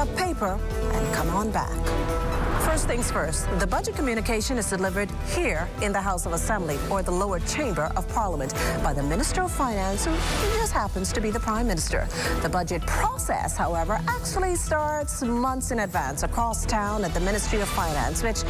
a paper, and come on back. First things first, the budget communication is delivered here in the House of Assembly, or the lower chamber of Parliament, by the Minister of Finance, who just happens to be the Prime Minister. The budget process, however, actually starts months in advance across town at the Ministry of Finance, which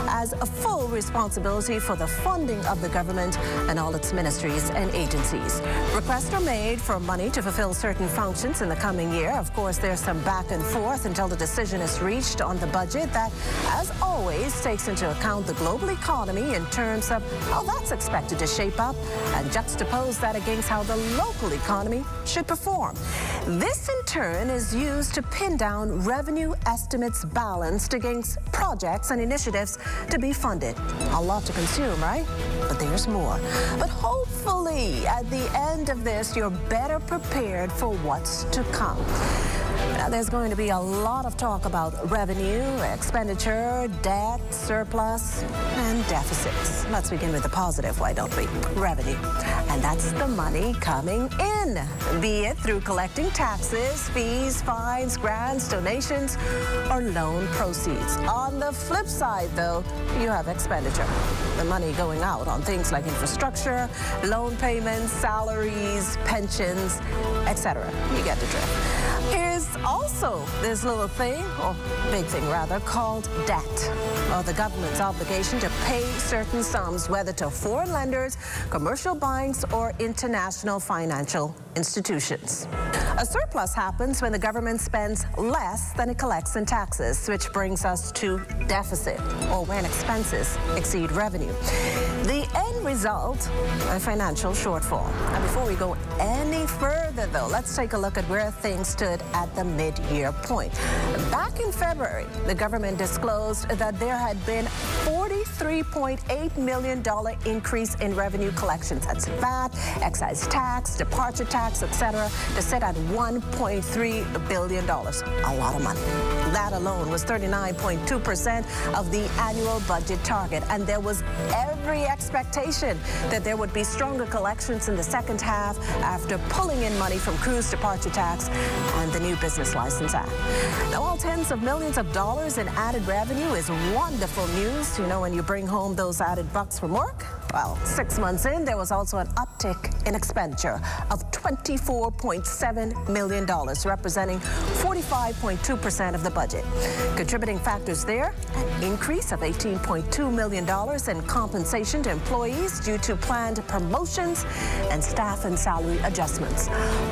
has a full responsibility for the funding of the government and all its ministries and agencies. Requests are made for money to fulfill certain functions in the coming year. Of course, there's some back and forth until the decision is reached on the budget that, as always, takes into account the global economy in terms of how that's expected to shape up and juxtapose that against how the local economy should perform. This, in turn, is used to pin down revenue estimates balanced against projects and initiatives to be funded. A lot to consume, right? But there's more. But hopefully, at the end of this, you're better prepared for what's to come. Now, there's going to be a lot of talk about revenue, expenditure, debt, surplus, and deficits. Let's begin with the positive, why don't we? Revenue. And that's the money coming in, be it through collecting taxes, fees, fines, grants, donations, or loan proceeds. On the flip side, though, you have expenditure. The money going out on things like infrastructure, loan payments, salaries, pensions, etc. You get the drift. Here's also this little thing, or big thing rather, called debt, or the government's obligation to pay certain sums, whether to foreign lenders, commercial banks, or international financial institutions. A surplus happens when the government spends less than it collects in taxes, which brings us to deficit, or when expenses exceed revenue. The end result, a financial shortfall. And before we go any further, though, let's take a look at where things stood at the mid-year point. Back in February, the government disclosed that there had been $43.8 million increase in revenue collections. That's VAT, excise tax, departure tax, etc., to sit at $1.3 billion. A lot of money. That alone was 39.2% of the annual budget target, and there was every expectation that there would be stronger collections in the second half after pulling in money from cruise departure tax and the new Business License Act. Now, while tens of millions of dollars in added revenue is wonderful news, you know, when you bring home those added bucks from work, well, 6 months in, there was also an uptick in expenditure of $24.7 million, representing 45.2% of the budget. Contributing factors there, an increase of $18.2 million in compensation to employees due to planned promotions and staff and salary adjustments.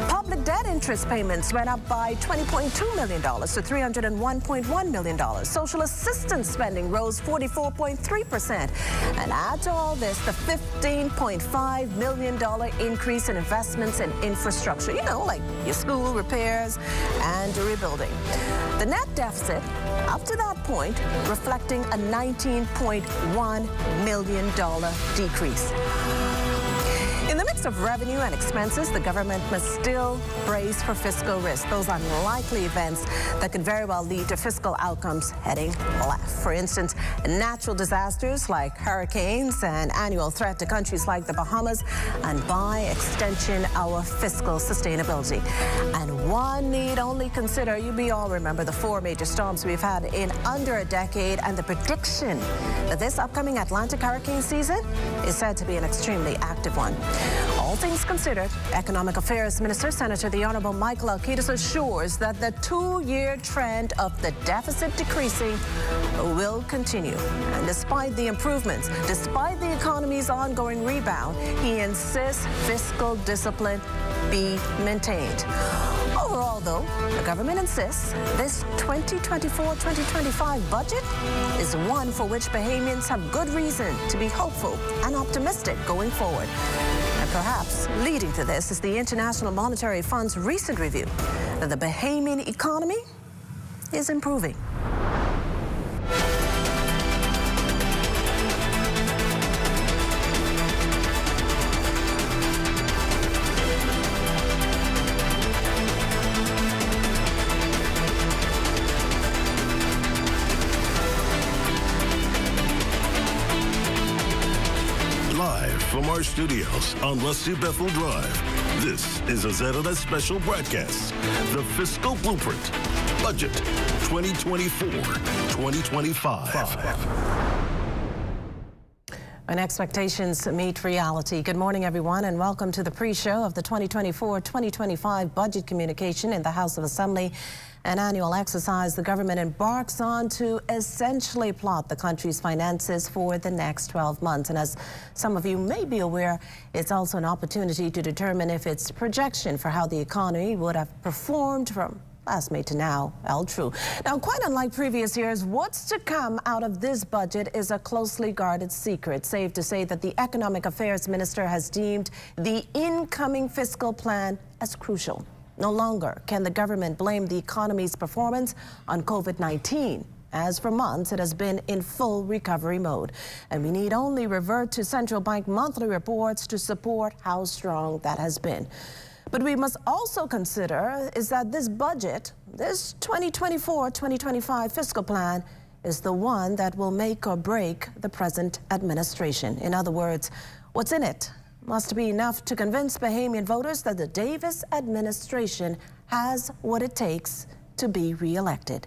Public debt interest payments went up by $20.2 million to $301.1 million. Social assistance spending rose 44.3%. And add to all this the $15.5 million increase in investments in infrastructure, you know, like your school repairs and rebuilding. The net deficit, up to that point, reflecting a $19.1 million decrease. In the midst of revenue and expenses, the government must still brace for fiscal risk, those unlikely events that could very well lead to fiscal outcomes heading left. For instance, natural disasters like hurricanes, an annual threat to countries like the Bahamas, and by extension, our fiscal sustainability. And one need only consider, you all remember the 4 major storms we've had in under a decade, and the prediction that this upcoming Atlantic hurricane season is said to be an extremely active one. All things considered, Economic Affairs Minister Senator the Honorable Michael Alcides assures that the 2-year trend of the deficit decreasing will continue. And despite the improvements, despite the economy's ongoing rebound, he insists fiscal discipline be maintained. Overall, though, the government insists this 2024-2025 budget is one for which Bahamians have good reason to be hopeful and optimistic going forward. And perhaps leading to this is the International Monetary Fund's recent review that the Bahamian economy is improving. From our studios on Rusty Bethel Drive, this is a ZLS special broadcast, The Fiscal Blueprint, Budget 2024-2025. When expectations meet reality. Good morning, everyone, and welcome to the pre-show of the 2024-2025 budget communication in the House of Assembly, an annual exercise the government embarks on to essentially plot the country's finances for the next 12 months. And as some of you may be aware, it's also an opportunity to determine if its projection for how the economy would have performed from last May to now held true. Now, quite unlike previous years, what's to come out of this budget is a closely guarded secret. Safe to say that the Economic Affairs Minister has deemed the incoming fiscal plan as crucial. No longer can the government blame the economy's performance on COVID-19. As for months, it has been in full recovery mode. And we need only revert to central bank monthly reports to support how strong that has been. But we must also consider is that this budget, this 2024-2025 fiscal plan, is the one that will make or break the present administration. In other words, what's in it must be enough to convince Bahamian voters that the Davis administration has what it takes to be re-elected.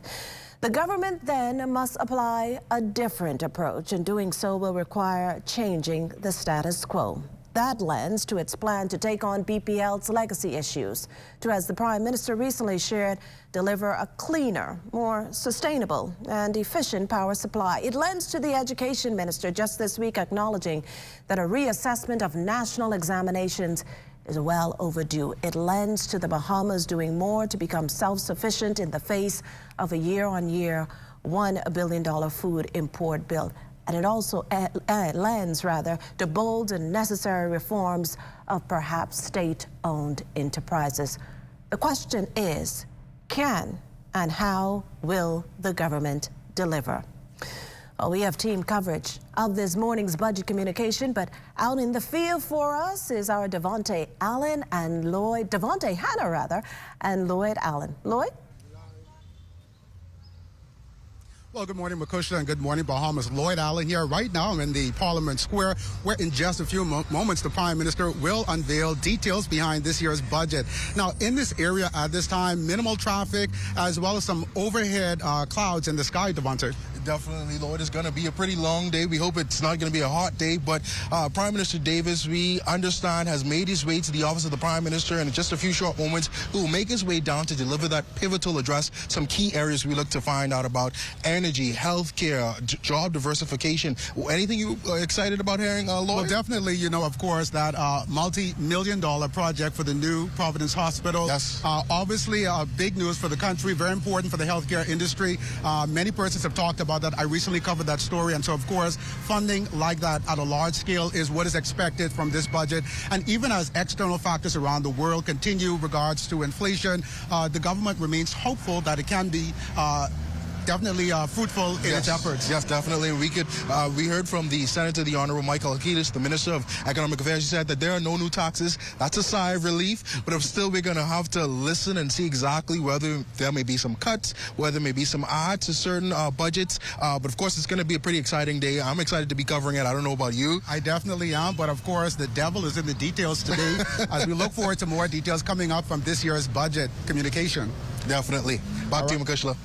The government then must apply a different approach, and doing so will require changing the status quo. That lends to its plan to take on BPL's legacy issues, to, as the Prime Minister recently shared, deliver a cleaner, more sustainable and efficient power supply. It lends to the Education Minister just this week acknowledging that a reassessment of national examinations is well overdue. It lends to the Bahamas doing more to become self-sufficient in the face of a year-on-year $1 billion food import bill. And it also lends, to bold and necessary reforms of perhaps state-owned enterprises. The question is, can and how will the government deliver? Well, we have team coverage of this morning's budget communication, but out in the field for us is our Devontae Hanna, and Lloyd Allen. Lloyd? Well, good morning, Makusha, and good morning, Bahamas. Lloyd Allen here. Right now, I'm in the Parliament Square, where in just a few moments, the Prime Minister will unveil details behind this year's budget. Now, in this area at this time, minimal traffic, as well as some overhead clouds in the sky, Devontae. Definitely, Lloyd. It's going to be a pretty long day. We hope it's not going to be a hot day, but Prime Minister Davis, we understand, has made his way to the office of the Prime Minister, and in just a few short moments, he will make his way down to deliver that pivotal address. Some key areas we look to find out about: energy, healthcare, job diversification. Anything you excited about hearing, Lloyd? Well, definitely, of course, that multi-million-dollar project for the new Providence Hospital. Yes. Obviously, big news for the country, very important for the healthcare industry. Many persons have talked about that. I recently covered that story, and so, of course, funding like that at a large scale is what is expected from this budget. And even as external factors around the world continue regards to inflation, the government remains hopeful that it can be definitely fruitful in its efforts. Yes, definitely. We heard from the Senator, the Honorable Michael Akilis, the Minister of Economic Affairs. He said that there are no new taxes. That's a sigh of relief, but still we're going to have to listen and see exactly whether there may be some cuts, whether there may be some adds to certain budgets. But of course, it's going to be a pretty exciting day. I'm excited to be covering it. I don't know about you. I definitely am, but of course, the devil is in the details today as we look forward to more details coming up from this year's budget communication. Definitely. Back to you, Makushla.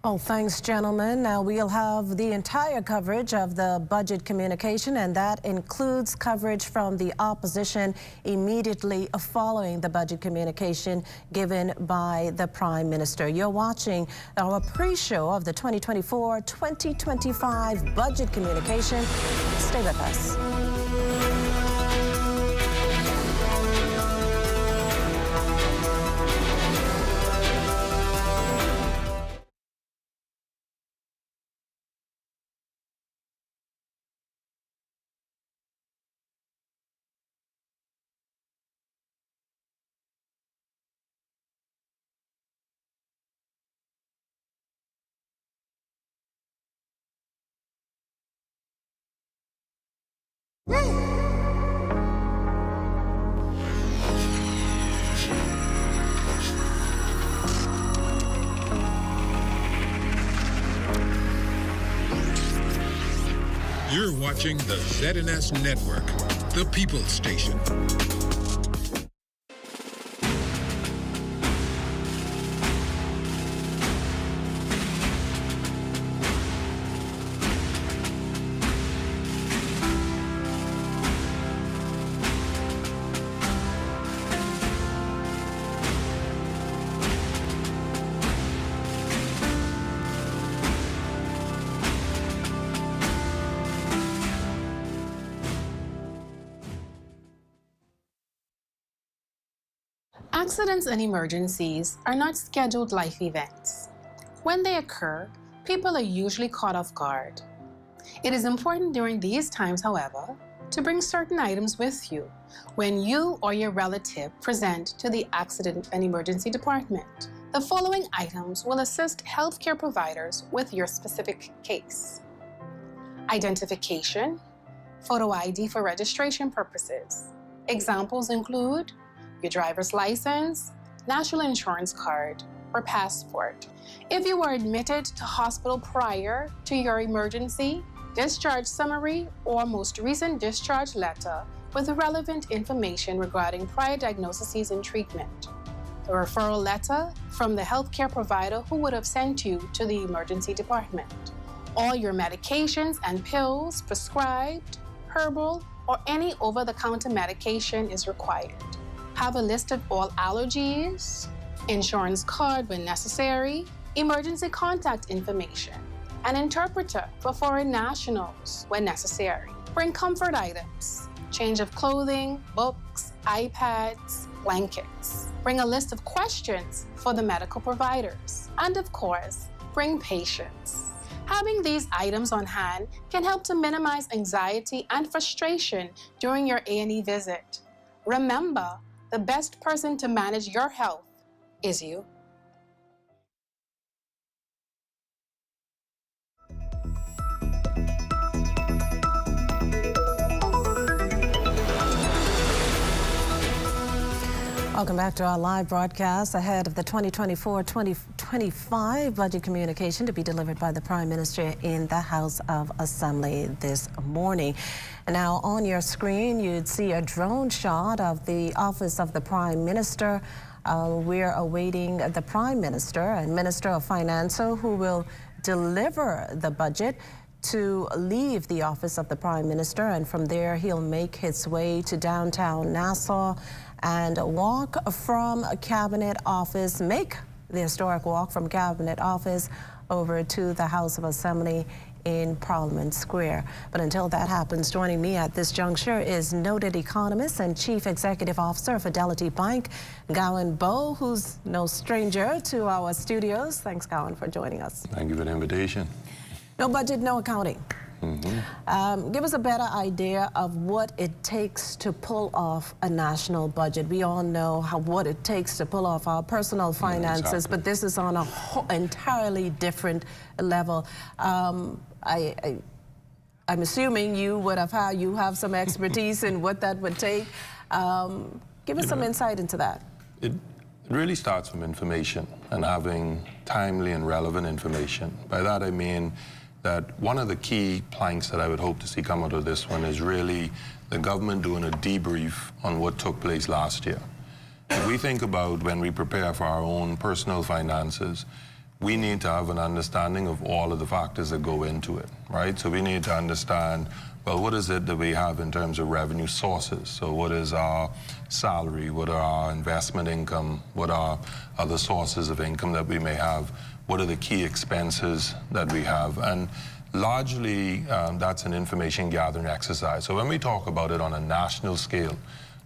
Oh, thanks, gentlemen. Now we'll have the entire coverage of the budget communication, and that includes coverage from the opposition immediately following the budget communication given by the Prime Minister. You're watching our pre-show of the 2024-2025 budget communication. Stay with us. You're watching the ZNS Network, the People's Station. Accidents and emergencies are not scheduled life events. When they occur, people are usually caught off guard. It is important during these times, however, to bring certain items with you when you or your relative present to the Accident and Emergency Department. The following items will assist healthcare providers with your specific case. Identification, photo ID for registration purposes. Examples include your driver's license, national insurance card, or passport. If you were admitted to hospital prior to your emergency, discharge summary or most recent discharge letter with relevant information regarding prior diagnoses and treatment. The referral letter from the healthcare provider who would have sent you to the emergency department. All your medications and pills prescribed, herbal, or any over-the-counter medication is required. Have a list of all allergies, insurance card when necessary, emergency contact information, an interpreter for foreign nationals when necessary. Bring comfort items, change of clothing, books, iPads, blankets. Bring a list of questions for the medical providers. And of course, bring patience. Having these items on hand can help to minimize anxiety and frustration during your A&E visit. Remember, the best person to manage your health is you. Welcome back to our live broadcast ahead of the 2024-2025 budget communication to be delivered by the Prime Minister in the House of Assembly this morning. And now on your screen, you'd see a drone shot of the Office of the Prime Minister. We're awaiting the Prime Minister and Minister of Finance who will deliver the budget to leave the Office of the Prime Minister, and from there he'll make his way to downtown Nassau and walk from Cabinet Office, make the historic walk from Cabinet Office over to the House of Assembly in Parliament Square. But until that happens, joining me at this juncture is noted economist and Chief Executive Officer of Fidelity Bank, Gowan Bowe, who's no stranger to our studios. Thanks, Gowan, for joining us. Thank you for the invitation. No budget, no accounting. Give us a better idea of what it takes to pull off a national budget. We all know what it takes to pull off our personal finances, exactly. But this is on a entirely different level. I'm assuming you have some expertise in what that would take. Give us some insight into that. It really starts from information and having timely and relevant information. By that I mean that one of the key planks that I would hope to see come out of this one is really the government doing a debrief on what took place last year. If we think about when we prepare for our own personal finances, we need to have an understanding of all of the factors that go into it, right? So we need to understand, well, what is it that we have in terms of revenue sources? So what is our salary? What are our investment income? What are other sources of income that we may have? What are the key expenses that we have? And largely, that's an information gathering exercise. So when we talk about it on a national scale,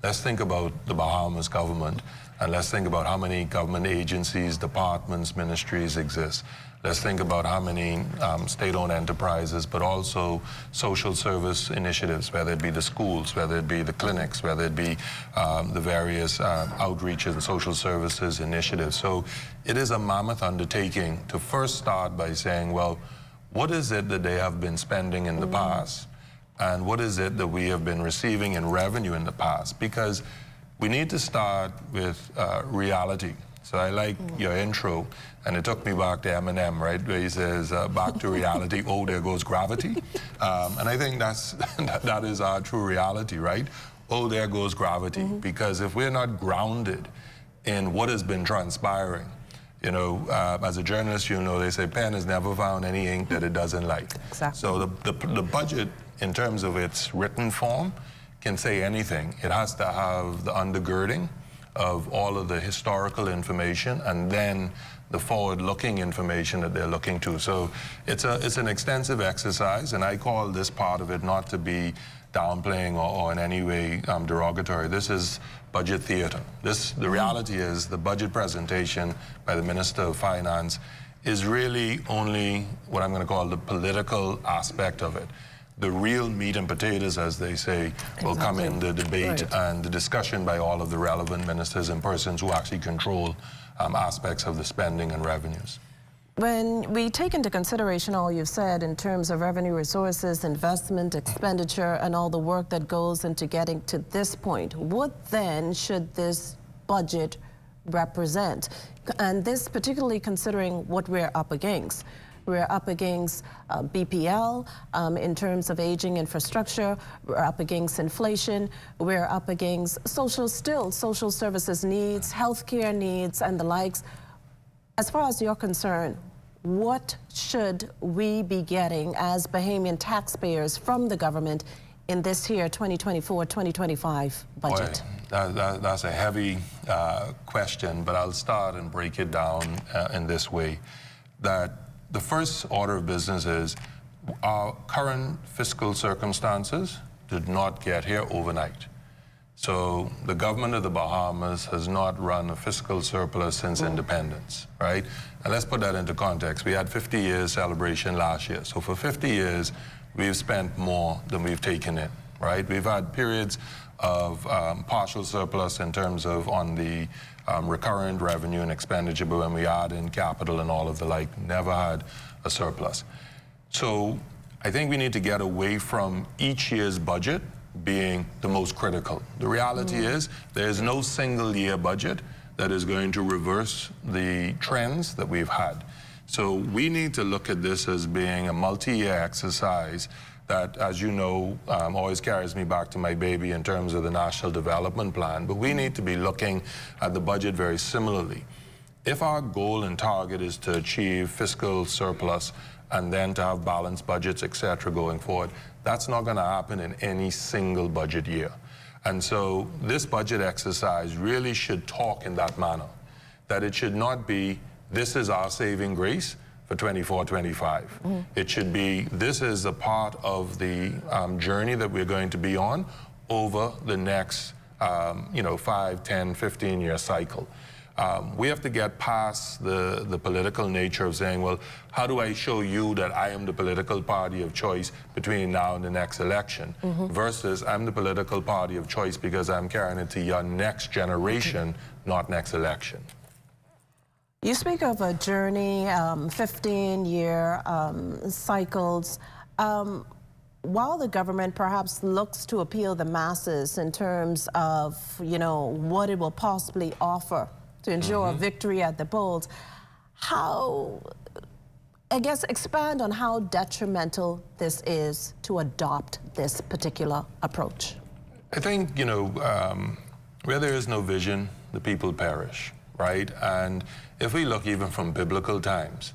let's think about the Bahamas government, and let's think about how many government agencies, departments, ministries exist. Let's think about how many state-owned enterprises, but also social service initiatives, whether it be the schools, whether it be the clinics, whether it be the various outreach and social services initiatives. So it is a mammoth undertaking to first start by saying, well, what is it that they have been spending in the past? And what is it that we have been receiving in revenue in the past? Because we need to start with reality. So I like your intro, and it took me back to Eminem, right, where he says, back to reality, oh, there goes gravity. And I think that is our true reality, right? Oh, there goes gravity. Because if we're not grounded in what has been transpiring, you know, as a journalist, you know, they say pen has never found any ink that it doesn't like. Exactly. So the budget, in terms of its written form, can say anything. It has to have the undergirding of all of the historical information and then the forward-looking information that they're looking to. So it's an extensive exercise, and I call this part of it not to be downplaying or in any way derogatory. This is budget theater. The reality is the budget presentation by the Minister of Finance is really only what I'm going to call the political aspect of it. The real meat and potatoes, as they say, will come in the debate and the discussion by all of the relevant ministers and persons who actually control aspects of the spending and revenues. When we take into consideration all you've said in terms of revenue resources, investment, expenditure, and all the work that goes into getting to this point, what then should this budget represent? And this particularly considering what we're up against. We're up against BPL in terms of aging infrastructure. We're up against inflation. We're up against social services needs, healthcare needs, and the likes. As far as you're concerned, what should we be getting as Bahamian taxpayers from the government in this here 2024-2025 budget? Boy, that's a heavy question, but I'll start and break it down in this way. That the first order of business is our current fiscal circumstances did not get here overnight. So the government of the Bahamas has not run a fiscal surplus since independence, right? And let's put that into context. We had 50 years celebration last year. So for 50 years, we've spent more than we've taken in, right? We've had periods of partial surplus in terms of on the recurrent revenue and expenditure, but when we add in capital and all of the like, never had a surplus. So I think we need to get away from each year's budget being the most critical. The reality is there's no single year budget that is going to reverse the trends that we've had. So we need to look at this as being a multi-year exercise that, as you know, always carries me back to my baby in terms of the National Development Plan. But we need to be looking at the budget very similarly. If our goal and target is to achieve fiscal surplus and then to have balanced budgets, et cetera, going forward, that's not going to happen in any single budget year. And so this budget exercise really should talk in that manner, that it should not be, this is our saving grace for 24-25. It should be, this is a part of the journey that we're going to be on over the next 5, 10, 15-year cycle. We have to get past the political nature of saying, well, how do I show you that I am the political party of choice between now and the next election, versus I'm the political party of choice because I'm carrying it to your next generation, not next election. You speak of a journey, 15-year cycles. While the government perhaps looks to appeal the masses in terms of, what it will possibly offer to ensure a victory at the polls, how, I guess, expand on how detrimental this is to adopt this particular approach? I think, where there is no vision, the people perish, right? And if we look even from biblical times,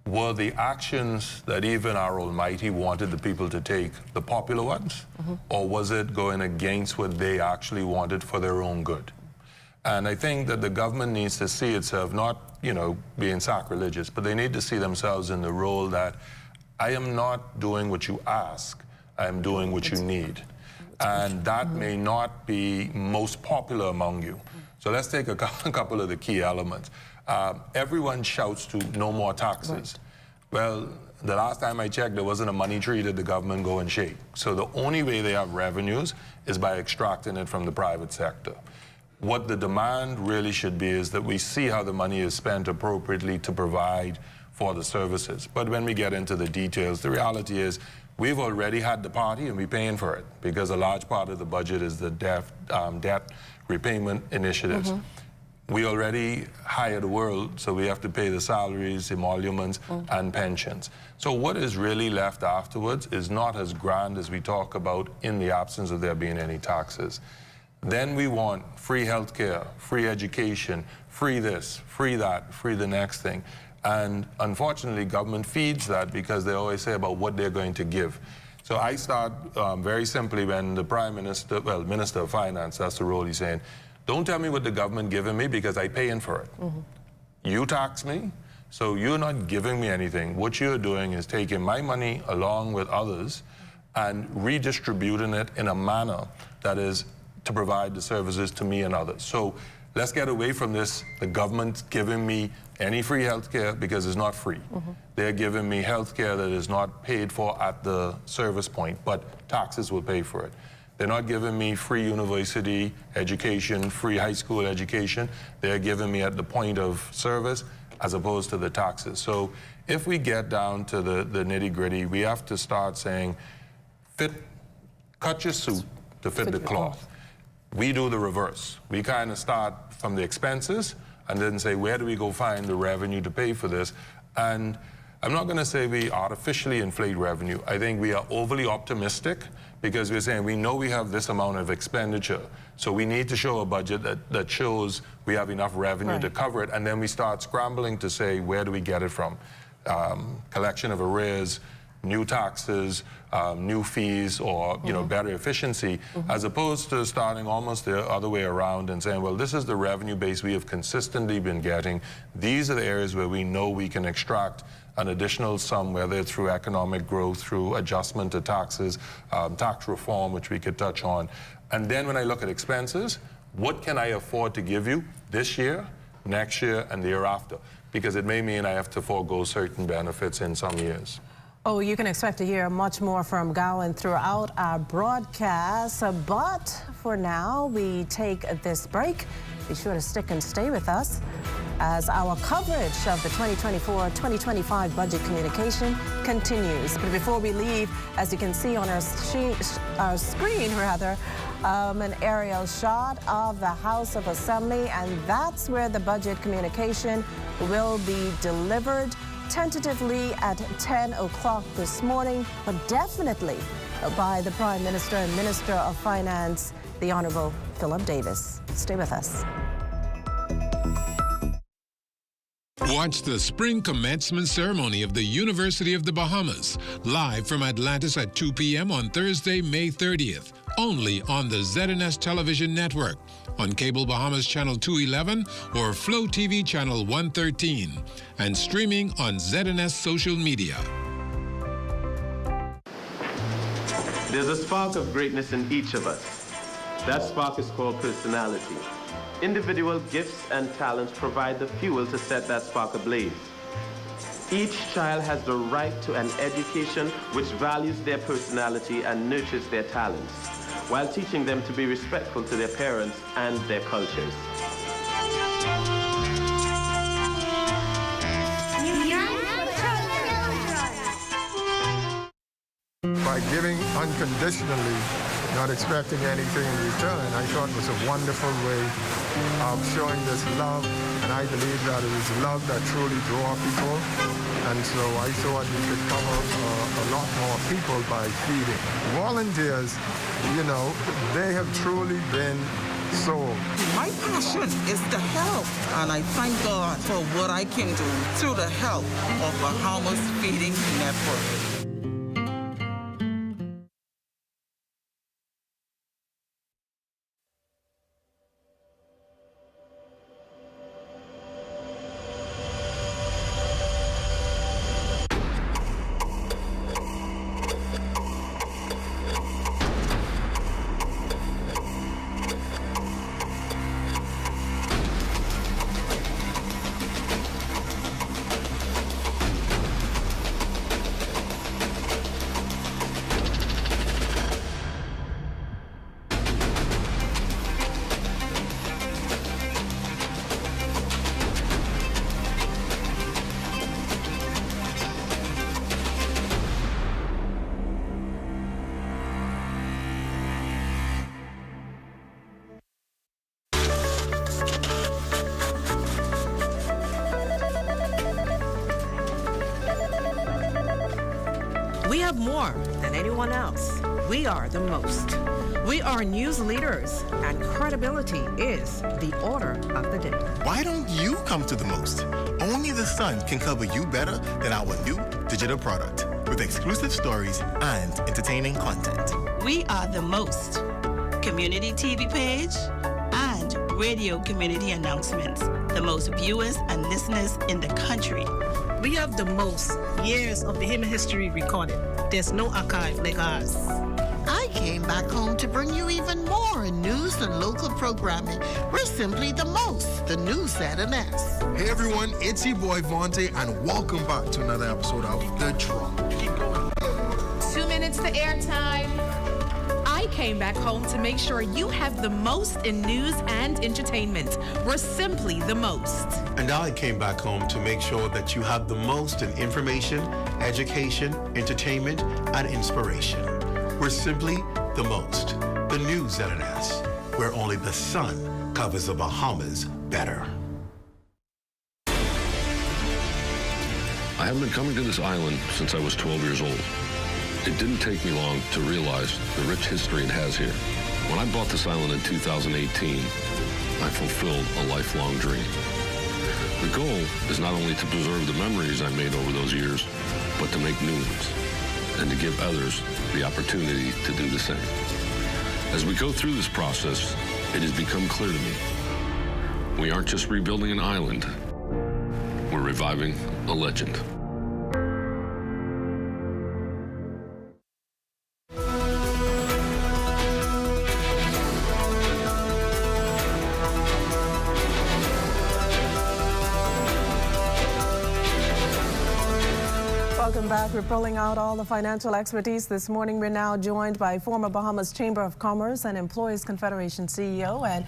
were the actions that even our Almighty wanted the people to take the popular ones? Or was it going against what they actually wanted for their own good? And I think that the government needs to see itself, not, being sacrilegious, but they need to see themselves in the role that I am not doing what you ask, I am doing what you need. And that may not be most popular among you. So let's take a couple of the key elements. Everyone shouts to no more taxes. Well, the last time I checked, there wasn't a money tree that the government go and shake. So the only way they have revenues is by extracting it from the private sector. What the demand really should be is that we see how the money is spent appropriately to provide for the services. But when we get into the details, the reality is we've already had the party and we're paying for it because a large part of the budget is the debt repayment initiatives. We already hire the world, so we have to pay the salaries, emoluments, and pensions. So what is really left afterwards is not as grand as we talk about in the absence of there being any taxes. Then we want free healthcare, free education, free this, free that, free the next thing. And unfortunately, government feeds that because they always say about what they're going to give. So I start very simply when the Prime Minister, Minister of Finance, that's the role he's saying, Don't tell me what the government giving me because I paying for it. You tax me, so you're not giving me anything. What you're doing is taking my money along with others and redistributing it in a manner that is to provide the services to me and others. So let's get away from this, the government giving me any free health care, because it's not free. They're giving me health care that is not paid for at the service point, but taxes will pay for it. They're not giving me free university education, free high school education. They're giving me at the point of service as opposed to the taxes. So if we get down to the nitty-gritty, we have to start saying, cut your suit to fit the cloth. We do the reverse. We kind of start from the expenses and then say, where do we go find the revenue to pay for this? And I'm not going to say we artificially inflate revenue. I think we are overly optimistic because we're saying we know we have this amount of expenditure. So we need to show a budget that shows we have enough revenue to cover it. And then we start scrambling to say, where do we get it from? Collection of arrears, new taxes, new fees, or better efficiency, as opposed to starting almost the other way around and saying, well, this is the revenue base we have consistently been getting. These are the areas where we know we can extract an additional sum, whether it's through economic growth, through adjustment to taxes, tax reform, which we could touch on. And then when I look at expenses, what can I afford to give you this year, next year, and the year after? Because it may mean I have to forego certain benefits in some years. Oh, you can expect to hear much more from Gowan throughout our broadcast. But for now, we take this break. Be sure to stick and stay with us as our coverage of the 2024-2025 budget communication continues. But before we leave, as you can see on our screen, an aerial shot of the House of Assembly, and that's where the budget communication will be delivered. Tentatively at 10 o'clock this morning, but definitely by the Prime Minister and Minister of Finance, the Honorable Philip Davis. Stay with us. Watch the spring commencement ceremony of the University of the Bahamas, live from Atlantis at 2 p.m. on Thursday, May 30th, only on the ZNS Television Network, on Cable Bahamas Channel 211 or Flow TV Channel 113, and streaming on ZNS social media. There's a spark of greatness in each of us. That spark is called personality. Individual gifts and talents provide the fuel to set that spark ablaze. Each child has the right to an education which values their personality and nurtures their talents, while teaching them to be respectful to their parents and their cultures. By giving unconditionally, not expecting anything in return, I thought was a wonderful way of showing this love, and I believe that it is love that truly draws people, and so I thought we could cover a lot more people by feeding. Volunteers, they have truly been sold. My passion is to help, and I thank God for what I can do through the help of Bahamas Feeding Network. We have more than anyone else. We are the most. We are news leaders, and credibility is the order of the day. Why don't you come to the most? Only the Sun can cover you better than our new digital product, with exclusive stories and entertaining content. We are the most. Community TV page and radio community announcements, the most viewers and listeners in the country. We have the most years of Bahamian history recorded. There's no archive like ours. I came back home to bring you even more news and local programming. We're simply the most, the new ZNS. Hey everyone, it's your boy Vontae, and welcome back to another episode of The Drop. Keep going. 2 minutes to airtime. I came back home to make sure you have the most in news and entertainment. We're simply the most. And I came back home to make sure that you have the most in information, education, entertainment, and inspiration. We're simply the most. The new ZNS, where only the sun covers the Bahamas better. I have been coming to this island since I was 12 years old. It didn't take me long to realize the rich history it has here. When I bought this island in 2018, I fulfilled a lifelong dream. The goal is not only to preserve the memories I made over those years, but to make new ones, and to give others the opportunity to do the same. As we go through this process, it has become clear to me, we aren't just rebuilding an island, we're reviving a legend. Welcome back. We're pulling out all the financial expertise. This morning, we're now joined by former Bahamas Chamber of Commerce and Employees Confederation CEO and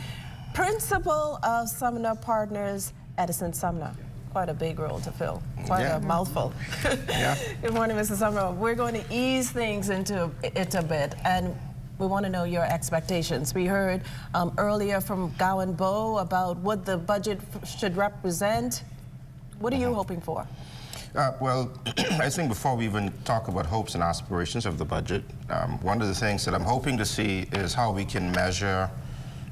Principal of Sumner Partners, Edison Sumner. Quite a big role to fill. Quite a mouthful. Yeah. Good morning, Mr. Sumner. We're going to ease things into it a bit, and we want to know your expectations. We heard earlier from Gowan Bowe about what the budget should represent. What are you hoping for? Well, I think before we even talk about hopes and aspirations of the budget, one of the things that I'm hoping to see is how we can measure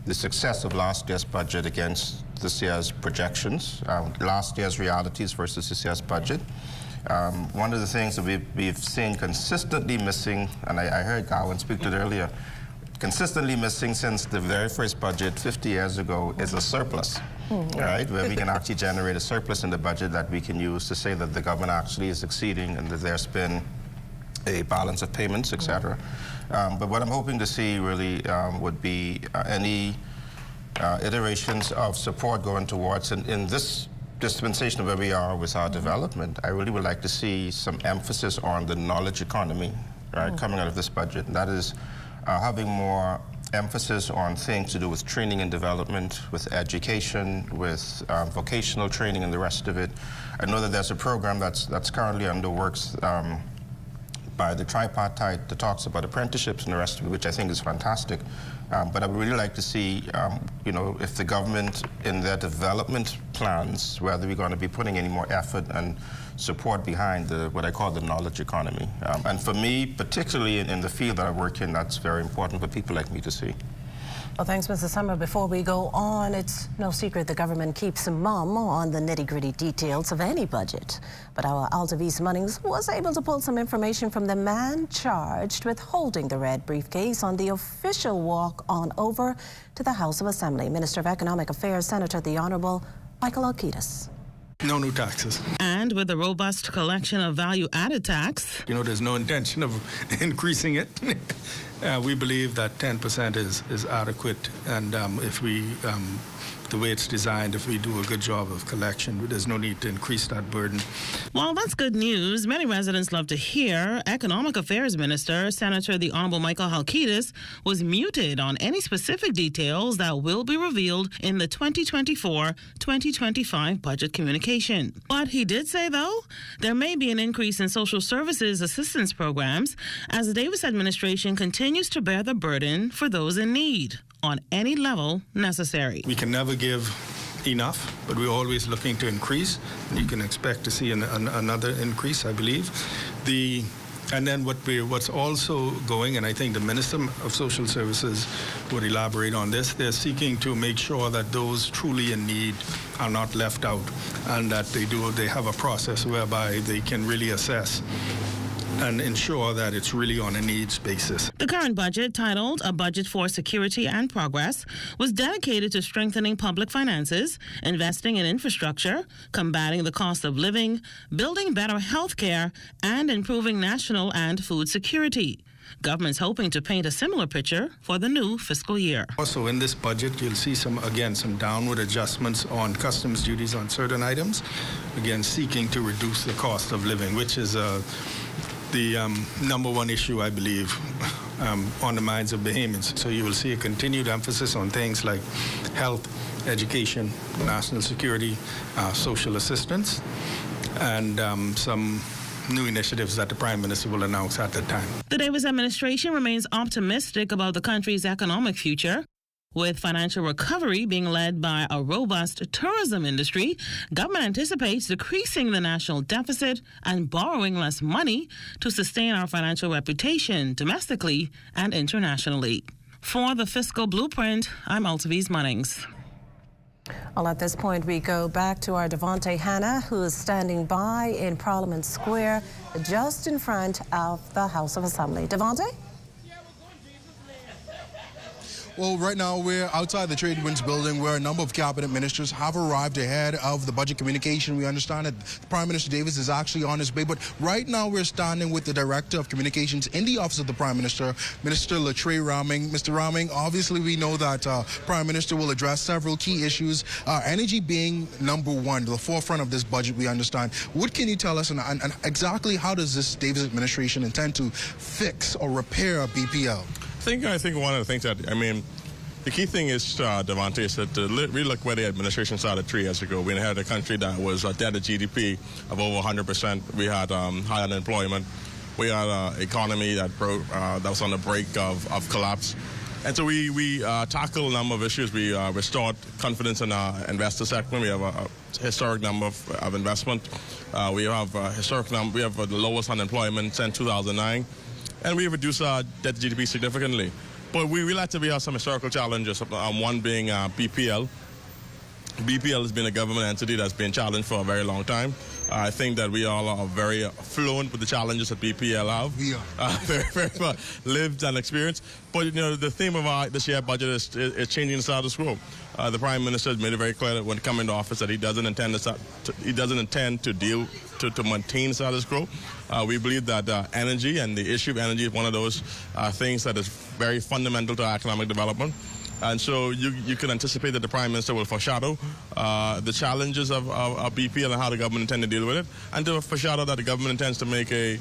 the success of last year's budget against this year's projections, last year's realities versus this year's budget. One of the things that we've seen consistently missing, and I heard Gowan speak to it earlier, consistently missing since the very first budget 50 years ago is a surplus. Right, where we can actually generate a surplus in the budget that we can use to say that the government actually is exceeding and that there's been a balance of payments, etc. But what I'm hoping to see really would be any iterations of support going towards, in this dispensation where we are with our development, I really would like to see some emphasis on the knowledge economy, right, coming out of this budget. And that is having more emphasis on things to do with training and development, with education, with vocational training and the rest of it. I know that there's a program that's currently under works by the tripartite that talks about apprenticeships and the rest of it, which I think is fantastic. But I would really like to see, you know, if the government in their development plans, whether we're going to be putting any more effort and support behind what I call the knowledge economy. And for me, particularly in the field that I work in, that's very important for people like me to see. Well, thanks, Mr. Summer. Before we go on, it's no secret the government keeps mum on the nitty-gritty details of any budget. But our Altavis Munnings was able to pull some information from the man charged with holding the red briefcase on the official walk on over to the House of Assembly. Minister of Economic Affairs, Senator the Honorable Michael Halkitis. No new taxes. And with a robust collection of value-added tax. You know, there's no intention of increasing it. We believe that 10% is adequate, and if we, the way it's designed, if we do a good job of collection, there's no need to increase that burden. Well, that's good news. Many residents love to hear. Economic Affairs Minister, Senator the Honorable Michael Halkitis, was muted on any specific details that will be revealed in the 2024-2025 budget communication. But he did say, though, there may be an increase in social services assistance programs as the Davis administration continues to bear the burden for those in need on any level necessary. We can never give enough, but we're always looking to increase. You can expect to see another increase, I believe. And then what's also going, and I think the Minister of Social Services would elaborate on this, they're seeking to make sure that those truly in need are not left out, and that they have a process whereby they can really assess and ensure that it's really on a needs basis. The current budget, titled A Budget for Security and Progress, was dedicated to strengthening public finances, investing in infrastructure, combating the cost of living, building better health care, and improving national and food security. Government's hoping to paint a similar picture for the new fiscal year. Also in this budget, you'll see some downward adjustments on customs duties on certain items, again seeking to reduce the cost of living, which is the number one issue, I believe, on the minds of Bahamians. So you will see a continued emphasis on things like health, education, national security, social assistance, and some new initiatives that the Prime Minister will announce at the time. The Davis administration remains optimistic about the country's economic future. With financial recovery being led by a robust tourism industry, government anticipates decreasing the national deficit and borrowing less money to sustain our financial reputation domestically and internationally. For the Fiscal Blueprint, I'm Altaviz Munnings. Well, at this point, we go back to our Devontae Hanna, who is standing by in Parliament Square, just in front of the House of Assembly. Devontae? Well, right now we're outside the Trade Winds building where a number of cabinet ministers have arrived ahead of the budget communication. We understand that Prime Minister Davis is actually on his way, but right now we're standing with the Director of Communications in the Office of the Prime Minister, Minister Latre Raming. Mr. Raming, obviously we know that Prime Minister will address several key issues, energy being number one, the forefront of this budget, we understand. What can you tell us, and exactly how does this Davis administration intend to fix or repair BPL? I think one of the things that, the key thing is, Devontae, is that we look where the administration started 3 years ago. We had a country that was debt to GDP of over 100%. We had high unemployment. We had an economy that was on the brink of collapse. And so we tackled a number of issues. We restored confidence in our investor sector. We have a historic number of investment. We have the lowest unemployment since 2009. And we reduced our debt to GDP significantly. But we realize that we have some historical challenges, one being BPL. BPL has been a government entity that's been challenged for a very long time. I think that we all are very fluent with the challenges that BPL have. We are. Very, very well lived and experienced. But, the theme of this year's budget is changing the status quo. The Prime Minister has made it very clear that when coming to office that he doesn't intend to maintain the status quo. We believe that energy and the issue of energy is one of those things that is very fundamental to our economic development. And so you can anticipate that the Prime Minister will foreshadow the challenges of BPL and how the government intends to deal with it, and to foreshadow that the government intends to make an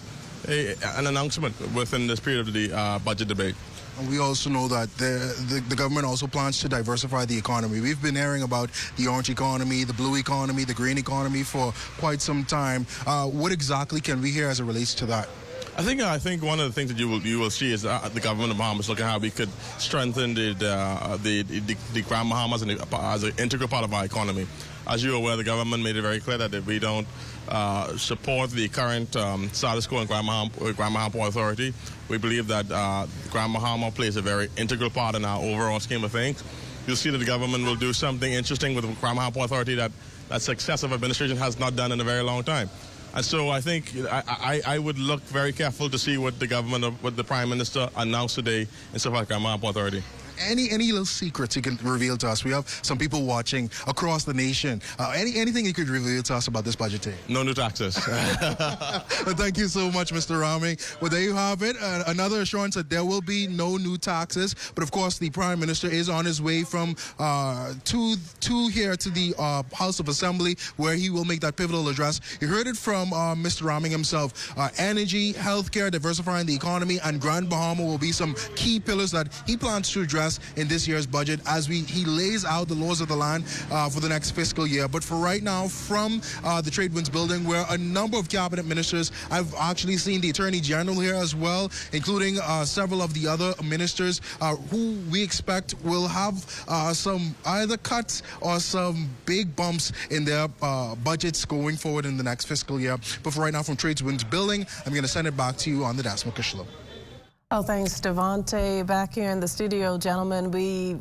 announcement within this period of the budget debate. And we also know that the government also plans to diversify the economy. We've been hearing about the orange economy, the blue economy, the green economy for quite some time. What exactly can we hear as it relates to that? I think one of the things that you will see is the government of Bahamas looking at how we could strengthen the Grand Bahamas as an integral part of our economy. As you're aware, the government made it very clear that if we don't support the current status quo in Grand Bahama Port Authority, we believe that Grand Bahama plays a very integral part in our overall scheme of things. You'll see that the government will do something interesting with the Grand Bahama Port Authority that successive administration has not done in a very long time. And so I think I would look very careful to see what the Prime Minister announced today in Grand Bahama Port Authority. Any little secrets you can reveal to us? We have some people watching across the nation. Anything you could reveal to us about this budget day? No new taxes. Thank you so much, Mr. Raming. Well, there you have it. Another assurance that there will be no new taxes. But of course, the Prime Minister is on his way from here to the House of Assembly, where he will make that pivotal address. You heard it from Mr. Raming himself. Energy, healthcare, diversifying the economy, and Grand Bahama will be some key pillars that he plans to address in this year's budget as he lays out the laws of the land for the next fiscal year. But for right now, from the Trade Winds building, where a number of cabinet ministers, I've actually seen the Attorney General here as well, including several of the other ministers who we expect will have some either cuts or some big bumps in their budgets going forward in the next fiscal year. But for right now, from Trade Winds building, I'm going to send it back to you on the Diaspora. Oh, thanks, Devontae. Back here in the studio, gentlemen, we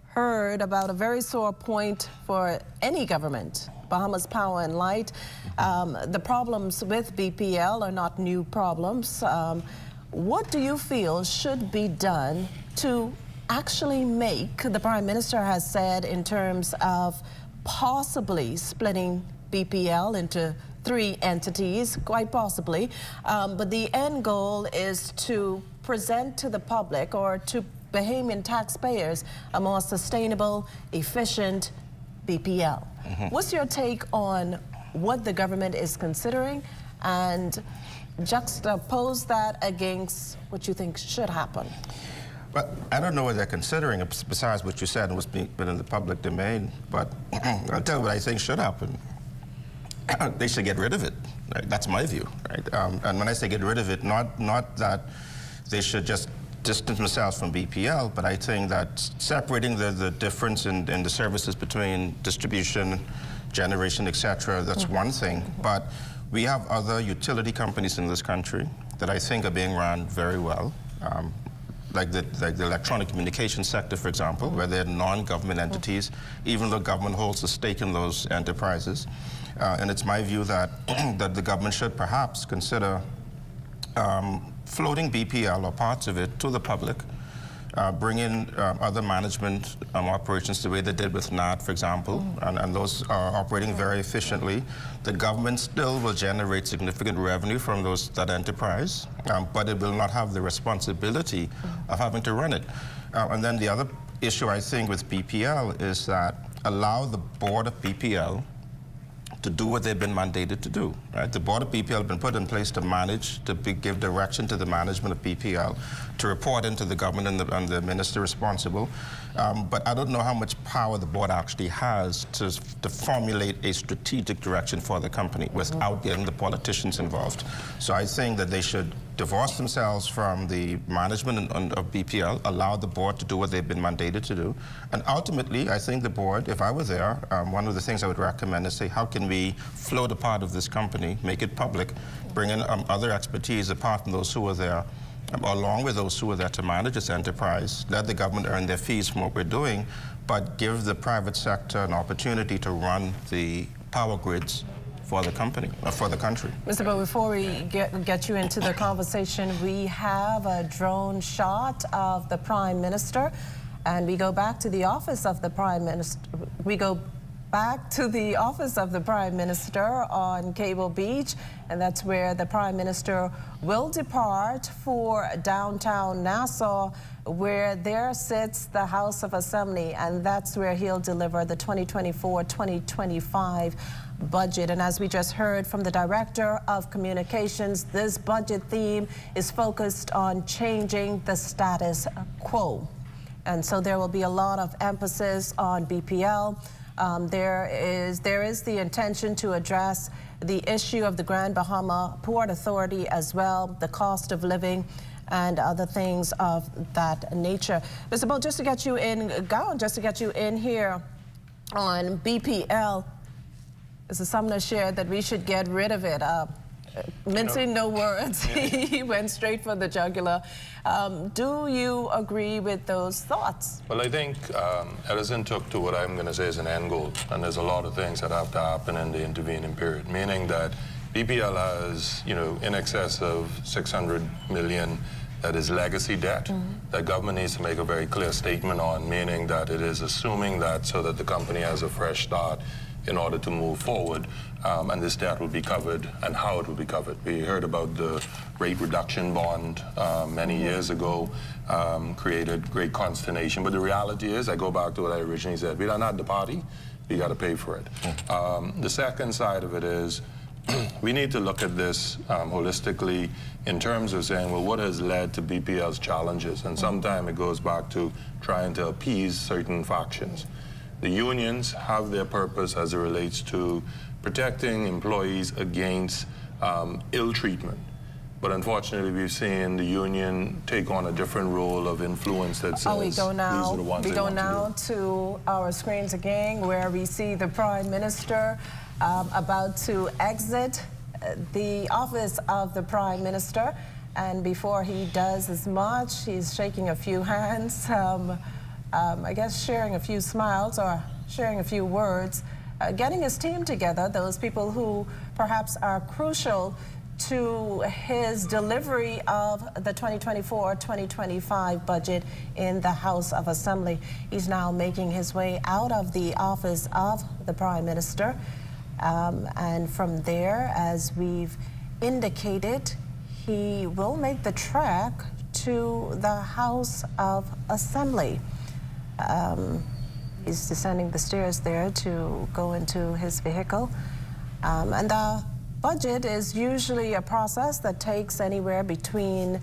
heard about a very sore point for any government, Bahamas Power and Light. The problems with BPL are not new problems. What do you feel should be done to actually make, the Prime Minister has said in terms of possibly splitting BPL into 3 entities, quite possibly, but the end goal is to present to the public or to Bahamian taxpayers a more sustainable, efficient BPL. What's your take on what the government is considering and juxtapose that against what you think should happen? Well, I don't know what they're considering besides what you said and what's been in the public domain, but I'll tell you what I think should happen. They should get rid of it. Right? That's my view. Right? And when I say get rid of it, not that they should just distance themselves from BPL, but I think that separating the difference in the services between distribution, generation, etc., that's one thing. But we have other utility companies in this country that I think are being run very well. Like the electronic communication sector, for example, where they're non-government entities, even though government holds a stake in those enterprises. And it's my view that, that the government should perhaps consider floating BPL or parts of it to the public, bring in other management operations the way they did with NAT, for example, and those are operating very efficiently. The government still will generate significant revenue from that enterprise, but it will not have the responsibility of having to run it. And then the other issue, I think, with BPL is that allow the board of BPL to do what they've been mandated to do. Right? The board of BPL has been put in place to manage, to give direction to the management of BPL, to report into the government and the minister responsible. But I don't know how much power the board actually has to formulate a strategic direction for the company without getting the politicians involved. So I think that they should divorce themselves from the management of BPL, allow the board to do what they've been mandated to do. And ultimately, I think the board, if I were there, one of the things I would recommend is say, how can we float a part of this company, make it public, bring in other expertise apart from those who are there, along with those who are there to manage this enterprise, let the government earn their fees from what we're doing, but give the private sector an opportunity to run the power grids for the company, for the country. Mr. Bo, before we get you into the conversation, we have a drone shot of the Prime Minister, and we go back to the office of the Prime Minister. We go back to the office of the Prime Minister on Cable Beach, and that's where the Prime Minister will depart for downtown Nassau, where there sits the House of Assembly, and that's where he'll deliver the 2024-2025 budget. And as we just heard from the Director of Communications, this budget theme is focused on changing the status quo. And so there will be a lot of emphasis on BPL. There is the intention to address the issue of the Grand Bahama Port Authority as well, the cost of living and other things of that nature. Mr. Bo, just to get you in, just to get you in here on BPL, Mr. Sumner shared that we should get rid of it. Mincing no words, he went straight for the jugular. Do you agree with those thoughts? Well, I think Edison took to what I'm going to say is an end goal, and there's a lot of things that have to happen in the intervening period, meaning that BPL has, in excess of $600 million that is legacy debt that government needs to make a very clear statement on, meaning that it is assuming that so that the company has a fresh start in order to move forward, and this debt will be covered and how it will be covered. We heard about the rate reduction bond many years ago, created great consternation, but the reality is, I go back to what I originally said, we are not the party, we got to pay for it. The second side of it is, we need to look at this holistically in terms of saying, well, what has led to BPL's challenges? And sometimes it goes back to trying to appease certain factions. The unions have their purpose as it relates to protecting employees against ill treatment. But unfortunately, we've seen the union take on a different role of influence that says we go now, these are the ones we go now to our screens again, where we see the Prime Minister about to exit the office of the Prime Minister. And before he does as much, he's shaking a few hands, I guess sharing a few smiles or sharing a few words getting his team together, those people who perhaps are crucial to his delivery of the 2024-2025 budget in the House of Assembly. He's now making his way out of the office of the Prime Minister. And from there, as we've indicated, he will make the trek to the House of Assembly. He's descending the stairs there to go into his vehicle. And the budget is usually a process that takes anywhere between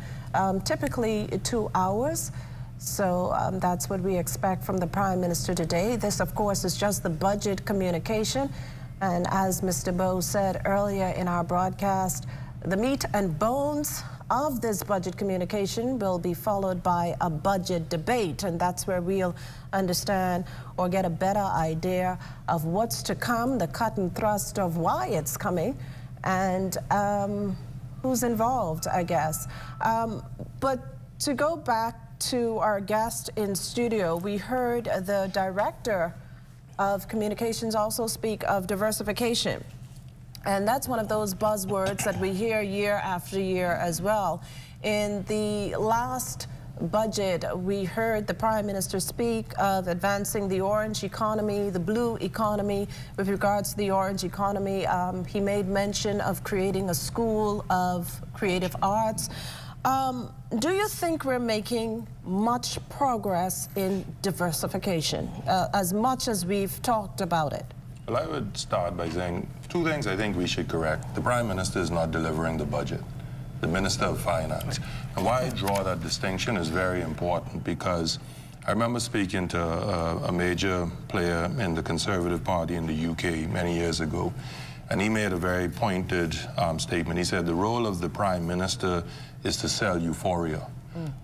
typically 2 hours. So that's what we expect from the Prime Minister today. This, of course, is just the budget communication. And as Mr. Bowe said earlier in our broadcast, the meat and bones of this budget communication will be followed by a budget debate, and that's where we'll understand or get a better idea of what's to come, the cut and thrust of why it's coming, and who's involved, I guess. But to go back to our guest in studio, we heard the Director of Communications also speak of diversification. And that's one of those buzzwords that we hear year after year as well. In the last budget, we heard the Prime Minister speak of advancing the orange economy, the blue economy. With regards to the orange economy, he made mention of creating a school of creative arts. Do you think we're making much progress in diversification, as much as we've talked about it? Well, I would start by saying two things I think we should correct. The Prime Minister is not delivering the budget, the Minister of Finance. And why I draw that distinction is very important, because I remember speaking to a major player in the Conservative Party in the UK many years ago, and he made a very pointed statement. He said the role of the Prime Minister is to sell euphoria.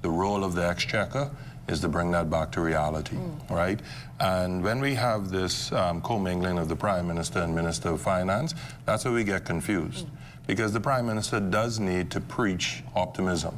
The role of the Exchequer is to bring that back to reality, right? And when we have this commingling of the Prime Minister and Minister of Finance, that's where we get confused. Because the Prime Minister does need to preach optimism.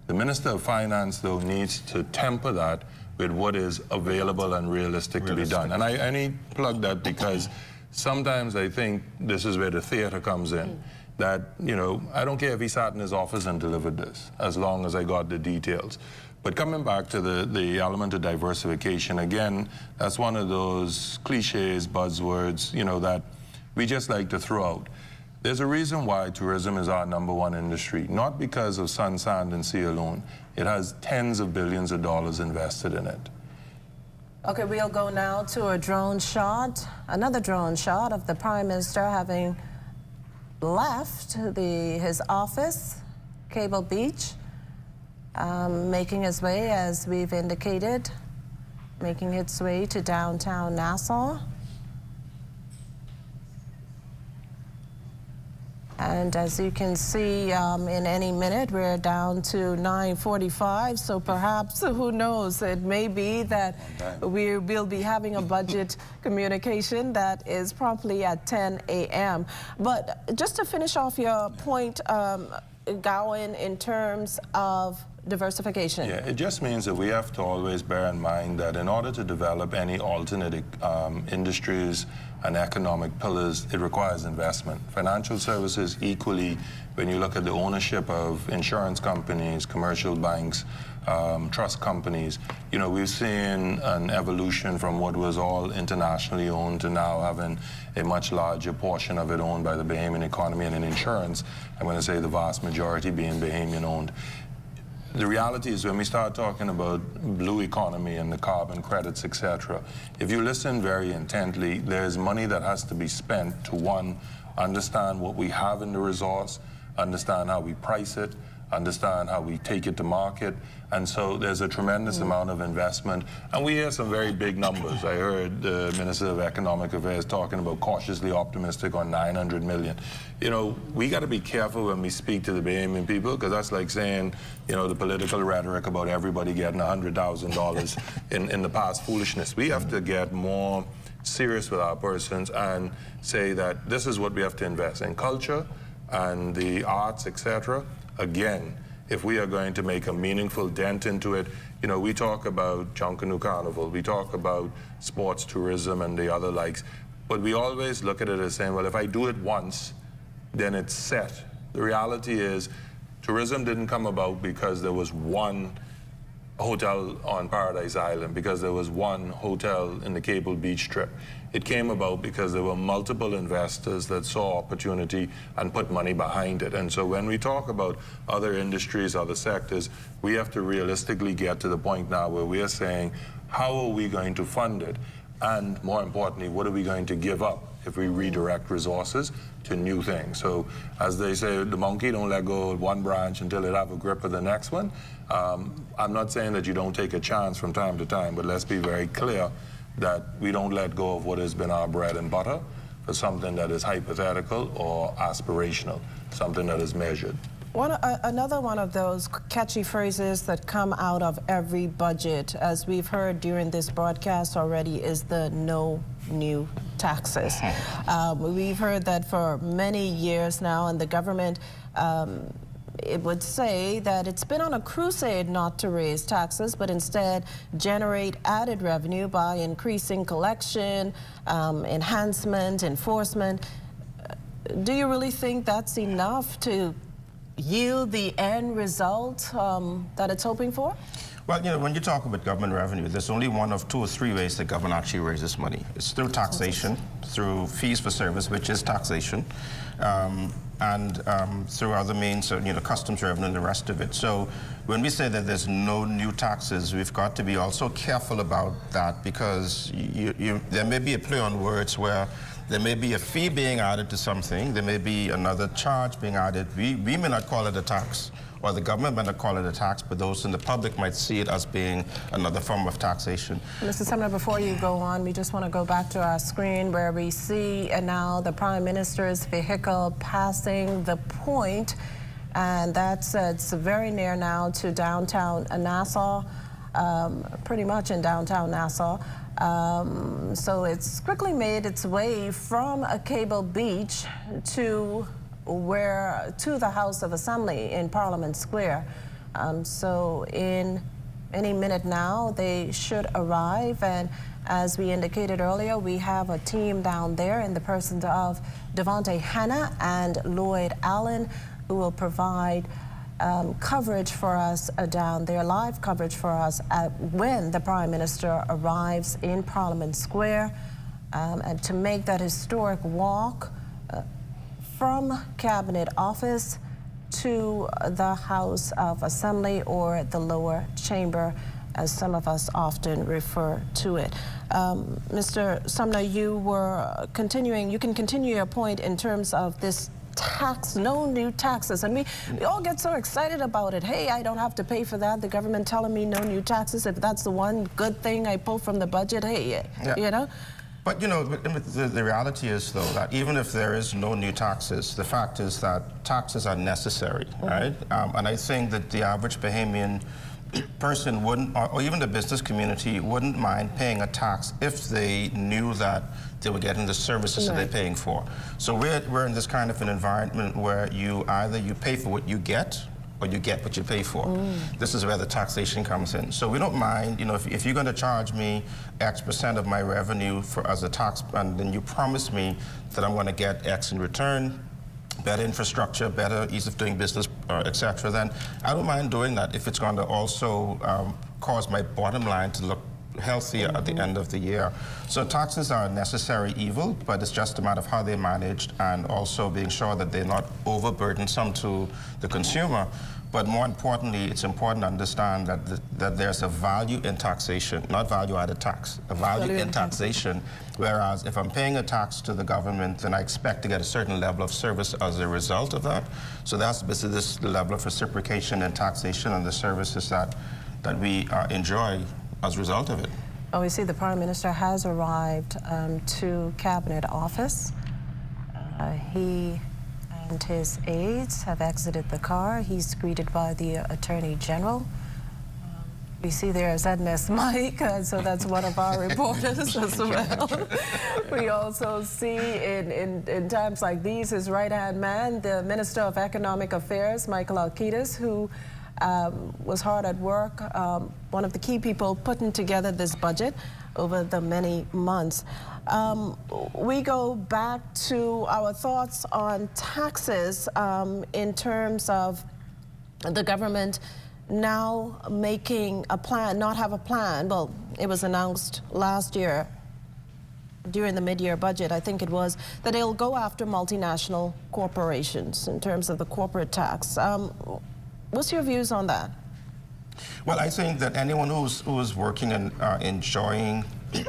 The Minister of Finance, though, needs to temper that with what is available and realistic to be done. And I only plug that because sometimes I think this is where the theater comes in. That, you know, I don't care if he sat in his office and delivered this, as long as I got the details. But coming back to the element of diversification, again, that's one of those cliches, buzzwords, you know, that we just like to throw out. There's a reason why tourism is our #1 industry, not because of sun, sand, and sea alone. It has tens of billions of dollars invested in it. Okay, we'll go now to a drone shot, another drone shot of the Prime Minister having left his office, Cable Beach, making his way, as we've indicated, making its way to downtown Nassau. And as you can see, in any minute, we're down to 9:45, so perhaps, who knows, it may be that we'll be having a budget communication that is promptly at 10 a.m. But just to finish off your point, Gowan, in terms of diversification. Yeah, it just means that we have to always bear in mind that in order to develop any alternate industries and economic pillars, it requires investment. Financial services equally, when you look at the ownership of insurance companies, commercial banks, trust companies, you know, we've seen an evolution from what was all internationally owned to now having a much larger portion of it owned by the Bahamian economy, and in insurance, I'm going to say the vast majority being Bahamian owned. The reality is when we start talking about blue economy and the carbon credits, etc., if you listen very intently, there's money that has to be spent to, one, understand what we have in the resource, understand how we price it, understand how we take it to market. And so there's a tremendous amount of investment. And we hear some very big numbers. I heard the Minister of Economic Affairs talking about cautiously optimistic on 900 million. You know, we got to be careful when we speak to the Bahamian people, because that's like saying, you know, the political rhetoric about everybody getting $100,000 in the past foolishness. We have to get more serious with our persons and say that this is what we have to invest in: culture and the arts, etc. Again, if we are going to make a meaningful dent into it, you know, we talk about Junkanoo Carnival, we talk about sports tourism and the other likes, But we always look at it as saying, well, if I do it once, then it's set. The reality is tourism didn't come about because there was one hotel on Paradise Island, because there was one hotel in the Cable Beach Strip. It came about because there were multiple investors that saw opportunity and put money behind it. And so when we talk about other industries, other sectors, we have to realistically get to the point now where we are saying, how are we going to fund it? And more importantly, what are we going to give up if we redirect resources to new things? So as they say, the monkey don't let go of one branch until it have a grip of the next one. I'm not saying that you don't take a chance from time to time, but let's be very clear that we don't let go of what has been our bread and butter for something that is hypothetical or aspirational, something that is measured. Another one of those catchy phrases that come out of every budget, as we've heard during this broadcast already, is the no new taxes. We've heard that for many years now, and the government it would say that it's been on a crusade not to raise taxes, but instead generate added revenue by increasing collection, enhancement, enforcement. Do you really think that's enough to yield the end result that it's hoping for? Well, you know, when you talk about government revenue, there's only one of 2 or 3 ways the government actually raises money. It's through taxation, through fees for service, which is taxation, and through other means, you know, customs revenue and the rest of it. So when we say that there's no new taxes, we've got to be also careful about that, because there may be a play on words where there may be a fee being added to something, there may be another charge being added. We may not call it a tax, or the government may not call it a tax, but those in the public might see it as being another form of taxation. Mr. Sumner, before you go on, we just want to go back to our screen where we see now the Prime Minister's vehicle passing the point, and that's it's very near now to downtown Nassau, pretty much in downtown Nassau. So it's quickly made its way from Cable Beach to the House of Assembly in Parliament Square. So in any minute now, they should arrive. And as we indicated earlier, we have a team down there in the persons of Devontae Hanna and Lloyd Allen, who will provide coverage for us down there, live coverage for us when the Prime Minister arrives in Parliament Square, and to make that historic walk from Cabinet Office to the House of Assembly, or the lower chamber, as some of us often refer to it. Mr. Sumner, you were continuing, you can continue your point in terms of this tax, no new taxes, and we all get so excited about it. Hey, I don't have to pay for that. The government telling me no new taxes. If that's the one good thing I pull from the budget, hey, you know. But, you know, the reality is, though, that even if there is no new taxes, the fact is that taxes are necessary, right? And I think that the average Bahamian person wouldn't, or even the business community, wouldn't mind paying a tax if they knew that they were getting the services that they're paying for. So we're in this kind of an environment where either you pay for what you get, or you get what you pay for. This is where the taxation comes in. So we don't mind, you know, if you're going to charge me X% of my revenue as a tax, and then you promise me that I'm going to get X in return, better infrastructure, better ease of doing business, etc., then I don't mind doing that if it's going to also cause my bottom line to look healthier at the end of the year. So taxes are a necessary evil, but it's just a matter of how they're managed, and also being sure that they're not overburdensome to the consumer. But more importantly, it's important to understand that there's a value in taxation, not value-added tax, a value in taxation. Whereas if I'm paying a tax to the government, then I expect to get a certain level of service as a result of that. So that's basically the level of reciprocation and taxation and the services that we enjoy as a result of it. Oh, we see the Prime Minister has arrived to Cabinet Office. He and his aides have exited the car. He's greeted by the Attorney General. We see there ZNS Mike, so that's one of our reporters as well. We also see in times like these his right-hand man, the Minister of Economic Affairs, Michael Alcides, who was hard at work, one of the key people putting together this budget. over the many months. We go back to our thoughts on taxes in terms of the government now making a plan, not have a plan. Well, it was announced last year during the mid-year budget, I think it was, that it'll go after multinational corporations in terms of the corporate tax. What's your views on that? Well, I think that anyone who's working and enjoying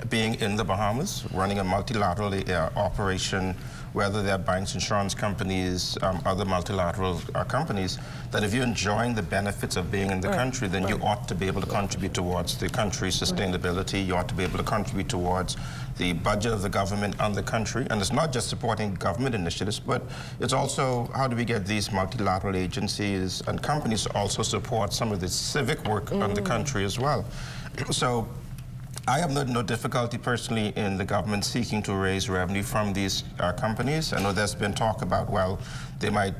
being in the Bahamas, running a multilateral operation, whether they're banks, insurance companies, other multilateral companies, that if you're enjoying the benefits of being in the country, then you ought to be able to contribute towards the country's sustainability. You ought to be able to contribute towards the budget of the government and the country. And it's not just supporting government initiatives, but it's also how do we get these multilateral agencies and companies to also support some of the civic work on the country as well. So I have no difficulty personally in the government seeking to raise revenue from these companies. I know there's been talk about, well, they might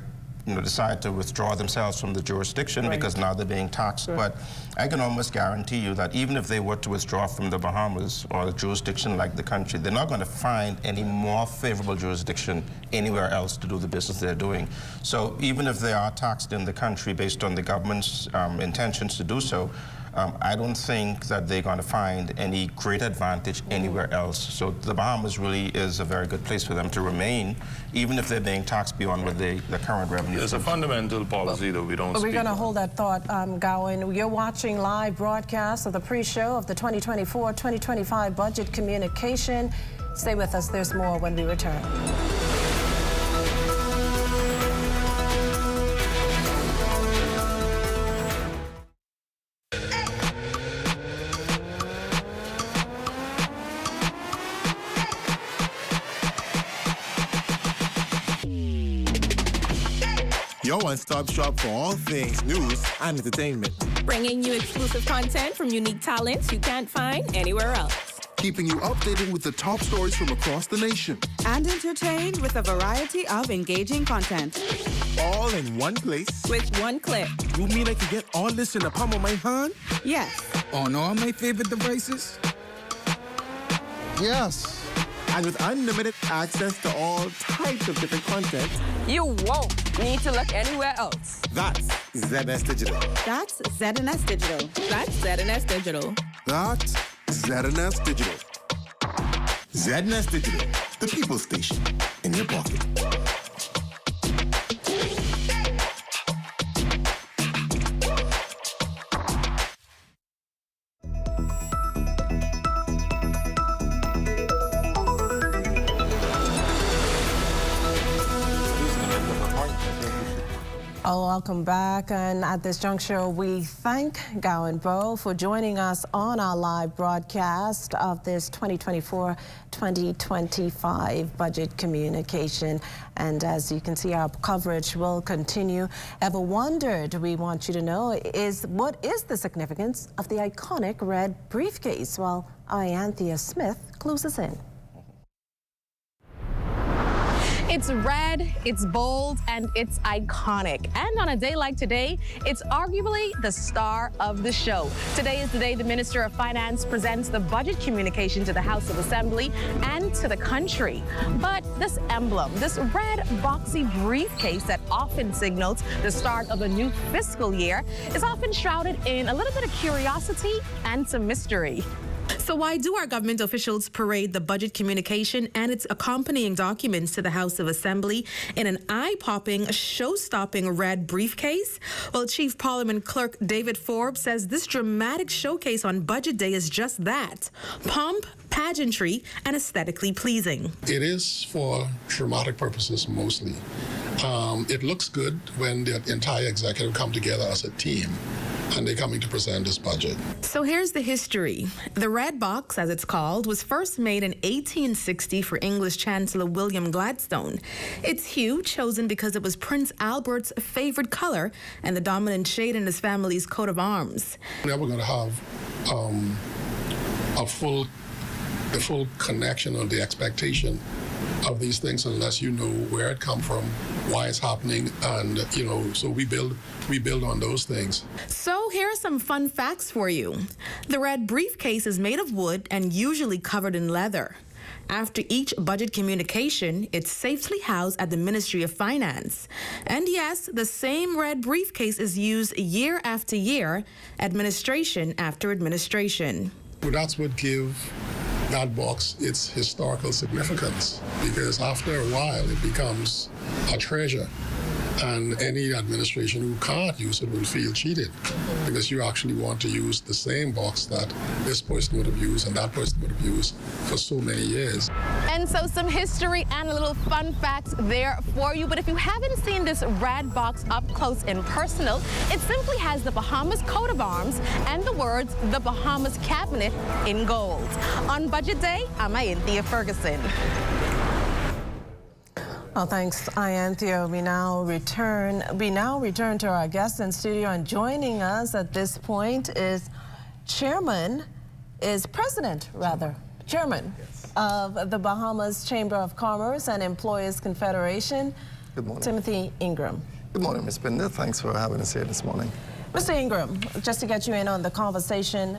decide to withdraw themselves from the jurisdiction because now they're being taxed. But I can almost guarantee you that even if they were to withdraw from the Bahamas or a jurisdiction like the country, they're not going to find any more favorable jurisdiction anywhere else to do the business they're doing. So even if they are taxed in the country based on the government's intentions to do so, I don't think that they're going to find any great advantage anywhere else. So the Bahamas really is a very good place for them to remain, even if they're being taxed beyond what the current revenue is. There's a fundamental policy that we don't speak We're going to on. hold that thought, Gowan. You're watching live broadcast of the pre-show of the 2024-2025 budget communication. Stay with us. There's more when we return. Your one-stop shop for all things news and entertainment. Bringing you exclusive content from unique talents you can't find anywhere else. Keeping you updated with the top stories from across the nation. And entertained with a variety of engaging content. All in one place. With one click. You mean I can get all this in the palm of my hand? Yes. On all my favorite devices? Yes. And with unlimited access to all types of different content. You won't need to look anywhere else. That's ZNS Digital. That's ZNS Digital. That's ZNS Digital. That's ZNS Digital. ZNS Digital, the people station in your pocket. Welcome back, and at this juncture we thank Gowan Bowe for joining us on our live broadcast of this 2024-2025 budget communication. And as you can see, our coverage will continue. Ever wondered, we want you to know, what is the significance of the iconic red briefcase? Well, Ianthea Smith clues us in. It's red, it's bold, and it's iconic. And on a day like today, it's arguably the star of the show. Today is the day the Minister of Finance presents the budget communication to the House of Assembly and to the country. But this emblem, this red boxy briefcase that often signals the start of a new fiscal year, is often shrouded in a little bit of curiosity and some mystery. So why do our government officials parade the budget communication and its accompanying documents to the House of Assembly in an eye-popping, show-stopping red briefcase? Well, Chief Parliament Clerk David Forbes says this dramatic showcase on Budget Day is just that: pomp, pageantry, and aesthetically pleasing. It is for dramatic purposes mostly. It looks good when the entire executive come together as a team and they're coming to present this budget. So here's the history. The red box, as it's called, was first made in 1860 for English Chancellor William Gladstone. Its hue chosen because it was Prince Albert's favorite color and the dominant shade in his family's coat of arms. Now we're going to have a full the full connection or the expectation of these things unless you know where it come from, why it's happening, and so we build on those things. So here are some fun facts for you. The red briefcase is made of wood and usually covered in leather. After each budget communication, it's safely housed at the Ministry of Finance. And yes, the same red briefcase is used year after year, administration after administration. Well, that's what give that box its historical significance, because after a while it becomes a treasure. And any administration who can't use it will feel cheated, because you actually want to use the same box that this person would have used and that person would have used for so many years. And so some history and a little fun facts there for you. But if you haven't seen this red box up close and personal, it simply has the Bahamas coat of arms and the words, the Bahamas Cabinet, in gold. On Budget Day, I'm Ianthea Ferguson. Well, thanks, Ianthea. We now return to our guest in studio, and joining us at this point is Chairman of the Bahamas Chamber of Commerce and Employers Confederation. Good morning. Timothy Ingram. Good morning, Ms. Binder. Thanks for having us here this morning. Mr. Ingram, just to get you in on the conversation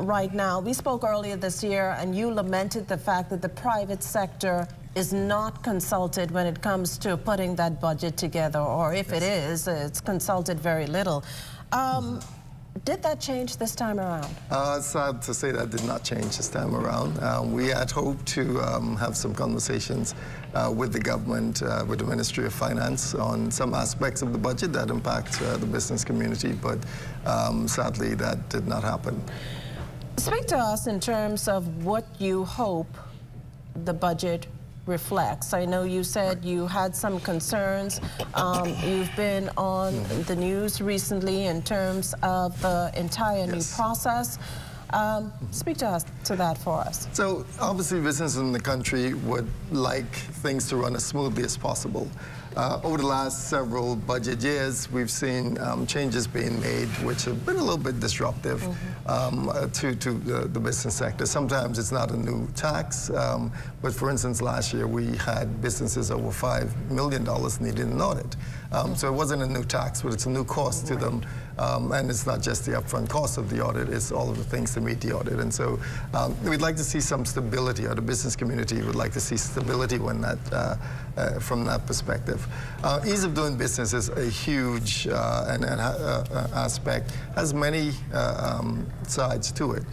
right now, we spoke earlier this year and you lamented the fact that the private sector is not consulted when it comes to putting that budget together, or if it is, it's consulted very little. Did that change this time around? Sad to say that did not change this time around. We had hoped to have some conversations with the government, with the Ministry of Finance on some aspects of the budget that impact the business community, but sadly that did not happen. Speak to us in terms of what you hope the budget reflects. I know you said you had some concerns. You've been on the news recently in terms of the entire new process. Speak to us to that for us. So obviously businesses in the country would like things to run as smoothly as possible. Over the last several budget years, we've seen changes being made which have been a little bit disruptive to the business sector. Sometimes it's not a new tax, but for instance, last year we had businesses over $5 million needing an audit. So it wasn't a new tax, but it's a new cost to them. And it's not just the upfront cost of the audit, it's all of the things to meet the audit. And so we'd like to see some stability, or the business community would like to see stability when that, from that perspective. Ease of doing business is a huge aspect, has many sides to it.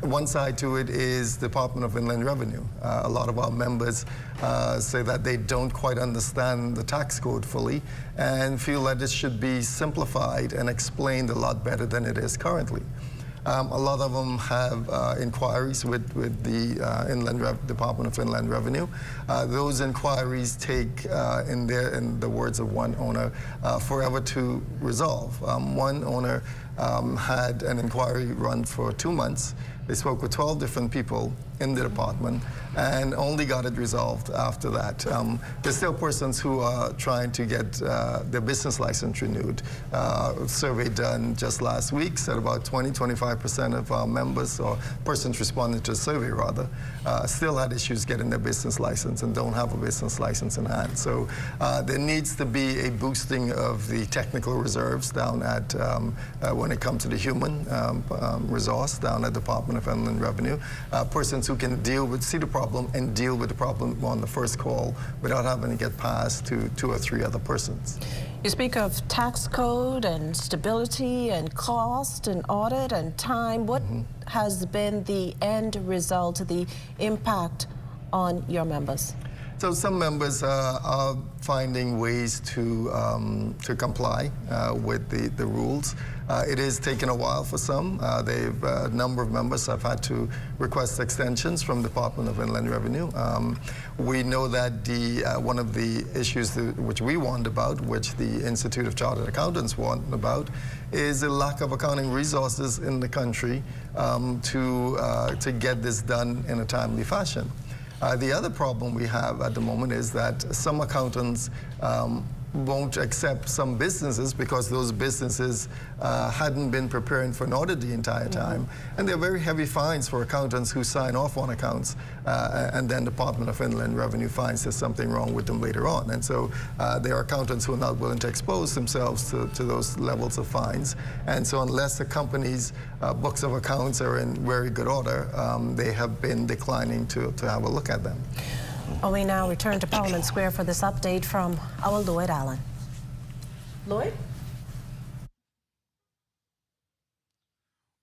One side to it is Department of Inland Revenue. A lot of our members say that they don't quite understand the tax code fully and feel that it should be simplified and explained a lot better than it is currently. A lot of them have inquiries with the Department of Inland Revenue. Those inquiries take, in the words of one owner, forever to resolve. One owner had an inquiry run for 2 months. They spoke with 12 different people in the department and only got it resolved after that. There's still persons who are trying to get their business license renewed. A survey done just last week said about 20–25% of our members, or persons responding to the survey rather, still had issues getting their business license and don't have a business license in hand. So there needs to be a boosting of the technical reserves down at, when it comes to the human resource down at Department of Inland Revenue. Persons who can see the problem and deal with the problem on the first call without having to get passed to 2 or 3 other persons. You speak of tax code and stability and cost and audit and time. What has been the end result, the impact on your members? So some members are finding ways to comply with the rules. It is taking a while for some. A number of members have had to request extensions from Department of Inland Revenue. We know that one of the issues which we warned about, which the Institute of Chartered Accountants warned about, is a lack of accounting resources in the country to get this done in a timely fashion. The other problem we have at the moment is that some accountants won't accept some businesses because those businesses hadn't been preparing for an audit the entire time. And there are very heavy fines for accountants who sign off on accounts and then Department of Inland Revenue finds there's something wrong with them later on. And so there are accountants who are not willing to expose themselves to those levels of fines. And so unless the company's books of accounts are in very good order, they have been declining to have a look at them. Well, we now return to Parliament Square for this update from our Lloyd Allen. Lloyd?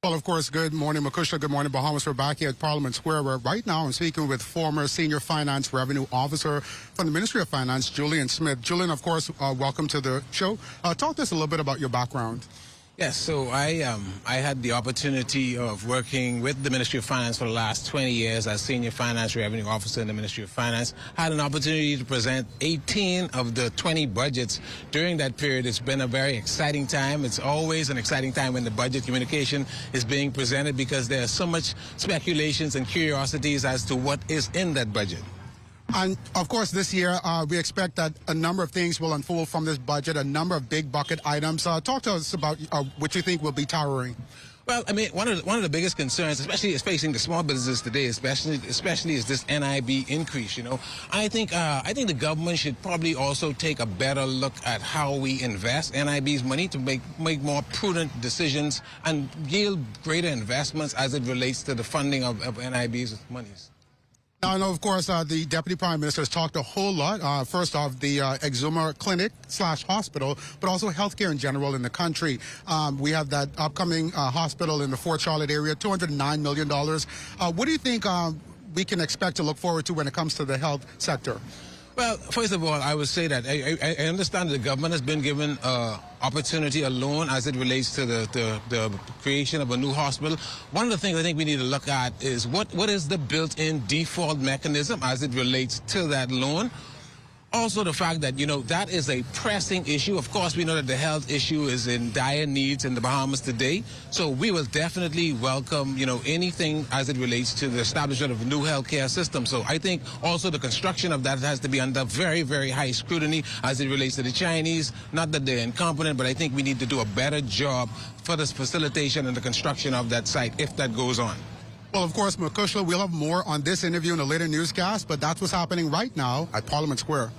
Well, of course, good morning, Makusha. Good morning, Bahamas. We're back here at Parliament Square, where right now I'm speaking with former Senior Finance Revenue Officer from the Ministry of Finance, Julian Smith. Julian, of course, welcome to the show. Talk to us a little bit about your background. Yes, so I had the opportunity of working with the Ministry of Finance for the last 20 years as Senior Finance Revenue Officer in the Ministry of Finance. I had an opportunity to present 18 of the 20 budgets during that period. It's been a very exciting time. It's always an exciting time when the budget communication is being presented because there's so much speculations and curiosities as to what is in that budget. And, of course, this year, we expect that a number of things will unfold from this budget, a number of big bucket items. Talk to us about what you think will be towering. Well, I mean, one of the biggest concerns, especially is facing the small businesses today, especially is this NIB increase. You know, I think the government should probably also take a better look at how we invest NIB's money to make more prudent decisions and yield greater investments as it relates to the funding of NIB's monies. Now, I know, of course, the Deputy Prime Minister has talked a whole lot, first off, the Exuma Clinic / hospital, but also healthcare in general in the country. We have that upcoming hospital in the Fort Charlotte area, $209 million. What do you think we can expect to look forward to when it comes to the health sector? Well, first of all, I would say that I understand the government has been given opportunity, a loan, as it relates to the creation of a new hospital. One of the things I think we need to look at is what is the built-in default mechanism as it relates to that loan. Also, the fact that, you know, that is a pressing issue. Of course, we know that the health issue is in dire needs in the Bahamas today. So we will definitely welcome, you know, anything as it relates to the establishment of a new healthcare system. So I think also the construction of that has to be under very, very high scrutiny as it relates to the Chinese. Not that they're incompetent, but I think we need to do a better job for this facilitation and the construction of that site if that goes on. Well, of course, Makushla, we'll have more on this interview in a later newscast, but that's what's happening right now at Parliament Square.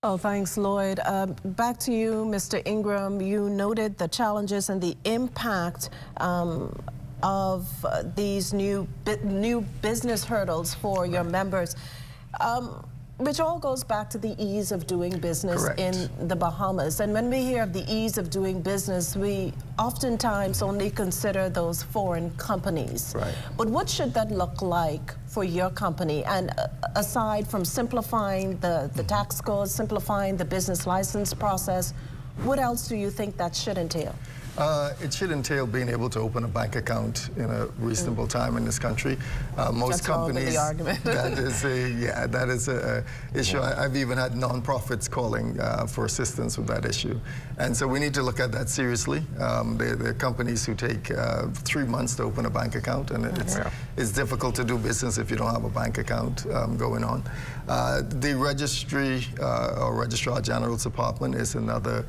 Oh, thanks, Lloyd. Back to you, Mr. Ingram. You noted the challenges and the impact of these new business hurdles for your members. Which all goes back to the ease of doing business in the Bahamas. And when we hear of the ease of doing business, we oftentimes only consider those foreign companies. Right. But what should that look like for your company? And aside from simplifying the tax codes, simplifying the business license process, what else do you think that should entail? It should entail being able to open a bank account in a reasonable time in this country. Most companies, that is a issue. I've even had nonprofits calling for assistance with that issue. And so we need to look at that seriously. There are companies who take 3 months to open a bank account, and it's difficult to do business if you don't have a bank account going on. The registry or Registrar General's Department is another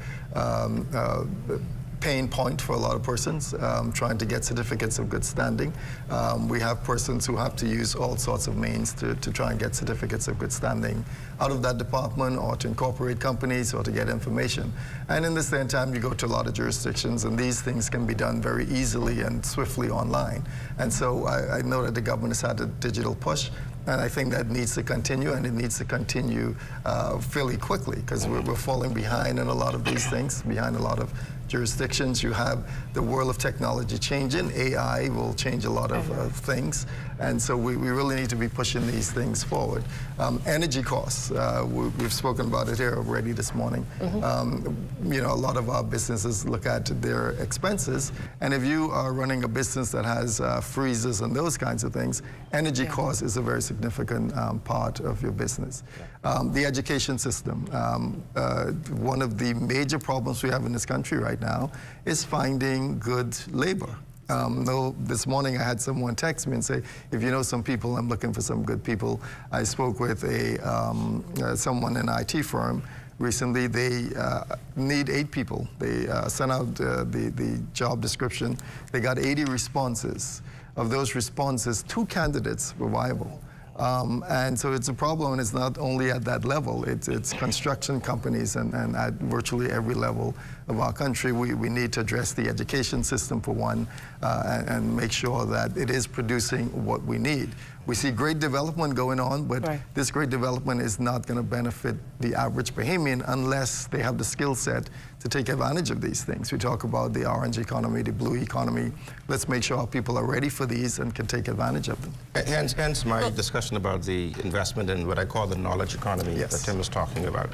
pain point for a lot of persons trying to get certificates of good standing. We have persons who have to use all sorts of means to try and get certificates of good standing out of that department, or to incorporate companies, or to get information. And in the same time, you go to a lot of jurisdictions, and these things can be done very easily and swiftly online. And so I know that the government has had a digital push, and I think that needs to continue, and it needs to continue fairly quickly, because we're falling behind in a lot of these things, behind a lot of jurisdictions. You have the world of technology changing. AI will change a lot of things. And so we really need to be pushing these things forward. Energy costs, we've spoken about it here already this morning. You know, a lot of our businesses look at their expenses, and if you are running a business that has freezers and those kinds of things, energy cost is a very significant part of your business. The education system, one of the major problems we have in this country right now is finding good labor. No, this morning I had someone text me and say, if you know some people, I'm looking for some good people. I spoke with someone in an IT firm recently. They need 8 people. They sent out the job description. They got 80 responses. Of those responses, 2 candidates were viable. And so it's a problem, and it's not only at that level. It's construction companies and at virtually every level of our country. We need to address the education system for one, and make sure that it is producing what we need. We see great development going on, but this great development is not going to benefit the average Bahamian unless they have the skill set to take advantage of these things. We talk about the orange economy, the blue economy. Let's make sure our people are ready for these and can take advantage of them. Hence my discussion about the investment in what I call the knowledge economy that Tim was talking about.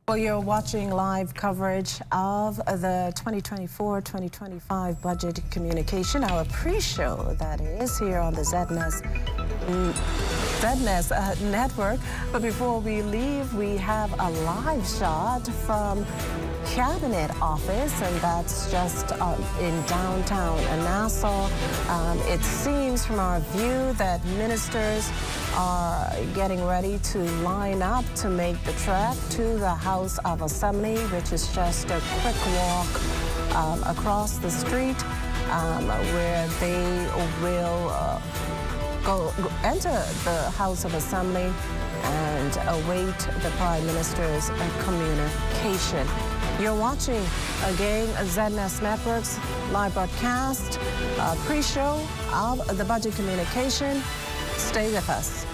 Well, you're watching live coverage of the 2024-2025 budget communication, our pre-show, that is, here on the ZNS network. But before we leave, we have a live shot from Cabinet Office, and that's just in downtown Nassau. It seems from our view that ministers are getting ready to line up to make the trek to the House of Assembly, which is just a quick walk across the street, where they will enter the House of Assembly and await the Prime Minister's communication. You're watching, again, ZNS Network's live broadcast, pre-show of the budget communication. Stay with us.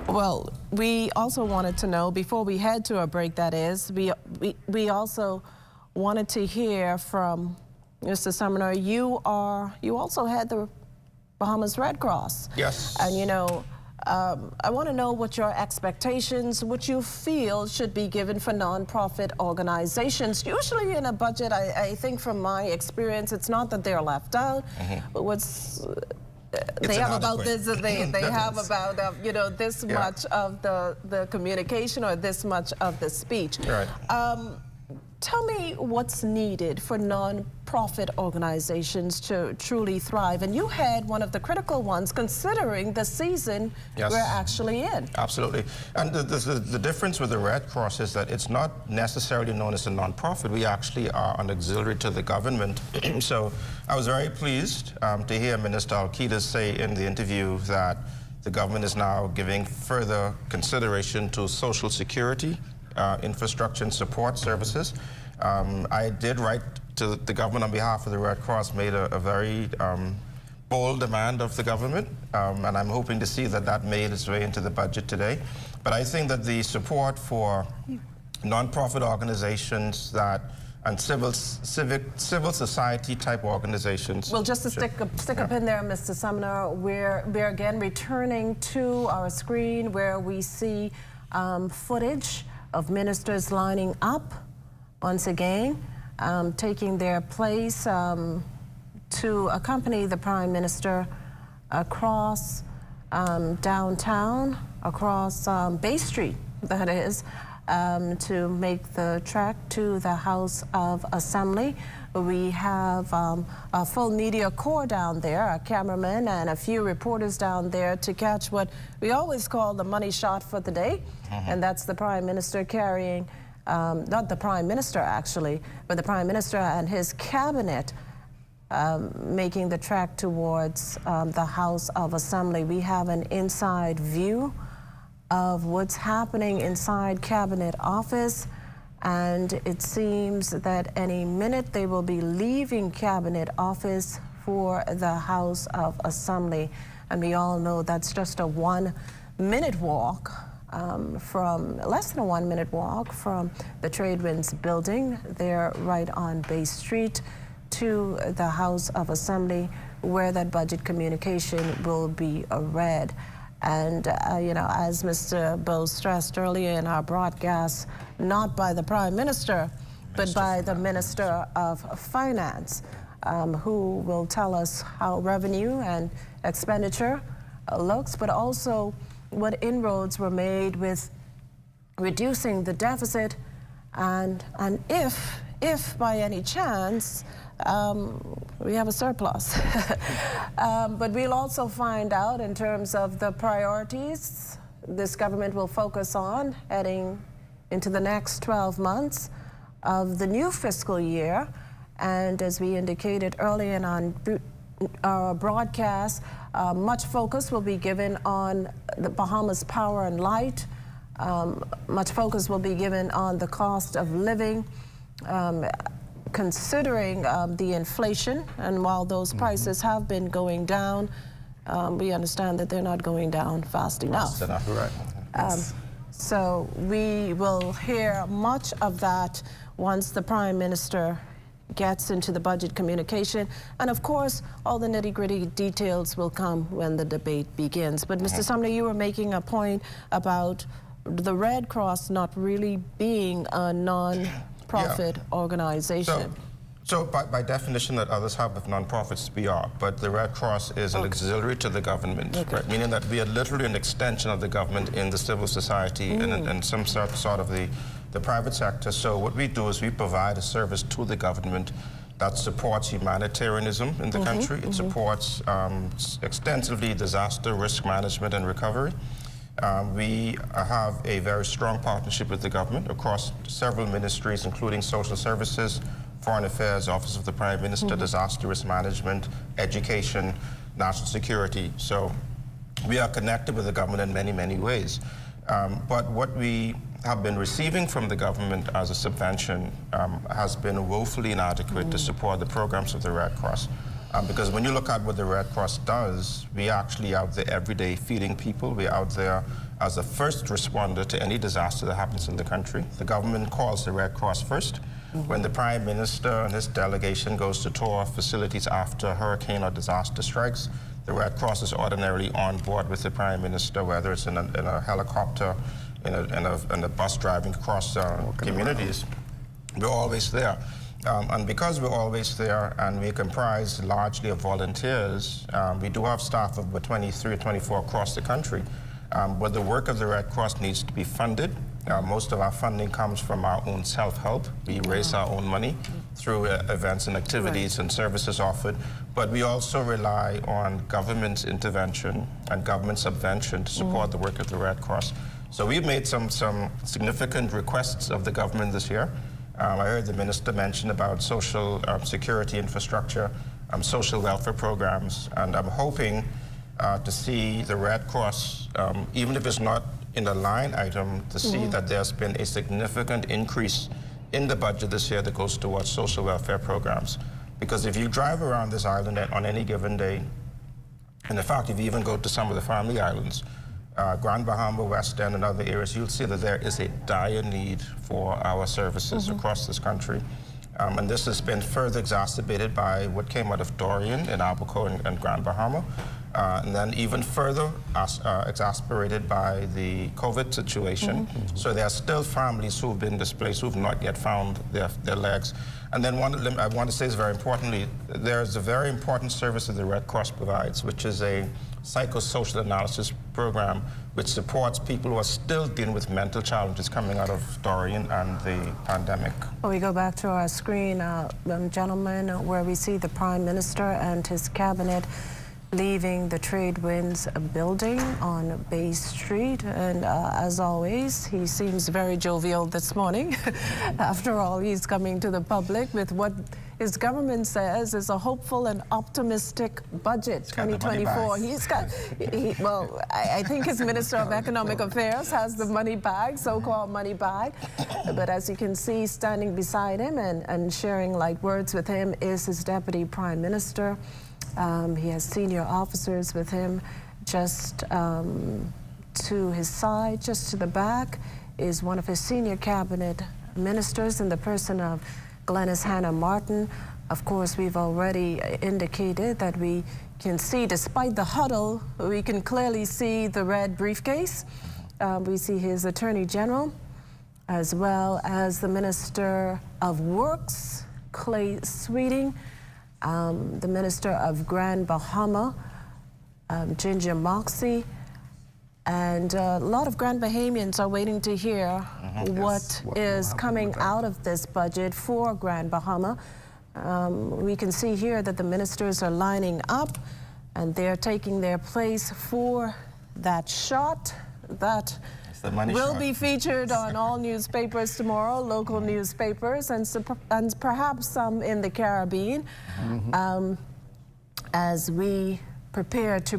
Well, we also wanted to know, before we head to a break, that is, we also wanted to hear from Mr. Sumner. You also had the Bahamas Red Cross. Yes. And you know, I want to know what your expectations, what you feel should be given for nonprofit organizations. Usually in a budget, I think from my experience, it's not that they're left out, but what's they have about this, they have about you know, this much of the communication or this much of the speech. Right. Tell me what's needed for non-profit organizations to truly thrive. And you had one of the critical ones, considering the season we're actually in. Absolutely. And the difference with the Red Cross is that it's not necessarily known as a non-profit. We actually are an auxiliary to the government. So I was very pleased to hear Minister Alcides say in the interview that the government is now giving further consideration to social security, infrastructure and support services. I did write to the government on behalf of the Red Cross, made a very bold demand of the government, and I'm hoping to see that made its way into the budget today. But I think that the support for nonprofit organizations and civil society type organizations. Well, just to stick a pin there, Mr. Sumner, we're again returning to our screen where we see footage of ministers lining up once again, taking their place to accompany the Prime Minister across downtown, across Bay Street, that is, to make the trek to the House of Assembly. We have a full media corps down there, a cameraman and a few reporters down there to catch what we always call the money shot for the day. And that's the Prime Minister carrying, not the Prime Minister actually, but the Prime Minister and his cabinet making the trek towards the House of Assembly. We have an inside view of what's happening inside Cabinet Office, and it seems that any minute they will be leaving Cabinet Office for the House of Assembly. And we all know that's just a 1-minute walk from, less than a 1-minute walk from the Trade Winds building there right on Bay Street to the House of Assembly, where that budget communication will be read. And, you know, as Mr. Bowles stressed earlier in our broadcast, not by the Prime Minister, but by the Minister of Finance, who will tell us how revenue and expenditure looks, but also what inroads were made with reducing the deficit, and if if by any chance we have a surplus. But we'll also find out in terms of the priorities this government will focus on heading into the next 12 months of the new fiscal year. And as we indicated early in on our broadcast, much focus will be given on the Bahamas Power and Light. Much focus will be given on the cost of living, considering the inflation. And while those prices have been going down, we understand that they're not going down fast enough. Fast enough, right. So we will hear much of that once the Prime Minister gets into the budget communication. And of course, all the nitty-gritty details will come when the debate begins. But Mr. Sumner, you were making a point about the Red Cross not really being a non-profit organization. So by definition that others have of non-profits, we are. But the Red Cross is an auxiliary to the government, right? Meaning that we are literally an extension of the government in the civil society and some sort of the private sector. So what we do is we provide a service to the government that supports humanitarianism in the country. It supports extensively disaster risk management and recovery. We have a very strong partnership with the government across several ministries, including social services, Foreign Affairs, Office of the Prime Minister, Disaster Risk Management, Education, National Security. So we are connected with the government in many, many ways. But what we have been receiving from the government as a subvention has been woefully inadequate to support the programs of the Red Cross. Because when you look at what the Red Cross does, we actually out there every day feeding people. We're out there as a first responder to any disaster that happens in the country. The government calls the Red Cross first. When the Prime Minister and his delegation goes to tour facilities after a hurricane or disaster strikes, the Red Cross is ordinarily on board with the Prime Minister, whether it's in a helicopter, in a bus driving across communities. We're always there. And because we're always there and we comprise largely of volunteers, we do have staff of about 23 or 24 across the country. But the work of the Red Cross needs to be funded. Most of our funding comes from our own self-help. We raise our own money through events and activities and services offered. But we also rely on government intervention and government subvention to support the work of the Red Cross. So we've made some significant requests of the government this year. I heard the minister mention about social security infrastructure, social welfare programs, and I'm hoping to see the Red Cross, even if it's not in a line item, to see that there's been a significant increase in the budget this year that goes towards social welfare programs. Because if you drive around this island on any given day, and in fact, if you even go to some of the family islands, Grand Bahama, West End, and other areas, you'll see that there is a dire need for our services across this country. And this has been further exacerbated by what came out of Dorian in Abaco and Grand Bahama, and then even further exasperated by the COVID situation. So there are still families who've been displaced who've not yet found their legs. And then I want to say is very importantly, there's a very important service that the Red Cross provides, which is a psychosocial analysis program which supports people who are still dealing with mental challenges coming out of Dorian and the pandemic. Well, we go back to our screen, gentlemen, where we see the Prime Minister and his cabinet leaving the Trade Winds building on Bay Street. And as always, he seems very jovial this morning. After all, he's coming to the public with what his government says is a hopeful and optimistic budget, 2024. He's got, well, I think his Minister of Economic Affairs has the money bag, so-called money bag. But as you can see, standing beside him and sharing like words with him is his Deputy Prime Minister. He has senior officers with him. Just to his side, just to the back, is one of his senior cabinet ministers in the person of Glenys Hannah Martin. Of course, we've already indicated that we can see, despite the huddle, we can clearly see the red briefcase. We see his Attorney General, as well as the Minister of Works, Clay Sweeting, the Minister of Grand Bahama, Ginger Moxie, and a lot of Grand Bahamians are waiting to hear what is coming out of this budget for Grand Bahama. We can see here that the ministers are lining up and they're taking their place for that shot that will be featured on all newspapers tomorrow, local newspapers, and perhaps some in the Caribbean, as we prepare to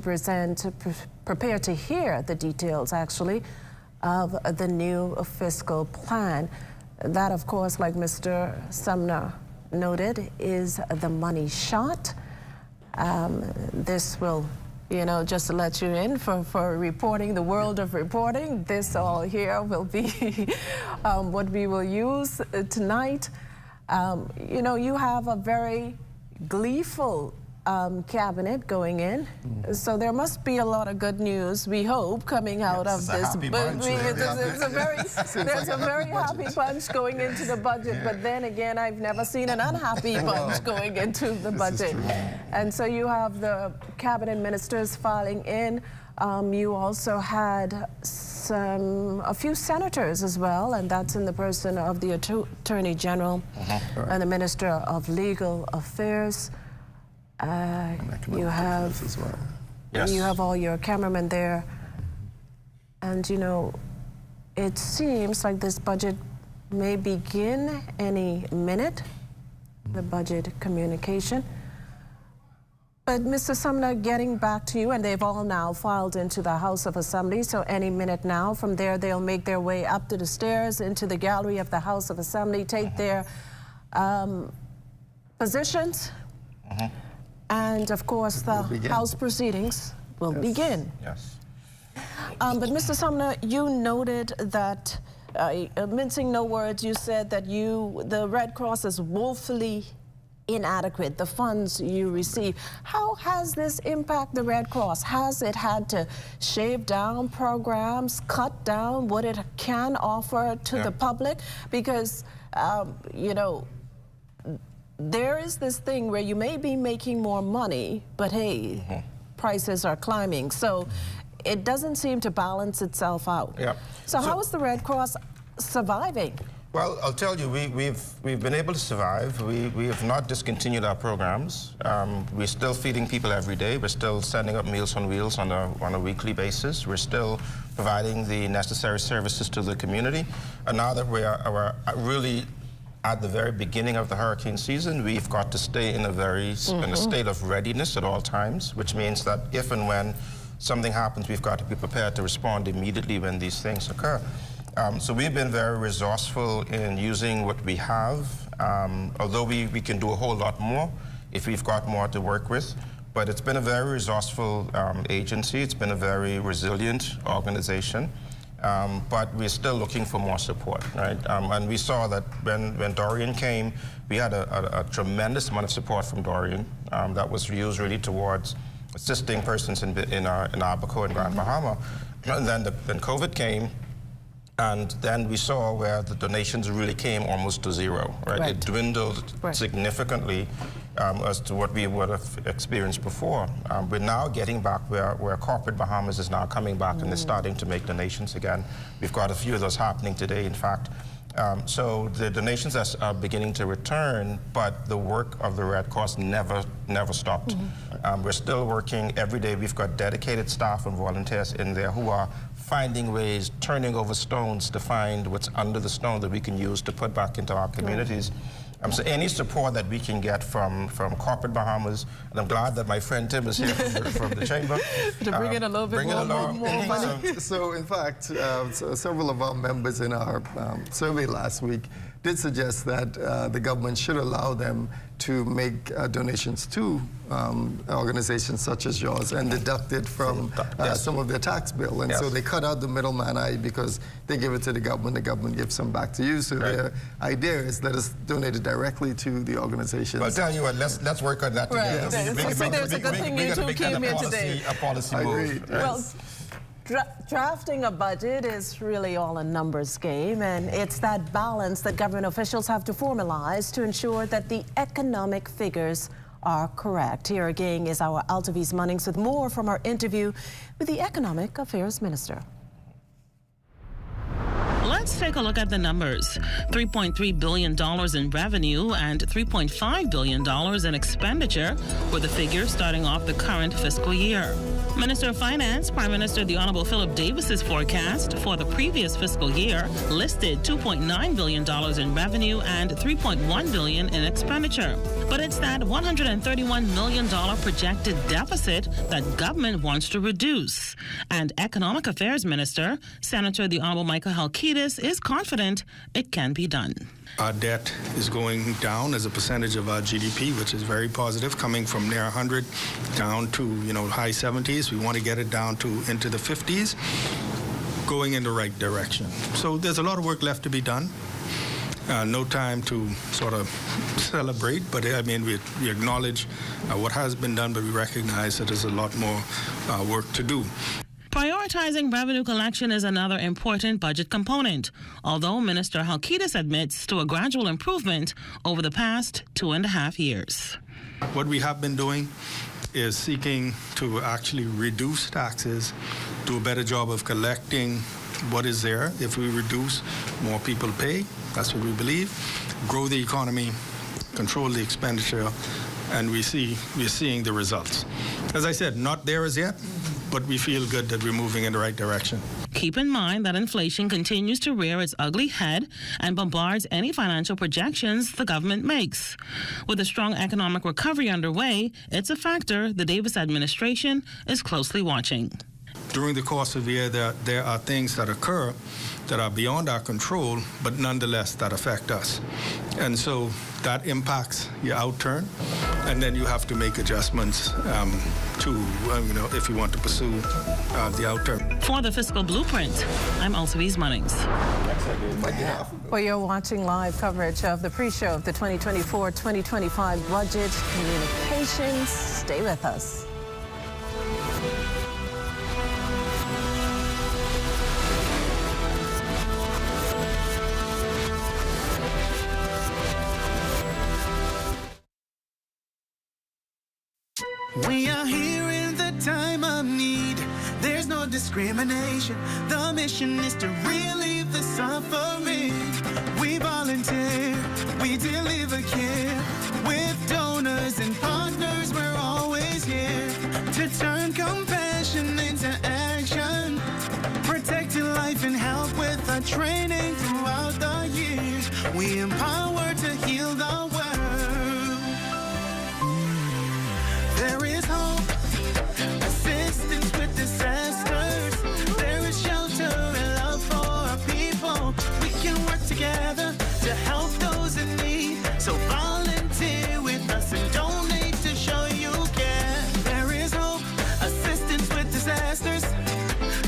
hear the details, actually, of the new fiscal plan. That, of course, like Mr. Sumner noted, is the money shot. This will, just to let you in for reporting, the world of reporting, this all here will be what we will use tonight. You have a very gleeful cabinet going in, so there must be a lot of good news, we hope, coming out of this. There's a very happy bunch going into the budget, but then again, I've never seen an unhappy bunch going into the budget. And so you have the cabinet ministers filing in. You also had a few senators as well, and that's in the person of the Attorney General and the Minister of Legal Affairs. You have as well. You have all your cameramen there, and it seems like this budget may begin any minute, the budget communication. But Mr. Sumner, getting back to you, and they've all now filed into the House of Assembly, so any minute now from there they'll make their way up to the stairs into the gallery of the House of Assembly, take their positions. And of course, the House proceedings will begin. Yes. But Mr. Sumner, you noted that, mincing no words, you said that the Red Cross is woefully inadequate, the funds you receive. How has this impacted the Red Cross? Has it had to shave down programs, cut down what it can offer to the public? Because, there is this thing where you may be making more money, but hey, prices are climbing. So it doesn't seem to balance itself out. So how is the Red Cross surviving? Well, I'll tell you, we've been able to survive. We have not discontinued our programs. We're still feeding people every day. We're still sending up Meals on Wheels on a weekly basis. We're still providing the necessary services to the community. And now that we're really at the very beginning of the hurricane season, we've got to stay in a state of readiness at all times, which means that if and when something happens, we've got to be prepared to respond immediately when these things occur. So we've been very resourceful in using what we have, although we can do a whole lot more if we've got more to work with. But it's been a very resourceful agency. It's been a very resilient organization. But we're still looking for more support, right? And we saw that when Dorian came, we had a tremendous amount of support from Dorian that was used really towards assisting persons in Abaco and Grand Bahama. And then COVID came, and then we saw where the donations really came almost to zero, right? It dwindled significantly as to what we would have experienced before. We're now getting back where corporate Bahamas is now coming back and they're starting to make donations again. We've got a few of those happening today, in fact. So the donations are beginning to return, but the work of the Red Cross never stopped. We're still working every day. We've got dedicated staff and volunteers in there who are finding ways, turning over stones to find what's under the stone that we can use to put back into our communities. So any support that we can get from corporate Bahamas, and I'm glad that my friend Tim is here from the chamber. To bring in a little bit more money. So in fact, several of our members in our survey last week did suggest that the government should allow them to make donations to organizations such as yours and deduct it from some of their tax bill. And so they cut out the middleman because they give it to the government gives some back to you. So their idea is let us donate it directly to the organizations. Well, I'll tell you what, let's work on that together. There's a good thing you two came here today. A policy move. Well, drafting a budget is really all a numbers game, and it's that balance that government officials have to formalize to ensure that the economic figures are correct. Here again is our Altavis Munnings with more from our interview with the Economic Affairs Minister. Let's take a look at the numbers. $3.3 billion in revenue and $3.5 billion in expenditure were the figures starting off the current fiscal year. Minister of Finance, Prime Minister the Honorable Philip Davis's forecast for the previous fiscal year listed $2.9 billion in revenue and $3.1 billion in expenditure. But it's that $131 million projected deficit that government wants to reduce. And Economic Affairs Minister, Senator the Honorable Michael Halkitis, is confident it can be done. Our debt is going down as a percentage of our GDP, which is very positive, coming from near 100 down to high 70s. We want to get it down to into the 50s, going in the right direction. So there's a lot of work left to be done. No time to sort of celebrate, but I mean we acknowledge what has been done, but we recognize that there's a lot more work to do. Prioritizing revenue collection is another important budget component, although Minister Halkitis admits to a gradual improvement over the past 2.5 years. What we have been doing is seeking to actually reduce taxes, do a better job of collecting what is there. If we reduce, more people pay. That's what we believe. Grow the economy, control the expenditure, and we're seeing the results. As I said, not there as yet, but we feel good that we're moving in the right direction. Keep in mind that inflation continues to rear its ugly head and bombards any financial projections the government makes. With a strong economic recovery underway, it's a factor the Davis administration is closely watching. During the course of the year, there are things that occur that are beyond our control, but nonetheless that affect us. And so that impacts your outturn, and then you have to make adjustments if you want to pursue the outturn. For the Fiscal Blueprint, I'm Elsie Munnings. Well, you're watching live coverage of the pre-show of the 2024-2025 Budget Communications. Stay with us. We are here in the time of need. There's no discrimination. The mission is to relieve the suffering. We volunteer, we deliver care. With donors and partners, we're always here to turn compassion into action. Protecting life and health with our training throughout the years. We empower to heal the world. There is hope, assistance with disasters. There is shelter and love for our people. We can work together to help those in need. So volunteer with us and donate to show you care. There is hope, assistance with disasters.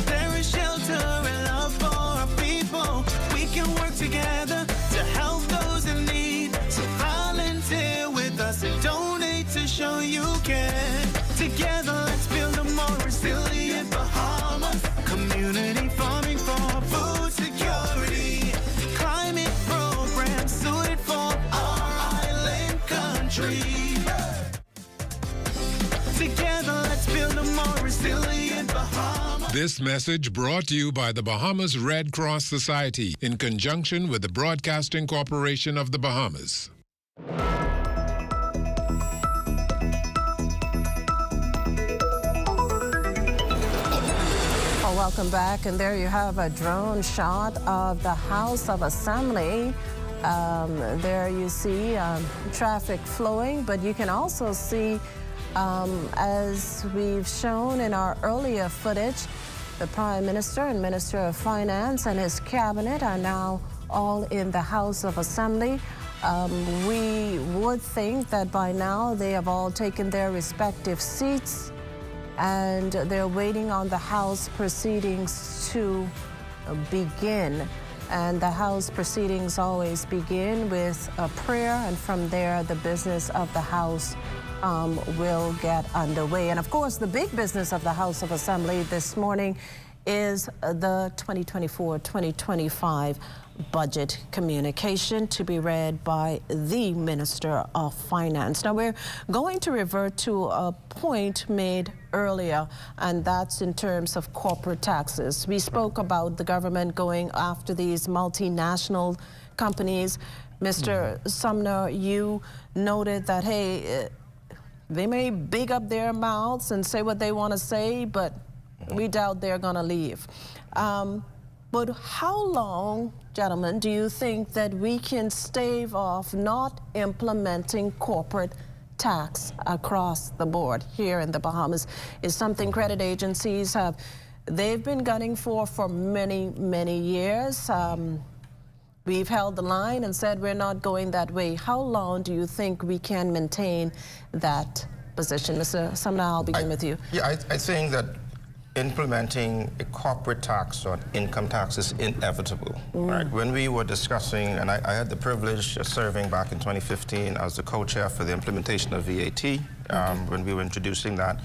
There is shelter and love for our people. We can work together to help those in need. So volunteer with us and donate to show you care. Together, let's build a more resilient Bahama. Community farming for food security. Climate programs suited for our island country. Together, let's build a more resilient Bahama. This message brought to you by the Bahamas Red Cross Society in conjunction with the Broadcasting Corporation of the Bahamas. Welcome back, and there you have a drone shot of the House of Assembly. There you see traffic flowing, but you can also see, as we've shown in our earlier footage, the Prime Minister and Minister of Finance and his cabinet are now all in the House of Assembly. We would think that by now they have all taken their respective seats, and they're waiting on the House proceedings to begin. And the House proceedings always begin with a prayer, and from there the business of the House will get underway. And of course, the big business of the House of Assembly this morning is the 2024-2025 budget communication to be read by the Minister of Finance. Now, we're going to revert to a point made earlier, and that's in terms of corporate taxes. We spoke about the government going after these multinational companies. Mr. Sumner, you noted that, hey, they may big up their mouths and say what they want to say, but we doubt they're going to leave. But how long, gentlemen, do you think that we can stave off not implementing corporate tax across the board here in the Bahamas? Is something credit agencies they've been gunning for many, many years. We've held the line and said we're not going that way. How long do you think we can maintain that position? Mr. Sumner, I'll begin with you. Yeah, I think that implementing a corporate tax on income tax is inevitable. Right? When we were discussing, and I had the privilege of serving back in 2015 as the co-chair for the implementation of VAT, when we were introducing that.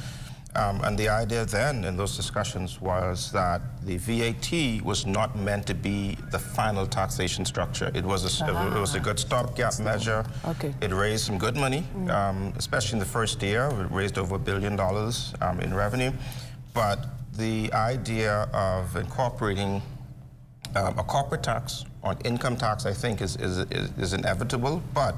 And the idea then in those discussions was that the VAT was not meant to be the final taxation structure. It was a good stopgap measure. It raised some good money, especially in the first year. It raised over $1 billion in revenue. But the idea of incorporating a corporate tax on income tax, I think, is inevitable. But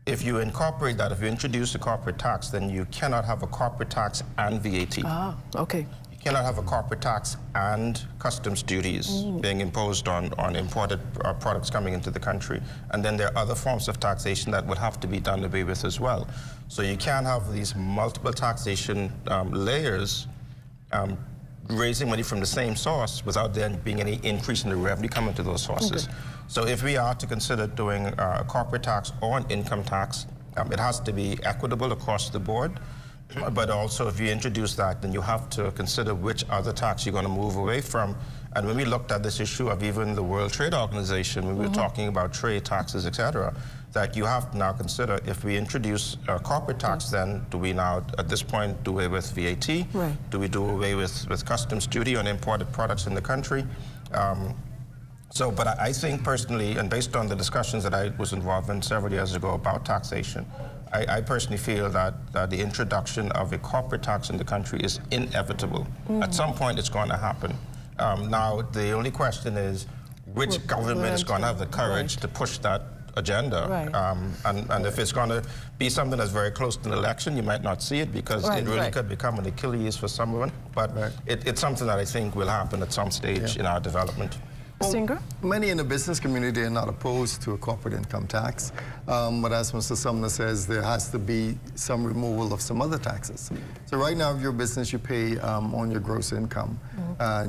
if you incorporate that, if you introduce a corporate tax, then you cannot have a corporate tax and VAT. You cannot have a corporate tax and customs duties being imposed on imported products coming into the country. And then there are other forms of taxation that would have to be done away with as well. So you can't have these multiple taxation layers raising money from the same source without there being any increase in the revenue coming to those sources. So if we are to consider doing a corporate tax or an income tax, it has to be equitable across the board. But also, if you introduce that, then you have to consider which other tax you're going to move away from. And when we looked at this issue of even the World Trade Organization, when we were talking about trade taxes, et cetera, that you have to now consider, if we introduce a corporate tax, then do we now, at this point, do away with VAT? Do we do away with customs duty on imported products in the country? But I think personally, and based on the discussions that I was involved in several years ago about taxation, I personally feel that the introduction of a corporate tax in the country is inevitable. At some point, it's going to happen. Now, the only question is, which government is going to have the courage to push that agenda? And if it's going to be something that's very close to an election, you might not see it because it really could become an Achilles for someone. But it's something that I think will happen at some stage in our development. Well, many in the business community are not opposed to a corporate income tax, but as Mr. Sumner says, there has to be some removal of some other taxes. So right now, if you're a business, you pay on your gross income,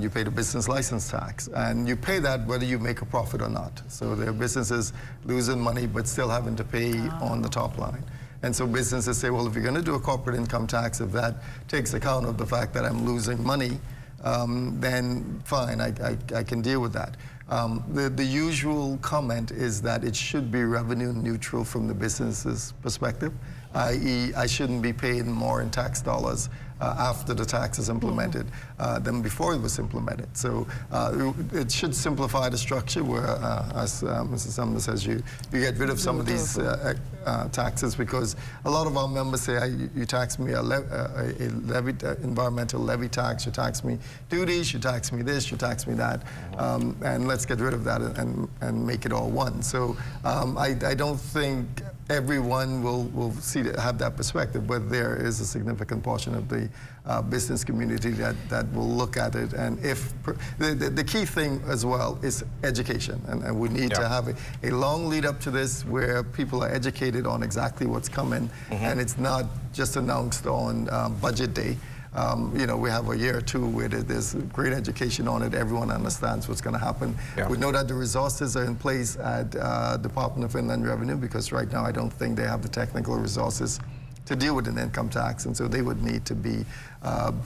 you pay the business license tax, and you pay that whether you make a profit or not. So there are businesses losing money but still having to pay on the top line. And so businesses say, well, if you're going to do a corporate income tax, if that takes account of the fact that I'm losing money, then fine, I can deal with that. The usual comment is that it should be revenue neutral from the business's perspective, i.e. I shouldn't be paying more in tax dollars after the tax is implemented than before it was implemented. So it should simplify the structure where, as Mr. Sumner says, you get rid of some of these taxes, because a lot of our members say, you tax me a environmental levy tax, you tax me duties, you tax me this, you tax me that, and let's get rid of that and make it all one. So I don't think everyone will have that perspective, but there is a significant portion of the business community that will look at it. And if the key thing as well is education, and we need to have a long lead up to this where people are educated on exactly what's coming, and it's not just announced on budget day. You know, we have a year or two where there's great education on it. Everyone understands what's going to happen. We know that the resources are in place at Department of Inland Revenue, because right now I don't think they have the technical resources to deal with an income tax, and so they would need to be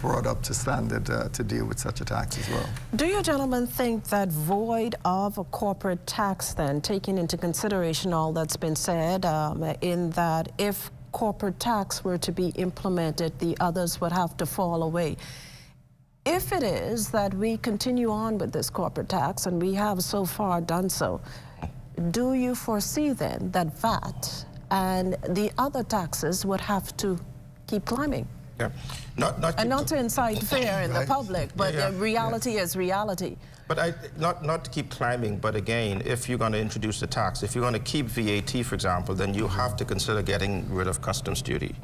brought up to standard to deal with such a tax as well. Do you gentlemen think that void of a corporate tax, then, taking into consideration all that's been said, in that if corporate tax were to be implemented, the others would have to fall away, if it is that we continue on with this corporate tax, and we have so far done so, do you foresee then that VAT and the other taxes would have to keep climbing? Yeah. And not to incite fear in the public, but the reality is reality. But not to keep climbing, but again, if you're going to introduce the tax, if you're going to keep VAT, for example, then you have to consider getting rid of customs duty,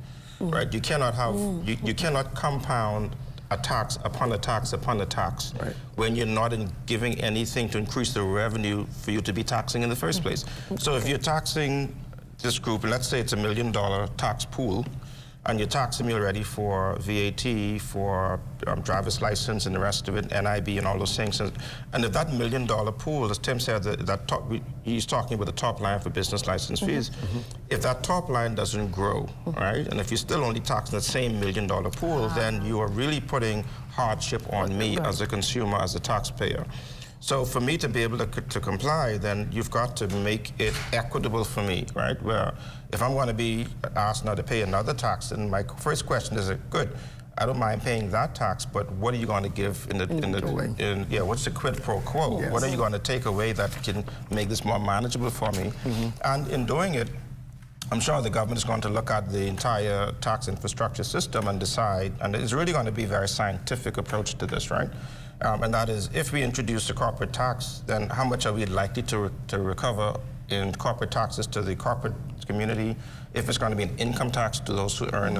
right? You cannot have, you cannot compound a tax upon a tax upon a tax when you're not giving anything to increase the revenue for you to be taxing in the first place. So if you're taxing this group, and let's say it's $1 million tax pool, and you're taxing me already for VAT, for driver's license and the rest of it, NIB and all those things. And if that $1 million pool, as Tim said, he's talking about the top line for business license fees. If that top line doesn't grow, right, and if you're still only taxing the same $1 million pool, then you are really putting hardship on me as a consumer, as a taxpayer. So for me to be able to comply, then you've got to make it equitable for me, right? Where if I'm going to be asked now to pay another tax, then my first question is, good, I don't mind paying that tax, but what are you going to give what's the quid pro quo? What are you going to take away that can make this more manageable for me? And in doing it, I'm sure the government is going to look at the entire tax infrastructure system and decide, and it's really going to be a very scientific approach to this, right? And that is, if we introduce a corporate tax, then how much are we likely to recover in corporate taxes to the corporate community? If it's going to be an income tax to those who earn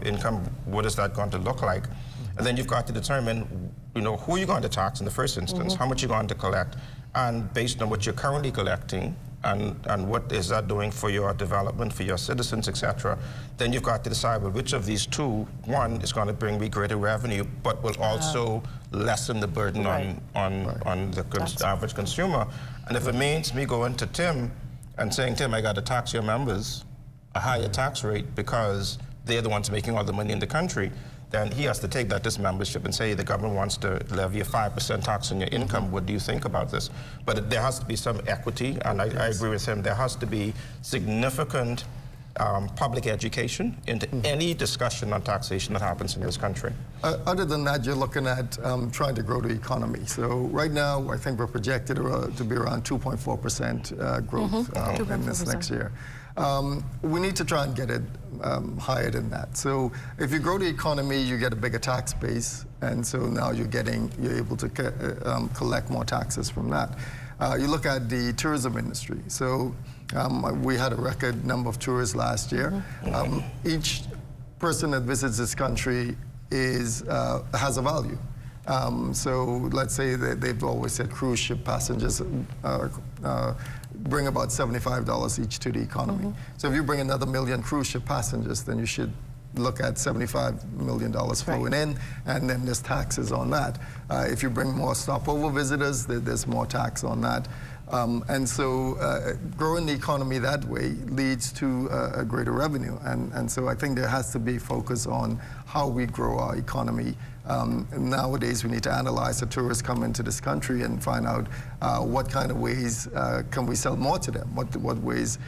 income, what is that going to look like? And then you've got to determine, who you're going to tax in the first instance, how much you're going to collect, and based on what you're currently collecting, and what is that doing for your development, for your citizens, etc. Then you've got to decide, well, which of these two, one is going to bring me greater revenue, but will also lessen the burden on the average consumer. And if it means me going to Tim and saying, Tim, I got to tax your members a higher tax rate because they're the ones making all the money in the country, then he has to take that this membership and say the government wants to levy a 5% tax on your income. What do you think about this? But there has to be some equity, and I agree with him. There has to be significant public education into any discussion on taxation that happens in this country. Other than that, you're looking at trying to grow the economy. So right now, I think we're projected to be around 2.4% growth in this next year. We need to try and get it higher than that. So if you grow the economy, you get a bigger tax base, and so now you're able to collect more taxes from that. You look at the tourism industry. So we had a record number of tourists last year. Each person that visits this country has a value. So let's say that they've always said cruise ship passengers bring about $75 each to the economy. So if you bring another million cruise ship passengers, then you should look at $75 million flowing in, and then there's taxes on that. If you bring more stopover visitors, there's more tax on that. And so growing the economy that way leads to a greater revenue. And so I think there has to be focus on how we grow our economy. Nowadays, we need to analyze the tourists come into this country and find out what kind of ways can we sell more to them? What ways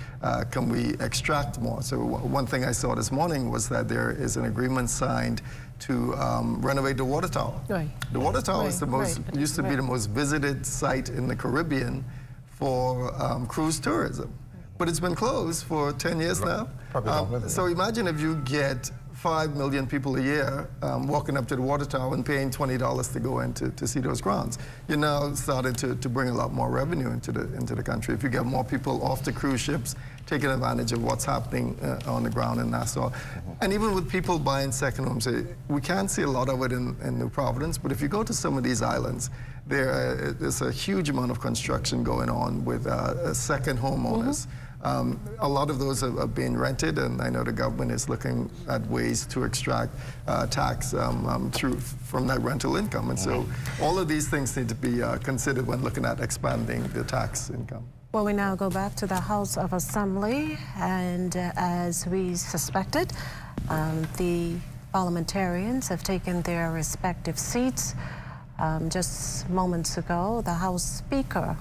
can we extract more? So one thing I saw this morning was that there is an agreement signed to renovate the water tower. The water tower is used to be the most visited site in the Caribbean for cruise tourism. But it's been closed for 10 years now. So imagine if you get 5 million people a year walking up to the water tower and paying $20 to go in to see those grounds. You're now starting to bring a lot more revenue into the country. If you get more people off the cruise ships, taking advantage of what's happening on the ground in Nassau. And even with people buying second homes, we can't see a lot of it in New Providence, but if you go to some of these islands, there's a huge amount of construction going on with second homeowners. A lot of those are being rented, and I know the government is looking at ways to extract tax from that rental income. And so all of these things need to be considered when looking at expanding the tax income. Well, we now go back to the House of Assembly, and as we suspected, the parliamentarians have taken their respective seats. Just moments ago, the House Speaker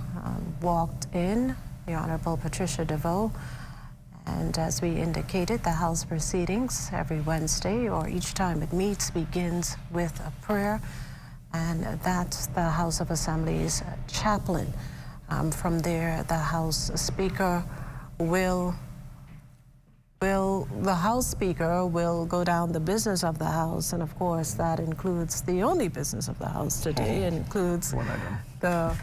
walked in, the Honorable Patricia DeVoe, and as we indicated, the House proceedings every Wednesday or each time it meets begins with a prayer. and that's the House of Assembly's chaplain. From there, the House Speaker will the House Speaker will go down the business of the House, and of course that includes the only business of the House today. It includes the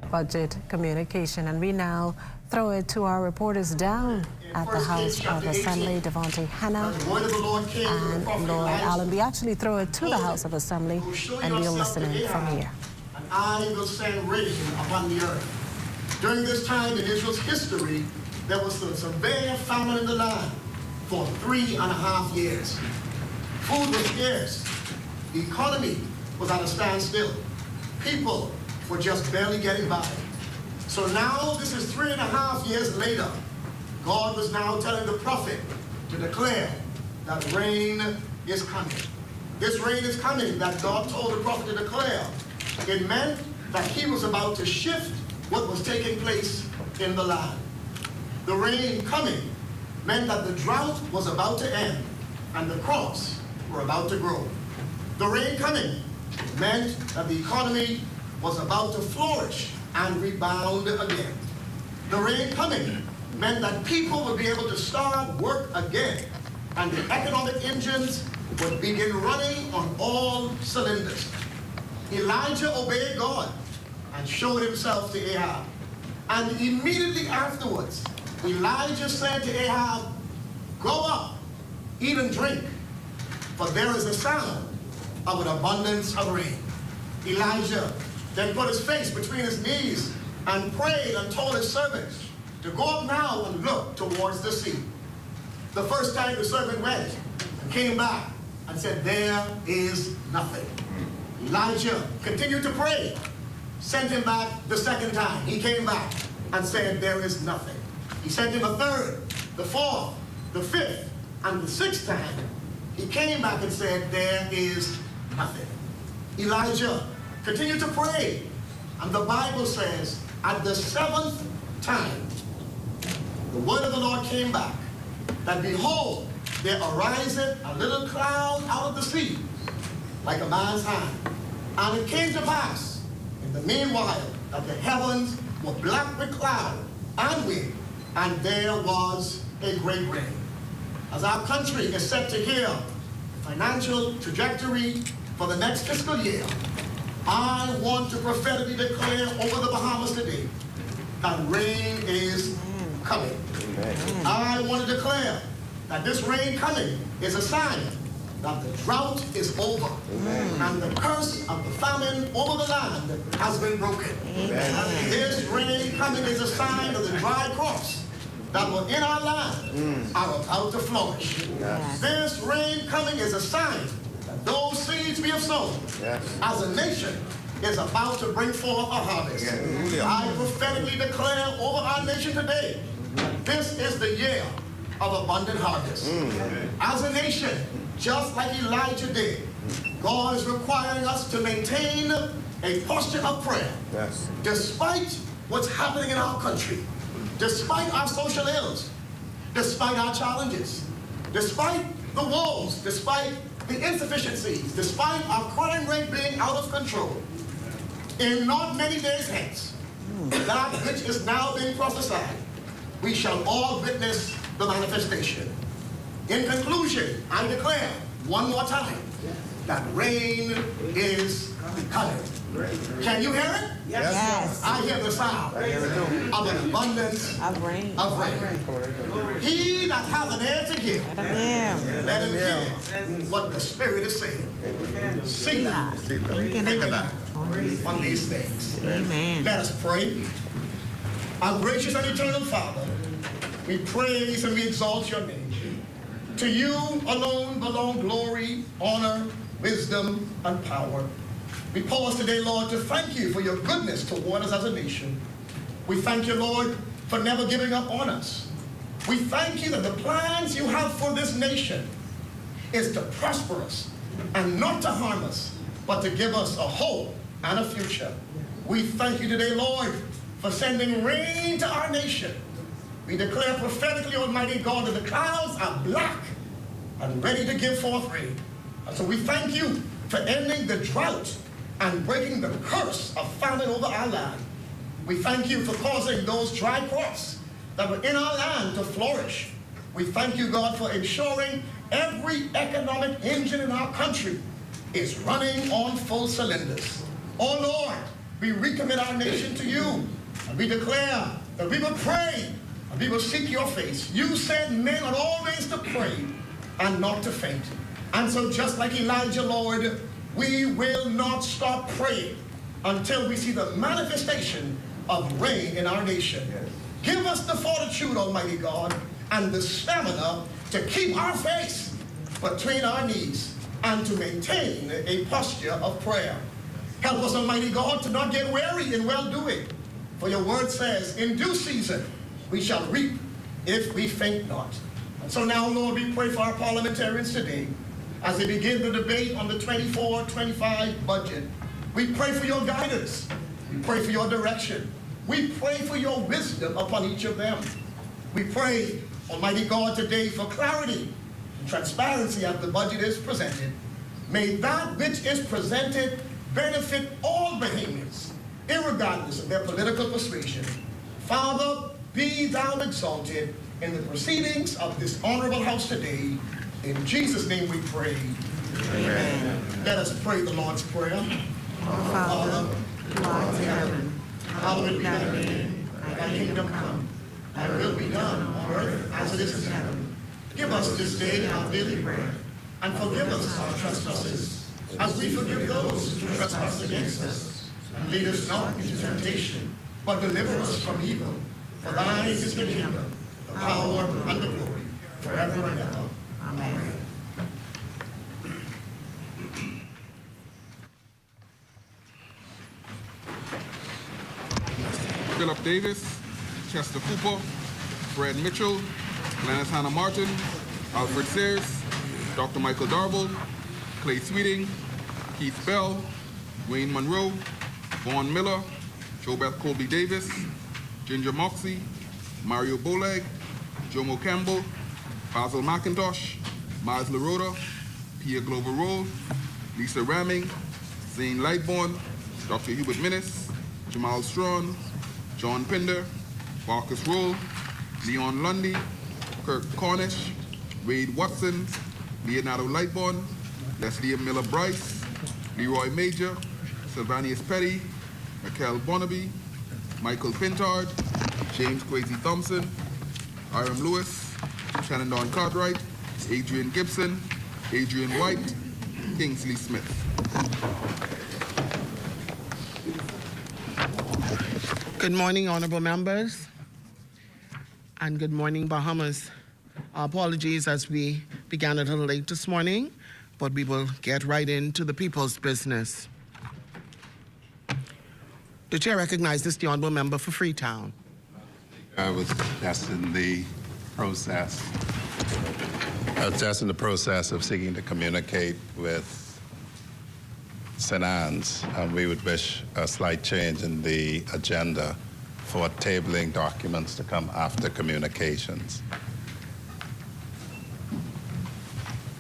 budget communication, and we now throw it to our reporters down at the House of Assembly, Devontae Hanna and Lord Allen. We actually throw it to the House of Assembly, and we'll listen in from here. And I will send rain upon the earth. During this time in Israel's history, there was a severe famine in the land for 3.5 years. Food was scarce. The economy was at a standstill. People were just barely getting by. So now, this is 3.5 years later, God was now telling the prophet to declare that rain is coming. This rain is coming that God told the prophet to declare. It meant that he was about to shift what was taking place in the land. The rain coming meant that the drought was about to end and the crops were about to grow. The rain coming meant that the economy was about to flourish and rebound again. The rain coming meant that people would be able to start work again, and the economic engines would begin running on all cylinders. Elijah obeyed God and showed himself to Ahab. And immediately afterwards, Elijah said to Ahab, "Go up, eat and drink, for there is a sound of an abundance of rain." Elijah then put his face between his knees and prayed and told his servants to go up now and look towards the sea. The first time the servant went and came back and said, "There is nothing." Elijah continued to pray, sent him back the second time. He came back and said, "There is nothing." He sent him a third, the fourth, the fifth, and the sixth time. He came back and said, "There is nothing." Elijah continued to pray, and the Bible says, at the seventh time, the word of the Lord came back, that behold, there ariseth a little cloud out of the sea, like a man's hand. And it came to pass, in the meanwhile, that the heavens were black with cloud and wind, and there was a great rain. As our country is set to hear the financial trajectory for the next fiscal year, I want to prophetically declare over the Bahamas today that rain is coming. I want to declare that this rain coming is a sign that the drought is over and the curse of the famine over the land has been broken. This rain coming is a sign of the dry crops that were in our land are about to flourish. This rain coming is a sign that those seeds we have sown as a nation is about to bring forth a harvest. I prophetically declare over our nation today, this is the year of abundant harvest. As a nation, just like Elijah did, God is requiring us to maintain a posture of prayer. Despite what's happening in our country, despite our social ills, despite our challenges, despite the wars, despite the insufficiencies, despite our crime rate being out of control, in not many days hence, that which is now being prophesied, we shall all witness the manifestation. In conclusion, I declare one more time that rain is coming. Can you hear it? Yes. I hear the sound of an abundance of rain. He that hath an ear to hear, let him hear what the Spirit is saying. Sing that. Think of that on these things. Amen. Let us pray. Our gracious and eternal Father, we praise and we exalt your name. To you alone belong glory, honor, wisdom, and power. We pause today, Lord, to thank you for your goodness toward us as a nation. We thank you, Lord, for never giving up on us. We thank you that the plans you have for this nation is to prosper us and not to harm us, but to give us a hope and a future. We thank you today, Lord, for sending rain to our nation. We declare prophetically, Almighty God, that the clouds are black and ready to give forth rain. And so we thank you for ending the drought and breaking the curse of famine over our land. We thank you for causing those dry crops that were in our land to flourish. We thank you, God, for ensuring every economic engine in our country is running on full cylinders. Oh Lord, we recommit our nation to you, and we declare that we will pray and we will seek your face. You said men ought always to pray and not to faint. And so just like Elijah, Lord, we will not stop praying until we see the manifestation of rain in our nation. Give us the fortitude, Almighty God, and the stamina to keep our face between our knees and to maintain a posture of prayer. Help us, Almighty God, to not get weary in well-doing. For your word says, in due season we shall reap if we faint not. And so now, Lord, we pray for our parliamentarians today as they begin the debate on the 24-25 budget. We pray for your guidance. We pray for your direction. We pray for your wisdom upon each of them. We pray, Almighty God, today for clarity and transparency as the budget is presented. May that which is presented benefit all Bahamians, irregardless of their political persuasion. Father, be thou exalted in the proceedings of this honorable house today. In Jesus' name we pray. Amen. Let us pray the Lord's Prayer. Our Father, who art in heaven, hallowed be thy name. Thy kingdom come. Thy will be done on earth as it is in heaven. Give us this day our daily bread, and forgive us our trespasses, as we forgive those who trespass against us. And lead us not into temptation, but deliver us from evil. For thine is the kingdom, the power, and the glory, forever and ever. Amen. Philip Davis, Chester Cooper, Fred Mitchell, Glennis Hannah Martin, Alfred Sayers, Dr. Michael Darble, Clay Sweeting, Keith Bell, Wayne Monroe, Vaughn Miller, JoBeth Colby Davis, Ginger Moxie, Mario Boleg, Jomo Campbell, Basil McIntosh, Miles LaRota, Pia Glover Rowe, Lisa Ramming, Zane Lightbourne, Dr. Hubert Minnis, Jamal Strawn, John Pinder, Marcus Roll, Leon Lundy, Kirk Cornish, Wade Watson, Leonardo Lightbourne, Leslie Miller Bryce, Leroy Major, Sylvanus Petty, Raquel Bonnaby, Michael Pintard, James Kwesi Thompson, Hiram Lewis, Shannon Don Cartwright, Adrian Gibson, Adrian White, Kingsley Smith. Good morning, honorable members, and good morning, Bahamas. Our apologies as we began a little late this morning, but we will get right into the people's business. The chair recognizes the honorable member for Freetown. I was just in the process. Of seeking to communicate with St. Anne's, and we would wish a slight change in the agenda for tabling documents to come after communications.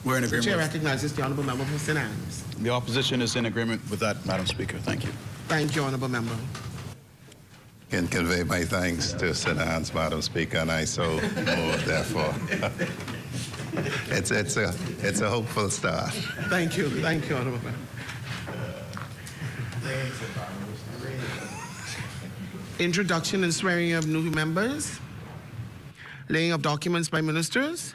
We're in agreement. The chair recognizes the honorable member for St. Anne's. The opposition is in agreement with that, Madam Speaker. Thank you. Thank you, honorable member. Can convey my thanks to St. Anne's, Madam Speaker, and I so move, therefore. It's a hopeful start. Thank you, honorable member. Introduction and swearing of new members. Laying of documents by ministers.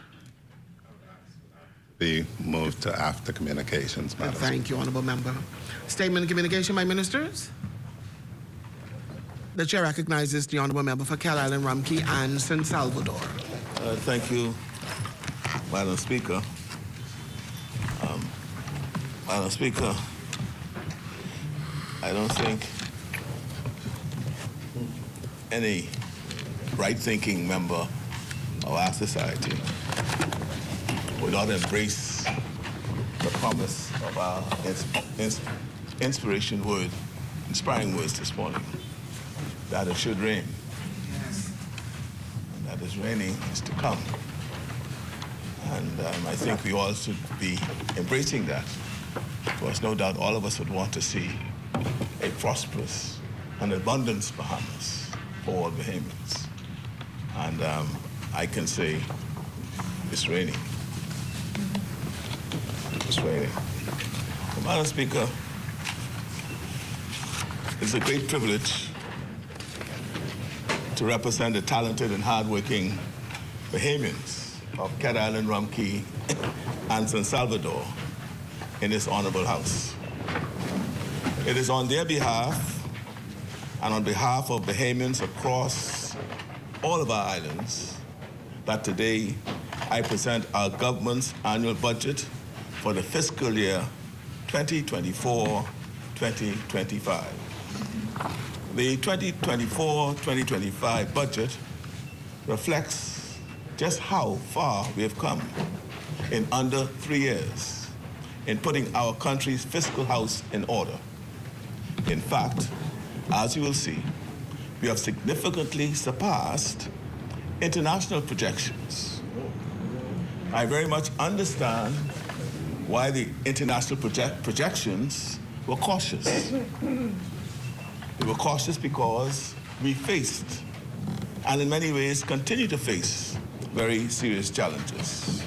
Be moved to after communications, Madam Speaker. Thank you, honorable member. Statement of communication by ministers. The chair recognizes the honorable member for Cal Island, Rumkey, and San Salvador. Thank you, Madam Speaker. Madam Speaker, I don't think any right-thinking member of our society would not embrace the promise of our inspiring words this morning, that it should rain. Yes. And that is raining is to come. And I think we all should be embracing that. Because no doubt all of us would want to see a prosperous and abundant Bahamas for all Bahamians. And I can say it's raining. It's raining. Madam Speaker, it's a great privilege to represent the talented and hardworking Bahamians of Cat Island, Rum Cay, and San Salvador in this honorable House. It is on their behalf and on behalf of Bahamians across all of our islands that today I present our government's annual budget for the fiscal year 2024-2025. The 2024-2025 budget reflects just how far we have come in under 3 years in putting our country's fiscal house in order. In fact, as you will see, we have significantly surpassed international projections. I very much understand why the international projections were cautious. They were cautious because we faced, and in many ways continue to face, very serious challenges.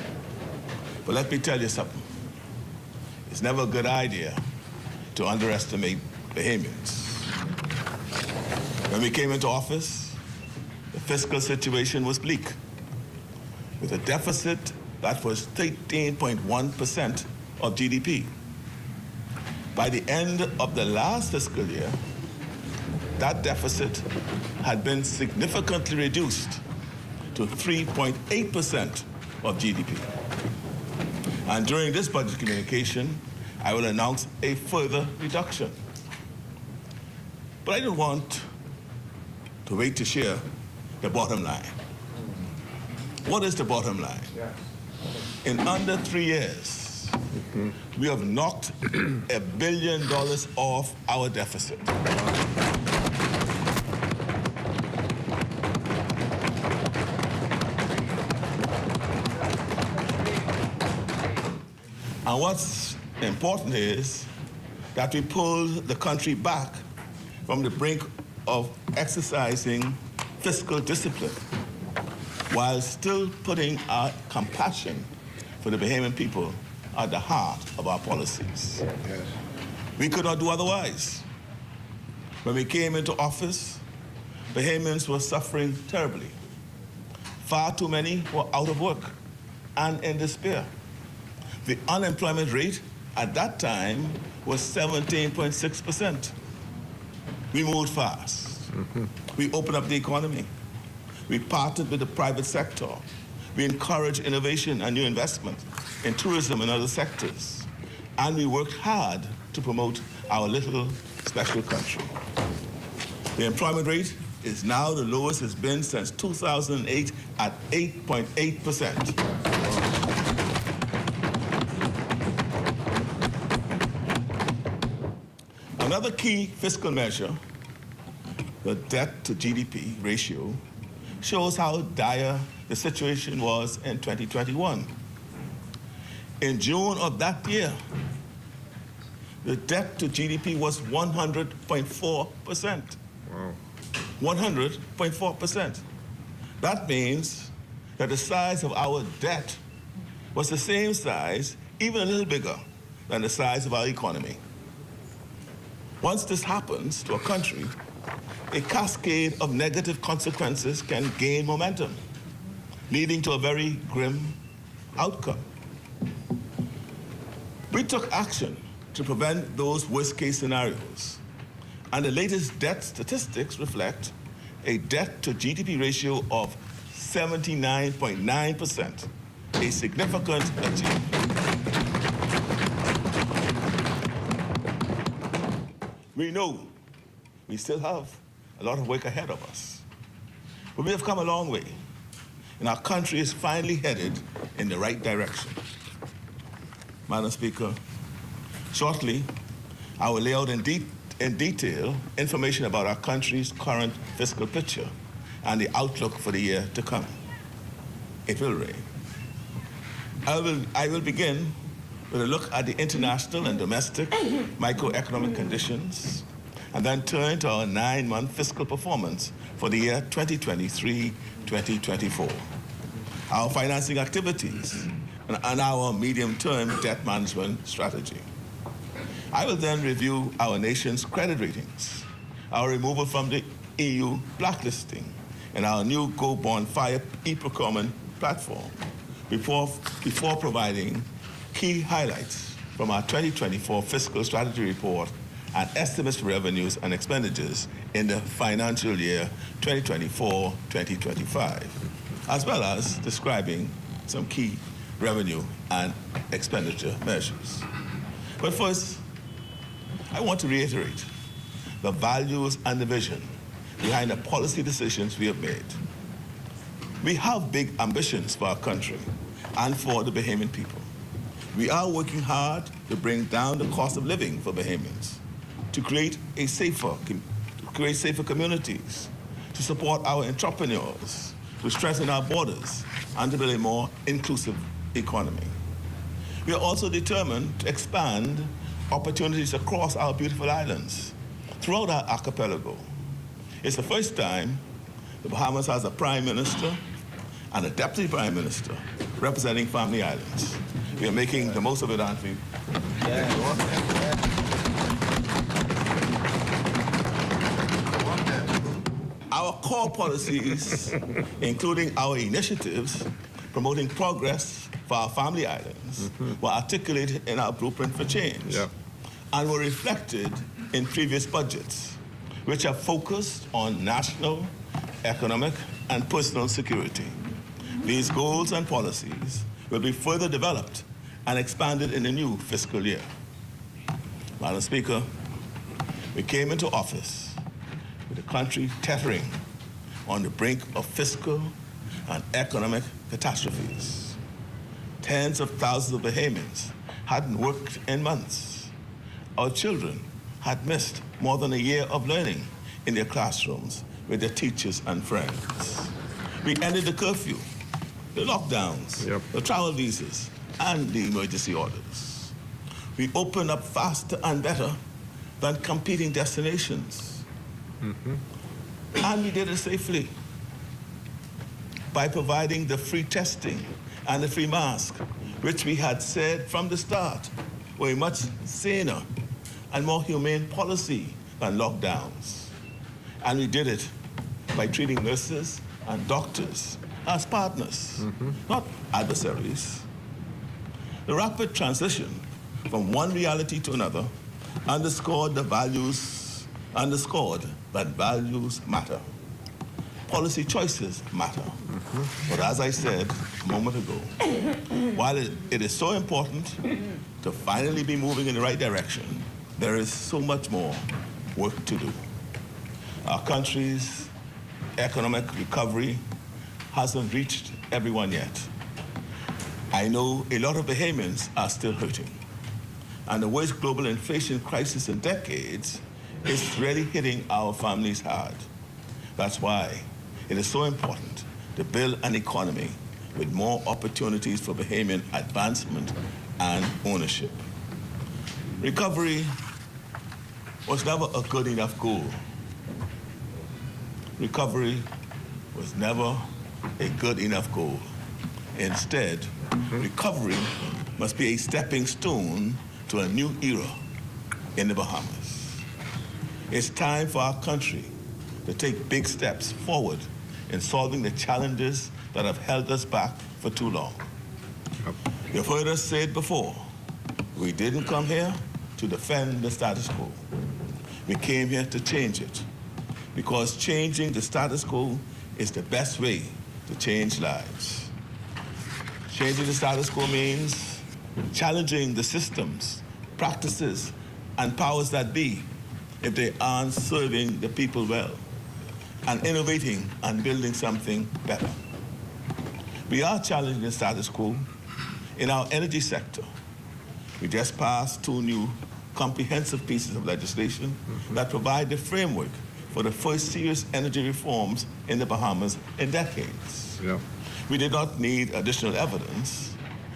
But let me tell you something. It's never a good idea to underestimate Bahamians. When we came into office, the fiscal situation was bleak, with a deficit that was 13.1% of GDP. By the end of the last fiscal year, that deficit had been significantly reduced to 3.8% of GDP. And during this budget communication, I will announce a further reduction. But I don't want to wait to share the bottom line. What is the bottom line? In under 3 years, we have knocked $1 billion off our deficit. And what's important is that we pulled the country back from the brink of exercising fiscal discipline while still putting our compassion for the Bahamian people at the heart of our policies. Yes. We could not do otherwise. When we came into office, Bahamians were suffering terribly. Far too many were out of work and in despair. The unemployment rate at that time was 17.6%. We moved fast. We opened up the economy. We partnered with the private sector. We encouraged innovation and new investment in tourism and other sectors. And we worked hard to promote our little special country. The employment rate is now the lowest it's been since 2008 at 8.8%. Another key fiscal measure, the debt to GDP ratio, shows how dire the situation was in 2021. In June of that year, the debt to GDP was 100.4%. Wow. 100.4%. That means that the size of our debt was the same size, even a little bigger, than the size of our economy. Once this happens to a country, a cascade of negative consequences can gain momentum, leading to a very grim outcome. We took action to prevent those worst-case scenarios, and the latest debt statistics reflect a debt-to-GDP ratio of 79.9%, a significant achievement. We know we still have a lot of work ahead of us, but we have come a long way, and our country is finally headed in the right direction. Madam Speaker, shortly, I will lay out in detail information about our country's current fiscal picture and the outlook for the year to come. It will rain. I will begin with a look at the international and domestic microeconomic conditions, and then turn to our 9-month fiscal performance for the year 2023-2024, our financing activities, and our medium-term debt management strategy. I will then review our nation's credit ratings, our removal from the EU blacklisting, and our new Go Bond Fire e-procurement platform before providing key highlights from our 2024 fiscal strategy report and estimates for revenues and expenditures in the financial year 2024-2025, as well as describing some key revenue and expenditure measures. But first, I want to reiterate the values and the vision behind the policy decisions we have made. We have big ambitions for our country and for the Bahamian people. We are working hard to bring down the cost of living for Bahamians, to create safer communities, to support our entrepreneurs, to strengthen our borders, and to build a more inclusive economy. We are also determined to expand opportunities across our beautiful islands, throughout our archipelago. It's the first time the Bahamas has a prime minister and a deputy prime minister representing family islands. We are making the most of it, aren't we? Our core policies, including our initiatives promoting progress for our family islands, were articulated in our blueprint for change and were reflected in previous budgets, which are focused on national, economic, and personal security. These goals and policies will be further developed and expanded in the new fiscal year. Madam Speaker, we came into office with the country teetering on the brink of fiscal and economic catastrophes. Tens of thousands of Bahamians hadn't worked in months. Our children had missed more than a year of learning in their classrooms with their teachers and friends. We ended the curfew, the lockdowns, the travel visas, and the emergency orders. We opened up faster and better than competing destinations. And we did it safely by providing the free testing and the free mask, which we had said from the start were a much saner and more humane policy than lockdowns. And we did it by treating nurses and doctors as partners, not adversaries. The rapid transition from one reality to another underscored that values matter. Policy choices matter. But as I said a moment ago, while it is so important to finally be moving in the right direction, there is so much more work to do. Our country's economic recovery hasn't reached everyone yet. I know a lot of Bahamians are still hurting, and the worst global inflation crisis in decades is really hitting our families hard. That's why it is so important to build an economy with more opportunities for Bahamian advancement and ownership. Recovery was never a good enough goal. Recovery was never a good enough goal. Instead, recovery must be a stepping stone to a new era in the Bahamas. It's time for our country to take big steps forward in solving the challenges that have held us back for too long. You've heard us say it before. We didn't come here to defend the status quo. We came here to change it, because changing the status quo is the best way to change lives. Changing the status quo means challenging the systems, practices, and powers that be if they aren't serving the people well, and innovating and building something better. We are challenging the status quo in our energy sector. We just passed 2 new comprehensive pieces of legislation that provide the framework for the first serious energy reforms in the Bahamas in decades. We did not need additional evidence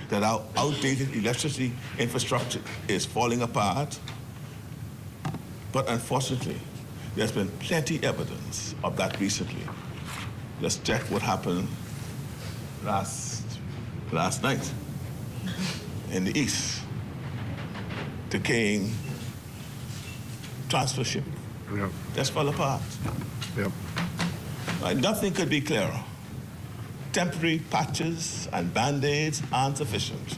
that our outdated electricity infrastructure is falling apart. But unfortunately, there's been plenty evidence of that recently. Let's check what happened last night in the East. Decaying transfer ship. Yep. Just fell apart. Yep. Nothing could be clearer. Temporary patches and band-aids aren't sufficient.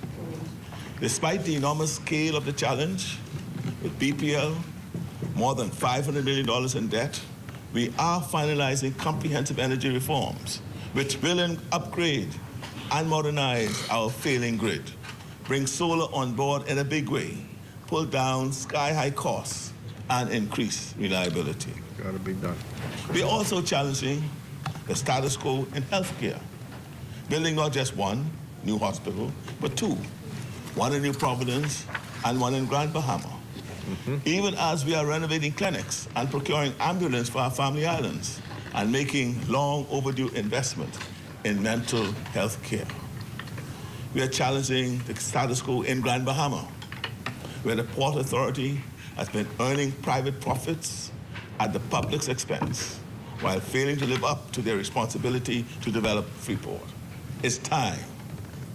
Despite the enormous scale of the challenge, with BPL, more than $500 million in debt, we are finalizing comprehensive energy reforms, which will upgrade and modernize our failing grid, bring solar on board in a big way, pull down sky-high costs, and increase reliability. Got to be done. We're also challenging the status quo in healthcare, building not just one new hospital, but two, one in New Providence and one in Grand Bahama. Even as we are renovating clinics and procuring ambulance for our family islands and making long overdue investment in mental health care. We are challenging the status quo in Grand Bahama, where the Port Authority has been earning private profits at the public's expense while failing to live up to their responsibility to develop Freeport. It's time,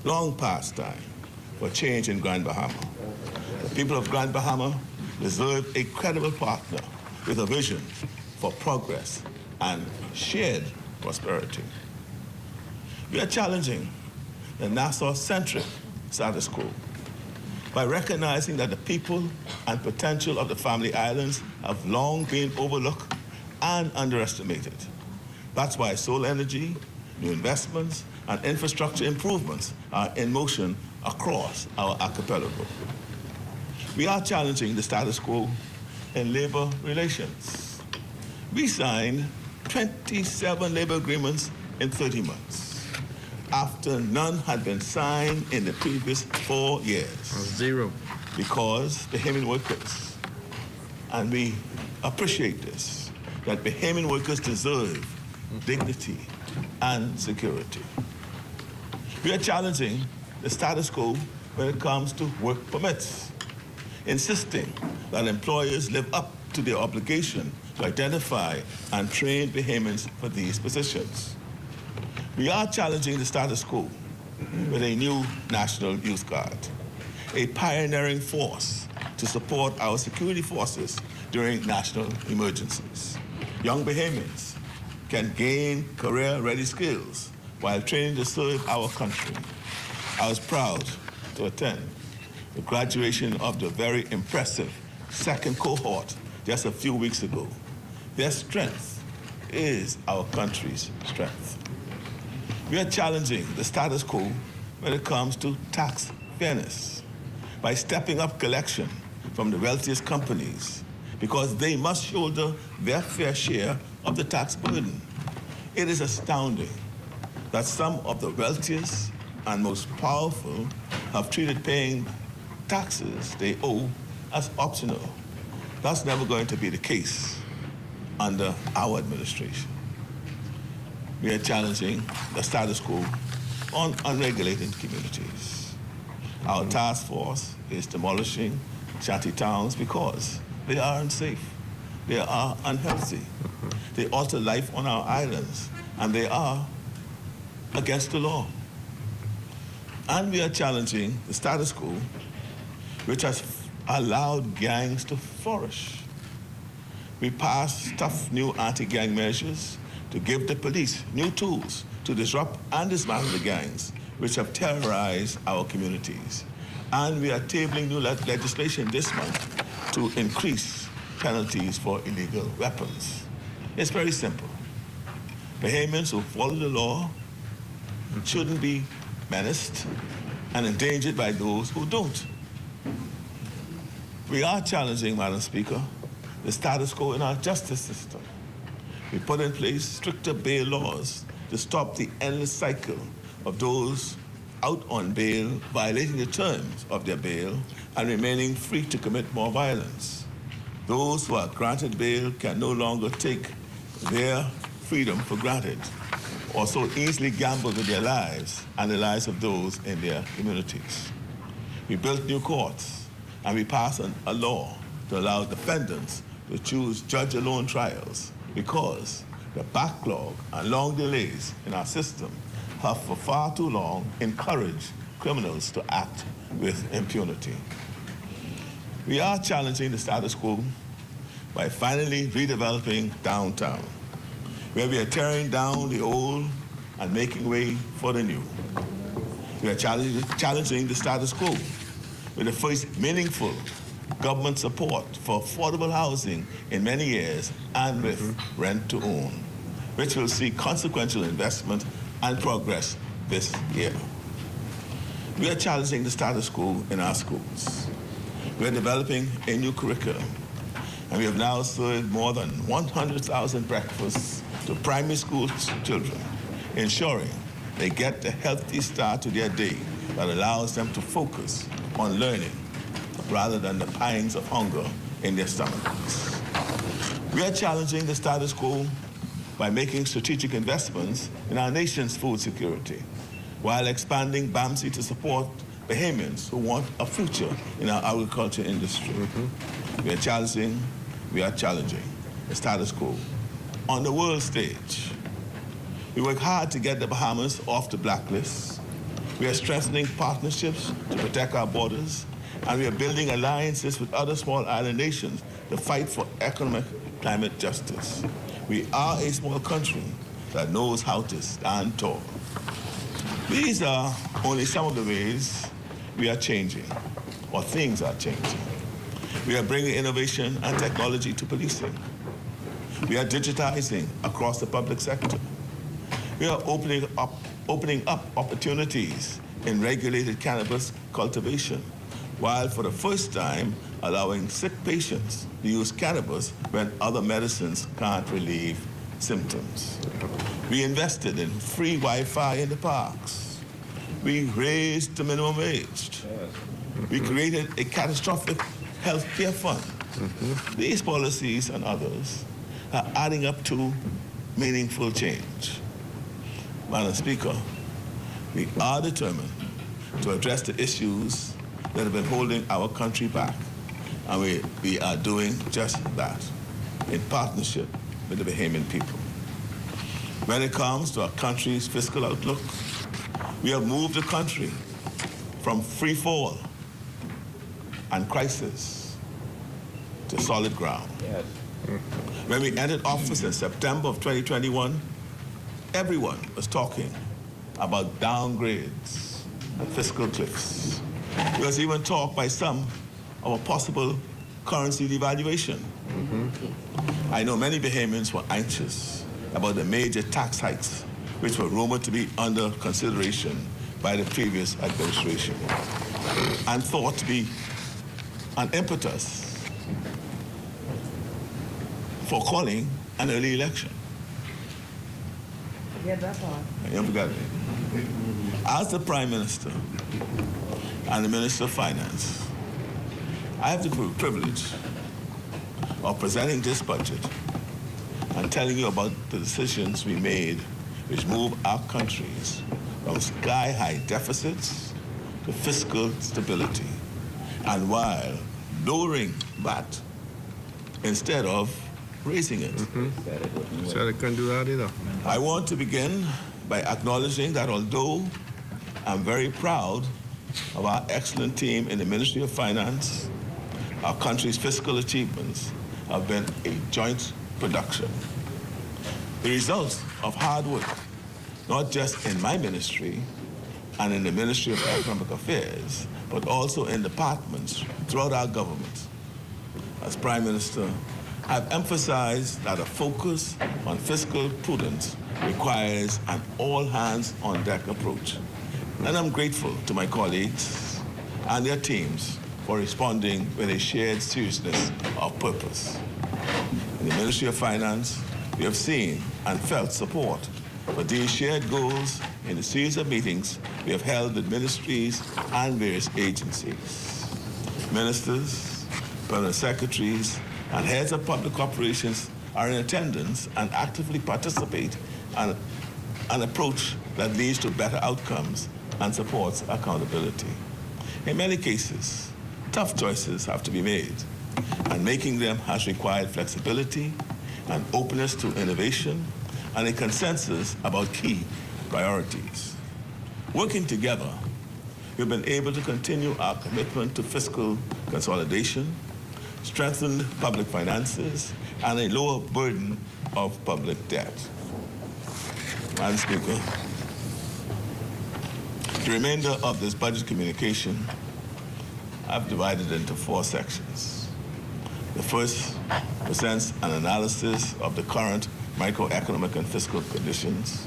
long past time, for change in Grand Bahama. The people of Grand Bahama deserve a credible partner with a vision for progress and shared prosperity. We are challenging the Nassau-centric status quo by recognizing that the people and potential of the family islands have long been overlooked and underestimated. That's why solar energy, new investments, and infrastructure improvements are in motion across our archipelago. We are challenging the status quo in labor relations. We signed 27 labor agreements in 30 months, after none had been signed in the previous 4 years. Zero. Because Bahamian workers, and we appreciate this, that Bahamian workers deserve dignity and security. We are challenging the status quo when it comes to work permits, insisting that employers live up to their obligation to identify and train Bahamians for these positions. We are challenging the status quo with a new National Youth Guard, a pioneering force to support our security forces during national emergencies. Young Bahamians can gain career-ready skills while training to serve our country. I was proud to attend the graduation of the very impressive second cohort just a few weeks ago. Their strength is our country's strength. We are challenging the status quo when it comes to tax fairness by stepping up collection from the wealthiest companies because they must shoulder their fair share of the tax burden. It is astounding that some of the wealthiest and most powerful have treated paying taxes they owe as optional. That's never going to be the case under our administration. We are challenging the status quo on unregulated communities. Our task force is demolishing shanty towns because they are unsafe, they are unhealthy, they alter life on our islands, and they are against the law. And we are challenging the status quo, which has allowed gangs to flourish. We passed tough new anti-gang measures to give the police new tools to disrupt and dismantle the gangs, which have terrorized our communities. And we are tabling new legislation this month to increase penalties for illegal weapons. It's very simple. Bahamians who follow the law shouldn't be menaced and endangered by those who don't. We are challenging, Madam Speaker, the status quo in our justice system. We put in place stricter bail laws to stop the endless cycle of those out on bail violating the terms of their bail and remaining free to commit more violence. Those who are granted bail can no longer take their freedom for granted or so easily gamble with their lives and the lives of those in their communities. We built new courts, and we passed a law to allow defendants to choose judge-alone trials because the backlog and long delays in our system have for far too long encouraged criminals to act with impunity. We are challenging the status quo by finally redeveloping downtown, where we are tearing down the old and making way for the new. We are challenging the status quo with the first meaningful government support for affordable housing in many years and with rent to own, which will see consequential investment and progress this year. We are challenging the status quo in our schools. We are developing a new curriculum, and we have now served more than 100,000 breakfasts to primary school children, ensuring they get the healthy start to their day that allows them to focus on learning rather than the pangs of hunger in their stomachs. We are challenging the status quo by making strategic investments in our nation's food security, while expanding BAMSI to support Bahamians who want a future in our agriculture industry. We are challenging the status quo on the world stage. We work hard to get the Bahamas off the blacklist. We are strengthening partnerships to protect our borders, and we are building alliances with other small island nations to fight for economic climate justice. We are a small country that knows how to stand tall. These are only some of the ways we are changing, or things are changing. We are bringing innovation and technology to policing. We are digitizing across the public sector. We are opening up opportunities in regulated cannabis cultivation, while for the first time allowing sick patients to use cannabis when other medicines can't relieve symptoms. We invested in free Wi-Fi in the parks. We raised the minimum wage. We created a catastrophic health care fund. These policies and others are adding up to meaningful change. Madam Speaker, we are determined to address the issues that have been holding our country back, and we are doing just that in partnership with the Bahamian people. When it comes to our country's fiscal outlook, we have moved the country from free fall and crisis to solid ground. Yes. When we entered office in September of 2021, everyone was talking about downgrades and fiscal cliffs. There was even talk by some of a possible currency devaluation. I know many Bahamians were anxious about the major tax hikes which were rumored to be under consideration by the previous administration and thought to be an impetus for calling an early election. Forget that part. You forgot it. As the Prime Minister and the Minister of Finance, I have the privilege of presenting this budget and telling you about the decisions we made which move our countries from sky-high deficits to fiscal stability, and while lowering VAT instead of raising it. So they can do that either. I want to begin by acknowledging that although I'm very proud of our excellent team in the Ministry of Finance, our country's fiscal achievements have been a joint production. The result of hard work, not just in my ministry and in the Ministry of Economic Affairs, but also in departments throughout our government. As Prime Minister, I've emphasized that a focus on fiscal prudence requires an all-hands-on-deck approach. And I'm grateful to my colleagues and their teams for responding with a shared seriousness of purpose. In the Ministry of Finance, we have seen and felt support for these shared goals in a series of meetings we have held with ministries and various agencies. Ministers, permanent secretaries, and heads of public operations are in attendance and actively participate an approach that leads to better outcomes and supports accountability. In many cases, tough choices have to be made, and making them has required flexibility and openness to innovation and a consensus about key priorities. Working together, we've been able to continue our commitment to fiscal consolidation, strengthened public finances, and a lower burden of public debt. Madam Speaker, the remainder of this budget communication I've divided into 4 sections. The first presents an analysis of the current microeconomic and fiscal conditions,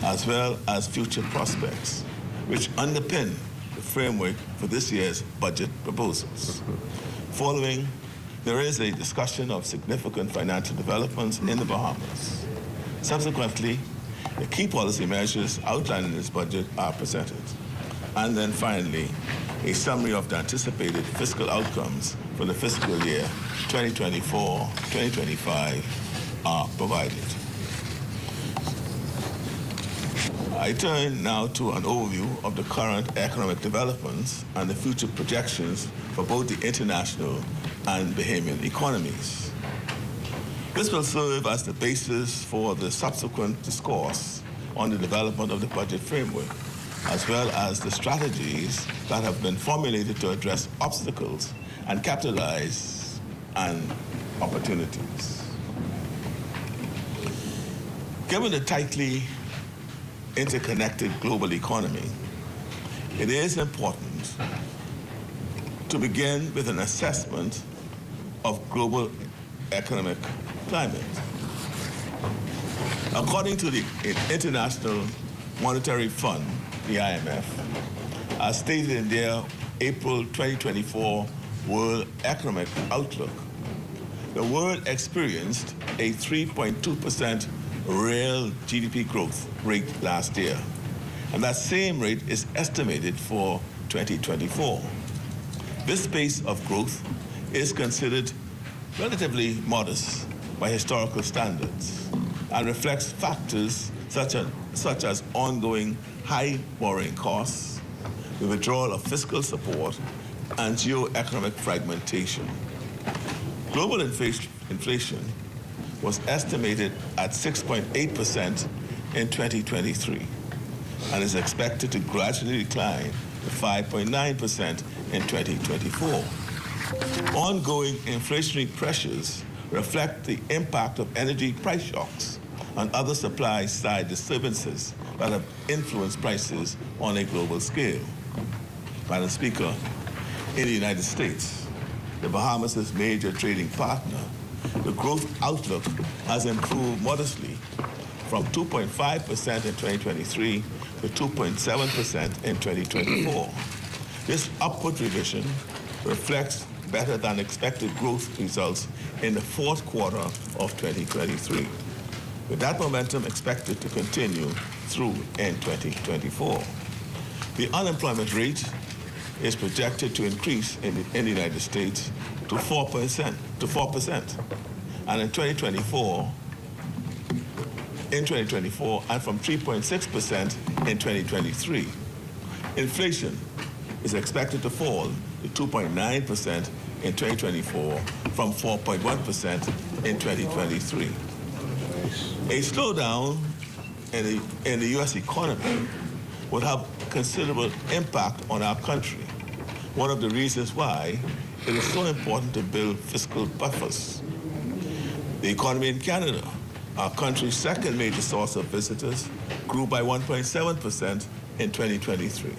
as well as future prospects, which underpin the framework for this year's budget proposals. Following, there is a discussion of significant financial developments in the Bahamas. Subsequently, the key policy measures outlined in this budget are presented. And then finally, a summary of the anticipated fiscal outcomes for the fiscal year 2024-2025 are provided. I turn now to an overview of the current economic developments and the future projections for both the international and Bahamian economies. This will serve as the basis for the subsequent discourse on the development of the budget framework, as well as the strategies that have been formulated to address obstacles and capitalize on opportunities. Given the tightly interconnected global economy, it is important to begin with an assessment of global economic climate. According to the International Monetary Fund, the IMF, as stated in their April 2024 World Economic Outlook, the world experienced a 3.2% real GDP growth rate last year, and that same rate is estimated for 2024. This pace of growth is considered relatively modest by historical standards and reflects factors such as ongoing high borrowing costs, the withdrawal of fiscal support, and geo-economic fragmentation. Global inflation was estimated at 6.8% in 2023 and is expected to gradually decline to 5.9% in 2024. Ongoing inflationary pressures reflect the impact of energy price shocks and other supply-side disturbances that have influenced prices on a global scale. Madam Speaker, in the United States, the Bahamas' major trading partner, the growth outlook has improved modestly from 2.5% in 2023 to 2.7% in 2024. This upward revision reflects better than expected growth results in the fourth quarter of 2023, with that momentum expected to continue through in 2024. The unemployment rate is projected to increase in the United States to 4%, and in 2024, and from 3.6% in 2023. Inflation is expected to fall to 2.9% in 2024 from 4.1% in 2023. A slowdown in the U.S. economy would have considerable impact on our country. One of the reasons why it is so important to build fiscal buffers. The economy in Canada, our country's second major source of visitors, grew by 1.7% in 2023.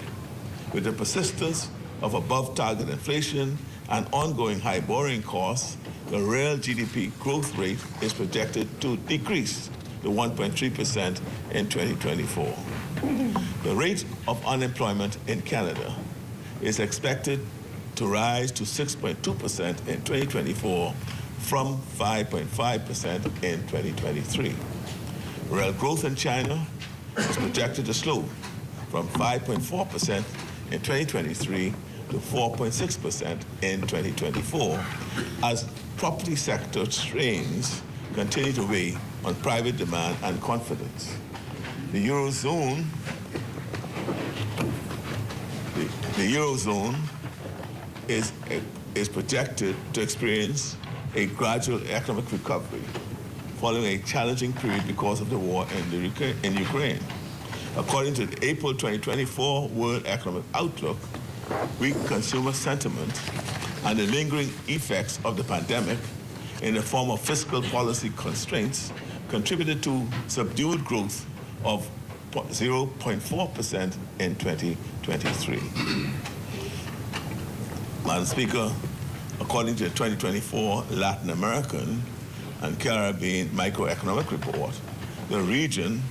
With the persistence of above-target inflation and ongoing high borrowing costs, the real GDP growth rate is projected to decrease to 1.3% in 2024. The rate of unemployment in Canada is expected to rise to 6.2% in 2024 from 5.5% in 2023. Real growth in China is projected to slow from 5.4% in 2023 to 4.6% in 2024 as property sector strains continue to weigh on private demand and confidence. The Eurozone, the Eurozone is projected to experience a gradual economic recovery following a challenging period because of the war in Ukraine. According to the April 2024 World Economic Outlook, weak consumer sentiment and the lingering effects of the pandemic in the form of fiscal policy constraints contributed to subdued growth of 0.4% in 2023. Madam Speaker, according to the 2024 Latin American and Caribbean Microeconomic Report, the region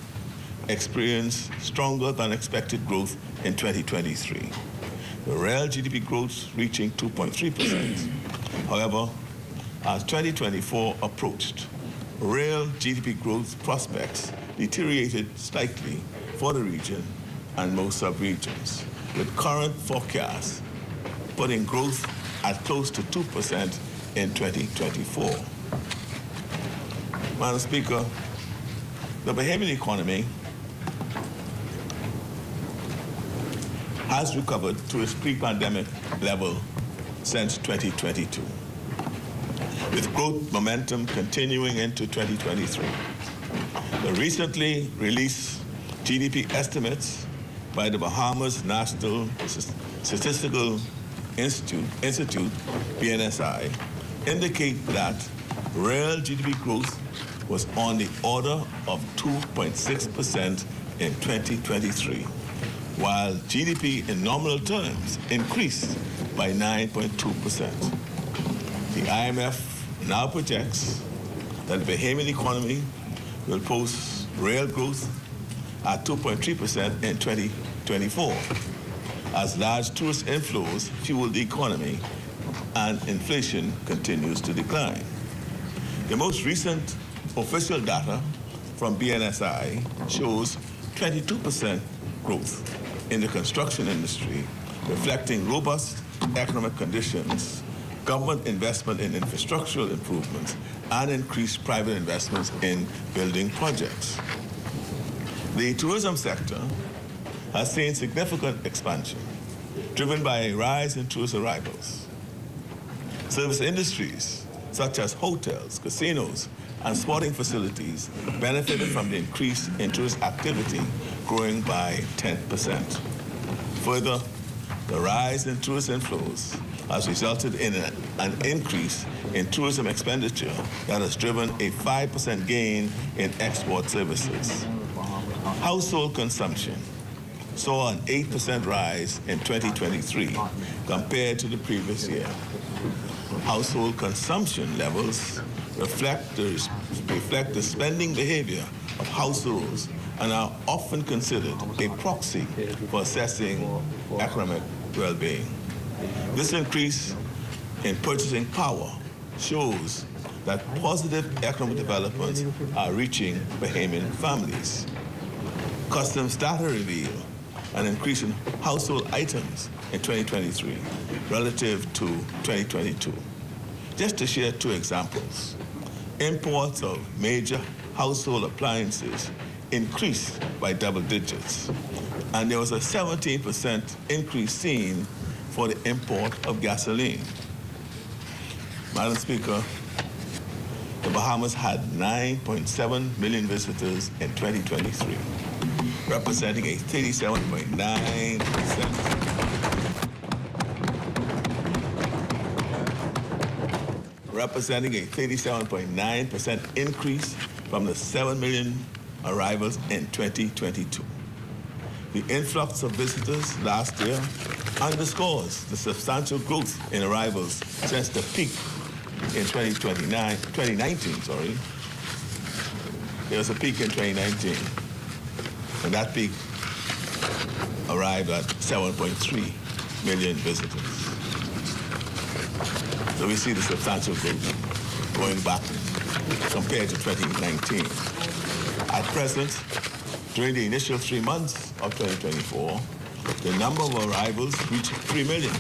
experienced stronger than expected growth in 2023. The real GDP growth reaching 2.3%. However, as 2024 approached, real GDP growth prospects deteriorated slightly for the region and most sub-regions, with current forecasts putting growth at close to 2% in 2024. Madam Speaker, the Bahamian economy has recovered to its pre-pandemic level since 2022, with growth momentum continuing into 2023. The recently released GDP estimates by the Bahamas National Statistical Institute, BNSI, indicate that real GDP growth was on the order of 2.6% in 2023, while GDP in nominal terms increased by 9.2%. The IMF now projects that the Bahamian economy will post real growth at 2.3% in 2024, as large tourist inflows fuel the economy and inflation continues to decline. The most recent official data from BNSI shows 22% growth in the construction industry, reflecting robust economic conditions, government investment in infrastructural improvements, and increased private investments in building projects. The tourism sector has seen significant expansion, driven by a rise in tourist arrivals. Service industries, such as hotels, casinos, and sporting facilities, benefited from the increase in tourist activity, growing by 10%. Further, the rise in tourist inflows has resulted in an increase in tourism expenditure that has driven a 5% gain in export services. Household consumption saw an 8% rise in 2023 compared to the previous year. Household consumption levels reflect the spending behavior of households and are often considered a proxy for assessing economic well-being. This increase in purchasing power shows that positive economic developments are reaching Bahamian families. Customs data reveal an increase in household items in 2023 relative to 2022. Just to share two examples, imports of major household appliances increased by double digits, and there was a 17% increase seen for the import of gasoline. Madam Speaker, the Bahamas had 9.7 million visitors in 2023, representing a 37.9% increase from the 7 million arrivals in 2022. The influx of visitors last year underscores the substantial growth in arrivals since the peak in 2019. There was a peak in 2019, and that peak arrived at 7.3 million visitors. So we see the substantial growth going back compared to 2019. At present, during the initial 3 months of 2024, the number of arrivals reached 3 million,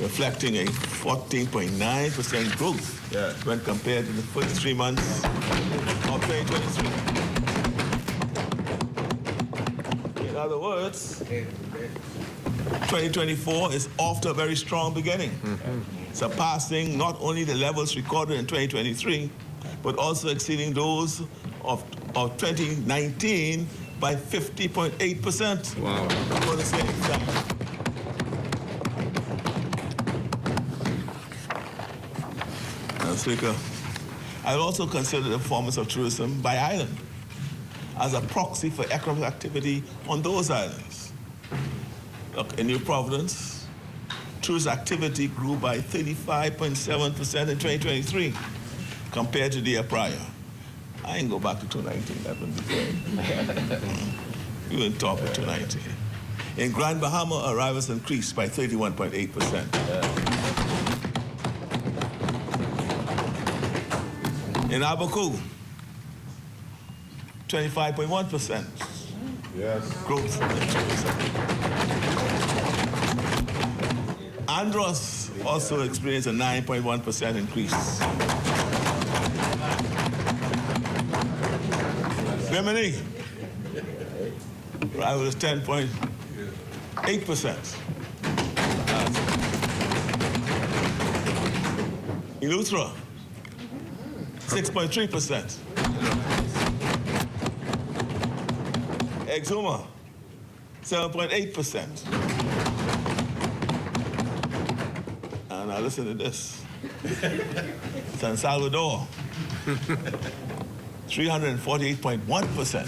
reflecting a 14.9% growth when compared to the first 3 months of 2023. other words, 2024 is off to a very strong beginning, surpassing not only the levels recorded in 2023, but also exceeding those of 2019 by 50.8%. Wow. For the same time. Madam Speaker, I also consider the performance of tourism by island as a proxy for economic activity on those islands. Look, in New Providence, tourist activity grew by 35.7% in 2023 compared to the year prior. I ain't go back to 2019, that wouldn't be great. We wouldn't talk about 2019. In Grand Bahama, arrivals increased by 31.8%. In Abaku, 25.1%. Yes. Growth. Andros also experienced a 9.1% increase. Bimini, arrival is 10.8%. Eleuthera, 6.3%. Exuma, 7.8%. And now listen to this. San Salvador, 348.1%.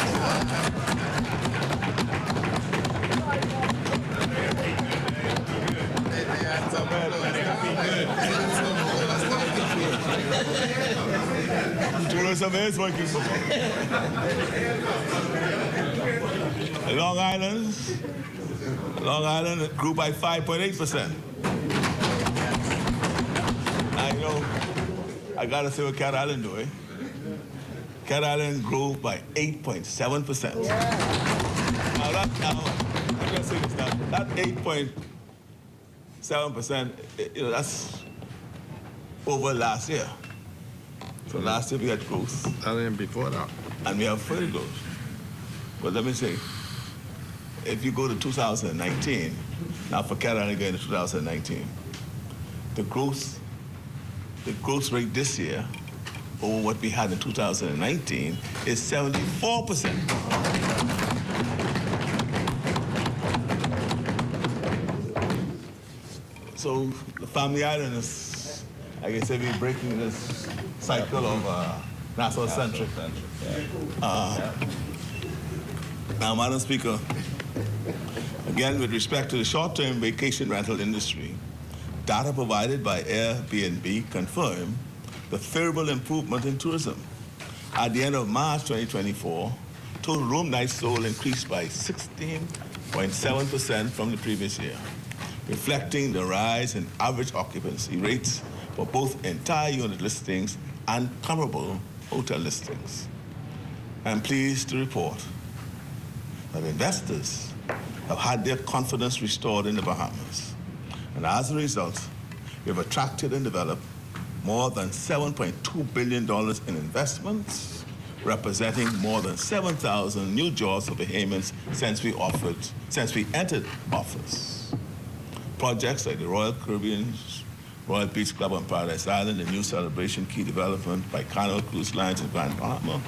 Tourism is working. Long Island grew by 5.8%. I know, I gotta say what Cat Island doing. Cat Island grew by 8.7%. Now I'm gonna say this now. That 8.7%, that's over last year. So last year we had growth. And before that. And we have further growth. But let me say, if you go to 2019, now for Cat Island going to 2019, the growth rate this year over what we had in 2019 is 74%. So the Family Island is, I guess, we're breaking this cycle of national-centric. Now, Madam Speaker, again, with respect to the short-term vacation rental industry, data provided by Airbnb confirm the favorable improvement in tourism. At the end of March 2024, total room nights sold increased by 16.7% from the previous year, reflecting the rise in average occupancy rates for both entire unit listings and comparable hotel listings. I'm pleased to report that investors have had their confidence restored in the Bahamas. And as a result, we've attracted and developed more than $7.2 billion in investments, representing more than 7,000 new jobs for Bahamians since we entered office. Projects like the Royal Caribbean's Royal Beach Club on Paradise Island, the new Celebration Key development by Carnival Cruise Lines in Grand Bahama,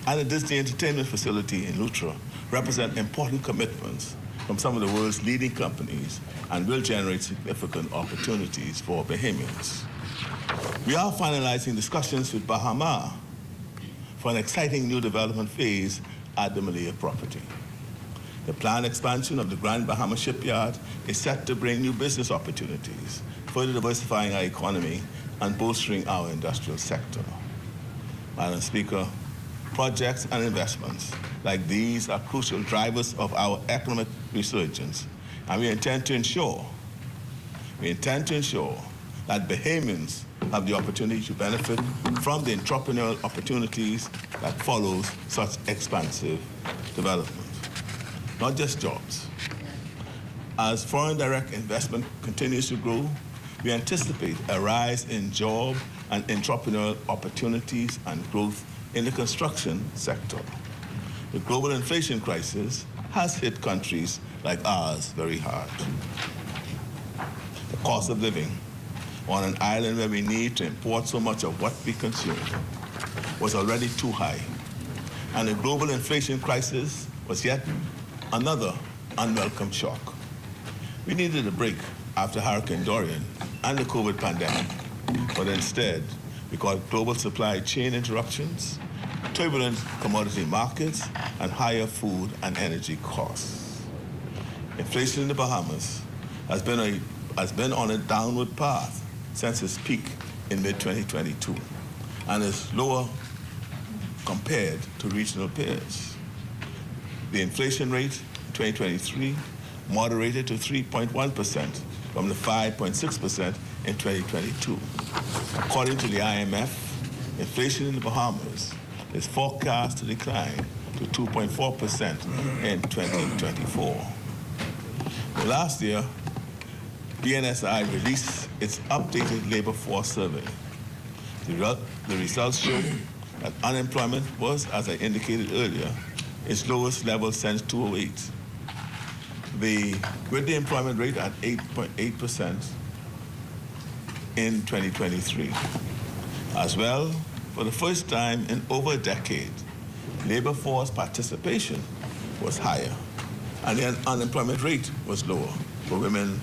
and the Disney Entertainment Facility in Eleuthera represent important commitments from some of the world's leading companies and will generate significant opportunities for Bahamians. We are finalizing discussions with Bahama for an exciting new development phase at the Midyear property. The planned expansion of the Grand Bahama shipyard is set to bring new business opportunities, further diversifying our economy and bolstering our industrial sector. Madam Speaker, projects and investments like these are crucial drivers of our economic resurgence, and we intend to ensure that Bahamians have the opportunity to benefit from the entrepreneurial opportunities that follows such expansive development. Not just jobs. As foreign direct investment continues to grow, we anticipate a rise in job and entrepreneurial opportunities and growth in the construction sector. The global inflation crisis has hit countries like ours very hard. The cost of living on an island where we need to import so much of what we consume was already too high. And the global inflation crisis was yet another unwelcome shock. We needed a break after Hurricane Dorian and the COVID pandemic, but instead we got global supply chain interruptions, turbulent commodity markets, and higher food and energy costs. Inflation in the Bahamas has been on a downward path since its peak in mid-2022 and is lower compared to regional peers. The inflation rate in 2023 moderated to 3.1% from the 5.6% in 2022. According to the IMF, inflation in the Bahamas is forecast to decline to 2.4% in 2024. Last year, BNSI released its updated labor force survey. The results show that unemployment was, as I indicated earlier, its lowest level since 2008. With the employment rate at 8.8% in 2023. As well, for the first time in over a decade, labor force participation was higher, and the unemployment rate was lower for women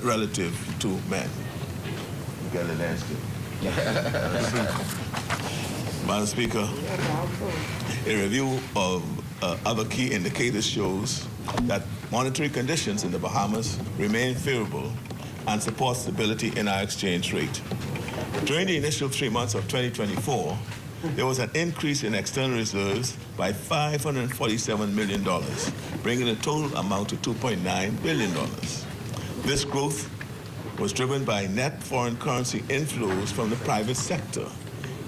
relative to men. You get the landscape. Madam Speaker, a review of other key indicators shows that monetary conditions in the Bahamas remain favorable and support stability in our exchange rate. During the initial 3 months of 2024, there was an increase in external reserves by $547 million, bringing the total amount to $2.9 billion. This growth was driven by net foreign currency inflows from the private sector,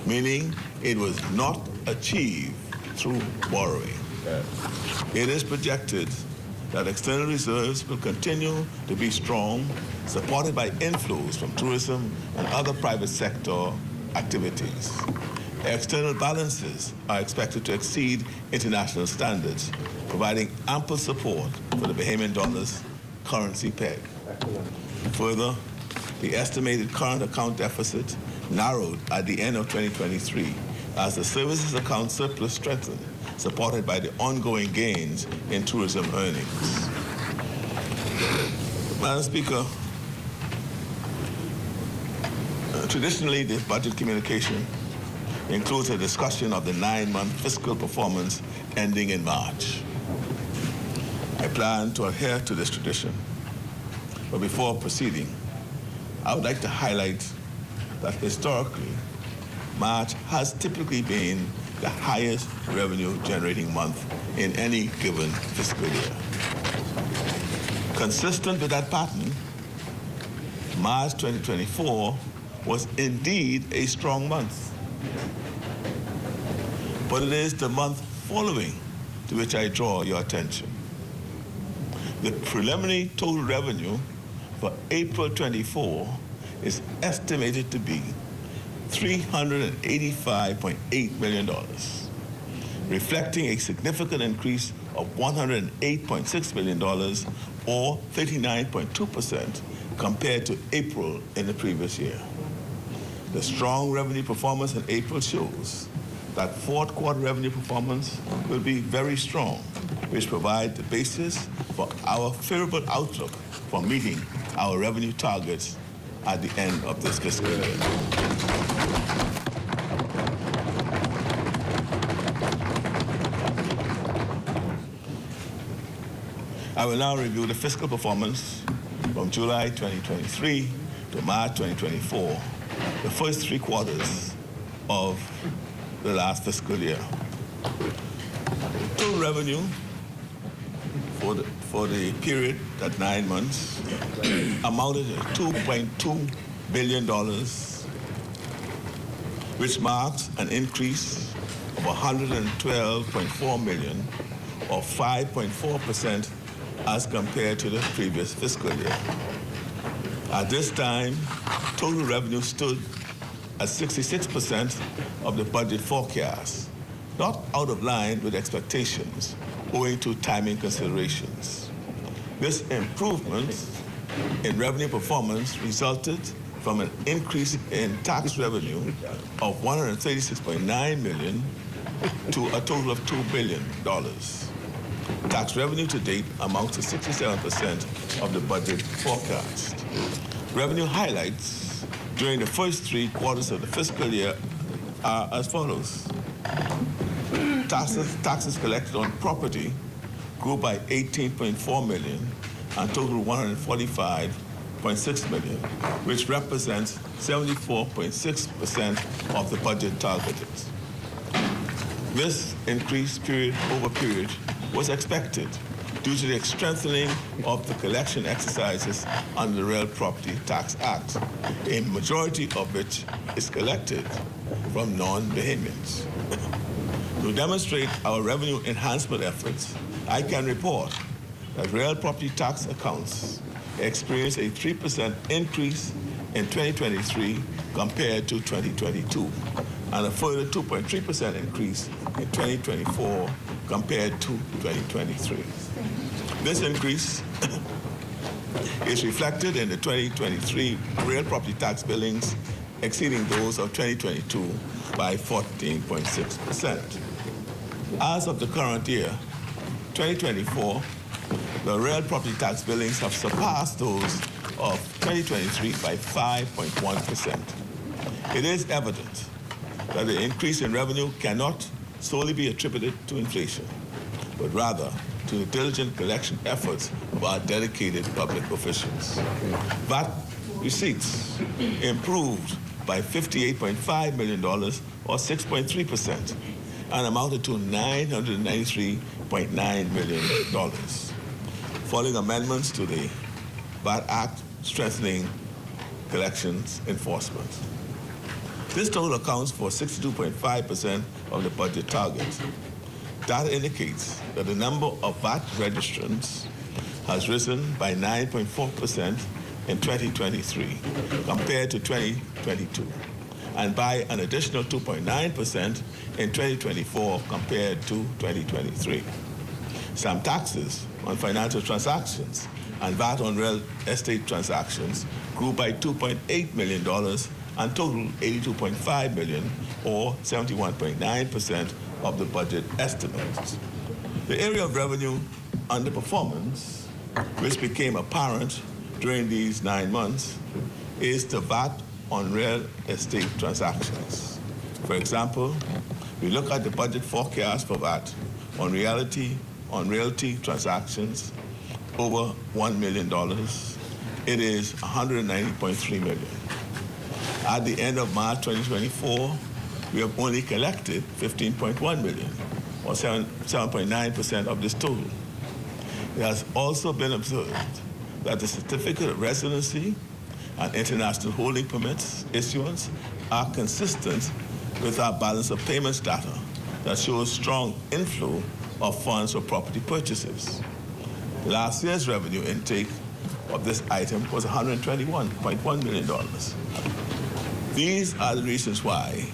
meaning it was not achieved through borrowing. It is projected that external reserves will continue to be strong, supported by inflows from tourism and other private sector activities. External balances are expected to exceed international standards, providing ample support for the Bahamian dollar's currency peg. Further, the estimated current account deficit narrowed at the end of 2023 as the services account surplus strengthened, supported by the ongoing gains in tourism earnings. Madam Speaker, traditionally the budget communication includes a discussion of the 9-month fiscal performance ending in March. I plan to adhere to this tradition, but before proceeding, I would like to highlight that historically, March has typically been the highest revenue-generating month in any given fiscal year. Consistent with that pattern, March 2024 was indeed a strong month. But it is the month following to which I draw your attention. The preliminary total revenue for April 24 is estimated to be $385.8 million, reflecting a significant increase of $108.6 million or 39.2% compared to April in the previous year. The strong revenue performance in April shows that fourth quarter revenue performance will be very strong, which provides the basis for our favorable outlook for meeting our revenue targets at the end of this fiscal year. I will now review the fiscal performance from July 2023 to March 2024, the first 3 quarters of the last fiscal year. Total revenue for the period, that 9 months, amounted to $2.2 billion, which marks an increase of $112.4 million, or 5.4% as compared to the previous fiscal year. At this time, total revenue stood at 66% of the budget forecast not out of line with expectations owing to timing considerations. This improvement in revenue performance resulted from an increase in tax revenue of $136.9 million to a total of $2 billion. Tax revenue to date amounts to 67% of the budget forecast. Revenue highlights during the first 3 quarters of the fiscal year are as follows. Taxes collected on property grew by $18.4 million and total $145.6 million, which represents 74.6% of the budget targeted. This increase period over period was expected due to the strengthening of the collection exercises under the Real Property Tax Act, a majority of which is collected from non-Bahamians. To demonstrate our revenue enhancement efforts, I can report that real property tax accounts experienced a 3% increase in 2023 compared to 2022, and a further 2.3% increase in 2024 compared to 2023. This increase is reflected in the 2023 real property tax billings exceeding those of 2022 by 14.6%. As of the current year, 2024, the real property tax billings have surpassed those of 2023 by 5.1%. It is evident that the increase in revenue cannot solely be attributed to inflation, but rather to the diligent collection efforts of our dedicated public officials. VAT receipts improved by $58.5 million, or 6.3%, and amounted to $993.9 million, following amendments to the VAT Act strengthening collections enforcement. This total accounts for 62.5% of the budget target. That indicates that the number of VAT registrants has risen by 9.4% in 2023 compared to 2022, and by an additional 2.9% in 2024 compared to 2023. Some taxes on financial transactions and VAT on real estate transactions grew by $2.8 million and totaled $82.5 million, or 71.9% of the budget estimates. The area of revenue underperformance, which became apparent during these 9 months, is the VAT on real estate transactions. For example, we look at the budget forecast for VAT on realty transactions over $1 million. It is $190.3 million. At the end of March 2024, we have only collected $15.1 million, or 7.9% of this total. It has also been observed that the certificate of residency and international holding permits issuance are consistent with our balance of payments data that shows strong inflow of funds for property purchases. Last year's revenue intake of this item was $121.1 million. These are the reasons why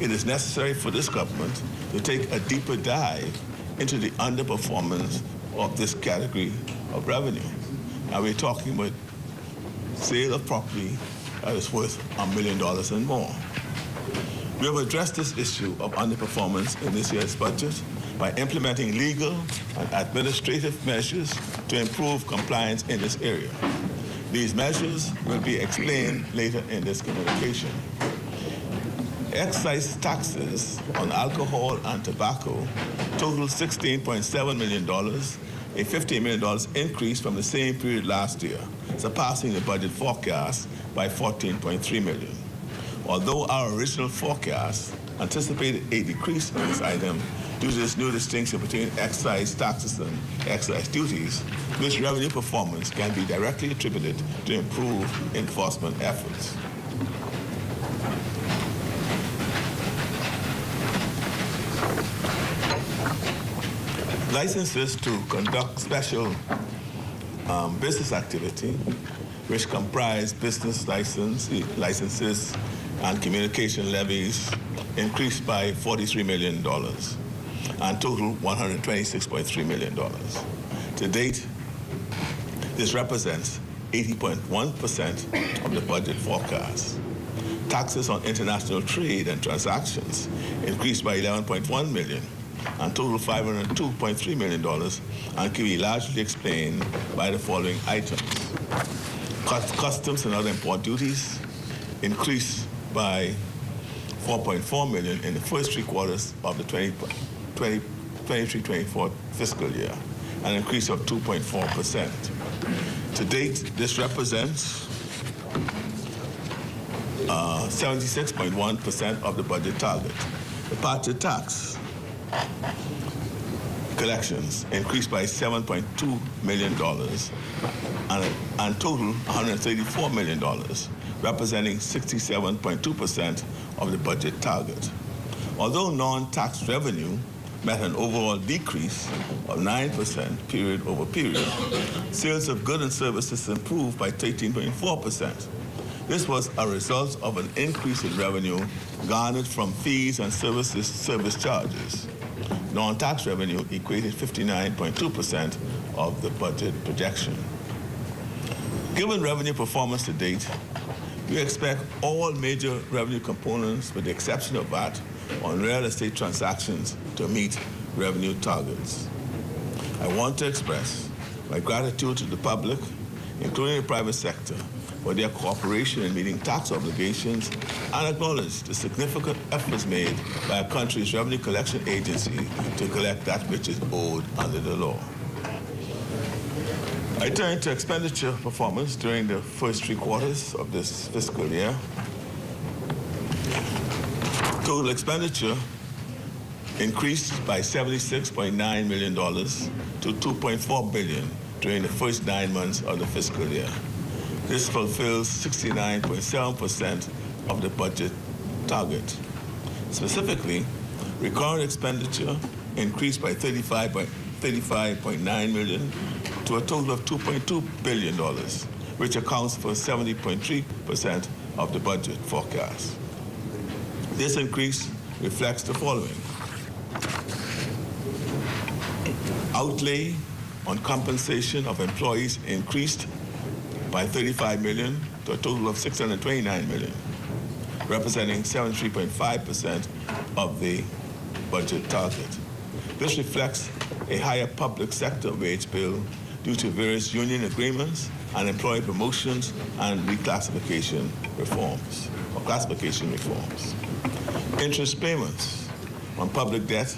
it is necessary for this government to take a deeper dive into the underperformance of this category of revenue. Now we're talking about sale of property that is worth $1 million and more. We have addressed this issue of underperformance in this year's budget by implementing legal and administrative measures to improve compliance in this area. These measures will be explained later in this communication. Excise taxes on alcohol and tobacco totaled $16.7 million, a $15 million increase from the same period last year, surpassing the budget forecast by $14.3 million. Although our original forecast anticipated a decrease in this item due to this new distinction between excise taxes and excise duties, this revenue performance can be directly attributed to improved enforcement efforts. Licenses to conduct special business activity, which comprise business licenses, and communication levies increased by $43 million and total $126.3 million. To date, this represents 80.1% of the budget forecast. Taxes on international trade and transactions increased by $11.1 million and total $502.3 million and can be largely explained by the following items. Customs and other import duties increased by $4.4 million in the first 3 quarters of the 23-24 fiscal year, an increase of 2.4%. To date, this represents 76.1% of the budget target. Departure tax collections increased by $7.2 million and total $134 million, representing 67.2% of the budget target. Although non-tax revenue met an overall decrease of 9% period over period, sales of goods and services improved by 13.4%. This was a result of an increase in revenue garnered from fees and service charges. Non-tax revenue equated 59.2% of the budget projection. Given revenue performance to date, we expect all major revenue components, with the exception of VAT, on real estate transactions to meet revenue targets. I want to express my gratitude to the public, including the private sector, for their cooperation in meeting tax obligations and acknowledge the significant efforts made by our country's revenue collection agency to collect that which is owed under the law. I turn to expenditure performance during the first 3 quarters of this fiscal year. Total expenditure increased by $76.9 million to $2.4 billion during the first 9 months of the fiscal year. This fulfills 69.7% of the budget target. Specifically, recurrent expenditure increased by $35.9 million to a total of $2.2 billion, which accounts for 70.3% of the budget forecast. This increase reflects the following. Outlay on compensation of employees increased by $35 million to a total of $629 million, representing 73.5% of the budget target. This reflects a higher public sector wage bill due to various union agreements and employee promotions and reclassification reforms, or classification reforms. Interest payments on public debt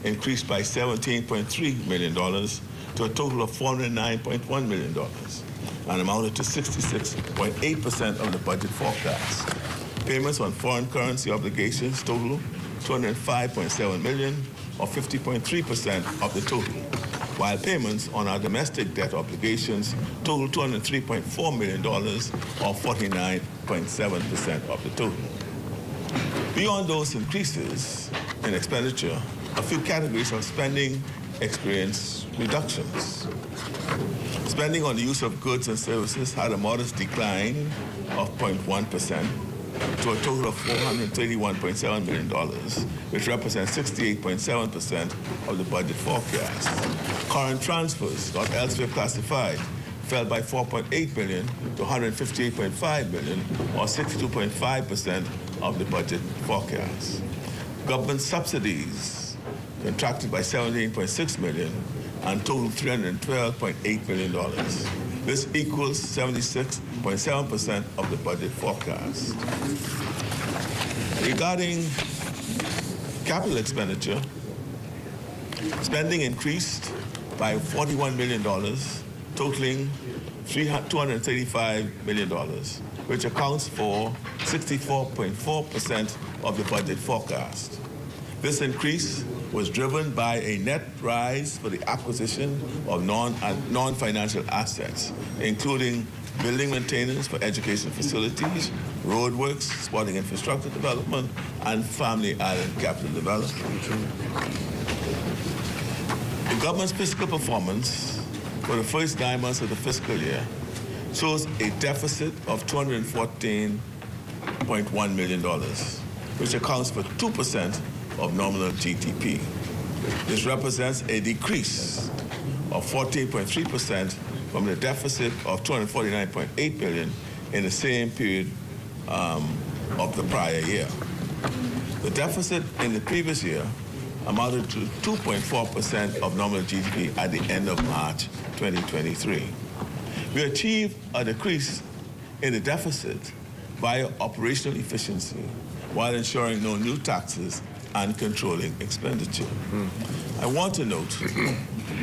increased by $17.3 million to a total of $409.1 million and amounted to 66.8% of the budget forecast. Payments on foreign currency obligations total $205.7 million, or 50.3% of the total, while payments on our domestic debt obligations total $203.4 million, or 49.7% of the total. Beyond those increases in expenditure, a few categories of spending experienced reductions. Spending on the use of goods and services had a modest decline of 0.1% to a total of $431.7 million, which represents 68.7% of the budget forecast. Current transfers, not elsewhere classified, fell by $4.8 billion to $158.5 billion, or 62.5% of the budget forecast. Government subsidies contracted by $17.6 million and totaled $312.8 million. This equals 76.7% of the budget forecast. Regarding capital expenditure, spending increased by $41 million, totaling $235 million, which accounts for 64.4% of the budget forecast. This increase was driven by a net rise for the acquisition of non-financial assets, including building maintenance for education facilities, roadworks, sporting infrastructure development, and family island capital development. The government's fiscal performance for the first 9 months of the fiscal year shows a deficit of $214.9 $2.1 million, which accounts for 2% of nominal GDP. This represents a decrease of 14.3% from the deficit of $249.8 billion in the same period of the prior year. The deficit in the previous year amounted to 2.4% of nominal GDP at the end of March 2023. We achieved a decrease in the deficit via operational efficiency while ensuring no new taxes and controlling expenditure. I want to note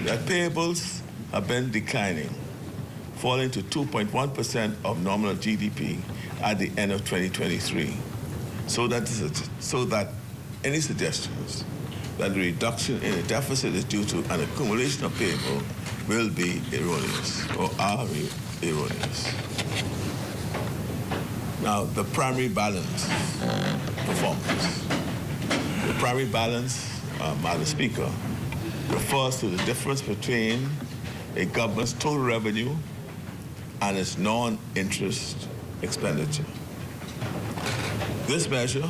that payables have been declining, falling to 2.1% of nominal GDP at the end of 2023. So that any suggestions that the reduction in the deficit is due to an accumulation of payable will be erroneous or are erroneous. Now, the primary balance performance. The primary balance, Madam Speaker, refers to the difference between a government's total revenue and its non-interest expenditure. This measure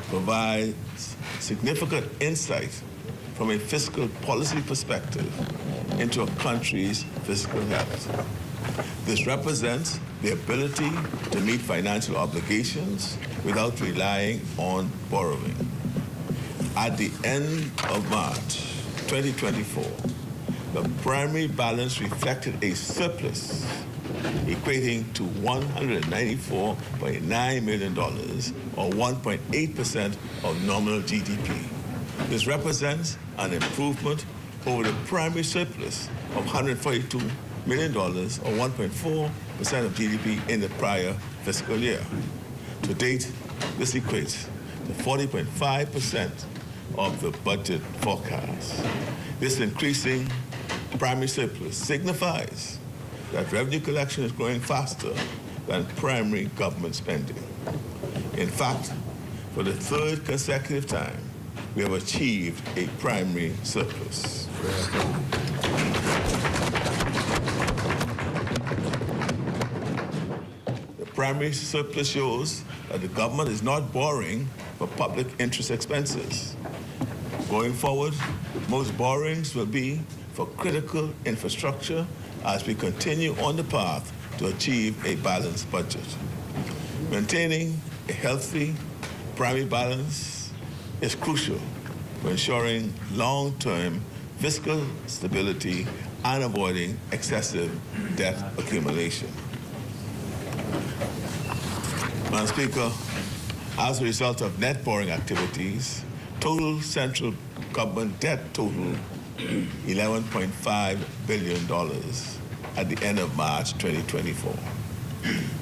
provides significant insight from a fiscal policy perspective into a country's fiscal health. This represents the ability to meet financial obligations without relying on borrowing. At the end of March 2024, the primary balance reflected a surplus equating to $194.9 million, or 1.8% of nominal GDP. This represents an improvement over the primary surplus of $142 million, or 1.4% of GDP in the prior fiscal year. To date, this equates to 40.5% of the budget forecast. This increasing primary surplus signifies that revenue collection is growing faster than primary government spending. In fact, for the third consecutive time, we have achieved a primary surplus. The primary surplus shows that the government is not borrowing for public interest expenses. Going forward, most borrowings will be for critical infrastructure as we continue on the path to achieve a balanced budget. Maintaining a healthy primary balance is crucial for ensuring long-term fiscal stability and avoiding excessive debt accumulation. Madam Speaker, as a result of net borrowing activities, total central government debt totaled $11.5 billion at the end of March 2024.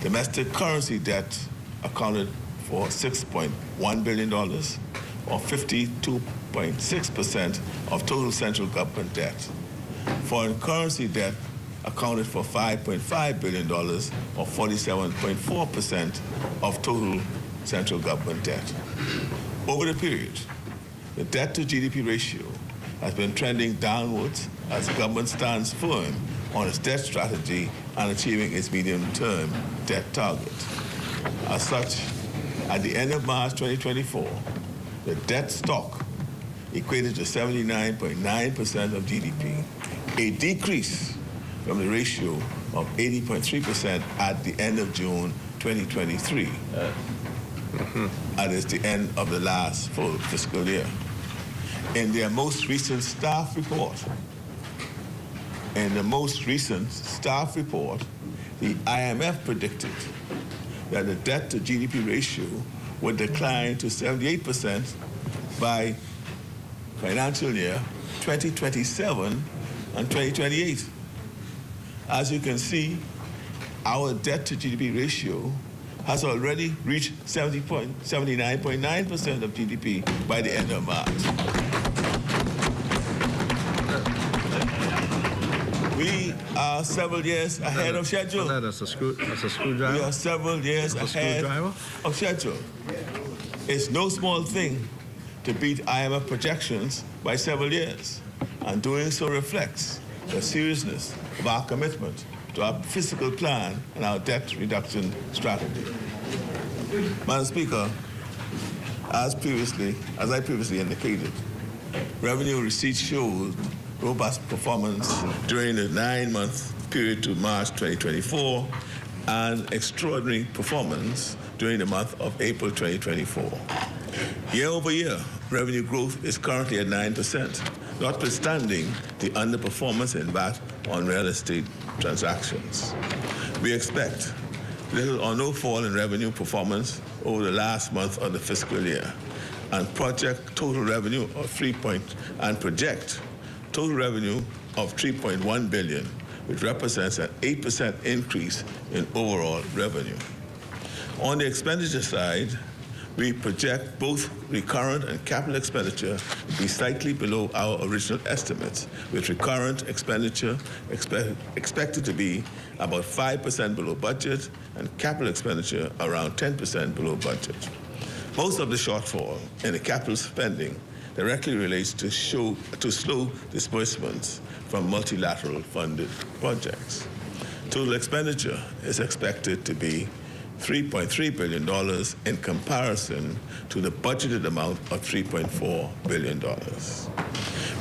Domestic currency debt accounted for $6.1 billion, or 52.6% of total central government debt. Foreign currency debt accounted for $5.5 billion, or 47.4% of total central government debt. Over the period, the debt to GDP ratio has been trending downwards as the government stands firm on its debt strategy and achieving its medium-term debt target. As such, at the end of March 2024, the debt stock equated to 79.9% of GDP, a decrease from the ratio of 80.3% at the end of June 2023. That is the end of the last full fiscal year. In their most recent staff report, the IMF predicted that the debt to GDP ratio would decline to 78% by financial year 2027 and 2028. As you can see, our debt to GDP ratio has already reached 79.9% of GDP by the end of March. We are several years ahead of schedule. That's a screwdriver. We are several years ahead of schedule. It's no small thing to beat IMF projections by several years, and doing so reflects the seriousness of our commitment to our fiscal plan and our debt reduction strategy. Madam Speaker, as I previously indicated, revenue receipts showed robust performance during the 9-month period to March 2024 and extraordinary performance during the month of April 2024. Year over year, revenue growth is currently at 9%, notwithstanding the underperformance in VAT on real estate transactions. We expect little or no fall in revenue performance over the last month of the fiscal year and project total revenue of project total revenue of $3.1 billion, which represents an 8% increase in overall revenue. On the expenditure side, we project both recurrent and capital expenditure to be slightly below our original estimates, with recurrent expenditure expected to be about 5% below budget and capital expenditure around 10% below budget. Most of the shortfall in the capital spending directly relates to slow disbursements from multilateral funded projects. Total expenditure is expected to be $3.3 billion in comparison to the budgeted amount of $3.4 billion.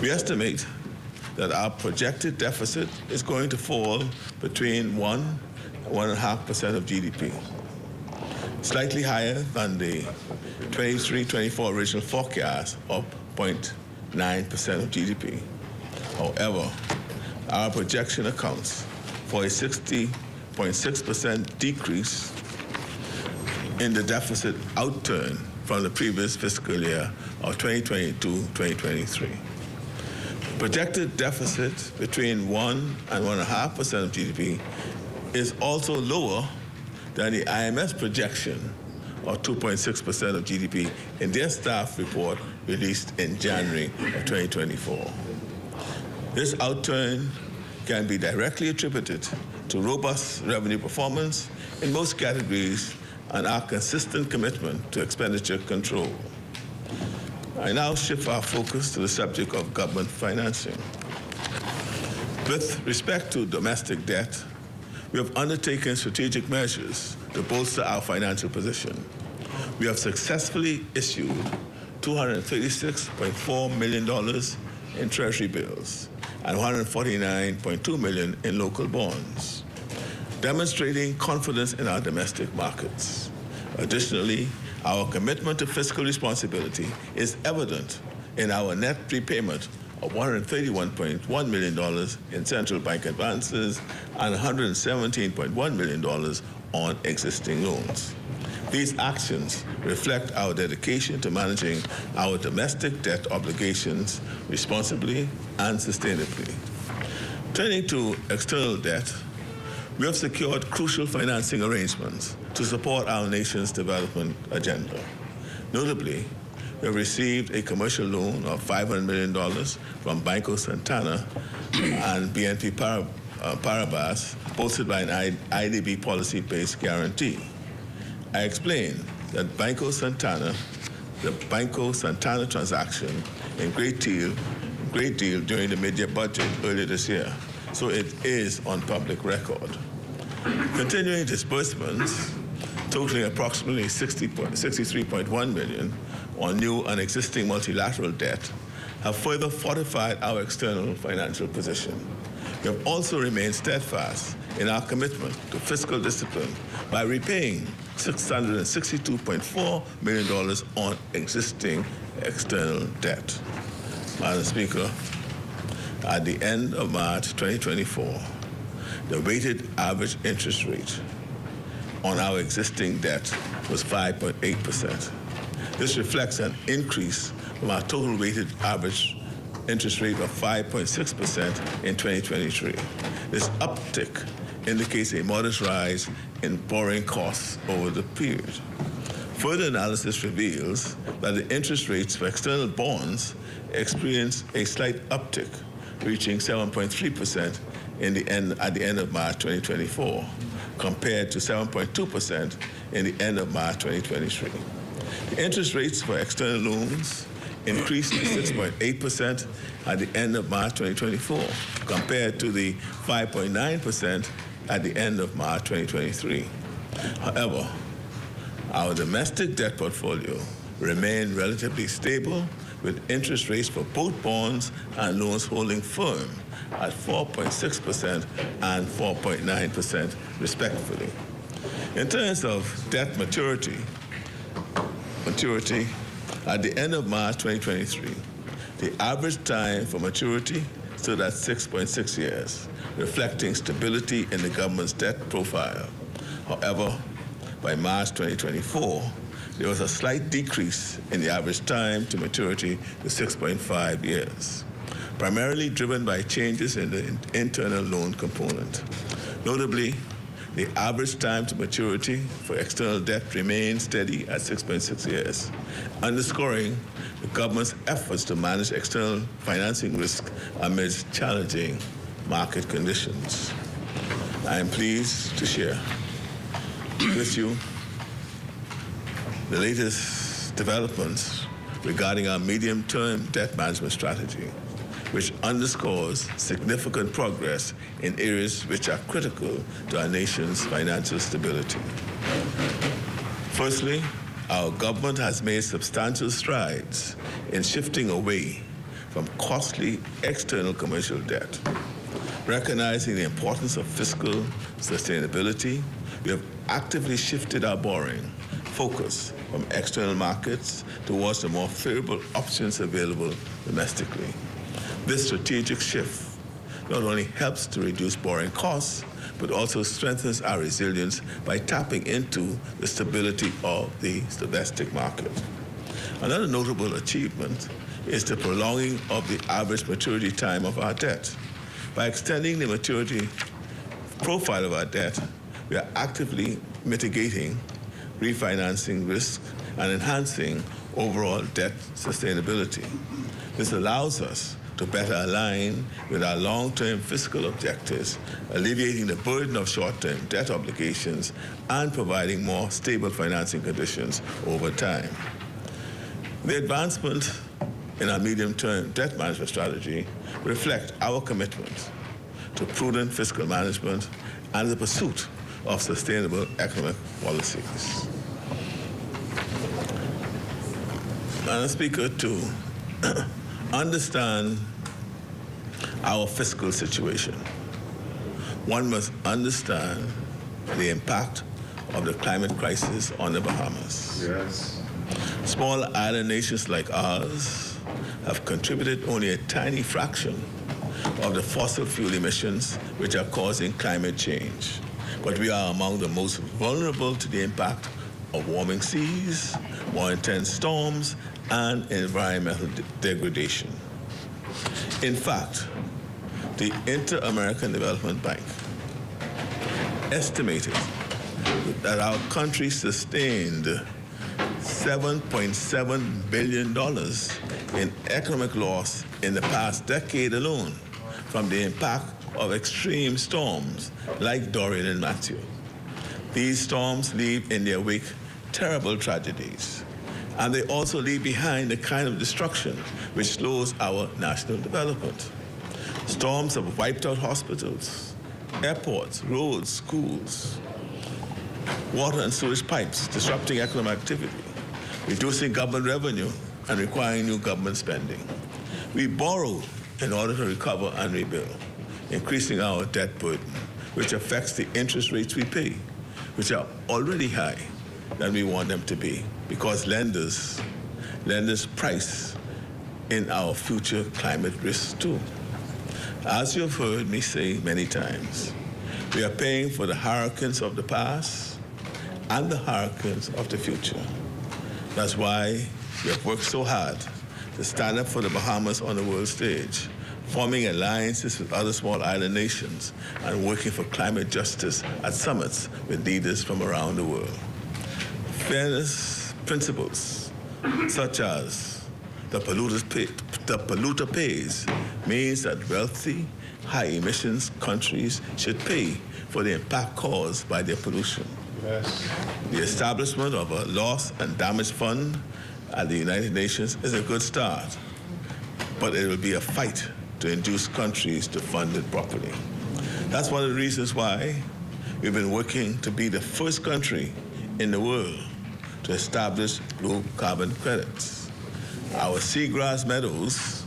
We estimate that our projected deficit is going to fall between 1% and 1.5% of GDP, slightly higher than the 23-24 original forecast of 0.9% of GDP. However, our projection accounts for a 60.6% decrease in the deficit outturn from the previous fiscal year of 2022-2023. Projected deficit between 1% and 1.5% of GDP is also lower than the IMF projection of 2.6% of GDP in their staff report released in January of 2024. This outturn can be directly attributed to robust revenue performance in most categories and our consistent commitment to expenditure control. I now shift our focus to the subject of government financing. With respect to domestic debt, we have undertaken strategic measures to bolster our financial position. We have successfully issued $236.4 million in Treasury bills and $149.2 million in local bonds, demonstrating confidence in our domestic markets. Additionally, our commitment to fiscal responsibility is evident in our net prepayment of $131.1 million in central bank advances and $117.1 million on existing loans. These actions reflect our dedication to managing our domestic debt obligations responsibly and sustainably. Turning to external debt, we have secured crucial financing arrangements to support our nation's development agenda. Notably, we have received a commercial loan of $500 million from Banco Santana and BNP Paribas, bolstered by an IDB policy-based guarantee. I explained that the Banco Santana transaction in great deal during the mid-year budget earlier this year, so it is on public record. Continuing disbursements totaling approximately $63.1 million on new and existing multilateral debt have further fortified our external financial position. We have also remained steadfast in our commitment to fiscal discipline by repaying $662.4 million on existing external debt. Madam Speaker, at the end of March 2024, the weighted average interest rate on our existing debt was 5.8%. This reflects an increase from our total weighted average interest rate of 5.6% in 2023. This uptick indicates a modest rise in borrowing costs over the period. Further analysis reveals that the interest rates for external bonds experienced a slight uptick, reaching 7.3% at the end of March 2024, compared to 7.2% in the end of March 2023. The interest rates for external loans increased to 6.8% at the end of March 2024, compared to the 5.9% at the end of March 2023. However, Our domestic debt portfolio remained relatively stable, with interest rates for both bonds and loans holding firm at 4.6% and 4.9% respectively. In terms of debt maturity at the end of March 2023, the average time for maturity stood at 6.6 years, reflecting stability in the government's debt profile. However, by March 2024, there was a slight decrease in the average time to maturity to 6.5 years, primarily driven by changes in the internal loan component. Notably, the average time to maturity for external debt remained steady at 6.6 years, underscoring the government's efforts to manage external financing risk amidst challenging market conditions. I am pleased to share with you the latest developments regarding our medium-term debt management strategy, which underscores significant progress in areas which are critical to our nation's financial stability. Firstly, our government has made substantial strides in shifting away from costly external commercial debt. Recognizing the importance of fiscal sustainability, we have actively shifted our borrowing focus from external markets towards the more favorable options available domestically. This strategic shift not only helps to reduce borrowing costs, but also strengthens our resilience by tapping into the stability of the domestic market. Another notable achievement is the prolonging of the average maturity time of our debt. By extending the maturity profile of our debt, we are actively mitigating refinancing risk and enhancing overall debt sustainability. This allows us to better align with our long-term fiscal objectives, alleviating the burden of short-term debt obligations and providing more stable financing conditions over time. The advancement in our medium-term debt management strategy reflect our commitment to prudent fiscal management and the pursuit of sustainable economic policies. Madam Speaker, to understand our fiscal situation, one must understand the impact of the climate crisis on the Bahamas. Yes. Small island nations like ours have contributed only a tiny fraction of the fossil fuel emissions which are causing climate change. But we are among the most vulnerable to the impact of warming seas, more intense storms, and environmental degradation. In fact, the Inter-American Development Bank estimated that our country sustained $7.7 billion in economic loss in the past decade alone from the impact of extreme storms like Dorian and Matthew. These storms leave in their wake terrible tragedies, and they also leave behind the kind of destruction which slows our national development. Storms have wiped out hospitals, airports, roads, schools, water and sewage pipes, disrupting economic activity, reducing government revenue, and requiring new government spending. We borrow in order to recover and rebuild, increasing our debt burden, which affects the interest rates we pay, which are already higher than we want them to be, because lenders price in our future climate risks too. As you have heard me say many times, we are paying for the hurricanes of the past and the hurricanes of the future. That's why we have worked so hard to stand up for the Bahamas on the world stage, forming alliances with other small island nations and working for climate justice at summits with leaders from around the world. Fairness principles, such as the polluter pays, means that wealthy, high emissions countries should pay for the impact caused by their pollution. Yes. The establishment of a loss and damage fund at the United Nations is a good start, but it will be a fight to induce countries to fund it properly. That's one of the reasons why we've been working to be the first country in the world to establish blue carbon credits. Our seagrass meadows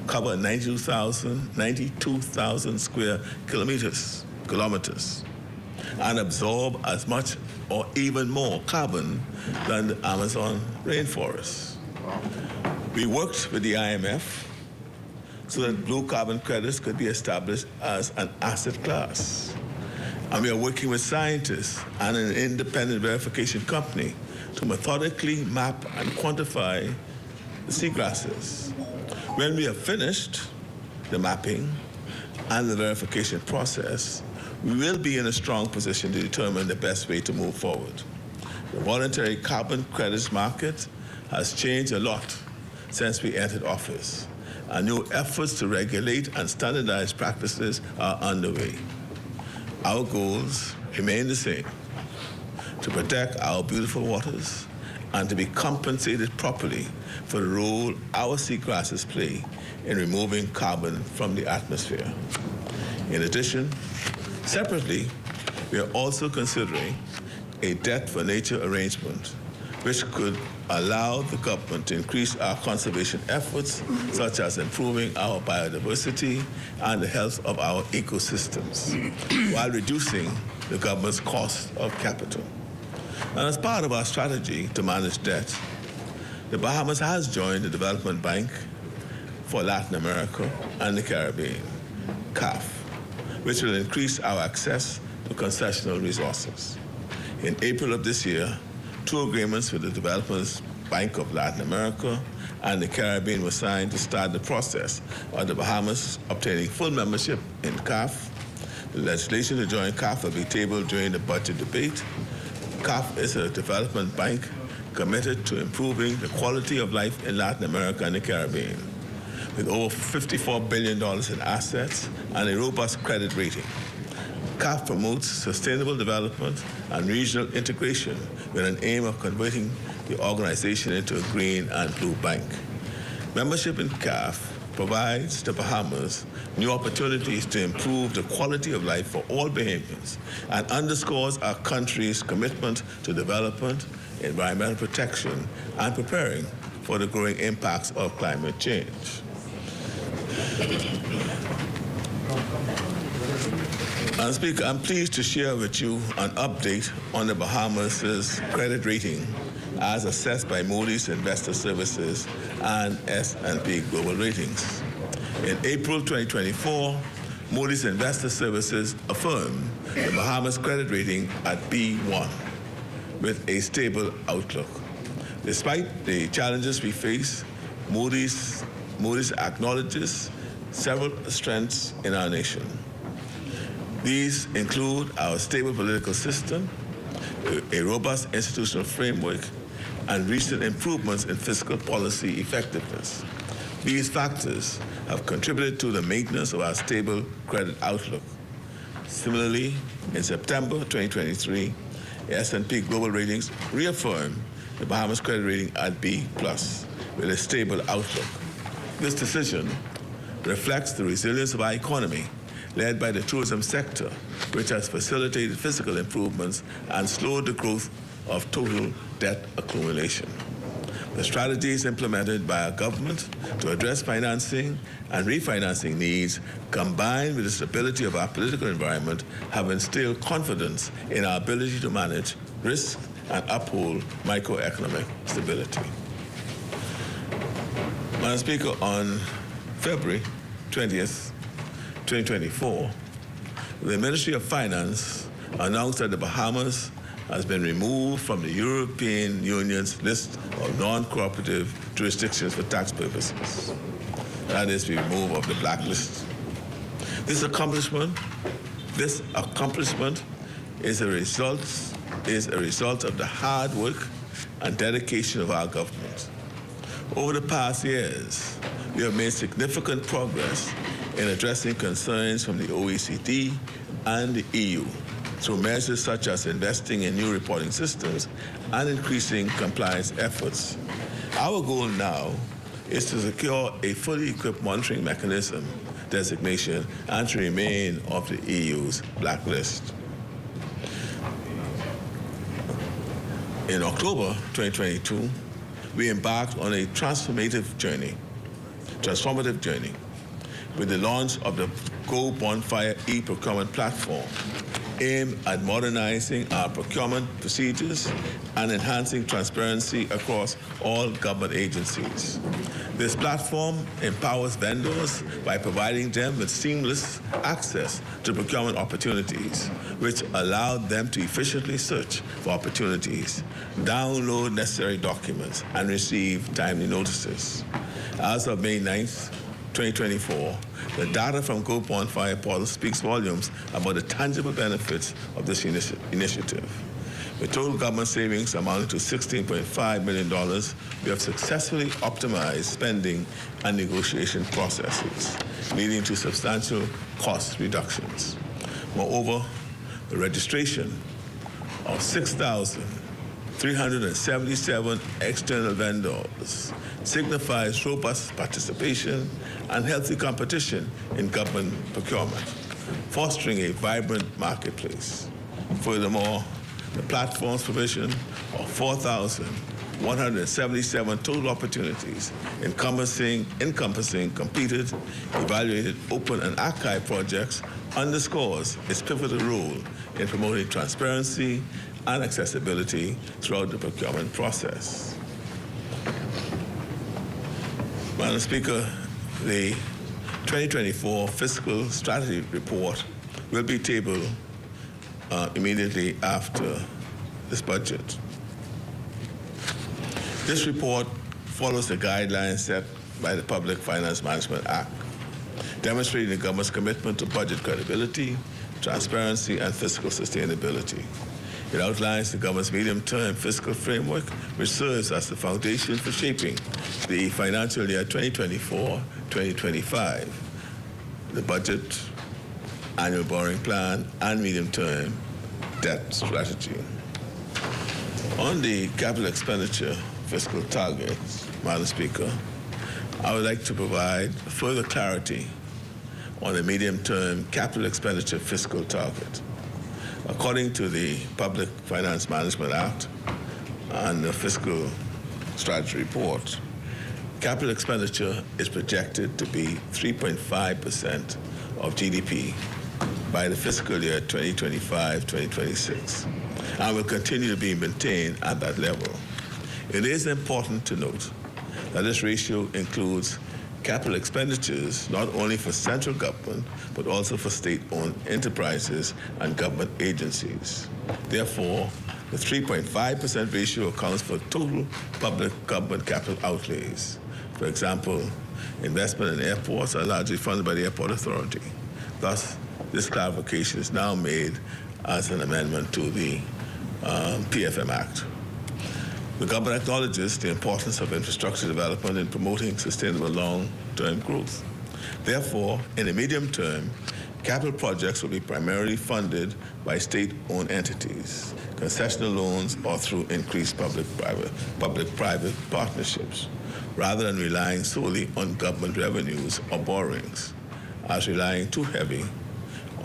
cover 92,000 square kilometers, and absorb as much or even more carbon than the Amazon rainforest. We worked with the IMF so that blue carbon credits could be established as an asset class. And we are working with scientists and an independent verification company to methodically map and quantify the seagrasses. When we have finished the mapping and the verification process, we will be in a strong position to determine the best way to move forward. The voluntary carbon credits market has changed a lot since we entered office, and new efforts to regulate and standardize practices are underway. Our goals remain the same: to protect our beautiful waters and to be compensated properly for the role our seagrasses play in removing carbon from the atmosphere. In addition, separately, we are also considering a debt for nature arrangement, which could allow the government to increase our conservation efforts, such as improving our biodiversity and the health of our ecosystems, while reducing the government's cost of capital. And as part of our strategy to manage debt, the Bahamas has joined the Development Bank for Latin America and the Caribbean, CAF, which will increase our access to concessional resources. In April of this year, 2 agreements with the Development Bank of Latin America and the Caribbean were signed to start the process of the Bahamas obtaining full membership in CAF. The legislation to join CAF will be tabled during the budget debate. CAF is a development bank committed to improving the quality of life in Latin America and the Caribbean, with over $54 billion in assets and a robust credit rating. CAF promotes sustainable development and regional integration with an aim of converting the organization into a green and blue bank. Membership in CAF provides the Bahamas new opportunities to improve the quality of life for all Bahamians and underscores our country's commitment to development, environmental protection, and preparing for the growing impacts of climate change. Madam Speaker, I'm pleased to share with you an update on the Bahamas' credit rating as assessed by Moody's Investor Services and S&P Global Ratings. In April 2024, Moody's Investor Services affirmed the Bahamas credit rating at B1 with a stable outlook. Despite the challenges we face, Moody's acknowledges several strengths in our nation. These include our stable political system, a robust institutional framework, and recent improvements in fiscal policy effectiveness. These factors have contributed to the maintenance of our stable credit outlook. Similarly, in September 2023, S&P Global Ratings reaffirmed the Bahamas credit rating at B+ with a stable outlook. This decision reflects the resilience of our economy, led by the tourism sector, which has facilitated fiscal improvements and slowed the growth of total debt accumulation. The strategies implemented by our government to address financing and refinancing needs, combined with the stability of our political environment, have instilled confidence in our ability to manage risk and uphold microeconomic stability. Madam Speaker, on February 20th, 2024, the Ministry of Finance announced that the Bahamas has been removed from the European Union's list of non-cooperative jurisdictions for tax purposes. That is, the removal of the blacklist. This accomplishment is a result of the hard work and dedication of our government. Over the past years, we have made significant progress in addressing concerns from the OECD and the EU through measures such as investing in new reporting systems and increasing compliance efforts. Our goal now is to secure a fully equipped monitoring mechanism designation and to remain off the EU's blacklist. In October 2022, we embarked on a transformative journey with the launch of the Go Bonfire e-procurement platform aimed at modernizing our procurement procedures and enhancing transparency across all government agencies. This platform empowers vendors by providing them with seamless access to procurement opportunities, which allow them to efficiently search for opportunities, download necessary documents, and receive timely notices. As of May 9th, 2024, the data from Go Bonfire portal speaks volumes about the tangible benefits of this initiative. With total government savings amounting to $16.5 million, we have successfully optimized spending and negotiation processes, leading to substantial cost reductions. Moreover, the registration of 6,377 external vendors signifies robust participation and healthy competition in government procurement, fostering a vibrant marketplace. Furthermore, the platform's provision of 4,177 total opportunities encompassing completed, evaluated, open, and archived projects underscores its pivotal role in promoting transparency and accessibility throughout the procurement process. Madam Speaker, the 2024 Fiscal Strategy Report will be tabled immediately after this budget. This report follows the guidelines set by the Public Finance Management Act, demonstrating the government's commitment to budget credibility, transparency, and fiscal sustainability. It outlines the government's medium-term fiscal framework, which serves as the foundation for shaping the financial year 2024-2025, the budget, annual borrowing plan, and medium-term debt strategy. On the capital expenditure fiscal targets, Madam Speaker, I would like to provide further clarity on the medium-term capital expenditure fiscal target. According to the Public Finance Management Act and the Fiscal Strategy Report, capital expenditure is projected to be 3.5% of GDP by the fiscal year 2025-2026 and will continue to be maintained at that level. It is important to note that this ratio includes capital expenditures not only for central government, but also for state-owned enterprises and government agencies. Therefore, the 3.5% ratio accounts for total public government capital outlays. For example, investment in airports are largely funded by the Airport Authority. Thus, this clarification is now made as an amendment to the PFM Act. The government acknowledges the importance of infrastructure development in promoting sustainable long-term growth. Therefore, in the medium term, capital projects will be primarily funded by state-owned entities, concessional loans, or through increased public-private partnerships, rather than relying solely on government revenues or borrowings, as relying too heavy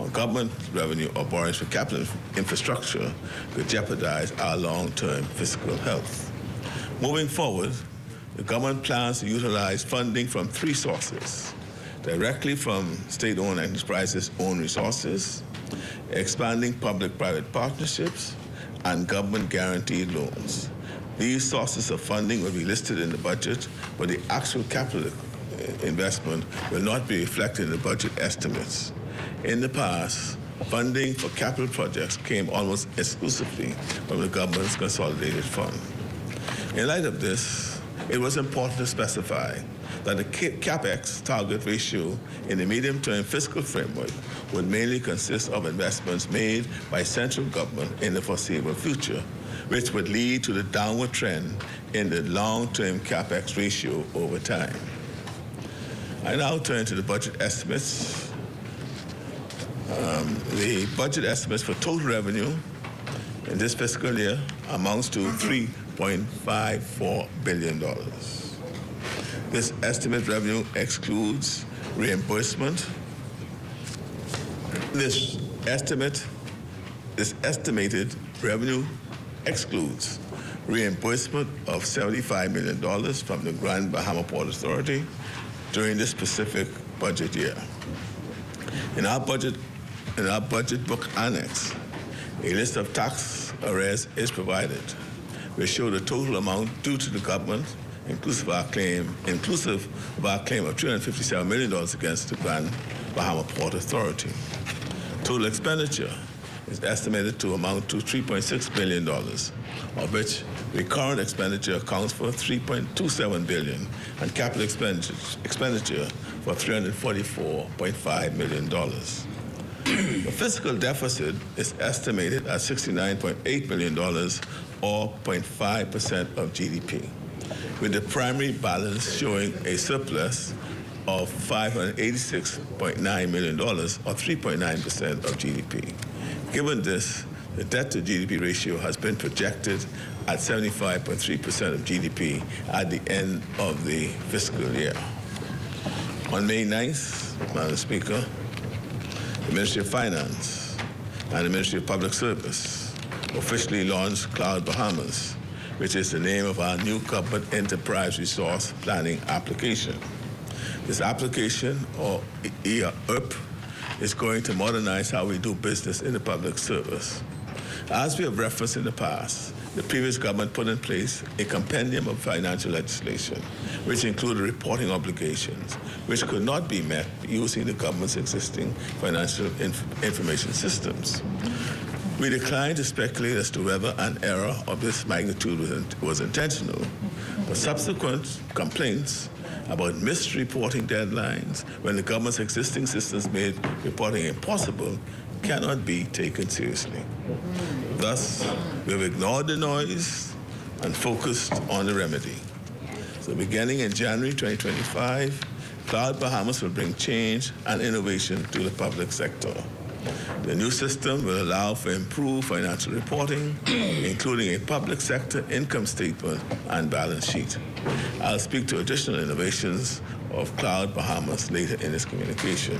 on government revenue or borrowings for capital infrastructure could jeopardize our long-term fiscal health. Moving forward, the government plans to utilize funding from three sources: directly from state-owned enterprises' own resources, expanding public-private partnerships, and government-guaranteed loans. These sources of funding will be listed in the budget, but the actual capital investment will not be reflected in the budget estimates. In the past, funding for capital projects came almost exclusively from the government's consolidated fund. In light of this, it was important to specify that the CapEx target ratio in the medium-term fiscal framework would mainly consist of investments made by central government in the foreseeable future, which would lead to the downward trend in the long-term CapEx ratio over time. I now turn to the budget estimates. The budget estimates for total revenue in this fiscal year amounts to $3.54 billion. This estimate revenue excludes reimbursement. This estimated revenue excludes reimbursement of $75 million from the Grand Bahama Port Authority during this specific budget year. In our budget book annex, a list of tax arrears is provided, which show the total amount due to the government, inclusive of our claim of $357 million against the Grand Bahama Port Authority. Total expenditure is estimated to amount to $3.6 billion, of which recurrent expenditure accounts for $3.27 billion and capital expenditure for $344.5 million. The fiscal deficit is estimated at $69.8 billion, or 0.5% of GDP, with the primary balance showing a surplus of $586.9 million, or 3.9% of GDP. Given this, the debt to GDP ratio has been projected at 75.3% of GDP at the end of the fiscal year. On May 9th, Madam Speaker, the Ministry of Finance and the Ministry of Public Service officially launched Cloud Bahamas, which is the name of our new Government Enterprise Resource Planning application. This application, or ERP, is going to modernize how we do business in the public service. As we have referenced in the past, the previous government put in place a compendium of financial legislation, which included reporting obligations, which could not be met using the government's existing financial information systems. We declined to speculate as to whether an error of this magnitude was intentional, but subsequent complaints about missed reporting deadlines when the government's existing systems made reporting impossible cannot be taken seriously. Thus, we have ignored the noise and focused on the remedy. So beginning in January 2025, Cloud Bahamas will bring change and innovation to the public sector. The new system will allow for improved financial reporting, including a public sector income statement and balance sheet. I'll speak to additional innovations of Cloud Bahamas later in this communication,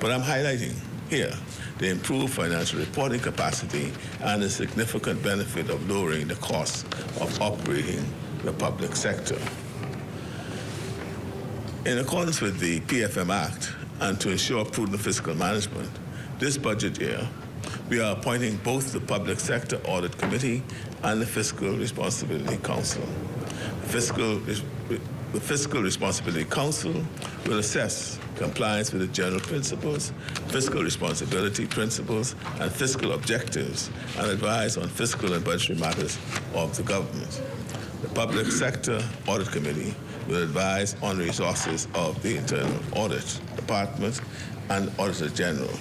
but I'm highlighting here the improved financial reporting capacity and the significant benefit of lowering the cost of operating the public sector. In accordance with the PFM Act and to ensure prudent fiscal management, this budget year, we are appointing both the Public Sector Audit Committee and the Fiscal Responsibility Council. The Fiscal Responsibility Council will assess compliance with the general principles, fiscal responsibility principles, and fiscal objectives, and advise on fiscal and budgetary matters of the government. The Public Sector Audit Committee will advise on resources of the Internal Audit Department and Auditor General,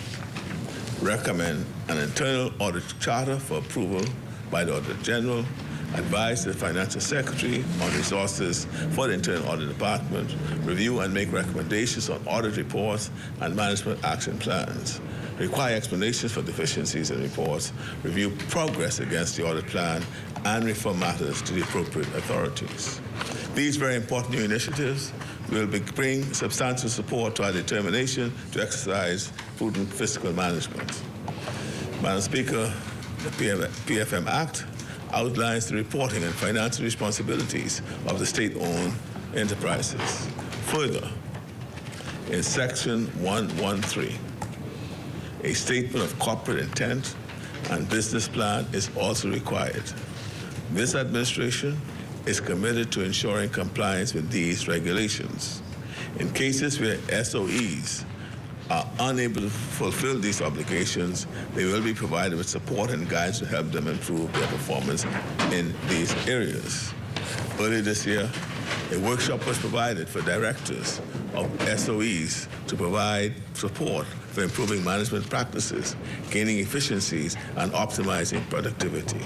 recommend an internal audit charter for approval by the Auditor General, advise the Financial Secretary on resources for the Internal Audit Department, review and make recommendations on audit reports and management action plans, require explanations for deficiencies in reports, review progress against the audit plan, and refer matters to the appropriate authorities. These very important new initiatives will bring substantial support to our determination to exercise prudent fiscal management. Madam Speaker, the PFM Act outlines the reporting and financial responsibilities of the state-owned enterprises. Further, in Section 113, a statement of corporate intent and business plan is also required. This administration is committed to ensuring compliance with these regulations. In cases where SOEs are unable to fulfill these obligations, they will be provided with support and guidance to help them improve their performance in these areas. Earlier this year, a workshop was provided for directors of SOEs to provide support for improving management practices, gaining efficiencies, and optimizing productivity.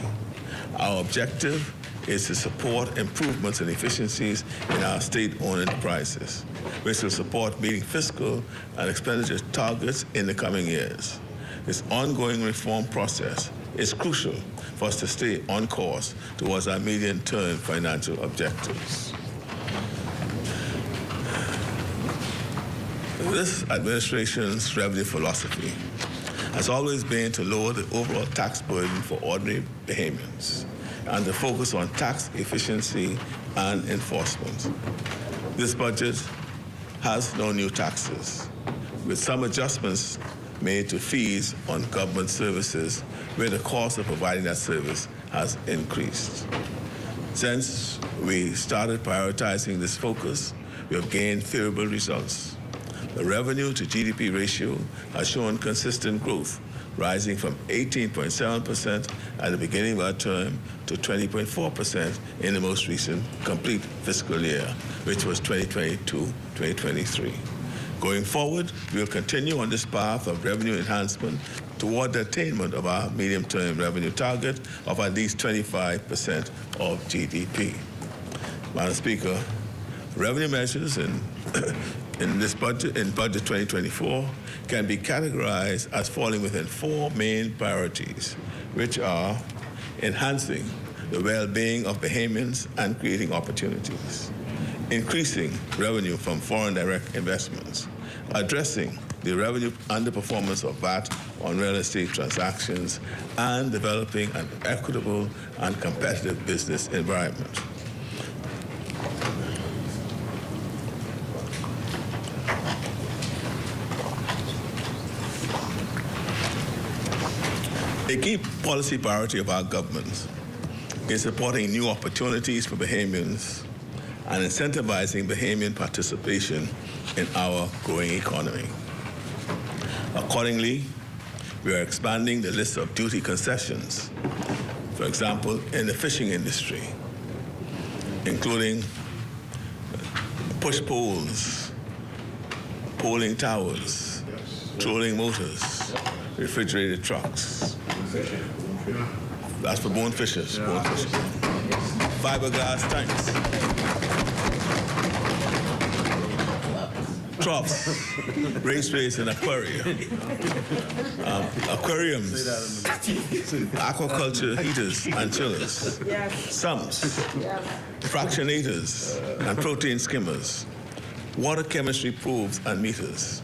Our objective is to support improvements and efficiencies in our state-owned enterprises, which will support meeting fiscal and expenditure targets in the coming years. This ongoing reform process is crucial for us to stay on course towards our medium-term financial objectives. This administration's revenue philosophy has always been to lower the overall tax burden for ordinary Bahamians and the focus on tax efficiency and enforcement. This budget has no new taxes, with some adjustments made to fees on government services where the cost of providing that service has increased. Since we started prioritizing this focus, we have gained favorable results. The revenue to GDP ratio has shown consistent growth, rising from 18.7% at the beginning of our term to 20.4% in the most recent complete fiscal year, which was 2022-2023. Going forward, we will continue on this path of revenue enhancement toward the attainment of our medium-term revenue target of at least 25% of GDP. Madam Speaker, revenue measures in this budget, in Budget 2024, can be categorized as falling within four main priorities, which are enhancing the well-being of Bahamians and creating opportunities, increasing revenue from foreign direct investments, addressing the revenue underperformance of VAT on real estate transactions, and developing an equitable and competitive business environment. A key policy priority of our government is supporting new opportunities for Bahamians and incentivizing Bahamian participation in our growing economy. Accordingly, we are expanding the list of duty concessions, for example, in the fishing industry, including push poles, poling towers, trolling motors, refrigerated trucks. That's for bone fishers. Fiberglass tanks, troughs, raceways and aquariums, aquaculture heaters and chillers, sumps, fractionators and protein skimmers, water chemistry probes and meters,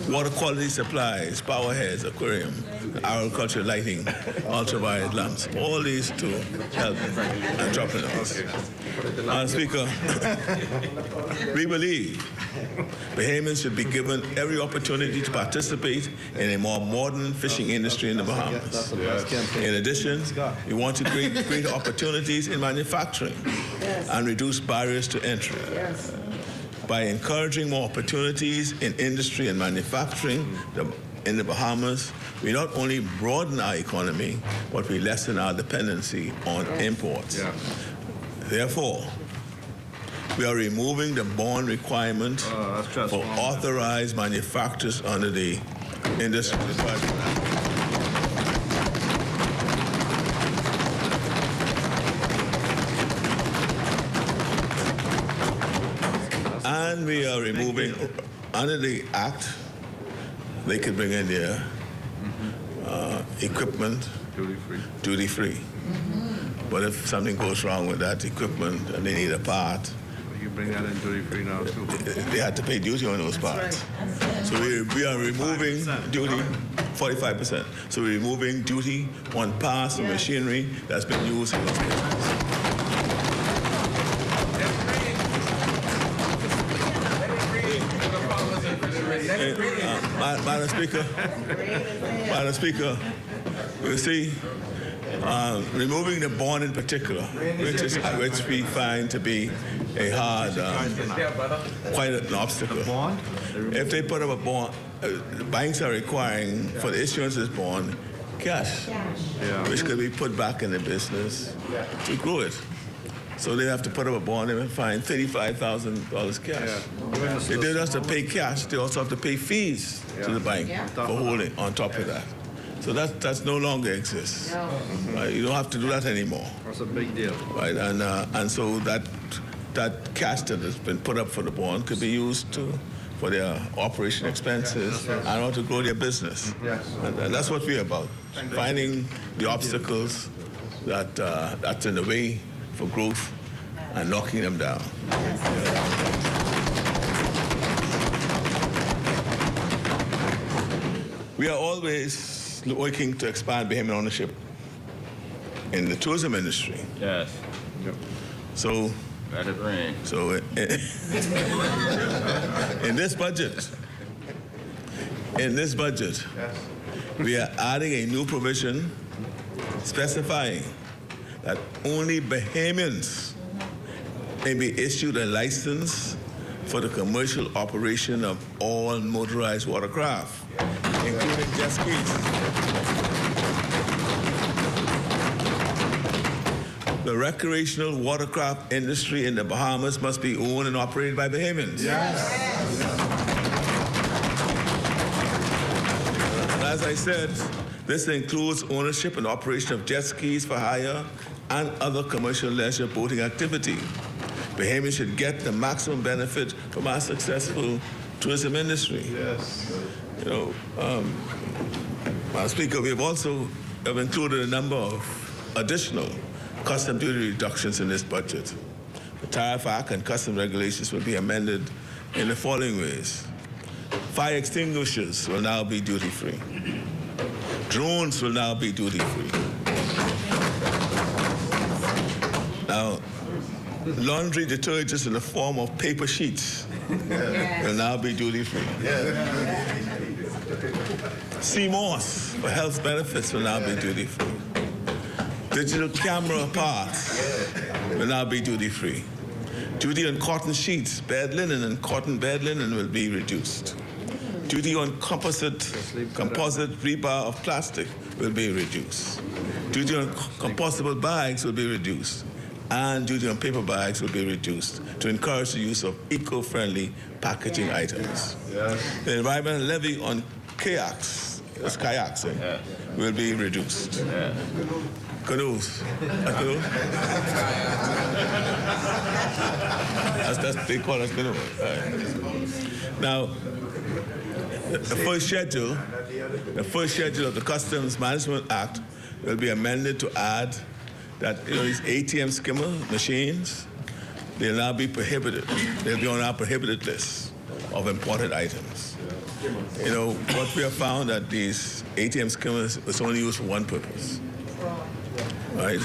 water quality supplies, power heads, aquarium, agriculture lighting, ultraviolet lamps, all these to help entrepreneurs. Madam Speaker, we believe Bahamians should be given every opportunity to participate in a more modern fishing industry in the Bahamas. In addition, we want to create greater opportunities in manufacturing and reduce barriers to entry. By encouraging more opportunities in industry and manufacturing in the Bahamas, we not only broaden our economy, but we lessen our dependency on imports. Therefore, we are removing the bond requirement for authorized manufacturers under the Industry Department. And we are removing, under the Act, they could bring in their equipment duty-free. But if something goes wrong with that equipment and they need a part, you bring that in duty-free now too. They had to pay duty on those parts. So we are removing duty, 45%. So we're removing duty on parts and machinery that's been used in those cases. Madam Speaker, you see, removing the bond in particular, which we find to be a hard, quite an obstacle. If they put up a bond, banks are requiring for the issuance of this bond cash, which could be put back in the business to grow it. So they have to put up a bond and find $35,000 cash. If they don't have to pay cash, they also have to pay fees to the bank for holding on top of that. So that's no longer exists. Right? You don't have to do that anymore. That's a big deal. Right? And so that cash that has been put up for the bond could be used for their operation expenses and also to grow their business. And that's what we're about, finding the obstacles that's in the way for growth and knocking them down. We are always working to expand Bahamian ownership in the tourism industry. Yes. So, let it rain. So, in this budget, we are adding a new provision specifying that only Bahamians may be issued a license for the commercial operation of all motorized watercraft, including jet skis. The recreational watercraft industry in the Bahamas must be owned and operated by Bahamians. Yes. And as I said, this includes ownership and operation of jet skis for hire and other commercial leisure boating activity. Bahamians should get the maximum benefit from our successful tourism industry. Yes. You know, Madam Speaker, we have also included a number of additional custom duty reductions in this budget. The Tariff Act and custom regulations will be amended in the following ways. Fire extinguishers will now be duty-free. Drones will now be duty-free. Now, laundry detergents in the form of paper sheets will now be duty-free. CMOS for health benefits will now be duty-free. Digital camera parts will now be duty-free. Duty on cotton sheets, bed linen, and cotton bed linen will be reduced. Duty on composite rebar of plastic will be reduced. Duty on compostable bags will be reduced. And duty on paper bags will be reduced to encourage the use of eco-friendly packaging items. Yes. The environmental levy on kayaks will be reduced. Canoes. That's they call us canoes. Right. Now, the first schedule of the Customs Management Act will be amended to add that these ATM skimmer machines, they'll now be prohibited. They'll be on our prohibited list of imported items. You know, what we have found that these ATM skimmers was only used for one purpose, right?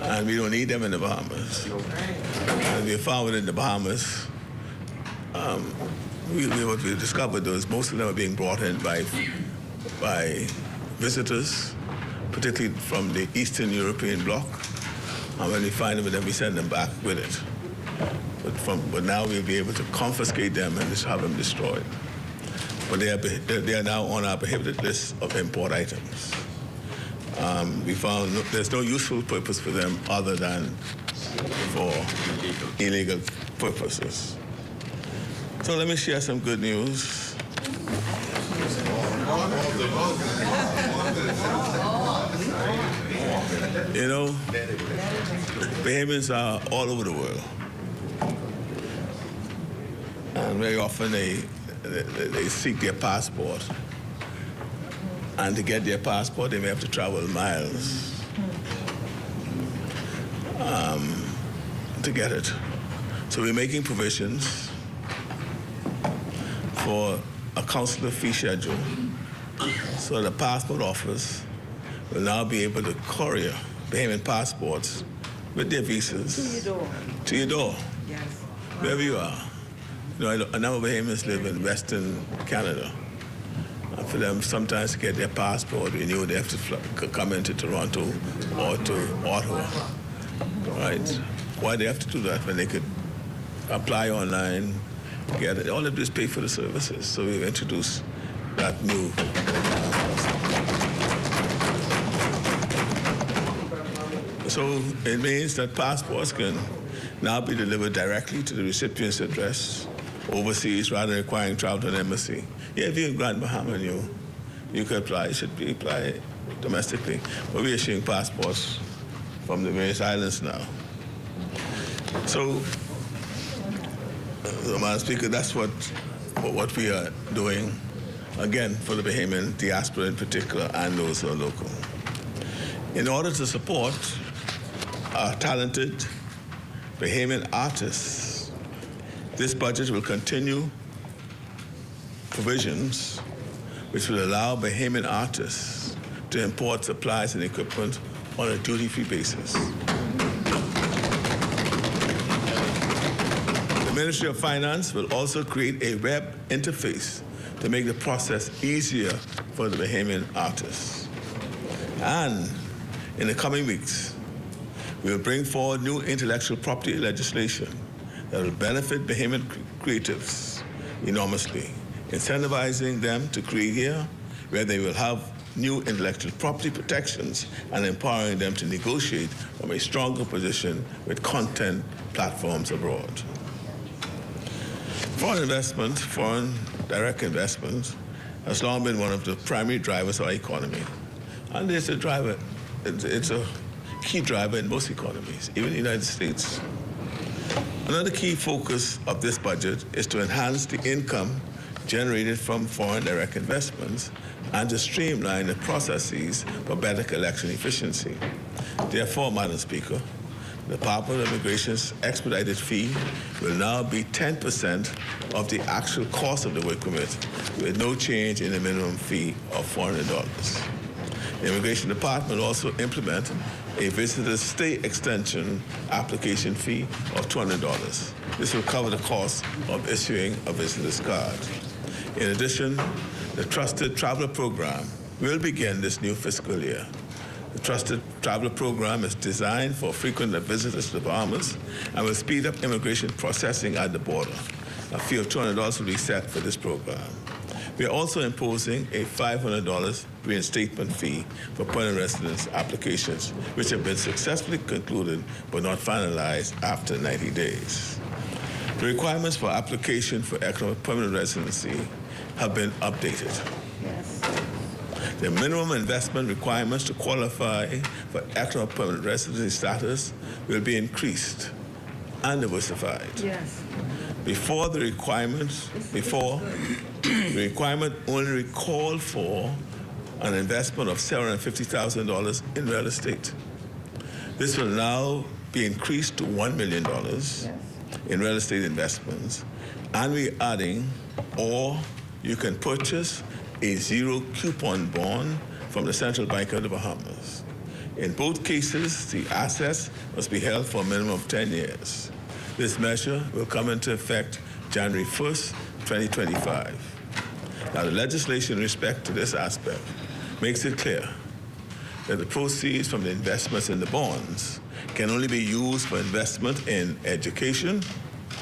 And we don't need them in the Bahamas. And we found within the Bahamas, what we discovered was most of them are being brought in by visitors, particularly from the Eastern European bloc. And when we find them, then we send them back with it. But now we'll be able to confiscate them and just have them destroyed. But they are now on our prohibited list of import items. We found there's no useful purpose for them other than for illegal purposes. So let me share some good news. You know, Bahamians are all over the world. And very often they seek their passport. And to get their passport, they may have to travel miles to get it. So we're making provisions for a consular fee schedule so the passport office will now be able to courier Bahamian passports with their visas to your door, Yes. wherever you are. You know, a number of Bahamians live in Western Canada. And for them, sometimes to get their passport renewed, they have to come into Toronto or to Ottawa, right? Why they have to do that when they could apply online, get it? All they do is pay for the services. So we've introduced that new So it means that passports can now be delivered directly to the recipient's address overseas rather than requiring travel to an embassy. Yeah, if you're in Grand Bahama and you could apply, it should be applied domestically. But we are issuing passports from the various islands now. So, Madam Speaker, that's what we are doing, again, for the Bahamian diaspora in particular and those who are local. In order to support our talented Bahamian artists, this budget will continue provisions which will allow Bahamian artists to import supplies and equipment on a duty-free basis. The Ministry of Finance will also create a web interface to make the process easier for the Bahamian artists. And in the coming weeks, we will bring forward new intellectual property legislation that will benefit Bahamian creatives enormously, incentivizing them to create here, where they will have new intellectual property protections and empowering them to negotiate from a stronger position with content platforms abroad. Foreign investment, foreign direct investment, has long been one of the primary drivers of our economy. And it's a driver, it's a key driver in most economies, even the United States. Another key focus of this budget is to enhance the income generated from foreign direct investments and to streamline the processes for better collection efficiency. Therefore, Madam Speaker, the Department of Immigration's expedited fee will now be 10% of the actual cost of the work permit, with no change in the minimum fee of $400. The Immigration Department will also implement a visitor's stay extension application fee of $200. This will cover the cost of issuing a visitor's card. In addition, the Trusted Traveler Program will begin this new fiscal year. The Trusted Traveler Program is designed for frequent visitors to the Bahamas and will speed up immigration processing at the border. A fee of $200 will be set for this program. We are also imposing a $500 reinstatement fee for permanent residence applications, which have been successfully concluded but not finalized after 90 days. The requirements for application for economic permanent residency have been updated. Yes. The minimum investment requirements to qualify for economic permanent residency status will be increased and diversified. Yes. Before the requirement only called for an investment of $750,000 in real estate. This will now be increased to $1 million in real estate investments, and we're adding, or you can purchase a zero coupon bond from the Central Bank of the Bahamas. In both cases, the assets must be held for a minimum of 10 years. This measure will come into effect January 1st, 2025. Now, the legislation in respect to this aspect makes it clear that the proceeds from the investments in the bonds can only be used for investment in education,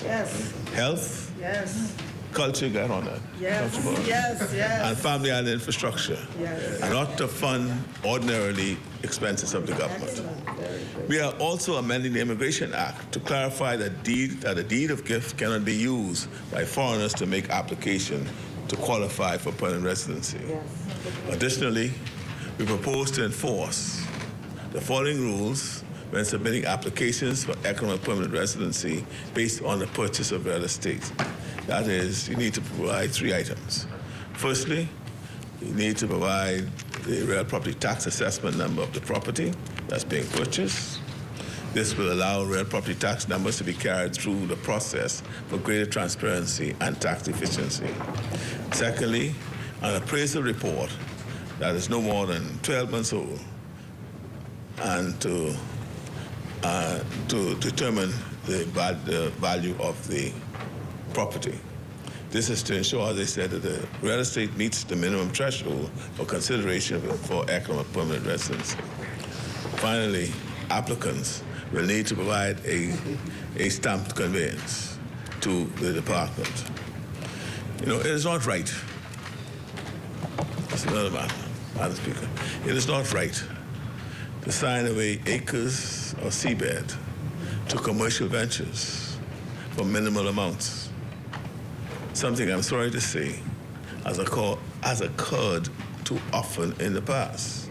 Yes. health, Yes. culture, get on that. Yes. Culture, Yes. Yes. and family and infrastructure, Yes. and not to fund ordinarily expenses of the government. We are also amending the Immigration Act to clarify that a deed of gift cannot be used by foreigners to make application to qualify for permanent residency. Yes. Additionally, we propose to enforce the following rules when submitting applications for economic permanent residency based on the purchase of real estate. That is, you need to provide 3 items. Firstly, you need to provide the real property tax assessment number of the property that's being purchased. This will allow real property tax numbers to be carried through the process for greater transparency and tax efficiency. Secondly, an appraisal report that is no more than 12 months old, and to determine the value of the property. This is to ensure, as I said, that the real estate meets the minimum threshold for consideration for economic permanent residency. Finally, applicants will need to provide a stamped conveyance to the department. You know, it is not right. That's another matter, Madam Speaker. It is not right to sign away acres of seabed to commercial ventures for minimal amounts. Something I'm sorry to say has occurred too often in the past.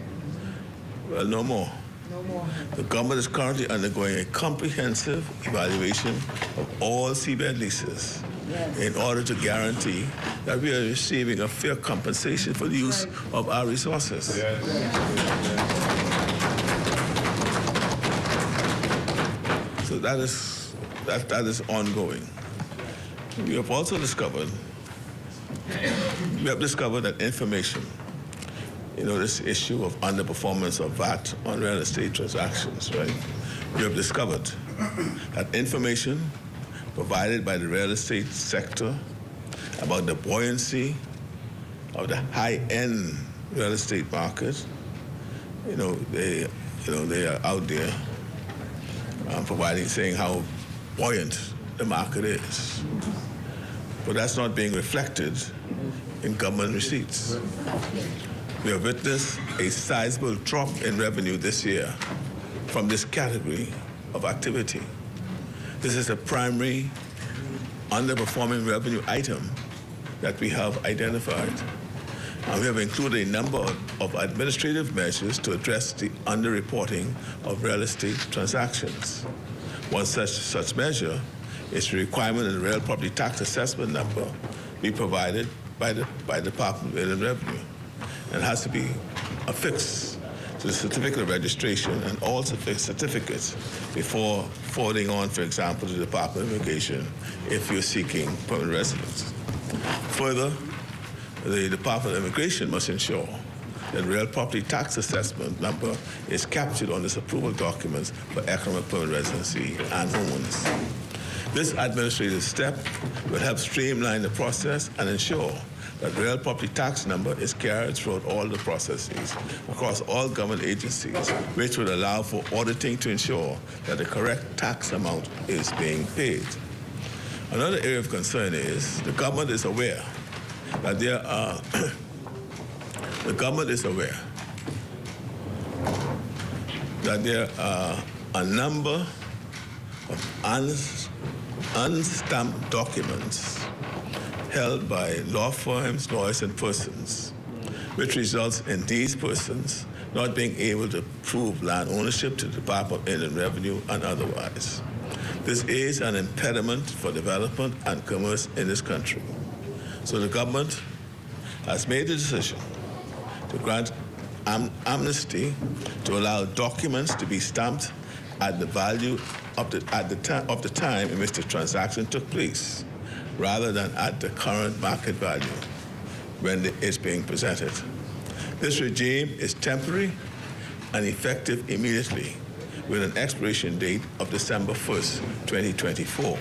Well, no more. No more. The government is currently undergoing a comprehensive evaluation of all seabed leases in order to guarantee that we are receiving a fair compensation for the use of our resources. So that is ongoing. We have also discovered that information this issue of underperformance of VAT on real estate transactions, right? We have discovered that information provided by the real estate sector about the buoyancy of the high-end real estate market, they are out there saying how buoyant the market is. But that's not being reflected in government receipts. We have witnessed a sizable drop in revenue this year from this category of activity. This is a primary underperforming revenue item that we have identified. And we have included a number of administrative measures to address the underreporting of real estate transactions. One such measure is the requirement that the real property tax assessment number be provided by the Department of Inland Revenue, and has to be affixed to the certificate of registration and all certificates before forwarding on, for example, to the Department of Immigration if you're seeking permanent residence. Further, the Department of Immigration must ensure that real property tax assessment number is captured on its approval documents for economic permanent residency and homeowners. This administrative step will help streamline the process and ensure that real property tax number is carried throughout all the processes across all government agencies, which would allow for auditing to ensure that the correct tax amount is being paid. Another area of concern is the government is aware that there are a number of unstamped documents held by law firms, lawyers, and persons, which results in these persons not being able to prove land ownership to the Department of Inland Revenue and otherwise. This is an impediment for development and commerce in this country. So the government has made the decision to grant amnesty to allow documents to be stamped at the value of the time in which the transaction took place, rather than at the current market value when it is being presented. This regime is temporary and effective immediately, with an expiration date of December 1st, 2024.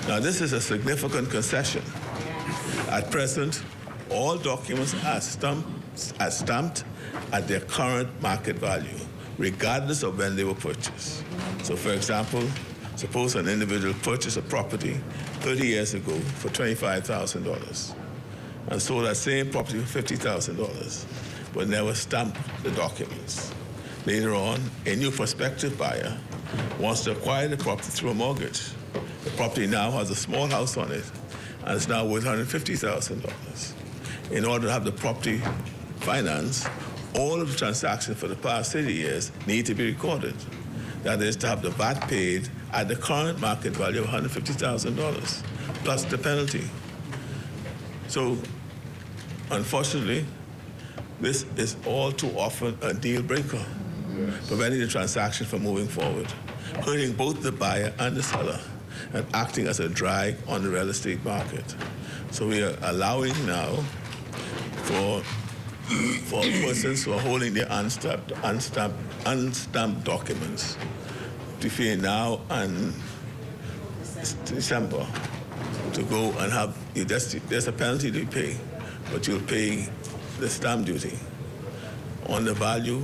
Now, this is a significant concession. At present, all documents are stamped at their current market value, regardless of when they were purchased. So, for example, suppose an individual purchased a property 30 years ago for $25,000 and sold that same property for $50,000, but never stamped the documents. Later on, a new prospective buyer wants to acquire the property through a mortgage. The property now has a small house on it and is now worth $150,000. In order to have the property financed, all of the transactions for the past 30 years need to be recorded. That is, to have the VAT paid at the current market value of $150,000, plus the penalty. So, unfortunately, this is all too often a deal breaker, preventing the transaction from moving forward, hurting both the buyer and the seller, and acting as a drag on the real estate market. So we are allowing now for persons who are holding their unstamped documents between now and December to go and have, there's a penalty to pay, but you'll pay the stamp duty on the value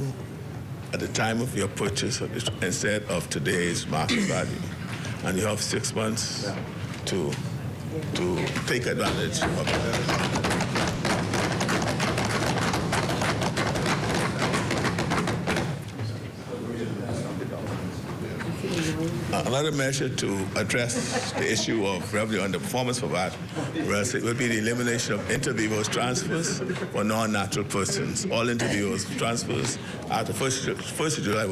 at the time of your purchase instead of today's market value. And you have 6 months to take advantage of it. Another measure to address the issue of revenue underperformance for VAT would be the elimination of inter-vivos transfers for non-natural persons. All inter-vivos transfers after 1st of July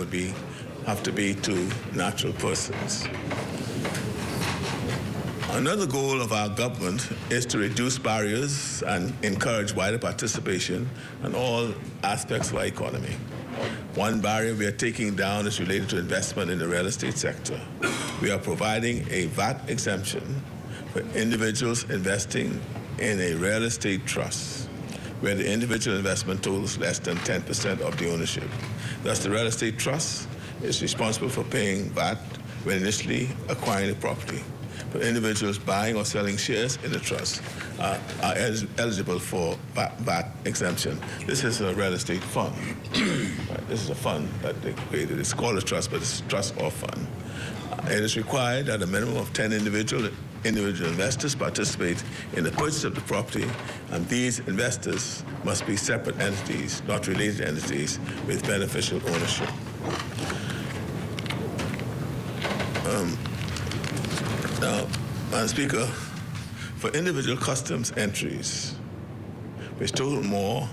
have to be to natural persons. Another goal of our government is to reduce barriers and encourage wider participation in all aspects of our economy. One barrier we are taking down is related to investment in the real estate sector. We are providing a VAT exemption for individuals investing in a real estate trust. where the individual investment totals less than 10% of the ownership. Thus, the real estate trust is responsible for paying VAT when initially acquiring the property. But individuals buying or selling shares in the trust are eligible for VAT exemption. This is a real estate fund. Right? This is a fund that they created. It's called a trust, but it's a trust or fund. It is required that a minimum of 10 individual investors participate in the purchase of the property, and these investors must be separate entities, not related entities, with beneficial ownership. Now, Madam Speaker, for individual customs entries, which total more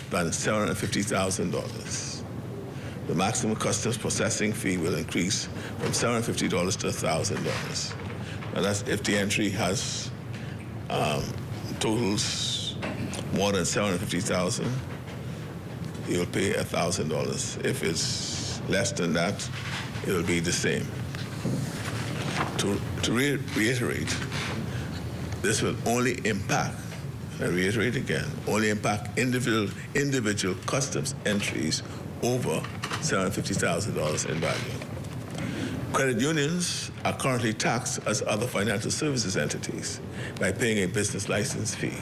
than $750,000, the maximum customs processing fee will increase from $750 to $1,000. Now, that's if the entry has totals more than $750,000, you'll pay $1,000. If it's less than that, it'll be the same. To reiterate, this will only impact, I reiterate again, only impact individual customs entries over $750,000 in value. Credit unions are currently taxed as other financial services entities by paying a business license fee.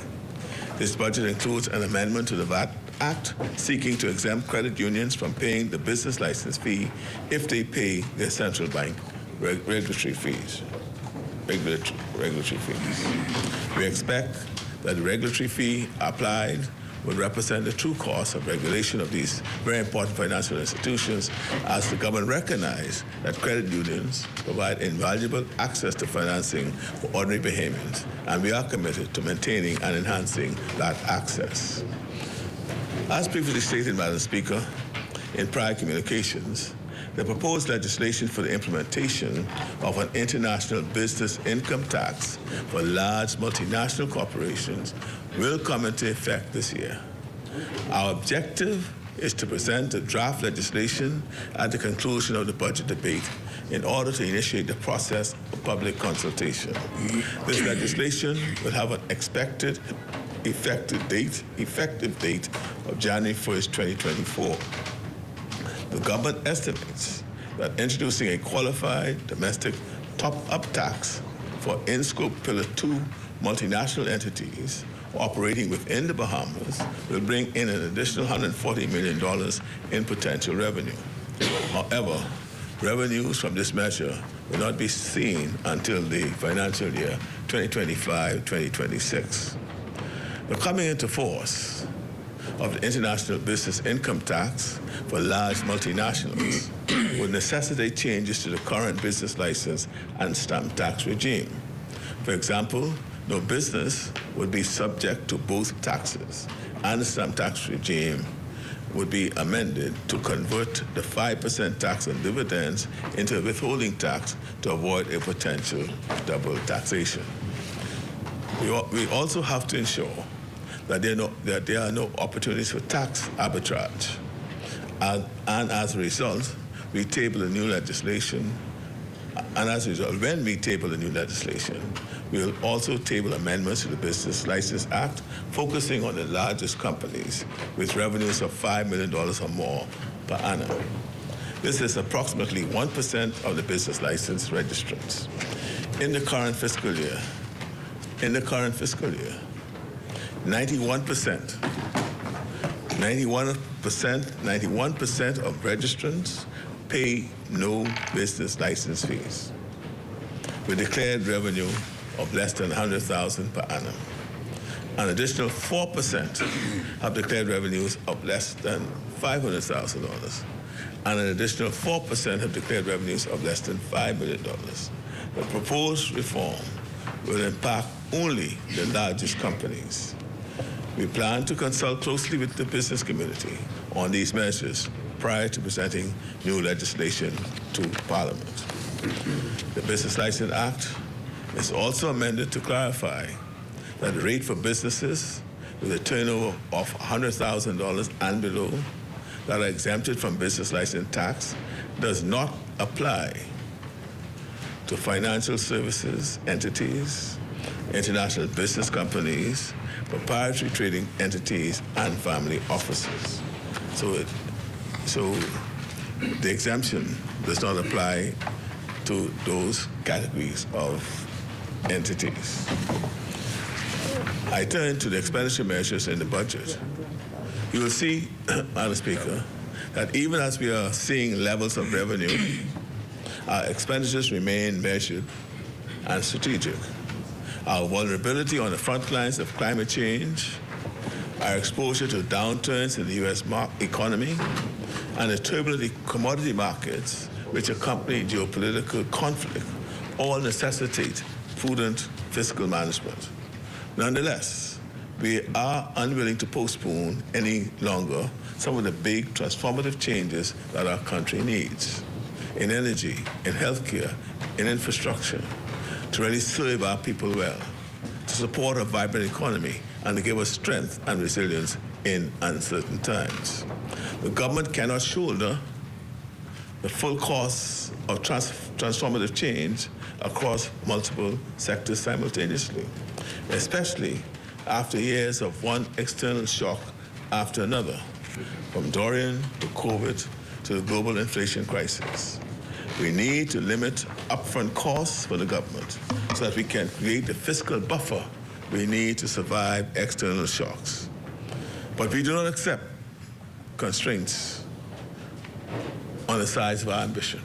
This budget includes an amendment to the VAT Act seeking to exempt credit unions from paying the business license fee if they pay their central bank regulatory fees. We expect that the regulatory fee applied would represent the true cost of regulation of these very important financial institutions, as the government recognizes that credit unions provide invaluable access to financing for ordinary Bahamians, and we are committed to maintaining and enhancing that access. As previously stated, Madam Speaker, in prior communications, the proposed legislation for the implementation of an international business income tax for large multinational corporations will come into effect this year. Our objective is to present the draft legislation at the conclusion of the budget debate in order to initiate the process of public consultation. This legislation will have an expected effective date of January 1st, 2024. The government estimates that introducing a qualified domestic top-up tax for in-scope Pillar 2 multinational entities operating within the Bahamas will bring in an additional $140 million in potential revenue. However, revenues from this measure will not be seen until the financial year 2025-2026. The coming into force of the international business income tax for large multinationals would necessitate changes to the current business license and stamp tax regime. For example, no business would be subject to both taxes, and the stamp tax regime would be amended to convert the 5% tax on dividends into a withholding tax to avoid a potential double taxation. We also have to ensure that there are no opportunities for tax arbitrage. And as a result, we table a new legislation. And as a result, when we table a new legislation, we will also table amendments to the Business License Act, focusing on the largest companies with revenues of $5 million or more per annum. This is approximately 1% of the business license registrants. In the current fiscal year, 91% of registrants pay no business license fees, with declared revenue of less than $100,000 per annum. An additional 4% have declared revenues of less than $500,000, and an additional 4% have declared revenues of less than $5 million. The proposed reform will impact only the largest companies. We plan to consult closely with the business community on these measures prior to presenting new legislation to Parliament. The Business License Act is also amended to clarify that the rate for businesses with a turnover of $100,000 and below that are exempted from business license tax does not apply to financial services entities, international business companies, proprietary trading entities, and family offices. So the exemption does not apply to those categories of entities. I turn to the expenditure measures in the budget. You will see, Madam Speaker, that even as we are seeing levels of revenue, our expenditures remain measured and strategic. Our vulnerability on the front lines of climate change, our exposure to downturns in the U.S. economy, and the turbulent commodity markets which accompany geopolitical conflict all necessitate prudent fiscal management. Nonetheless, we are unwilling to postpone any longer some of the big transformative changes that our country needs in energy, in healthcare, in infrastructure, to really serve our people well, to support a vibrant economy, and to give us strength and resilience in uncertain times. The government cannot shoulder the full costs of transformative change across multiple sectors simultaneously, especially after years of one external shock after another, from Dorian to COVID to the global inflation crisis. We need to limit upfront costs for the government so that we can create the fiscal buffer we need to survive external shocks. But we do not accept constraints on the size of our ambition.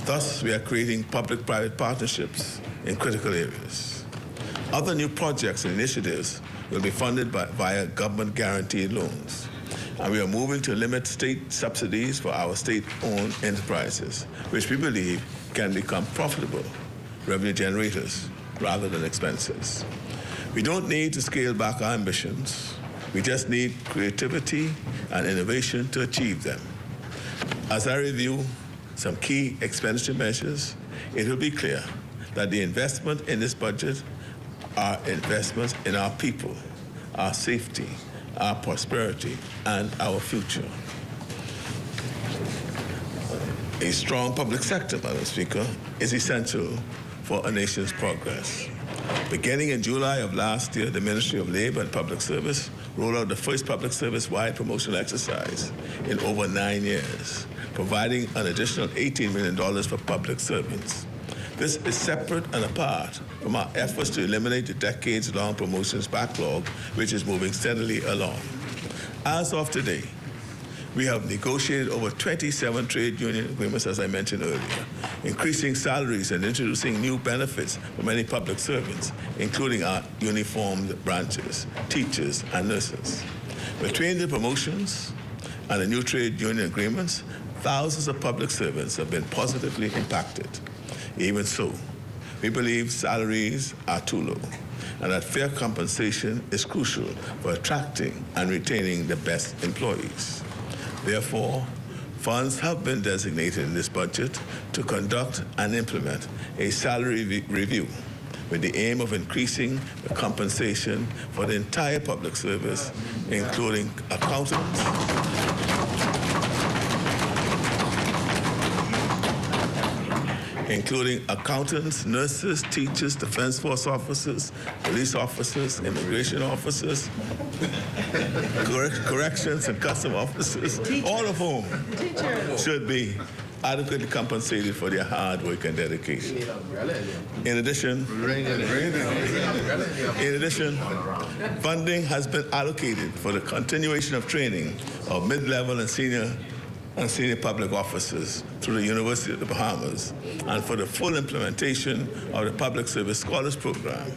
Thus, we are creating public-private partnerships in critical areas. Other new projects and initiatives will be funded via government-guaranteed loans. And we are moving to limit state subsidies for our state-owned enterprises, which we believe can become profitable revenue generators rather than expenses. We don't need to scale back our ambitions. We just need creativity and innovation to achieve them. As I review some key expenditure measures, it will be clear that the investment in this budget are investments in our people, our safety, our prosperity, and our future. A strong public sector, Madam Speaker, is essential for a nation's progress. Beginning in July of last year, the Ministry of Labor and Public Service rolled out the first public service-wide promotional exercise in over 9 years, providing an additional $18 million for public servants. This is separate and apart from our efforts to eliminate the decades-long promotions backlog, which is moving steadily along. As of today, we have negotiated over 27 trade union agreements, as I mentioned earlier, increasing salaries and introducing new benefits for many public servants, including our uniformed branches, teachers, and nurses. Between the promotions and the new trade union agreements, thousands of public servants have been positively impacted. Even so, we believe salaries are too low, and that fair compensation is crucial for attracting and retaining the best employees. Therefore, funds have been designated in this budget to conduct and implement a salary review with the aim of increasing the compensation for the entire public service, including accountants, nurses, teachers, defense force officers, police officers, immigration officers, corrections and custom officers, all of whom should be adequately compensated for their hard work and dedication. In addition, funding has been allocated for the continuation of training of mid-level and senior public officers through the University of the Bahamas, and for the full implementation of the Public Service Scholars Program.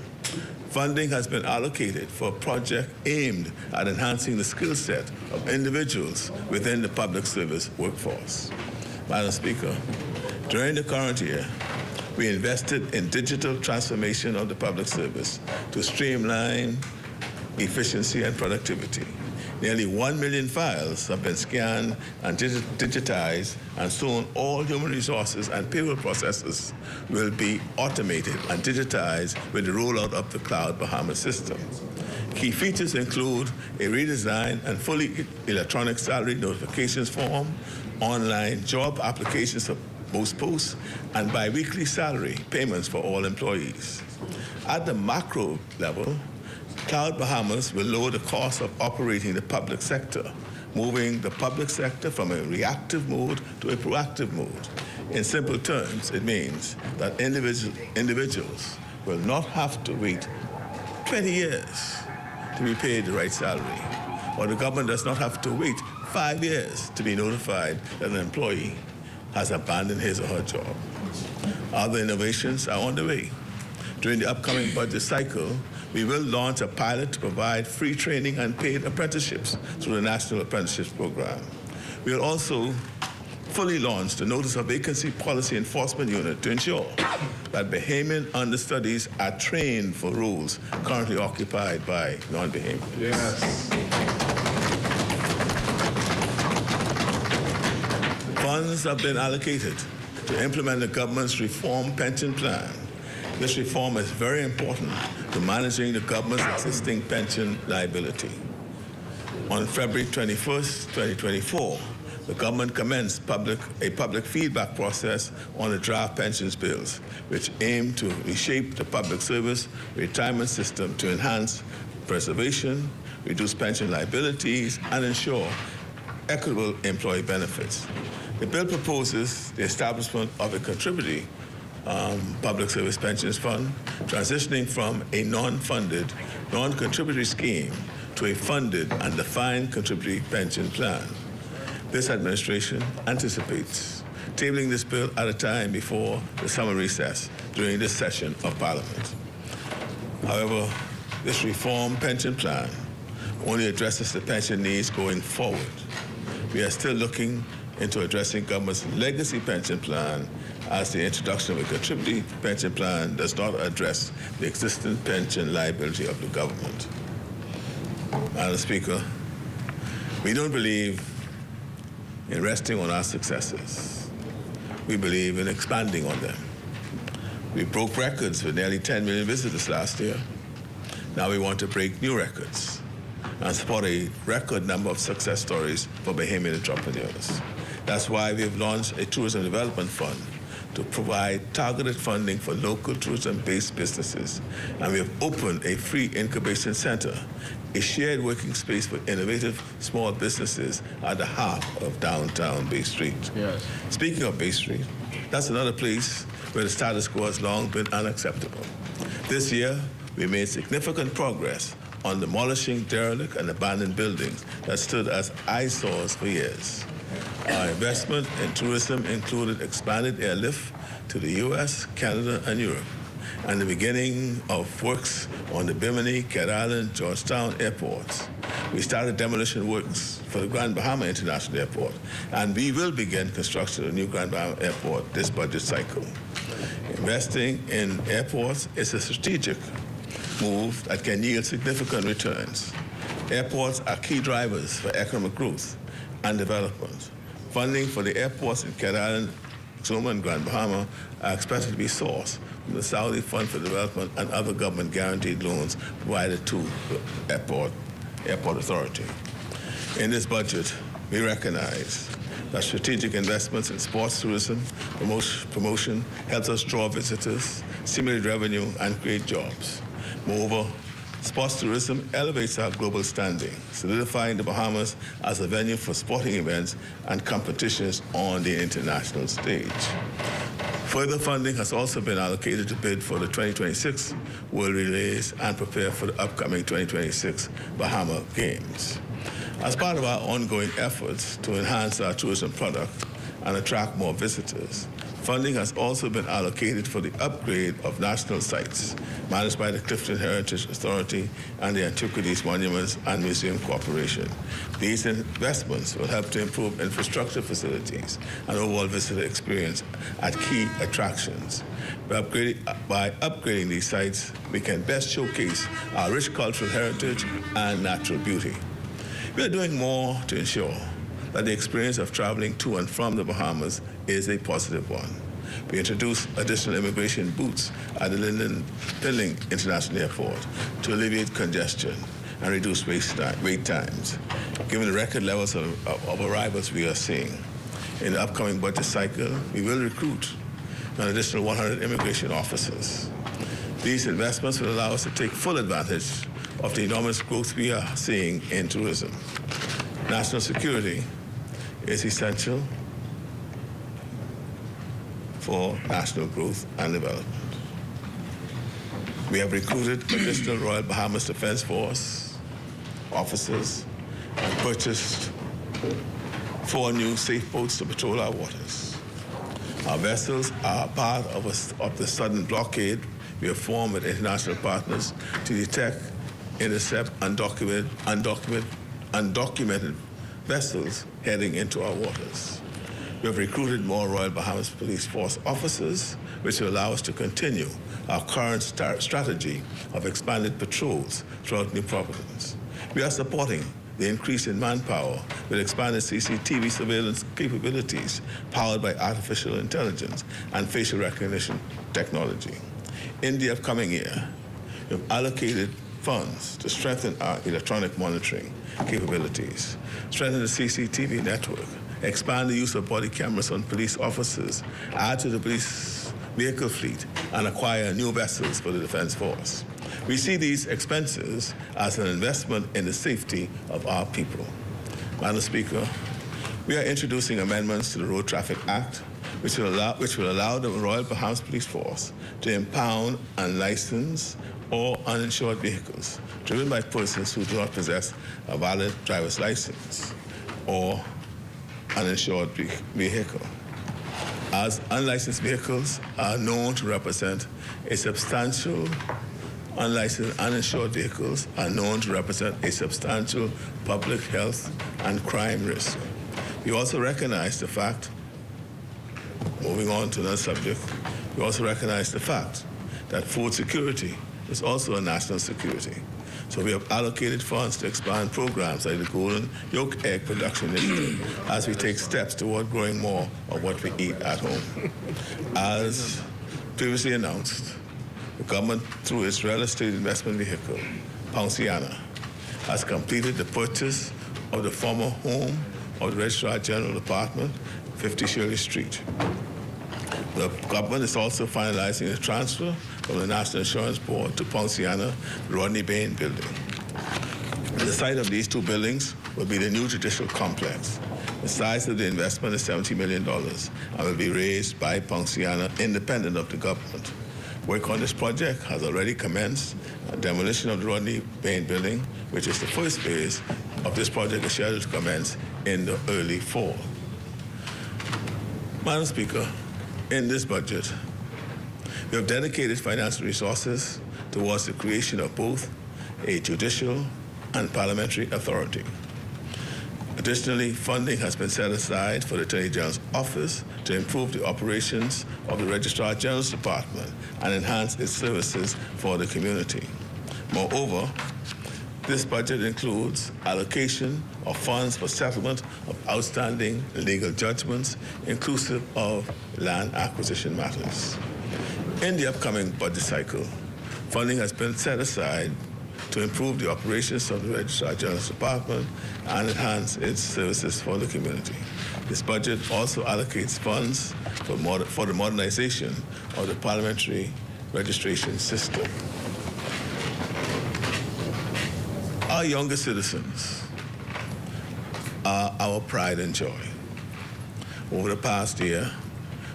Funding has been allocated for a project aimed at enhancing the skill set of individuals within the public service workforce. Madam Speaker, during the current year, we invested in digital transformation of the public service to streamline efficiency and productivity. Nearly 1 million files have been scanned and digitized, and soon all human resources and payroll processes will be automated and digitized with the rollout of the Cloud Bahama system. Key features include a redesigned and fully electronic salary notifications form, online job applications for most posts, and bi-weekly salary payments for all employees. At the macro level, Cloud Bahamas will lower the cost of operating the public sector, moving the public sector from a reactive mode to a proactive mode. In simple terms, it means that individuals will not have to wait 20 years to be paid the right salary, or the government does not have to wait 5 years to be notified that an employee has abandoned his or her job. Other innovations are on the way. During the upcoming budget cycle, we will launch a pilot to provide free training and paid apprenticeships through the National Apprenticeships Program. We will also fully launch the Notice of Vacancy Policy Enforcement Unit to ensure that Bahamian understudies are trained for roles currently occupied by non-Bahamians. Yes. Funds have been allocated to implement the government's reform pension plan. This reform is very important to managing the government's existing pension liability. On February 21st, 2024, the government commenced a public feedback process on the draft pensions bills, which aim to reshape the public service retirement system to enhance preservation, reduce pension liabilities, and ensure equitable employee benefits. The bill proposes the establishment of a contributory public service pensions fund, transitioning from a non-funded, non-contributory scheme to a funded and defined contributory pension plan. This administration anticipates tabling this bill at a time before the summer recess during this session of Parliament. However, this reform pension plan only addresses the pension needs going forward. We are still looking into addressing government's legacy pension plan, as the introduction of a contributory pension plan does not address the existing pension liability of the government. Madam Speaker, we don't believe in resting on our successes. We believe in expanding on them. We broke records with nearly 10 million visitors last year. Now we want to break new records and support a record number of success stories for Bahamian entrepreneurs. That's why we have launched a tourism development fund to provide targeted funding for local tourism-based businesses. And we have opened a free incubation center, a shared working space for innovative small businesses at the heart of downtown Bay Street. Yes. Speaking of Bay Street, that's another place where the status quo has long been unacceptable. This year, we made significant progress on demolishing derelict and abandoned buildings that stood as eyesores for years. Our investment in tourism included expanded airlift to the U.S., Canada, and Europe, and the beginning of works on the Bimini, Cat Island, Georgetown airports. We started demolition works for the Grand Bahama International Airport, and we will begin construction of the new Grand Bahama Airport this budget cycle. Investing in airports is a strategic move that can yield significant returns. Airports are key drivers for economic growth and development. Funding for the airports in Cat Island, Exuma, and Grand Bahama are expected to be sourced from the Saudi Fund for Development and other government-guaranteed loans provided to the airport authority. In this budget, we recognize that strategic investments in sports tourism promotion helps us draw visitors, stimulate revenue, and create jobs. Moreover, sports tourism elevates our global standing, solidifying the Bahamas as a venue for sporting events and competitions on the international stage. Further funding has also been allocated to bid for the 2026 World Relays and prepare for the upcoming 2026 Bahama Games. As part of our ongoing efforts to enhance our tourism product and attract more visitors, funding has also been allocated for the upgrade of national sites managed by the Clifton Heritage Authority and the Antiquities Monuments and Museum Corporation. These investments will help to improve infrastructure facilities and overall visitor experience at key attractions. By upgrading these sites, we can best showcase our rich cultural heritage and natural beauty. We are doing more to ensure that the experience of traveling to and from the Bahamas is a positive one. We introduced additional immigration booths at the Pilling International Airport to alleviate congestion and reduce wait times. Given the record levels of arrivals we are seeing, in the upcoming budget cycle, we will recruit an additional 100 immigration officers. These investments will allow us to take full advantage of the enormous growth we are seeing in tourism. National security is essential for national growth and development. We have recruited additional Royal Bahamas Defense Force officers and purchased 4 new safe boats to patrol our waters. Our vessels are part of the sudden blockade we have formed with international partners to detect, intercept, undocumented vessels heading into our waters. We have recruited more Royal Bahamas Police Force officers, which will allow us to continue our current strategy of expanded patrols throughout New Providence. We are supporting the increase in manpower with expanded CCTV surveillance capabilities powered by artificial intelligence and facial recognition technology. In the upcoming year, we have allocated funds to strengthen our electronic monitoring capabilities, strengthen the CCTV network, expand the use of body cameras on police officers, add to the police vehicle fleet, and acquire new vessels for the Defense Force. We see these expenses as an investment in the safety of our people. Madam Speaker, we are introducing amendments to the Road Traffic Act, which will allow the Royal Bahamas Police Force to impound unlicensed or uninsured vehicles driven by persons who do not possess a valid driver's license or uninsured vehicle, as unlicensed vehicles are known to represent a substantial unlicensed, uninsured vehicles are known to represent a substantial public health and crime risk. We also recognize the fact, moving on to another subject, we also recognize the fact that food security is also a national security. So we have allocated funds to expand programs like the Golden Yolk Egg Production Initiative as we take steps toward growing more of what we eat at home. As previously announced, the government, through its real estate investment vehicle, Ponciana, has completed the purchase of the former home of the Registrar General Department, 50 Shirley Street. The government is also finalizing the transfer from the National Insurance Board to Ponciana Rodney Bain building. The site of these 2 buildings will be the new judicial complex. The size of the investment is $70 million and will be raised by Ponciana independent of the government. Work on this project has already commenced. Demolition of the Rodney Bain building, which is the first phase of this project, is scheduled to commence in the early fall. Madam Speaker, in this budget, we have dedicated financial resources towards the creation of both a judicial and parliamentary authority. Additionally, funding has been set aside for the Attorney General's office to improve the operations of the Registrar General's Department and enhance its services for the community. Moreover, this budget includes allocation of funds for settlement of outstanding legal judgments, inclusive of land acquisition matters. In the upcoming budget cycle, funding has been set aside to improve the operations of the Registrar General's Department and enhance its services for the community. This budget also allocates funds for the modernization of the parliamentary registration system. Our younger citizens are our pride and joy. Over the past year,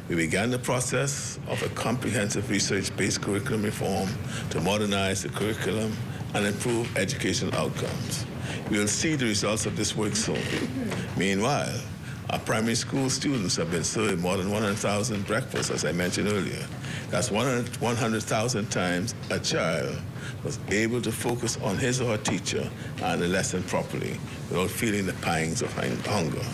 we began the process of a comprehensive research-based curriculum reform to modernize the curriculum and improve educational outcomes. We will see the results of this work soon. Meanwhile, our primary school students have been served more than 100,000 breakfasts, as I mentioned earlier. That's 100,000 times a child was able to focus on his or her teacher and the lesson properly without feeling the pangs of hunger.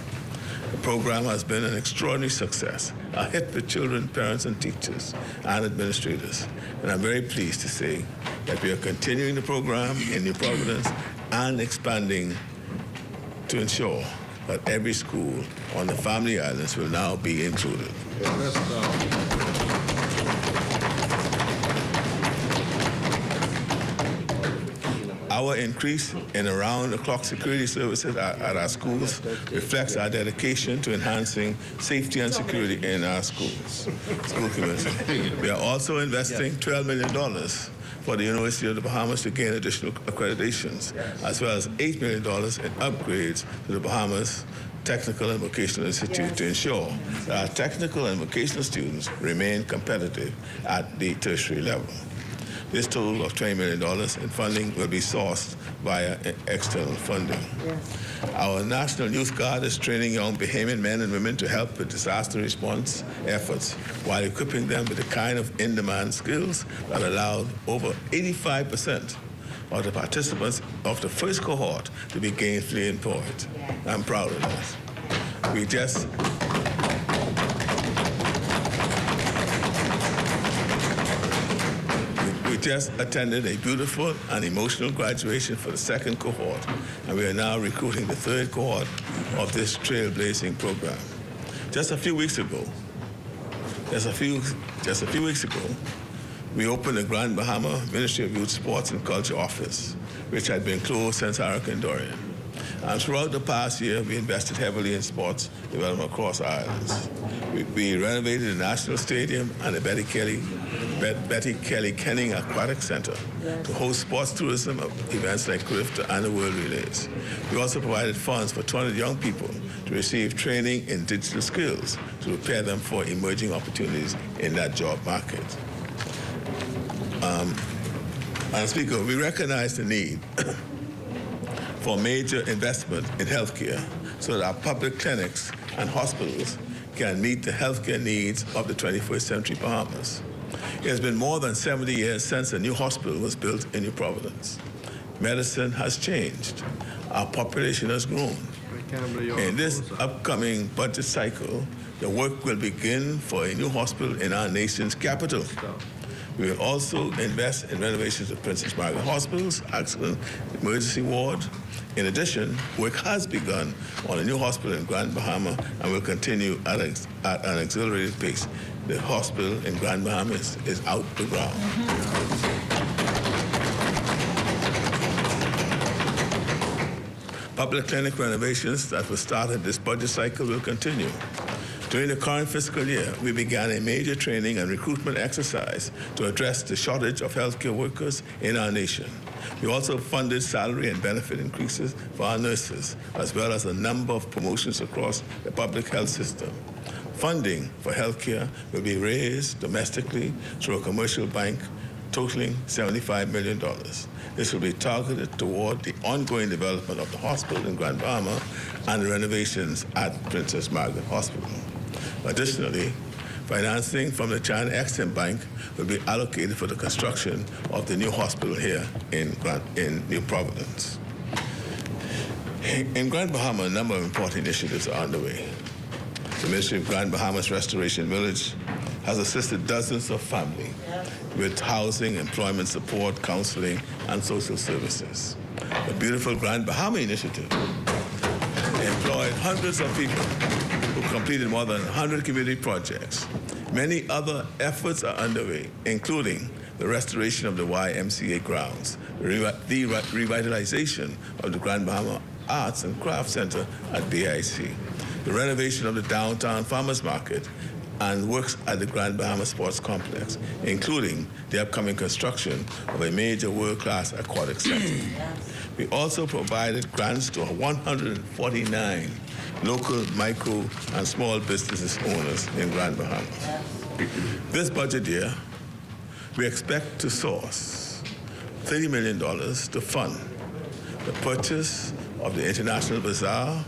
The program has been an extraordinary success, a hit with children, parents, and teachers, and administrators. And I'm very pleased to say that we are continuing the program in New Providence and expanding to ensure that every school on the Family Islands will now be included. Our Our increase in around-the-clock security services at our schools reflects our dedication to enhancing safety and security in our schools, school community. We are also investing $12 million for the University of the Bahamas to gain additional accreditations, as well as $8 million in upgrades to the Bahamas Technical and Vocational Institute to ensure that our technical and vocational students remain competitive at the tertiary level. This total of $20 million in funding will be sourced via external funding. Our National Youth Guard is training young Bahamian men and women to help with disaster response efforts while equipping them with the kind of in-demand skills that allowed over 85% of the participants of the first cohort to be gainfully employed. I'm proud of that. We just attended a beautiful and emotional graduation for the second cohort, and we are now recruiting the third cohort of this trailblazing program. Just a few weeks ago, we opened the Grand Bahama Ministry of Youth, Sports and Culture office, which had been closed since Hurricane Dorian. And throughout the past year, we invested heavily in sports development across our islands. We renovated the National Stadium and the Betty Kelly Kenning Aquatic Center to host sports tourism events like Crifter and the World Relays. We also provided funds for 200 young people to receive training in digital skills to prepare them for emerging opportunities in that job market. Madam Speaker, we recognize the need for major investment in healthcare so that our public clinics and hospitals can meet the healthcare needs of the 21st century Bahamas. It has been more than 70 years since a new hospital was built in New Providence. Medicine has changed. Our population has grown. In this upcoming budget cycle, the work will begin for a new hospital in our nation's capital. We will also invest in renovations of Princess Margaret Hospital's accident emergency ward. In addition, work has begun on a new hospital in Grand Bahama and will continue at an accelerated pace. The hospital in Grand Bahama is out the ground. Public clinic renovations that were started this budget cycle will continue. During the current fiscal year, we began a major training and recruitment exercise to address the shortage of healthcare workers in our nation. We also funded salary and benefit increases for our nurses, as well as a number of promotions across the public health system. Funding for healthcare will be raised domestically through a commercial bank totaling $75 million. This will be targeted toward the ongoing development of the hospital in Grand Bahama and the renovations at Princess Margaret Hospital. Additionally, financing from the China Exim Bank will be allocated for the construction of the new hospital here in New Providence. In Grand Bahama, a number of important initiatives are underway. The Ministry of Grand Bahama's Restoration Village has assisted dozens of families with housing, employment support, counseling, and social services. The beautiful Grand Bahama initiative employed hundreds of people who completed more than 100 community projects. Many other efforts are underway, including the restoration of the YMCA grounds, the revitalization of the Grand Bahama Arts and Crafts Center at BIC, the renovation of the downtown farmers market, and works at the Grand Bahama Sports Complex, including the upcoming construction of a major world-class aquatic center. We also provided grants to 149 local micro and small businesses owners in Grand Bahama. This budget year, we expect to source $30 million to fund the purchase of the International Bazaar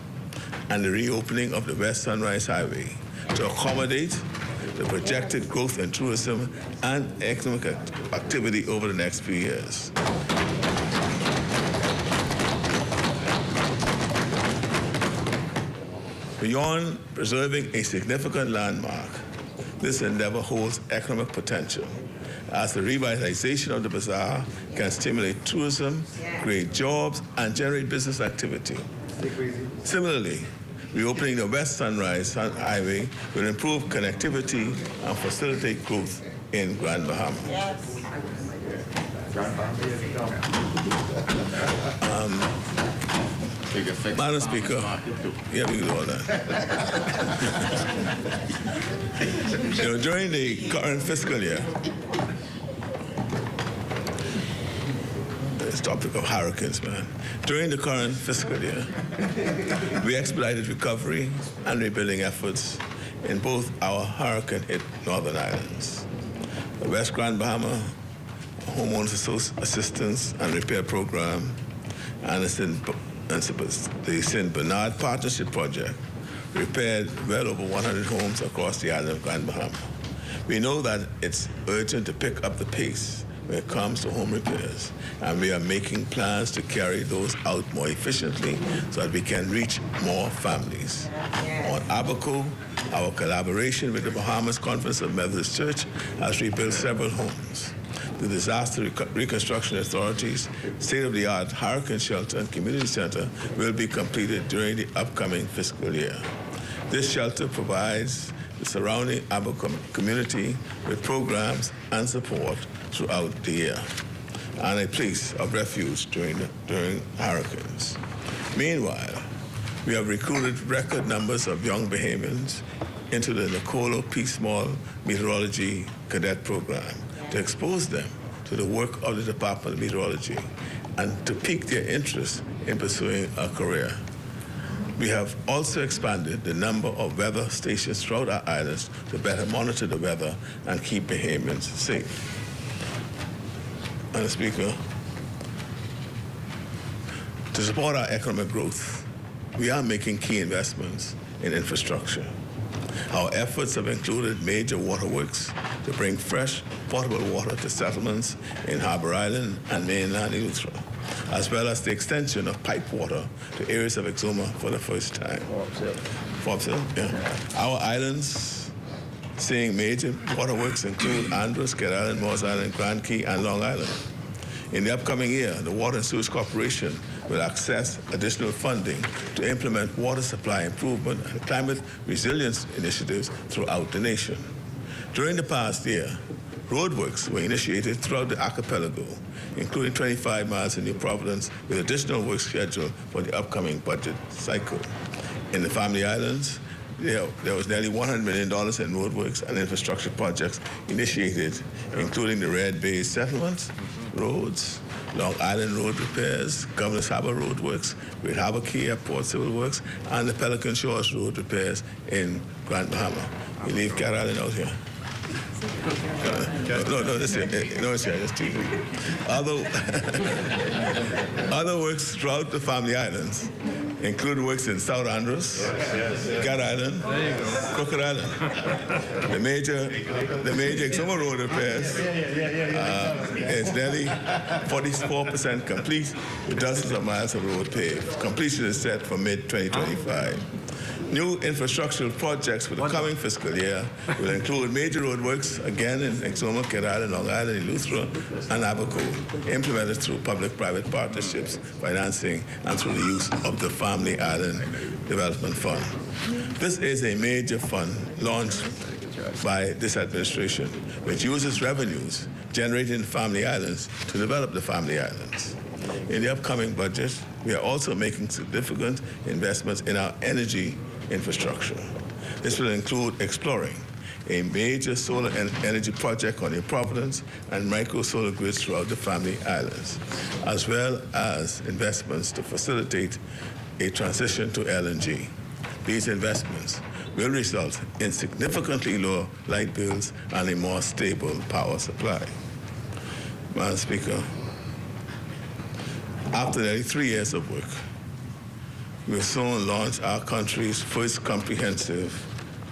and the reopening of the West Sunrise Highway to accommodate the projected growth in tourism and economic activity over the next few years. Beyond preserving a significant landmark, this endeavor holds economic potential, as the revitalization of the bazaar can stimulate tourism, create jobs, and generate business activity. Similarly, reopening the West Sunrise Highway will improve connectivity and facilitate growth in Grand Bahama. Madam Speaker, yeah, we can do all that. During the current fiscal year, this topic of hurricanes, man. During the current fiscal year, we expedited recovery and rebuilding efforts in both our hurricane-hit northern islands. The West Grand Bahama Homeowners Assistance and Repair Program and the St. Bernard Partnership Project repaired well over 100 homes across the island of Grand Bahama. We know that it's urgent to pick up the pace when it comes to home repairs, and we are making plans to carry those out more efficiently so that we can reach more families. On Abaco, our collaboration with the Bahamas Conference of Methodist Church has rebuilt several homes. The Disaster Reconstruction Authority's state-of-the-art hurricane shelter and community center will be completed during the upcoming fiscal year. This shelter provides the surrounding Abaco community with programs and support throughout the year, and a place of refuge during hurricanes. Meanwhile, we have recruited record numbers of young Bahamians into the Nicolo P. Small Meteorology Cadet Program to expose them to the work of the Department of Meteorology and to pique their interest in pursuing a career. We have also expanded the number of weather stations throughout our islands to better monitor the weather and keep Bahamians safe. Madam Speaker, to support our economic growth, we are making key investments in infrastructure. Our efforts have included major waterworks to bring fresh, potable water to settlements in Harbour Island and mainland Eleuthera, as well as the extension of pipe water to areas of Exuma for the first time. Forbes Hill, yeah. Our islands seeing major waterworks include Andros, Kidd Island, Moss Island, Grand Key, and Long Island. In the upcoming year, the Water and Sewage Corporation will access additional funding to implement water supply improvement and climate resilience initiatives throughout the nation. During the past year, roadworks were initiated throughout the archipelago, including 25 miles in New Providence, with additional work scheduled for the upcoming budget cycle. In the Family Islands, there was nearly $100 million in roadworks and infrastructure projects initiated, including the Red Bay settlements, roads, Long Island road repairs, Governor's Harbor road works, Great Harbor Key Airport civil works, and the Pelican Shores road repairs in Grand Bahama. You leave Cat Island out here. No, it's here. No, it's here. It's TV. Other works throughout the Family Islands include works in South Andros, Cat Island, Crooked Island. The major Exuma road repairs is nearly 44% complete, with dozens of miles of road paved. Completion is set for mid-2025. New infrastructural projects for the coming fiscal year will include major roadworks, again in Exuma, Kidd Island, Long Island, Eleuthera, and Abaco, implemented through public-private partnerships, financing, and through the use of the Family Island Development Fund. This is a major fund launched by this administration, which uses revenues generated in Family Islands to develop the Family Islands. In the upcoming budget, we are also making significant investments in our energy infrastructure. This will include exploring a major solar energy project on New Providence and micro solar grids throughout the Family Islands, as well as investments to facilitate a transition to LNG. These investments will result in significantly lower light bills and a more stable power supply. Madam Speaker, after nearly 3 years of work, we will soon launch our country's first comprehensive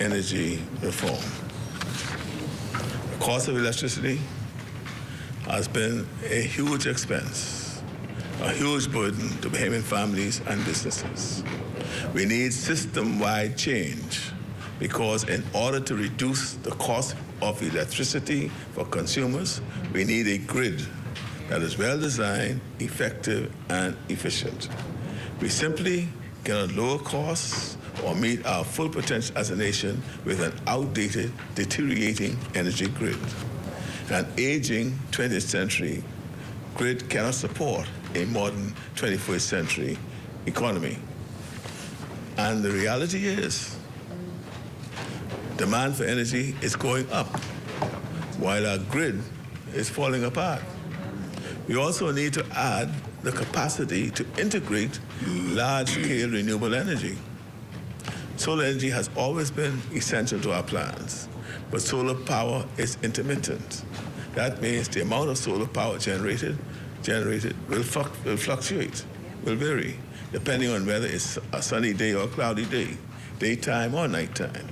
energy reform. The cost of electricity has been a huge expense, a huge burden to Bahamian families and businesses. We need system-wide change because in order to reduce the cost of electricity for consumers, we need a grid that is well-designed, effective, and efficient. We simply cannot lower costs or meet our full potential as a nation with an outdated, deteriorating energy grid. An aging 20th century grid cannot support a modern 21st century economy. And the reality is, demand for energy is going up, while our grid is falling apart. We also need to add the capacity to integrate large-scale renewable energy. Solar energy has always been essential to our plans, but solar power is intermittent. That means the amount of solar power generated will fluctuate, will vary, depending on whether it's a sunny day or a cloudy day, daytime or nighttime.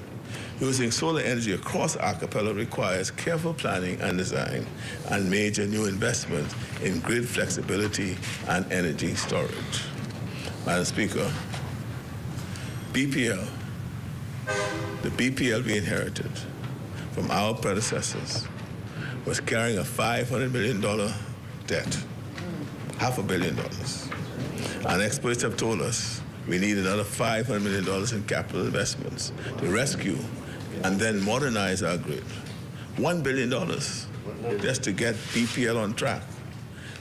Using solar energy across archipelago requires careful planning and design and major new investment in grid flexibility and energy storage. Madam Speaker, BPL, the BPL we inherited from our predecessors was carrying a $500 million debt, $500 million. And experts have told us we need another $500 million in capital investments to rescue and then modernize our grid. $1 billion just to get BPL on track.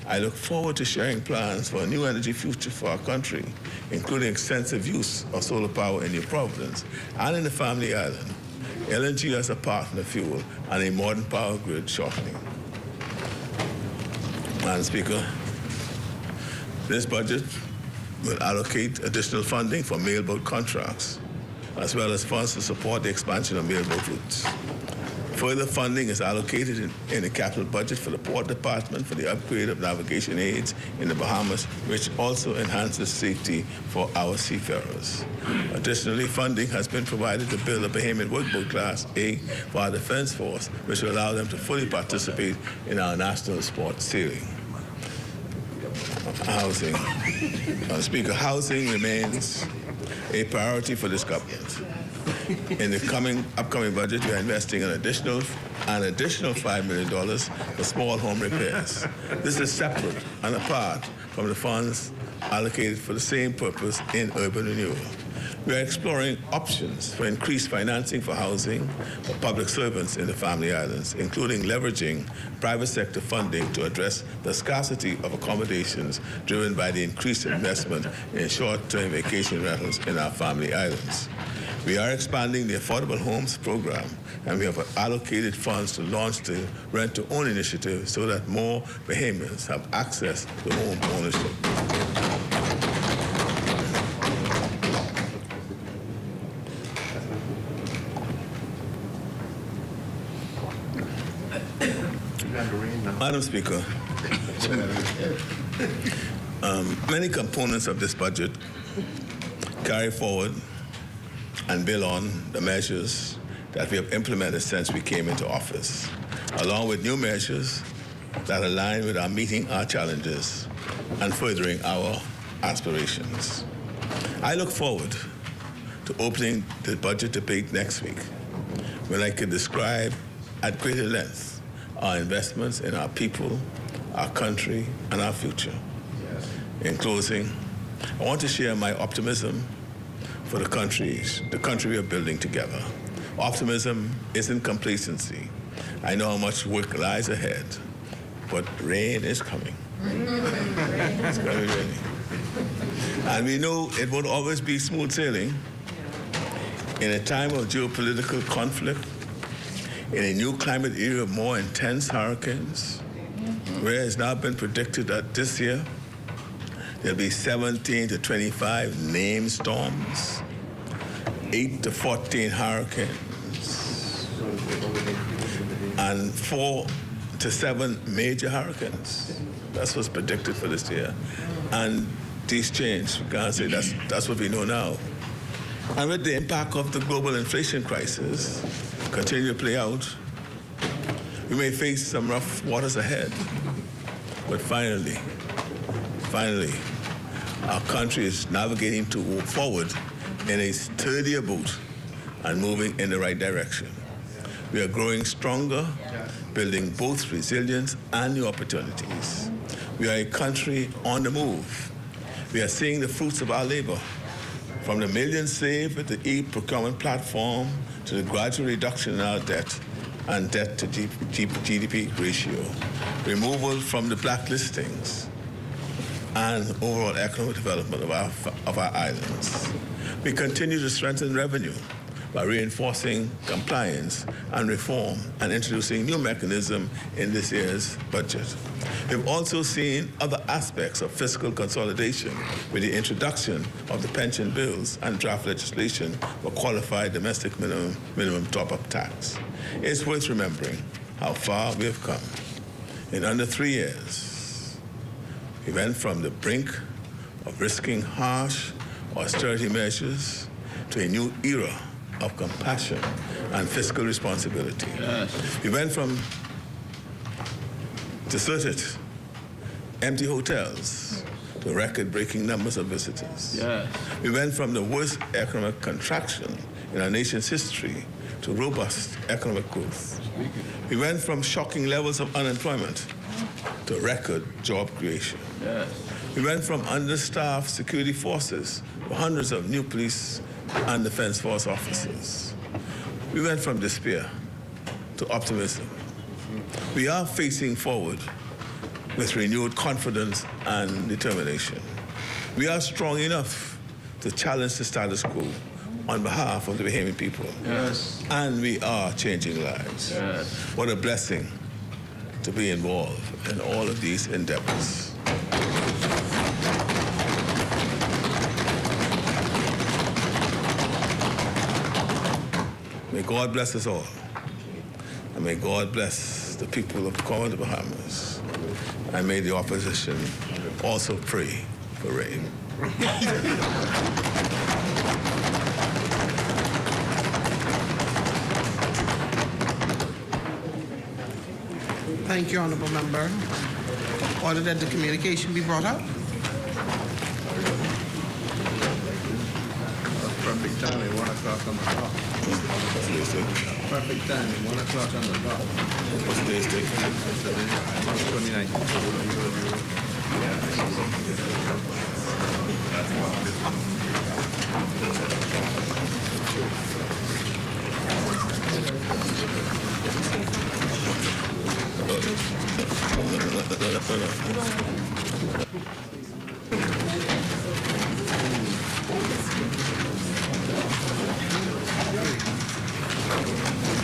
I look forward to sharing plans for a new energy future for our country, including extensive use of solar power in New Providence and in the Family Island, LNG as a partner fuel, and a modern power grid shortly. Madam Speaker, this budget will allocate additional funding for mailboat contracts, as well as funds to support the expansion of mailboat routes. Further funding is allocated in the capital budget for the Port Department for the upgrade of navigation aids in the Bahamas, which also enhances safety for our seafarers. Additionally, funding has been provided to build a Bahamian workboat Class A for our Defense Force, which will allow them to fully participate in our national sport sailing. Housing. Madam Speaker, housing remains a priority for this government. In the upcoming budget, we are investing an additional $5 million for small home repairs. This is separate and apart from the funds allocated for the same purpose in urban renewal. We are exploring options for increased financing for housing for public servants in the Family Islands, including leveraging private sector funding to address the scarcity of accommodations driven by the increased investment in short-term vacation rentals in our Family Islands. We are expanding the Affordable Homes program, and we have allocated funds to launch the Rent-to-Own initiative so that more Bahamians have access to home ownership. Madam Speaker, many components of this budget carry forward and build on the measures that we have implemented since we came into office, along with new measures that align with our meeting our challenges and furthering our aspirations. I look forward to opening the budget debate next week, when I can describe at greater length our investments in our people, our country, and our future. In closing, I want to share my optimism for the country we are building together. Optimism isn't complacency. I know how much work lies ahead, but rain is coming. It's going to be raining. And we know it won't always be smooth sailing. In a time of geopolitical conflict, in a new climate era of more intense hurricanes, where it's now been predicted that this year there'll be 17 to 25 named storms, 8 to 14 hurricanes, and 4 to 7 major hurricanes. That's what's predicted for this year. And these change. We can't say that's what we know now. And with the impact of the global inflation crisis continue to play out, we may face some rough waters ahead. But finally, our country is navigating forward in a sturdier boat and moving in the right direction. We are growing stronger, building both resilience and new opportunities. We are a country on the move. We are seeing the fruits of our labor, from the millions saved with the e-procurement platform to the gradual reduction in our debt and debt to GDP ratio, removal from the blacklistings, and overall economic development of our islands. We continue to strengthen revenue by reinforcing compliance and reform and introducing new mechanisms in this year's budget. We've also seen other aspects of fiscal consolidation with the introduction of the pension bills and draft legislation for qualified domestic minimum top-up tax. It's worth remembering how far we have come. In under 3 years, we went from the brink of risking harsh austerity measures to a new era of compassion and fiscal responsibility. Yes. We went from deserted, empty hotels to record-breaking numbers of visitors. Yes. We went from the worst economic contraction in our nation's history to robust economic growth. We went from shocking levels of unemployment to record job creation. Yes. We went from understaffed security forces to hundreds of new police and defense force officers. We went from despair to optimism. We are facing forward with renewed confidence and determination. We are strong enough to challenge the status quo on behalf of the Bahamian people. Yes. And we are changing lives. Yes. What a blessing to be involved in all of these endeavors. May God bless us all. And may God bless the people of the Commonwealth of the Bahamas. And may the opposition also pray for rain. Thank you, Honourable Member. Order that the communication be brought up. Perfect timing, 1 o'clock on the clock. Perfect timing, 1 o'clock on the clock. What's today's date? March 29th.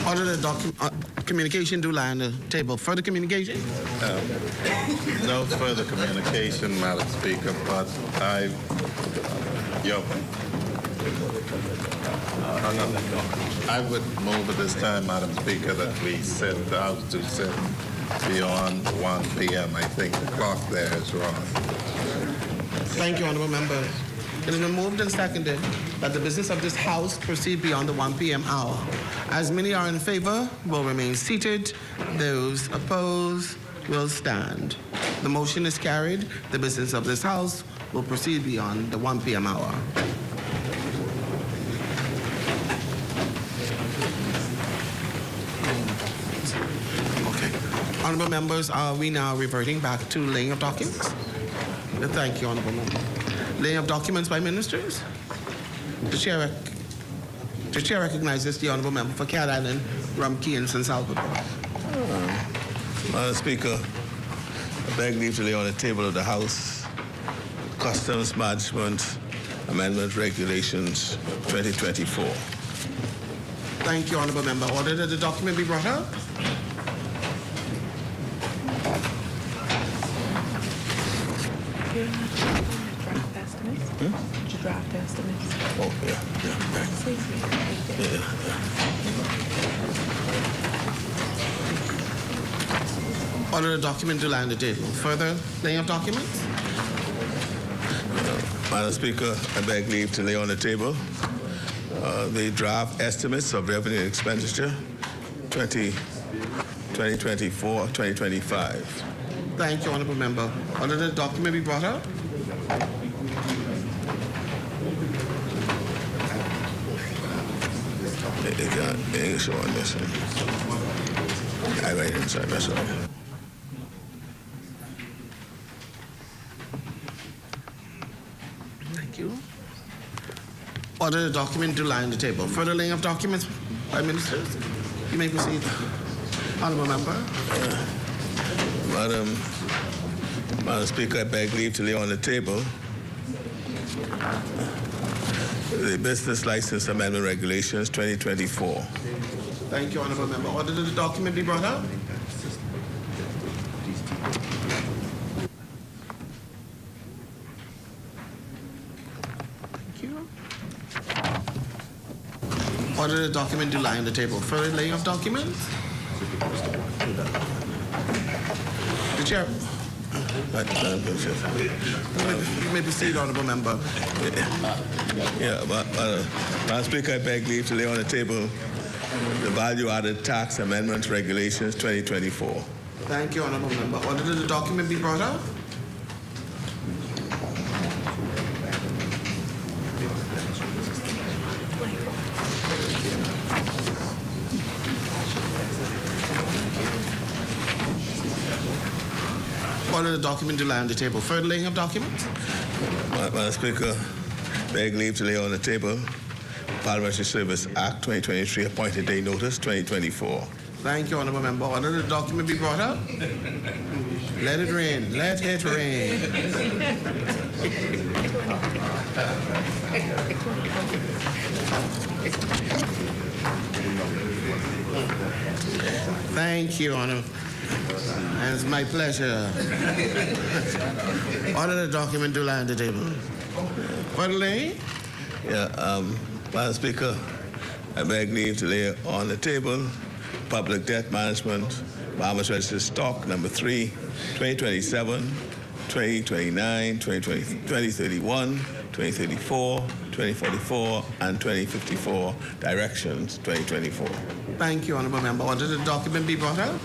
Order the communication do lie on the table. Further communication? No further communication, Madam Speaker, but I would move at this time, Madam Speaker, that we set the House to sit beyond 1 p.m. I think the clock there is wrong. Thank you, Honourable Member. It has been moved and seconded that the business of this House proceed beyond the 1 p.m. hour. As many are in favor, will remain seated. Those opposed will stand. The motion is carried. The business of this House will proceed beyond the 1 p.m. hour. Honourable members, are we now reverting back to laying of documents? Thank you, Honourable Member. Laying of documents by ministers. The chair recognizes the Honourable Member for Cat Island, Rumkey, and San Salvador. Madam Speaker, I beg leave to lay on the table of the House Customs Management Amendment Regulations 2024. Thank you, Honourable Member. Order that the document be brought up. Did you draft estimates? Oh, yeah. Order the document to lie on the table. Further laying of documents? Madam Speaker, I beg leave to lay on the table the draft estimates of revenue and expenditure 2024-2025. Thank you, Honourable Member. Order the document be brought up. English on this one. I write it inside, that's all. Thank you. Order the document to lie on the table. Further laying of documents by ministers. You may proceed. Honourable Member. Madam Speaker, I beg leave to lay on the table the Business License Amendment Regulations 2024. Thank you, Honourable Member. Order that the document be brought up. Thank you. Order the document to lie on the table. Further laying of documents. The chair. You may be seated, Honourable Member. Madam Speaker, I beg leave to lay on the table the Value-Added Tax Amendment Regulations 2024. Thank you, Honourable Member. Order that the document be brought up. Order the document to lie on the table. Further laying of documents. Madam Speaker, beg leave to lay on the table Parliamentary Service Act 2023 Appointed Day Notice 2024. Thank you, Honourable Member. Order the document be brought up. Let it rain. Let it rain. Thank you, Honour. And it's my pleasure. Order the document to lie on the table. What lay? Madam Speaker, I beg leave to lay on the table Public Debt Management, Bahamas Registered Stock number 3, 2027, 2029, 2031, 2034, 2044, and 2054 directions 2024. Thank you, Honourable Member. Order the document be brought up.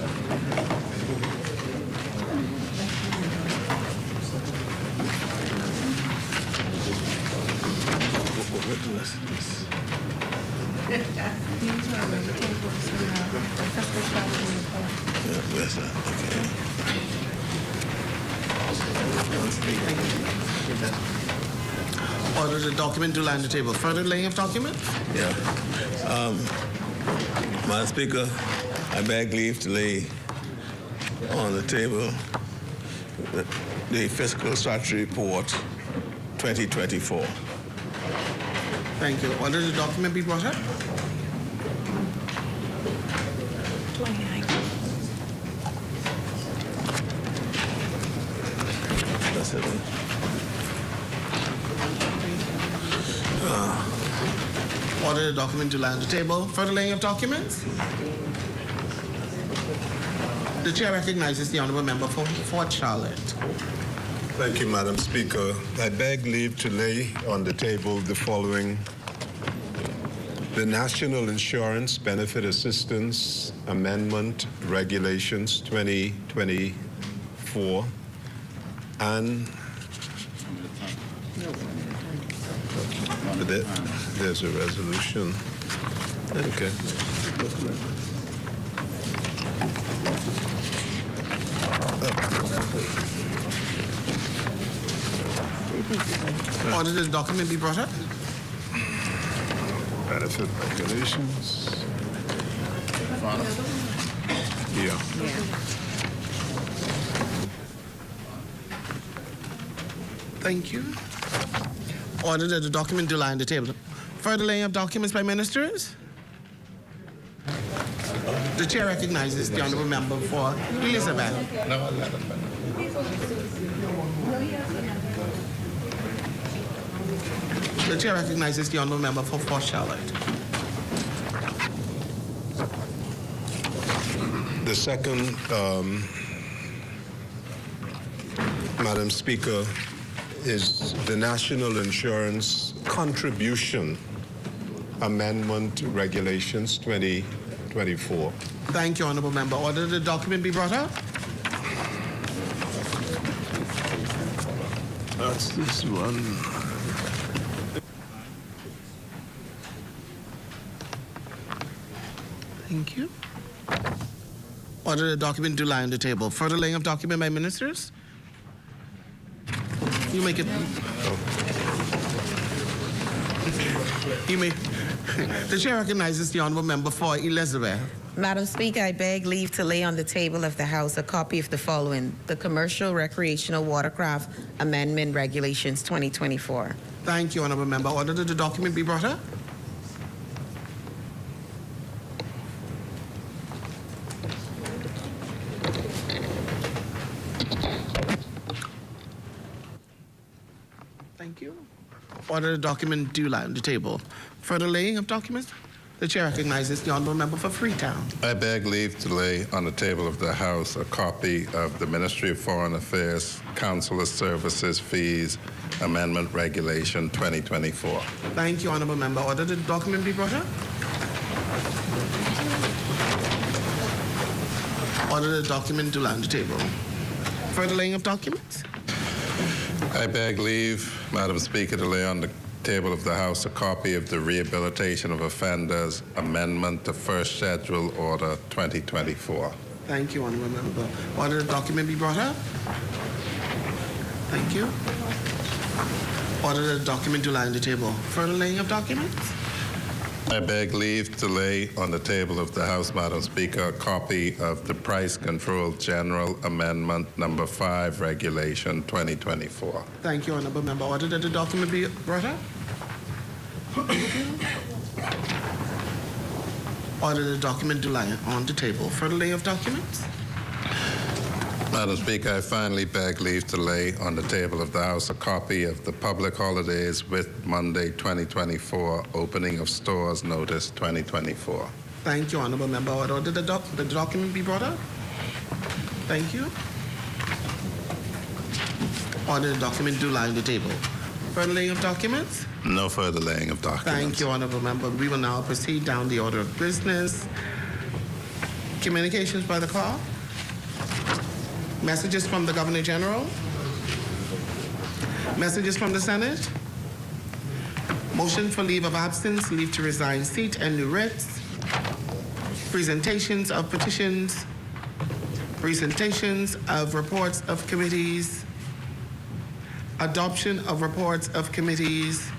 Order the document to lie on the table. Further laying of documents? Madam Speaker, I beg leave to lay on the table the Fiscal Statutory Report 2024. Thank you. Order the document be brought up. That's it. Order the document to lie on the table. Further laying of documents. The chair recognizes the Honourable Member for Fort Charlotte. Thank you, Madam Speaker. I beg leave to lay on the table the following: the National Insurance Benefit Assistance Amendment Regulations 2024 and there's a resolution. Okay. Order the document be brought up. Benefit regulations. Yeah. Thank you. Order that the document to lie on the table. Further laying of documents by ministers. The chair recognizes the Honourable Member for Elizabeth. The chair recognizes the Honourable Member for Fort Charlotte. The second, Madam Speaker, is the National Insurance Contribution Amendment Regulations 2024. Thank you, Honourable Member. Order the document be brought up. That's this one. Thank you. Order the document to lie on the table. Further laying of document by ministers. You make it. You The chair recognizes the honourable member for Elizabeth. Madam Speaker, I beg leave to lay on the table of the House a copy of the following: the Commercial Recreational Watercraft Amendment Regulations 2024. Thank you, honourable member. Order that the document be brought up. Thank you. Order the document due lie on the table. Further laying of documents? The chair recognizes the honourable member for Freetown. I beg leave to lay on the table of the House a copy of the Ministry of Foreign Affairs Consular Services Fees Amendment Regulation 2024. Thank you, honourable member. Order the document be brought up. Order the document to lie on the table. Further laying of documents? I beg leave, Madam Speaker, to lay on the table of the House a copy of the Rehabilitation of Offenders Amendment to First Schedule Order 2024. Thank you, honourable member. Order the document be brought up. Thank you. Order the document to lie on the table. Further laying of documents? I beg leave to lay on the table of the House, Madam Speaker, a copy of the Price Control General Amendment Number 5 Regulation 2024. Thank you, honourable member. Order that the document be brought up. Order the document to lie on the table. Further laying of documents? Madam Speaker, I finally beg leave to lay on the table of the House a copy of the Public Holidays with Monday 2024 Opening of Stores Notice 2024. Thank you, honourable member. Order the document be brought up. Thank you. Order the document do lie on the table. Further laying of documents? No further laying of documents. Thank you, honourable member. We will now proceed down the order of business. Communications by the clerk. Messages from the Governor General. Messages from the Senate. Motion for leave of absence, leave to resign seat, and new writs. Presentations of petitions. Presentations of reports of committees. Adoption of reports of committees.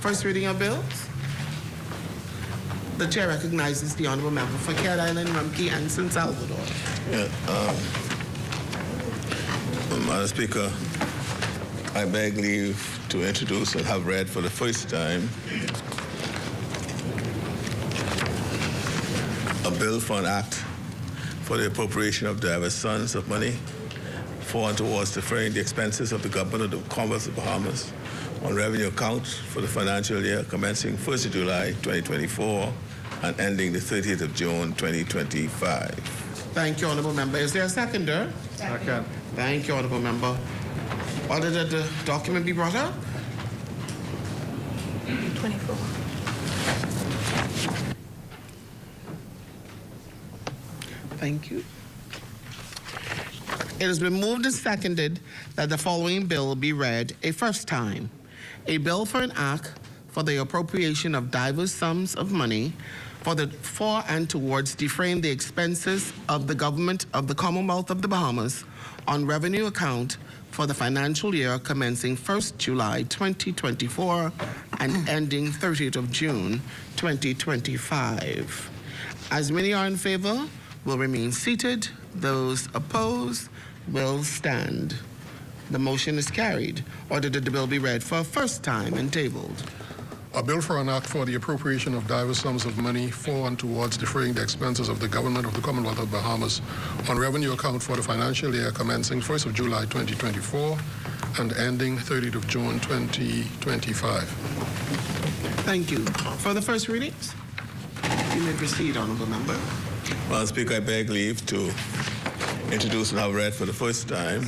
First reading of bills. The chair recognizes the honourable member for Cat Island, Rumpke, and San Salvador. Madam Speaker, I beg leave to introduce and have read for the first time a bill for an act for the appropriation of diverse sums of money for and towards deferring the expenses of the government of the Commonwealth of the Bahamas on revenue account for the financial year commencing 1st of July 2024 and ending the 30th of June 2025. Thank you, honourable member. Is there a seconder? Second. Thank you, honourable member. Order that the document be brought up. 24. Thank you. It has been moved and seconded that the following bill be read a first time. A bill for an act for the appropriation of diverse sums of money for and towards defraying the expenses of the government of the Commonwealth of the Bahamas on revenue account for the financial year commencing 1st July 2024 and ending 30th of June 2025. As many are in favor, will remain seated. Those opposed will stand. The motion is carried. Order that the bill be read for a first time and tabled. A bill for an act for the appropriation of diverse sums of money for and towards defraying the expenses of the government of the Commonwealth of Bahamas on revenue account for the financial year commencing 1st of July 2024 and ending 30th of June 2025. Thank you. For the first readings, you may proceed, honourable member. Madam Speaker, I beg leave to introduce and have read for the first time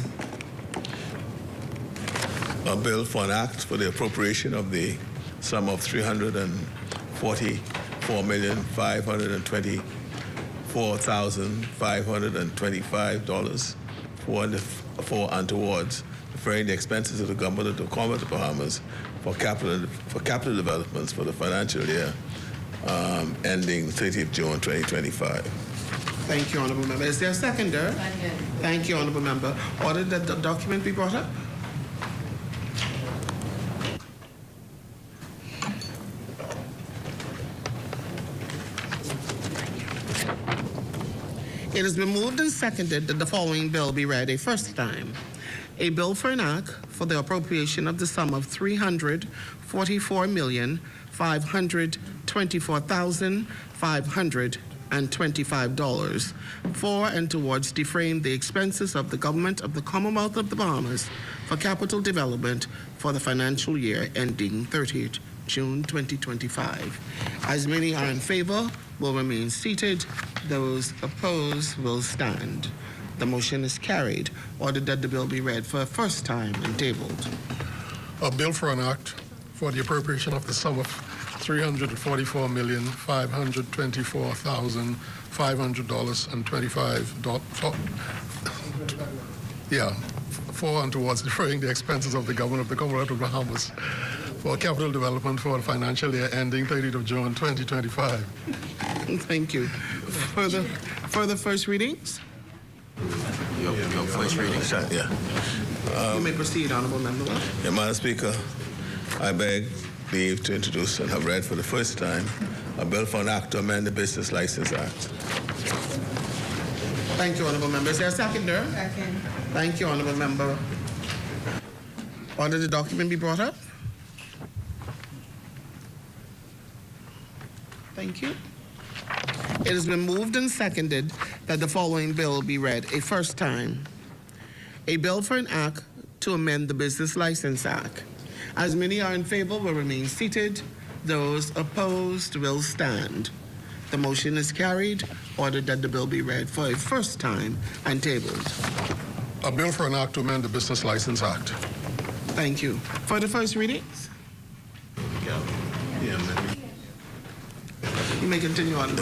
a bill for an act for the appropriation of the sum of $344,524,525 for and towards deferring the expenses of the government of the Commonwealth of the Bahamas for capital developments for the financial year ending 30th June 2025. Thank you, honourable member. Is there a seconder? Second. Thank you, honourable member. Order that the document be brought up. It has been moved and seconded that the following bill be read a first time. A bill for an act for the appropriation of the sum of $344,524,525 for and towards defraying the expenses of the government of the Commonwealth of the Bahamas for capital development for the financial year ending 30th June 2025. As many are in favor, will remain seated. Those opposed will stand. The motion is carried. Ordered that the bill be read for a first time and tabled. A bill for an act for the appropriation of the sum of $344,524,525. For and towards defraying the expenses of the government of the Commonwealth of Bahamas for capital development for the financial year ending 30th of June 2025. Thank you. Further first readings? Your first reading. Yeah. You may proceed, Honorable Member. Yeah, Madam Speaker, I beg leave to introduce and have read for the first time a bill for an act to amend the Business License Act. Thank you, Honorable Member. Is there a seconder? Second. Thank you, Honorable Member. Order the document be brought up. Thank you. It has been moved and seconded that the following bill be read a first time. A bill for an act to amend the Business License Act. As many are in favor will remain seated. Those opposed will stand. The motion is carried. Ordered that the bill be read for a first time and tabled. A bill for an act to amend the Business License Act. Thank you. For the first readings? You may continue on.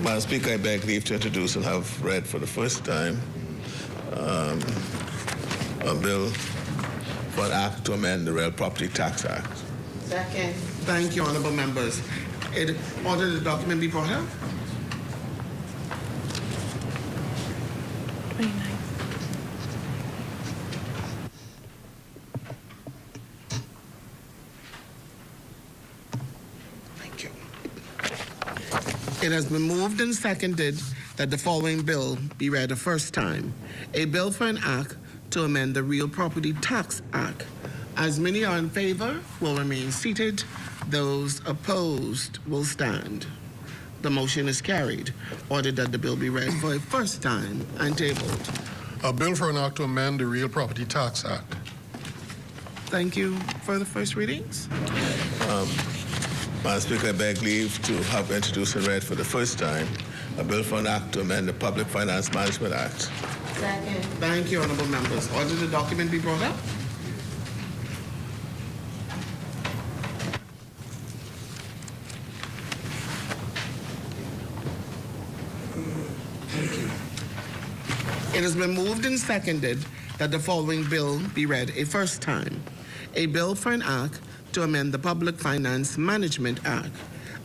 Madam Speaker, I beg leave to introduce and have read for the first time a bill for an act to amend the Real Property Tax Act. Second. Thank you, honorable members. Order the document be brought up. Thank you. It has been moved and seconded that the following bill be read a first time. A bill for an act to amend the Real Property Tax Act. As many are in favor will remain seated. Those opposed will stand. The motion is carried. Ordered that the bill be read for a first time and tabled. A bill for an act to amend the Real Property Tax Act. Thank you. For the first readings? Madam Speaker, I beg leave to have introduced and read for the first time a bill for an act to amend the Public Finance Management Act. Second. Thank you, honorable members. Order the document be brought up. It has been moved and seconded that the following bill be read a first time. A bill for an act to amend the Public Finance Management Act.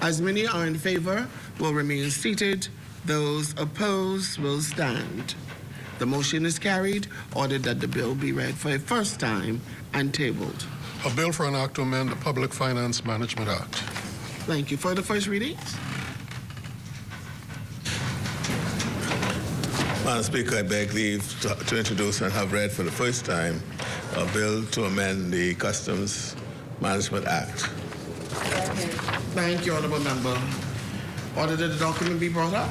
As many are in favor will remain seated. Those opposed will stand. The motion is carried. Ordered that the bill be read for a first time and tabled. A bill for an act to amend the Public Finance Management Act. Thank you. For the first readings? Madam Speaker, I beg leave to introduce and have read for the first time a bill to amend the Customs Management Act. Thank you, honorable member. Order that the document be brought up.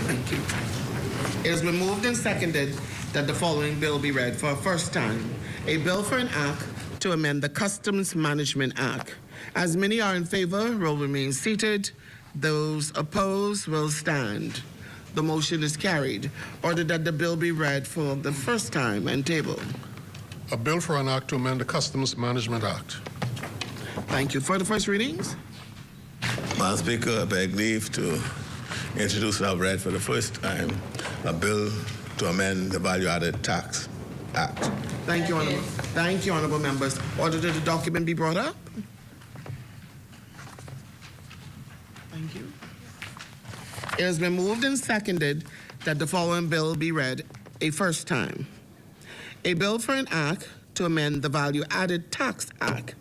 Thank you. It has been moved and seconded that the following bill be read for a first time. A bill for an act to amend the Customs Management Act. As many are in favor, will remain seated. Those opposed will stand. The motion is carried. Ordered that the bill be read for the first time and tabled. A bill for an act to amend the Customs Management Act. Thank you. For the first readings? Madam Speaker, I beg leave to introduce and have read for the first time a bill to amend the Value-Added Tax Act. Thank you, honorable. Thank you, honorable members. Order that the document be brought up. Thank you. It has been moved and seconded that the following bill be read a first time. A bill for an act to amend the Value Added Tax Act.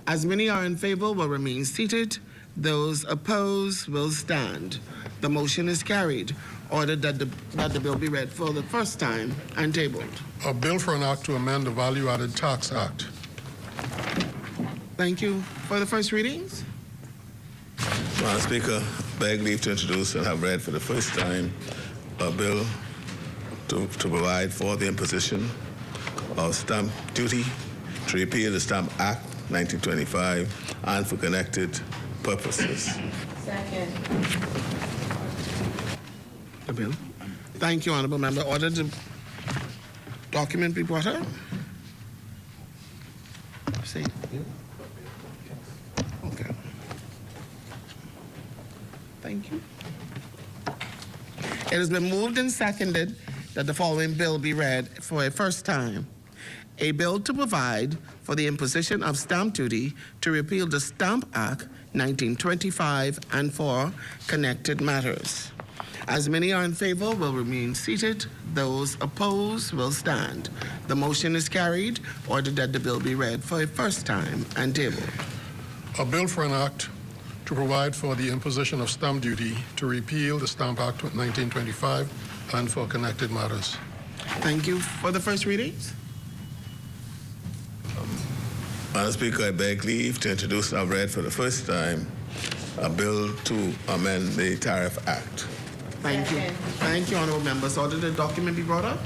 As many are in favor will remain seated. Those opposed will stand. The motion is carried. Ordered that the bill be read for the first time and tabled. A bill for an act to amend the Value Added Tax Act. Thank you. For the first readings? Madam Speaker, beg leave to introduce and have read for the first time a bill to provide for the imposition of stamp duty to repeal the Stamp Act 1925 and for connected purposes. Second. The bill. Thank you, Honourable Member. Order the document be brought up. See. Okay. Thank you. It has been moved and seconded that the following bill be read for a first time. A bill to provide for the imposition of stamp duty to repeal the Stamp Act 1925 and for connected matters. As many are in favor will remain seated. Those opposed will stand. The motion is carried. Ordered that the bill be read for a first time and tabled. A bill for an act to provide for the imposition of stamp duty to repeal the Stamp Act 1925 and for connected matters. Thank you. For the first readings? Madam Speaker, I beg leave to introduce and have read for the first time a bill to amend the Tariff Act. Thank you. Thank you, honourable members. Order the document be brought up.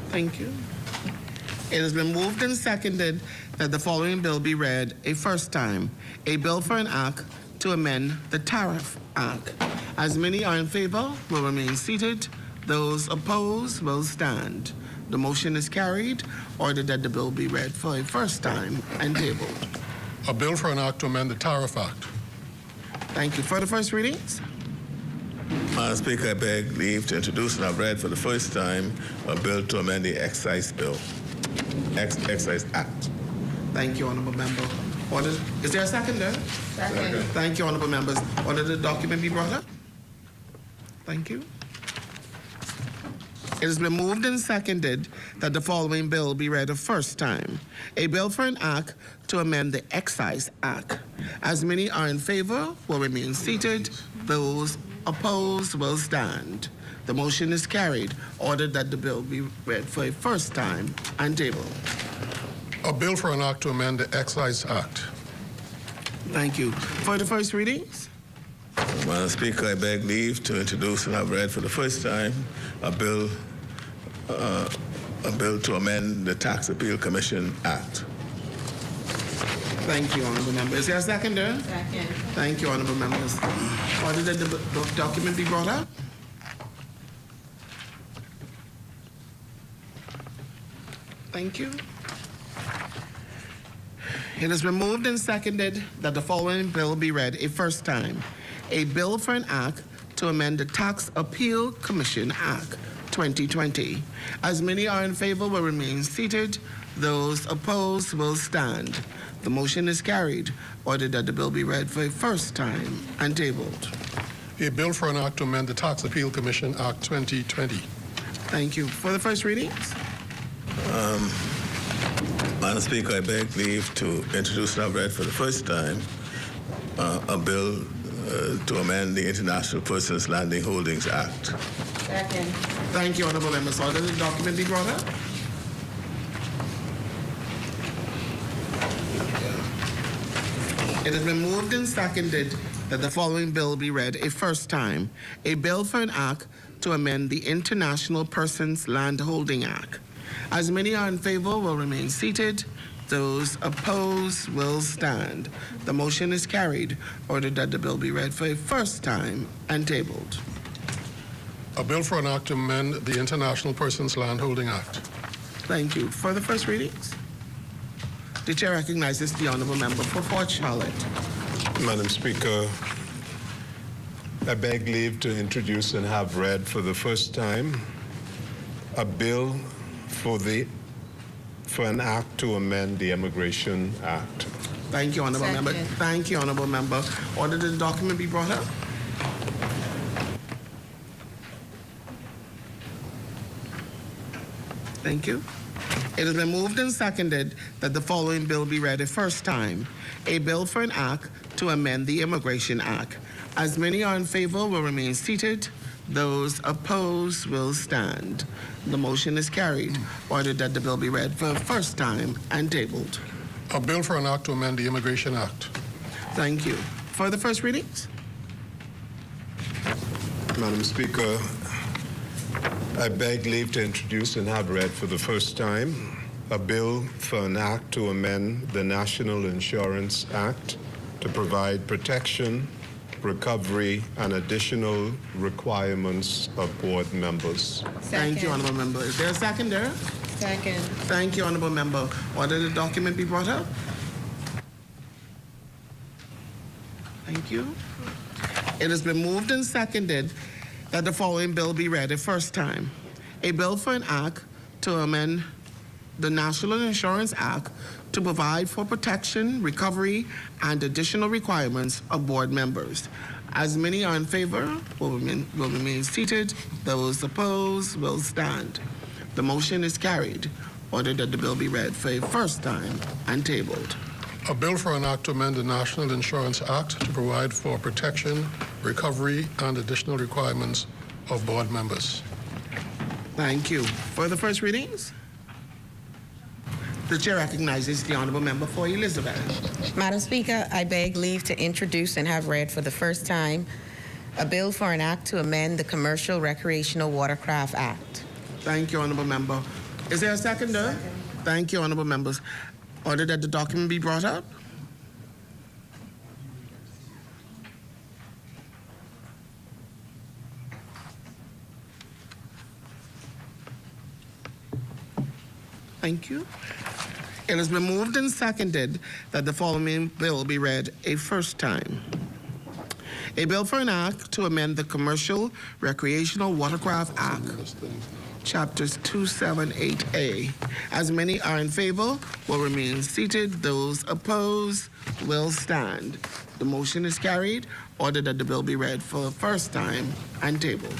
Thank you. It has been moved and seconded that the following bill be read a first time. A bill for an act to amend the Tariff Act. As many are in favor will remain seated. Those opposed will stand. The motion is carried. Ordered that the bill be read for a first time and tabled. A bill for an act to amend the Tariff Act. Thank you. For the first readings? Madam Speaker, I beg leave to introduce and have read for the first time a bill to amend the Excise Bill, Excise Act. Thank you, honourable member. Order. Is there a second there? Second. Thank you, honourable members. Order the document be brought up. Thank you. It has been moved and seconded that the following bill be read a first time. A bill for an act to amend the Excise Act. As many are in favor will remain seated. Those opposed will stand. The motion is carried. Ordered that the bill be read for a first time and tabled. A bill for an act to amend the Excise Act. Thank you. For the first readings? Madam Speaker, I beg leave to introduce and have read for the first time a bill to amend the Tax Appeal Commission Act. Thank you, honourable member. Is there a seconder? Second. Thank you, honourable members. Order that the document be brought up. Thank you. It has been moved and seconded that the following bill be read a first time. A bill for an act to amend the Tax Appeal Commission Act 2020. As many are in favor will remain seated. Those opposed will stand. The motion is carried. Ordered that the bill be read for a first time and tabled. A bill for an act to amend the Tax Appeal Commission Act 2020. Thank you. For the first readings? Madam Speaker, I beg leave to introduce and have read for the first time a bill to amend the International Persons Landing Holdings Act. Second. Thank you, honourable members. Order the document be brought up. It has been moved and seconded that the following bill be read a first time. A bill for an act to amend the International Persons Land Holding Act. As many are in favor will remain seated. Those opposed will stand. The motion is carried. Ordered that the bill be read for a first time and tabled. A bill for an act to amend the International Persons Land Holding Act. Thank you. For the first readings? The chair recognizes the honourable member for Fort Charlotte. Madam Speaker, I beg leave to introduce and have read for the first time a bill for an act to amend the Immigration Act. Thank you, Honorable Member. Second. Thank you, Honorable Member. Order that the document be brought up. Thank you. It has been moved and seconded that the following bill be read a first time. A bill for an act to amend the Immigration Act. As many are in favor will remain seated. Those opposed will stand. The motion is carried. Ordered that the bill be read for the first time and tabled. A bill for an act to amend the Immigration Act. Thank you. For the first readings? Madam Speaker, I beg leave to introduce and have read for the first time a bill for an act to amend the National Insurance Act to provide protection, recovery, and additional requirements of board members. Thank you, Honorable Member. Is there a seconder? Second. Thank you, Honorable Member. Order the document be brought up. Thank you. It has been moved and seconded that the following bill be read a first time. A bill for an act to amend the National Insurance Act to provide for protection, recovery, and additional requirements of board members. As many are in favor will remain seated. Those opposed will stand. The motion is carried. Ordered that the bill be read for a first time and tabled. A bill for an act to amend the National Insurance Act to provide for protection, recovery, and additional requirements of board members. Thank you. For the first readings? The chair recognizes the Honorable Member for Elizabeth. Madam Speaker, I beg leave to introduce and have read for the first time a bill for an act to amend the Commercial Recreational Watercraft Act. Thank you, Honorable Member. Is there a seconder? Second. Thank you, Honorable Members. Order that the document be brought up. Thank you. It has been moved and seconded that the following bill be read a first time. A bill for an act to amend the Commercial Recreational Watercraft Act, Chapters 278A. As many are in favor will remain seated. Those opposed will stand. The motion is carried. Ordered that the bill be read for the first time and tabled.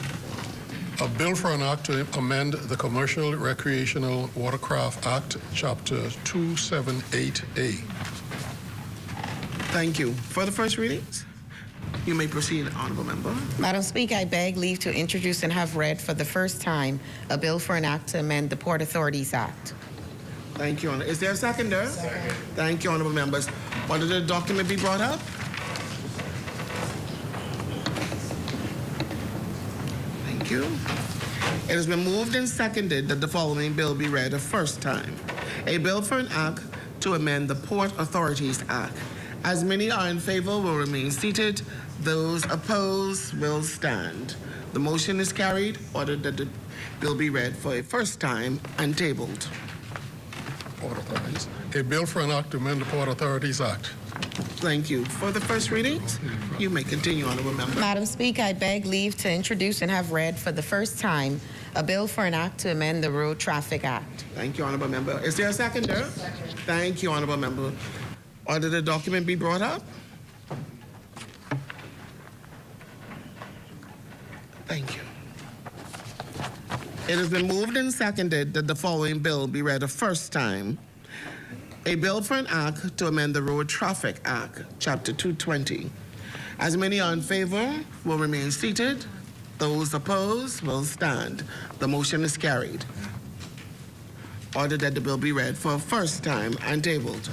A bill for an act to amend the Commercial Recreational Watercraft Act, Chapter 278A. Thank you. For the first readings? You may proceed, Honorable Member. Madam Speaker, I beg leave to introduce and have read for the first time a bill for an act to amend the Port Authorities Act. Thank you, Honor. Is there a seconder? Second. Thank you, Honorable Members. Order the document be brought up. Thank you. It has been moved and seconded that the following bill be read a first time. A bill for an act to amend the Port Authorities Act. As many are in favor will remain seated. Those opposed will stand. The motion is carried. Ordered that the bill be read for a first time and tabled. Port Authorities. A bill for an act to amend the Port Authorities Act. Thank you. For the first readings, you may continue, Honorable Member. Madam Speaker, I beg leave to introduce and have read for the first time a bill for an act to amend the Road Traffic Act. Thank you, Honorable Member. Is there a seconder? Second. Thank you, Honorable Member. Order the document be brought up. Thank you. It has been moved and seconded that the following bill be read a first time. A bill for an act to amend the Road Traffic Act, Chapter 220. As many are in favor will remain seated. Those opposed will stand. The motion is carried. Order that the bill be read for a first time and tabled.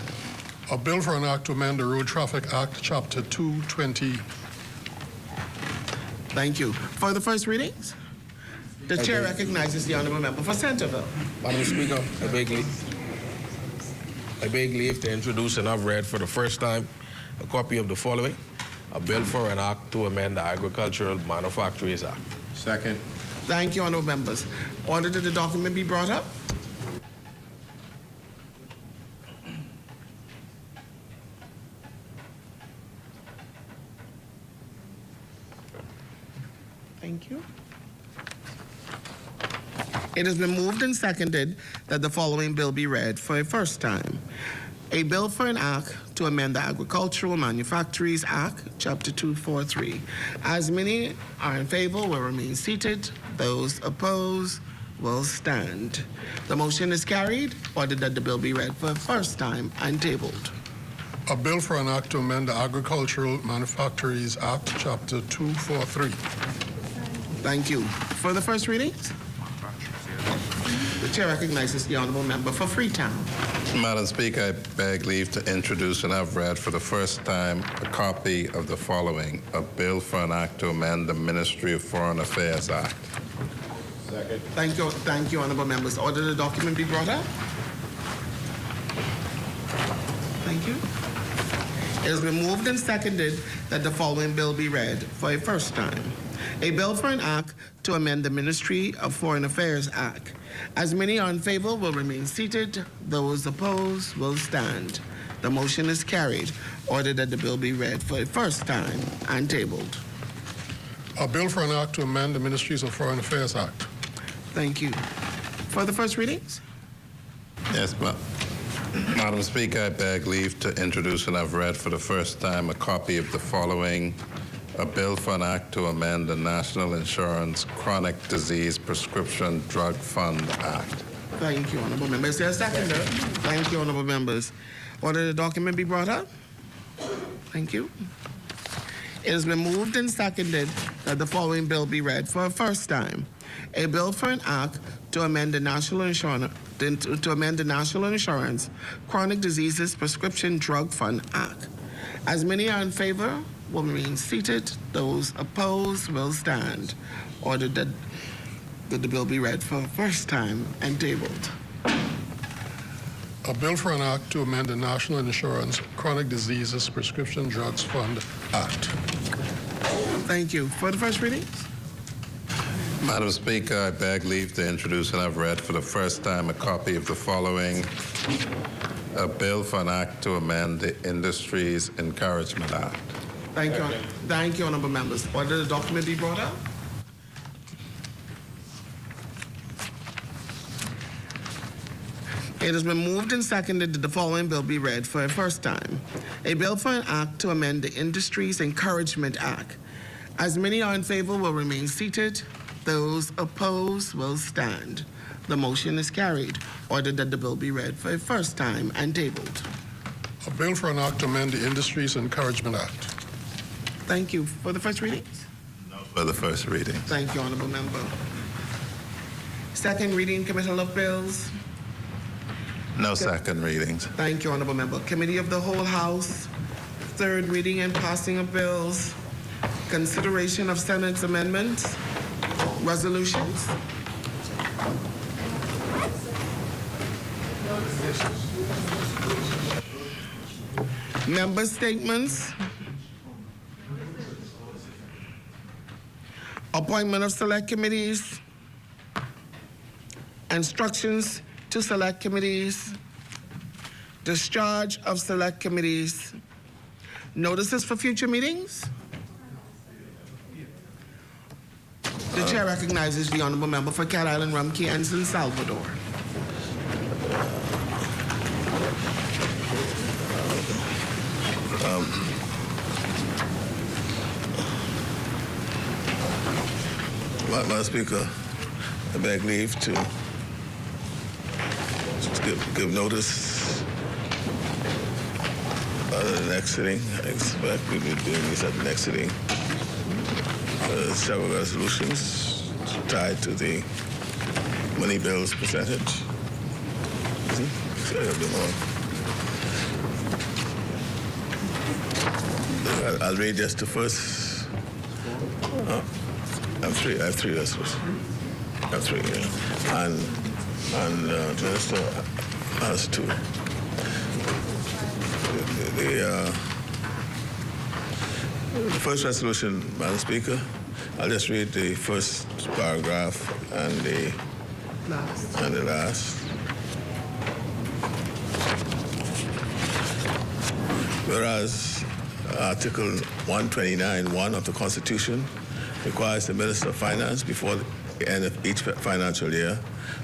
A bill for an act to amend the Road Traffic Act, Chapter 220. Thank you. For the first readings, the chair recognizes the Honorable Member for Centerville. Madam Speaker, I beg leave to introduce and have read for the first time a copy of the following: a bill for an act to amend the Agricultural Manufacturers Act. Second. Thank you, Honorable Members. Order that the document be brought up. Thank you. It has been moved and seconded that the following bill be read for a first time. A bill for an act to amend the Agricultural Manufactories Act, Chapter 243. As many are in favor will remain seated. Those opposed will stand. The motion is carried. Ordered that the bill be read for the first time and tabled. A bill for an act to amend the Agricultural Manufactories Act, Chapter 243. Thank you. For the first reading, the chair recognizes the honourable member for Freetown. Madam Speaker, I beg leave to introduce and have read for the first time a copy of the following: a bill for an act to amend the Ministry of Foreign Affairs Act. Second. Thank you, honourable members. Order the document be brought up. Thank you. It has been moved and seconded that the following bill be read for a first time. A bill for an act to amend the Ministry of Foreign Affairs Act. As many are in favor will remain seated. Those opposed will stand. The motion is carried. Ordered that the bill be read for a first time and tabled. A bill for an act to amend the Ministries of Foreign Affairs Act. Thank you. For the first readings? Yes, Madam Speaker, I beg leave to introduce and have read for the first time a copy of the following: a bill for an act to amend the National Insurance Chronic Disease Prescription Drug Fund Act. Thank you, honourable members. Is there a seconder? Thank you, honourable members. Order the document be brought up. Thank you. It has been moved and seconded that the following bill be read for a first time. A bill for an act to amend the National Insurance Chronic Diseases Prescription Drug Fund Act. As many are in favor will remain seated. Those opposed will stand. Ordered that the bill be read for the first time and tabled. A bill for an act to amend the National Insurance Chronic Diseases Prescription Drugs Fund Act. Thank you. For the first reading? Madam Speaker, I beg leave to introduce and have read for the first time a copy of the following: a bill for an act to amend the Industries Encouragement Act. Thank you, honourable members. Order the document be brought up. It has been moved and seconded that the following bill be read for a first time. A bill for an act to amend the Industries Encouragement Act. As many are in favor will remain seated. Those opposed will stand. The motion is carried. Ordered that the bill be read for a first time and tabled. A bill for an act to amend the Industries Encouragement Act. Thank you. For the first reading? No for the first reading. Thank you, honourable member. Second reading, Committee of Bills. No second readings. Thank you, honourable member. Committee of the Whole House. Third reading and passing of bills. Consideration of Senate's amendments. Resolutions. Member statements. Appointment of select committees. Instructions to select committees. Discharge of select committees. Notices for future meetings. The chair recognizes the honourable member for Cat Island, Rumkey, and San Salvador. Madam Speaker, I beg leave to give notice at the next sitting. I expect we'll be doing this at the next sitting. Several resolutions tied to the money bills percentage. I'll read just the first. I have three resolutions. I have three, yeah. And just as to the first resolution, Madam Speaker, I'll just read the first paragraph and the last. Whereas Article 129(1) of the Constitution requires the Minister of Finance before the end of each financial year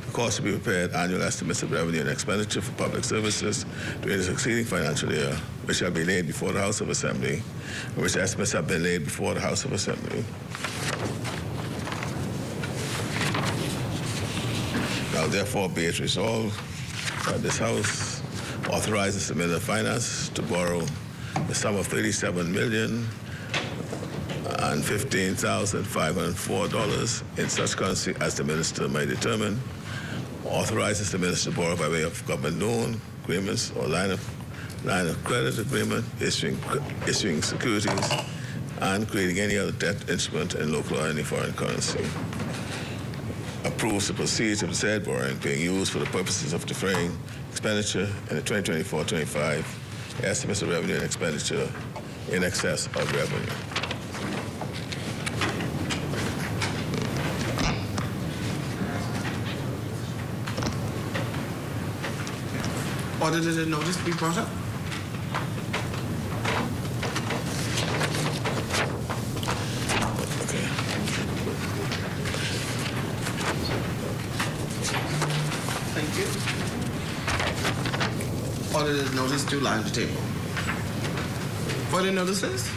The cost to be prepared annual estimates of revenue and expenditure for public services during the succeeding financial year, which shall be laid before the House of Assembly, and which estimates have been laid before the House of Assembly. Now, therefore, be it resolved that this House authorizes the Minister of Finance to borrow the sum of $37,015,504 in such currency as the Minister may determine, authorizes the Minister to borrow by way of government loan agreements or line of credit agreement, issuing securities, and creating any other debt instrument in local or any foreign currency. Approves the proceeds of the said borrowing being used for the purposes of defraying expenditure in the 2024-25 estimates of revenue and expenditure in excess of revenue. Order that the notice be brought up. Thank you. Order that the notice to lie on the table. Further notices?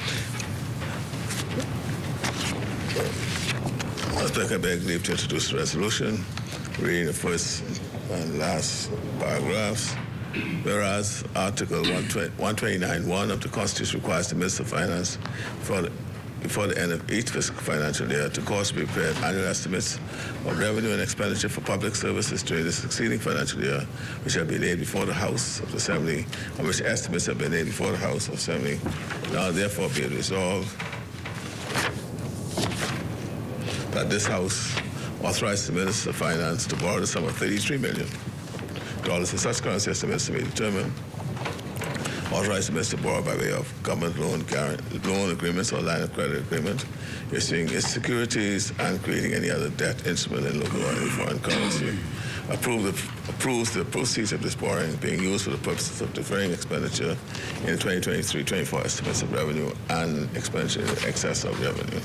Mr. Speaker, I beg leave to introduce the resolution, reading the first and last paragraphs. Whereas Article 129.1 of the Constitution requires the Minister of Finance before the end of each fiscal financial year to cause to be prepared annual estimates of revenue and expenditure for public services during the succeeding financial year, which shall be laid before the House of Assembly, and which estimates have been laid before the House of Assembly. Now, therefore, be it resolved that this House authorizes the Minister of Finance to borrow the sum of $33 million in such currency as the Minister may determine, authorize the Minister to borrow by way of government loan agreements or line of credit agreement, issuing its securities and creating any other debt instrument in local or any foreign currency. Approves the proceeds of this borrowing being used for the purposes of deferring expenditure in the 2023-24 estimates of revenue and expenditure in excess of revenue.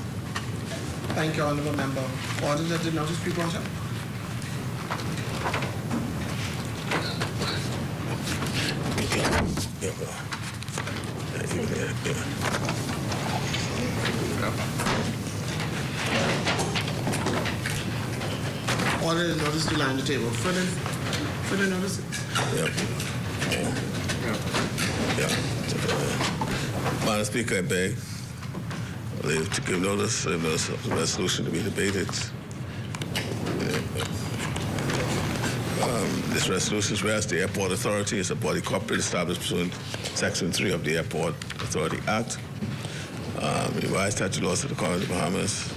Thank you, Honourable Member. Order that the notice be brought up. Order the notice to lie on the table. Further notice? Madam Speaker, I beg leave to give notice of the resolution to be debated. This resolution is whereas the Airport Authority is a body corporate established pursuant to Section 3 of the Airport Authority Act, revised statute laws of the Colony of the Bahamas,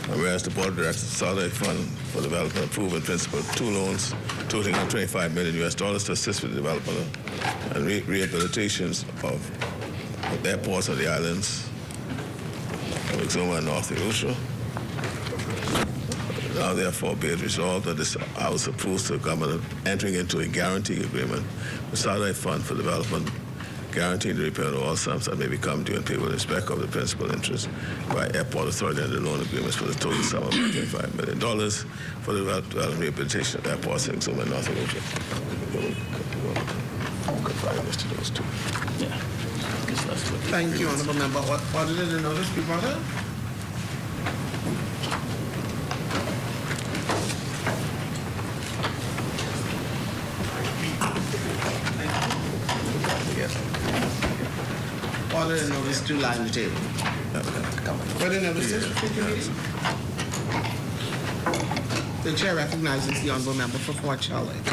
and whereas the Board of Directors of the Solidarity Fund for Development approved in principle 2 loans totaling $125 million to assist with the development and rehabilitations of airports on the islands of Exuma and North Elutra. Now, therefore, be it resolved that this House approves the government entering into a guarantee agreement with Solidarity Fund for Development, guaranteeing the repayment of all sums that may become due and payable in respect of the principal interest by Airport Authority and the loan agreements for the total sum of $25 million for the development and rehabilitation of airports in Exuma and North Elutra. Thank you, Honourable Member. Order that the notice be brought up. Order the notice to lie on the table. Further notices for committee? The chair recognizes the honourable member for Fort Charlotte.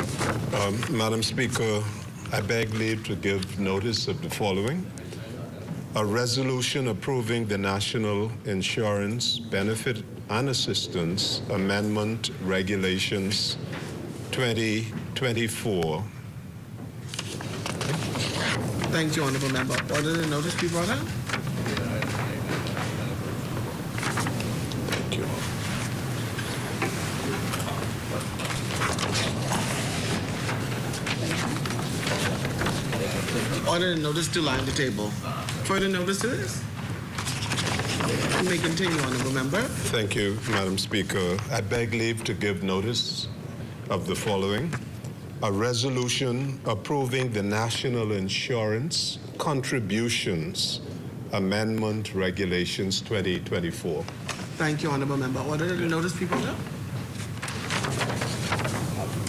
Madam Speaker, I beg leave to give notice of the following. A resolution approving the National Insurance Benefit and Assistance Amendment Regulations 2024. Thank you, honourable member. Order the notice be brought up. Thank you. Order the notice to lie on the table. Further notices? You may continue, honourable member. Thank you, Madam Speaker. I beg leave to give notice of the following: a resolution approving the National Insurance Contributions Amendment Regulations 2024. Thank you, Honorable Member. Order to notice people now.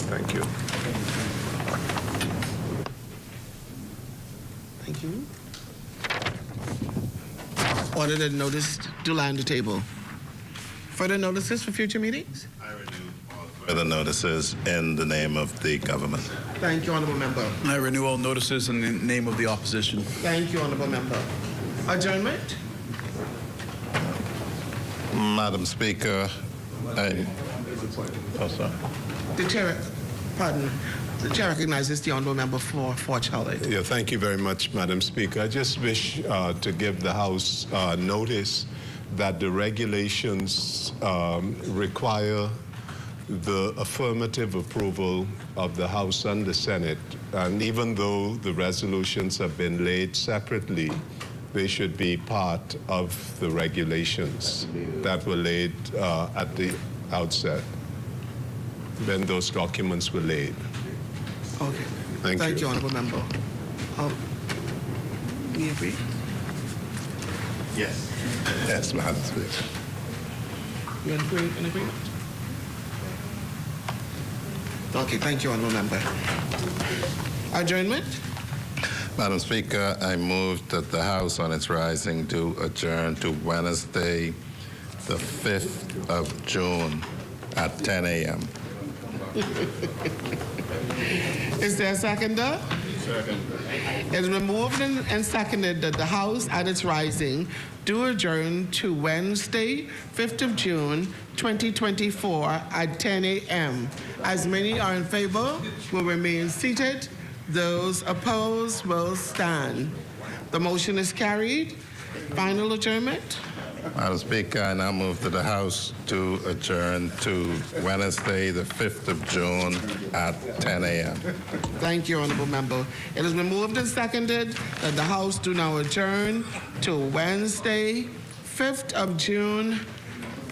Thank you. Thank you. Order that notice to lie on the table. Further notices for future meetings? Further notices in the name of the government. Thank you, Honorable Member. I renew all notices in the name of the opposition. Thank you, Honorable Member. Adjournment? Madam Speaker, The chair, pardon, the chair recognizes the Honorable Member for Charlotte. Yeah, thank you very much, Madam Speaker. I just wish to give the House notice that the regulations require the affirmative approval of the House and the Senate. And even though the resolutions have been laid separately, they should be part of the regulations that were laid at the outset when those documents were laid. Okay. Thank you, Honorable Member. We agree? Yes. Yes, Madam Speaker. You in agreement? Okay, thank you, Honorable Member. Adjournment? Madam Speaker, I move that the House on its rising do adjourn to Wednesday, the 5th of June at 10 a.m. Is there a seconder? Second. It is been moved and seconded that the House at its rising do adjourn to Wednesday, 5th of June, 2024 at 10 a.m. As many are in favor will remain seated. Those opposed will stand. The motion is carried. Final adjournment. Madam Speaker, I now move that the House to adjourn to Wednesday, the 5th of June at 10 a.m. Thank you, Honorable Member. It has been moved and seconded that the House do now adjourn to Wednesday, 5th of June,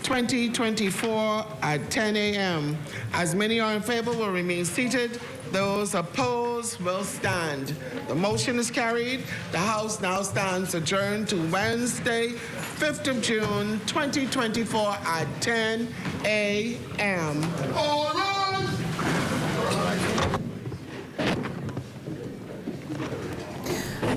2024 at 10 a.m. As many are in favor will remain seated. Those opposed will stand. The motion is carried. The House now stands adjourned to Wednesday, 5th of June, 2024 at 10 a.m. All rise!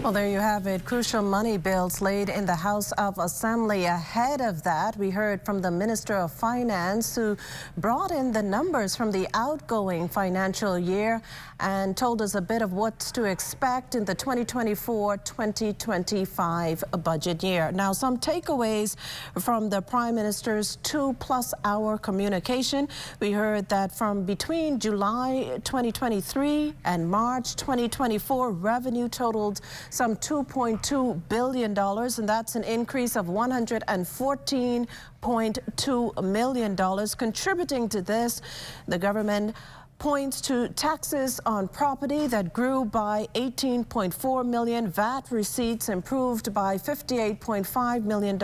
Well, there you have it. Crucial money bills laid in the House of Assembly. Ahead of that, we heard from the Minister of Finance, who brought in the numbers from the outgoing financial year and told us a bit of what's to expect in the 2024-2025 budget year. Now, some takeaways from the Prime Minister's 2-plus-hour communication. We heard that from between July 2023 and March 2024, revenue totaled some $2.2 billion, and that's an increase of $114.2 million. Contributing to this, the government points to taxes on property that grew by $18.4 million. VAT receipts improved by $58.5 million.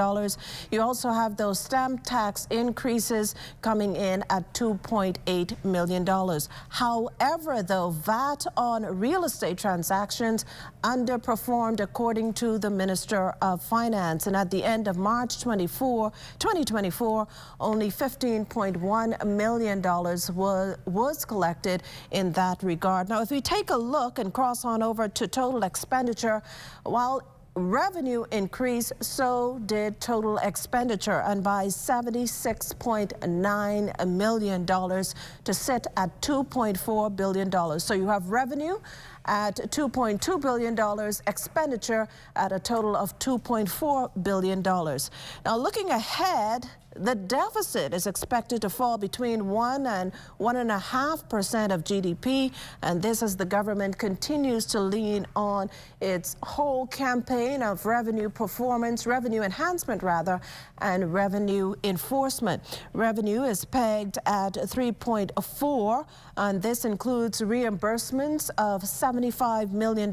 You also have those stamp tax increases coming in at $2.8 million. However, though, VAT on real estate transactions underperformed according to the Minister of Finance. And at the end of March 2024, only $15.1 million was collected in that regard. Now, if we take a look and cross on over to total expenditure, while revenue increased, so did total expenditure, and by $76.9 million to sit at $2.4 billion. So you have revenue at $2.2 billion, expenditure at a total of $2.4 billion. Now, looking ahead, the deficit is expected to fall between 1 and 1.5% of GDP, and this as the government continues to lean on its whole campaign of revenue performance, revenue enhancement rather, and revenue enforcement. Revenue is pegged at 3.4, and this includes reimbursements of $75 million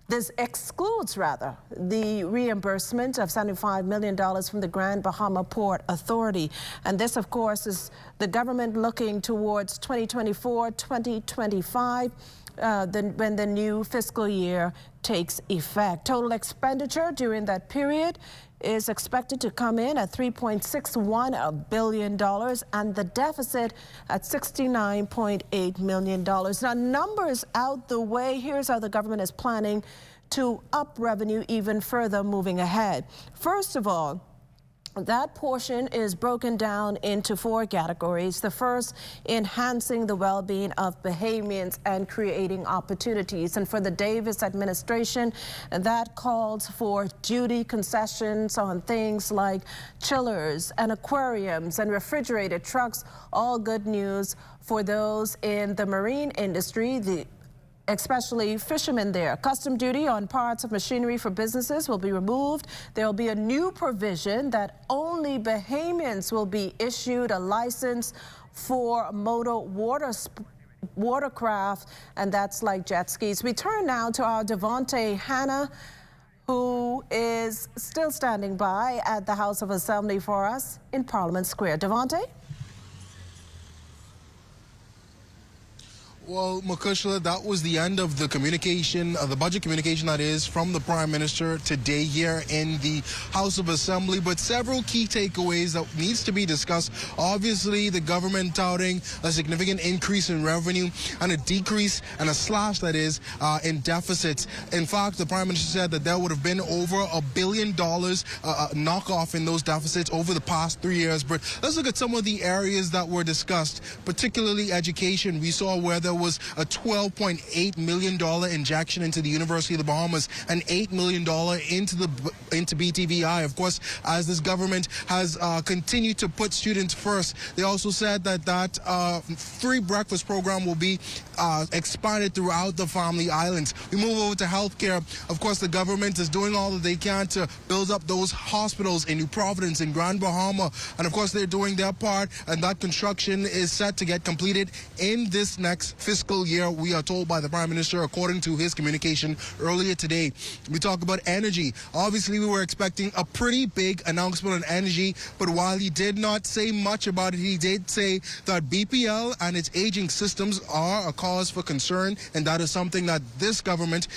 This excludes, rather, the reimbursement of $75 million from the Grand Bahama Port Authority. And this, of course, is the government looking towards 2024, 2025, when the new fiscal year takes effect. Total expenditure during that period is expected to come in at $3.61 billion and the deficit at $69.8 million. Now, numbers out the way, here's how the government is planning to up revenue even further moving ahead. First of all, that portion is broken down into 4 categories. The first, enhancing the well-being of Bahamians and creating opportunities. And for the Davis administration, that calls for duty concessions on things like chillers and aquariums and refrigerated trucks. All good news for those in the marine industry, especially fishermen there. Custom duty on parts of machinery for businesses will be removed. There will be a new provision that only Bahamians will be issued a license for motor watercraft, and that's like jet skis. We turn now to our Devontae Hanna, who is still standing by at the House of Assembly for us in Parliament Square. Devontae? Well, Makushla, that was the end of the communication, the budget communication, that is, from the Prime Minister today here in the House of Assembly. But several key takeaways that needs to be discussed. Obviously, the government touting a significant increase in revenue and a decrease and a slash, that is, in deficits. In fact, the Prime Minister said that there would have been over $1 billion knockoff in those deficits over the past 3 years. But let's look at some of the areas that were discussed, particularly education. We saw where there was a $12.8 million injection into the University of the Bahamas and $8 million into BTVI. Of course, as this government has continued to put students first, they also said that free breakfast program will be expanded throughout the Family Islands. We move over to healthcare. Of course, the government is doing all that they can to build up those hospitals in New Providence, in Grand Bahama, and of course they're doing their part, and that construction is set to get completed in this next fiscal year, we are told by the Prime Minister, according to his communication earlier today. We talk about energy. Obviously, we were expecting a pretty big announcement on energy, but while he did not say much about it, he did say that BPL and its aging systems are a cause for concern, and that is something that this government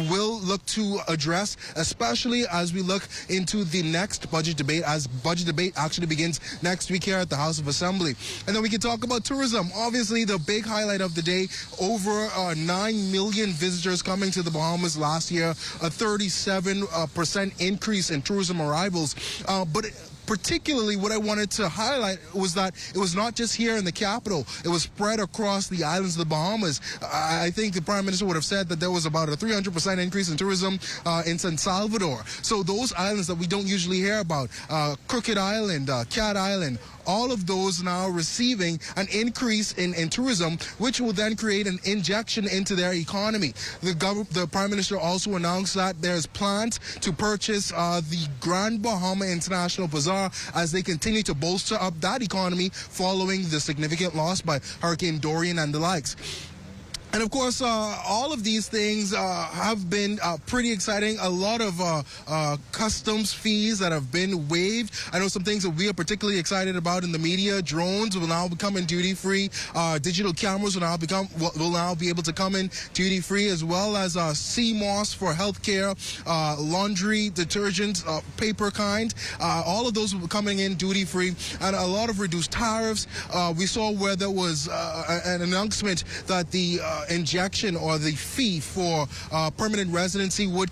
will look to address, especially as we look into the next budget debate, as budget debate actually begins next week here at the House of Assembly. And then we can talk about tourism. Obviously, the big highlight of the day, over 9 million visitors coming to the Bahamas last year, a 37% increase in tourism arrivals. But particularly what I wanted to highlight was that it was not just here in the capital. It was spread across the islands of the Bahamas. I think the Prime Minister would have said that there was about a 300% increase in tourism in San Salvador. So those islands that we don't usually hear about, Crooked Island, Cat Island, all of those now receiving an increase in tourism, which will then create an injection into their economy. The Prime Minister also announced that there's plans to purchase the Grand Bahama International Bazaar as they continue to bolster up that economy following the significant loss by Hurricane Dorian and the likes. And of course, all of these things have been pretty exciting. A lot of customs fees that have been waived. I know some things that we are particularly excited about in the media. Drones will now become in duty-free. Digital cameras will now be able to come in duty-free, as well as CMOS for healthcare, laundry, detergent, paper kind. All of those will be coming in duty-free, and a lot of reduced tariffs. We saw where there was an announcement that the injection or the fee for permanent residency would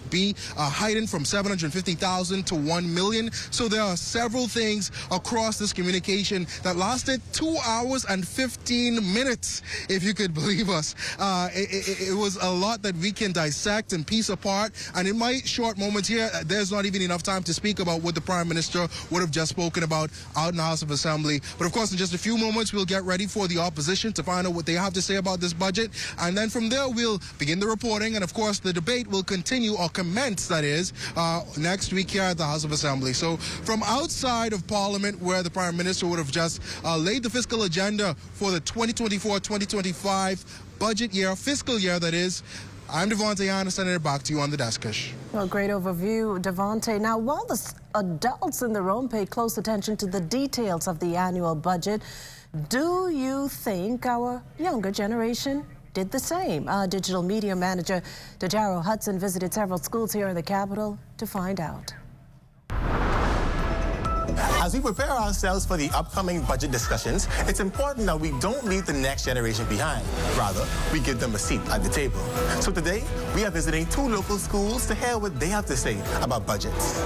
be heightened from $750,000 to $1 million. So there are several things across this communication that lasted 2 hours and 15 minutes, if you could believe us. It was a lot that we can dissect and piece apart. And in my short moments here, there's not even enough time to speak about what the Prime Minister would have just spoken about out in the House of Assembly. But of course, in just a few moments, we'll get ready for the opposition to find out what they have to say about this budget, and then from there we'll begin the reporting, and of course the debate will continue, or commence, that is, next week here at the House of Assembly. So from outside of Parliament, where the Prime Minister would have just laid the fiscal agenda for the 2024-2025 budget year, fiscal year that is, I'm Devontae Hanna, sending it back to you on the deskish. Well, great overview, Devontae. Now, while the adults in the room pay close attention to the details of the annual budget, do you think our younger generation did the same? Digital media manager Dejaro Hudson visited several schools here in the capital to find out. As we prepare ourselves for the upcoming budget discussions, it's important that we don't leave the next generation behind. Rather, we give them a seat at the table. So today, we are visiting 2 local schools to hear what they have to say about budgets.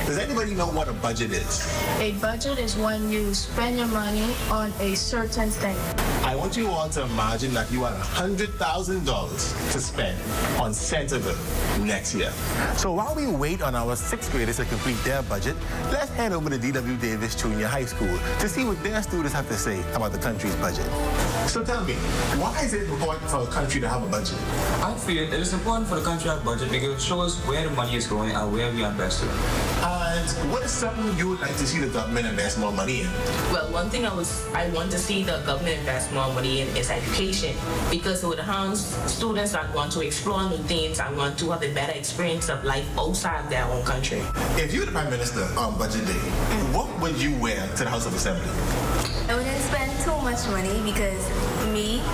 Does anybody know what a budget is? A budget is when you spend your money on a certain thing. I want you all to imagine that you had $100,000 to spend on Centerville next year. So while we wait on our 6th graders to complete their budget, let's head over to D.W. Davis Junior High School to see what their students have to say about the country's budget. So tell me, why is it important for a country to have a budget? I feel it is important for the country to have a budget because it shows where the money is going and where we are investing. And what is something you would like to see the government invest more money in? Well, one thing I want to see the government invest more money in is education, because it would enhance students that want to explore new things and want to have a better experience of life outside their own country. If you were the Prime Minister on Budget Day, what would you wear to the House of Assembly? I wouldn't spend too much money because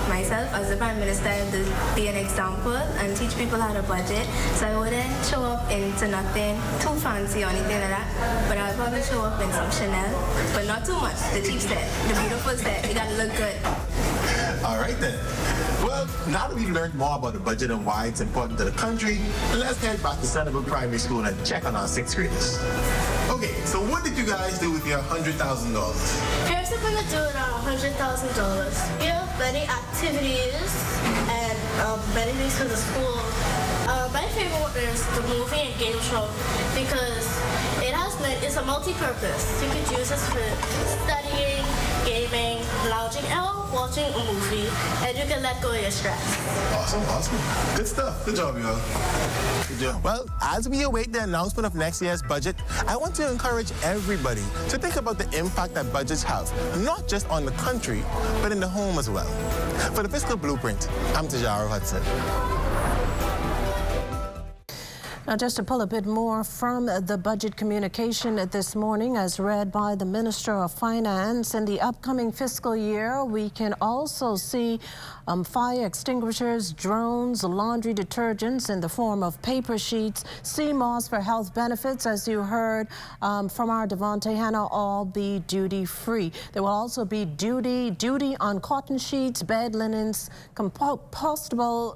myself, as the Prime Minister, I have to be an example and teach people how to budget. So I wouldn't show up into nothing too fancy or anything like that, but I would probably show up in some Chanel, but not too much. The cheap set, the beautiful set, it gotta look good. All right then. Well, now that we've learned more about the budget and why it's important to the country, let's head back to Centerville Primary School and check on our 6th graders. Okay, so what did you guys do with your $100,000? Here's what we're gonna do with our $100,000. We have many activities and many things for the school. My favorite one is the movie and game show because it's a multi-purpose. You could use this for studying, gaming, lounging, or watching a movie, and you can let go of your stress. Awesome. Good stuff. Good job, y'all. Good job. Well, as we await the announcement of next year's budget, I want to encourage everybody to think about the impact that budgets have, not just on the country, but in the home as well. For the Fiscal Blueprint, I'm Dejaro Hudson. Now, just to pull a bit more from the budget communication this morning, as read by the Minister of Finance, in the upcoming fiscal year, we can also see fire extinguishers, drones, laundry detergents in the form of paper sheets, CMOS for health benefits, as you heard from our Devontae Hanna, all be duty-free. There will also be duty on cotton sheets, bed linens, compostable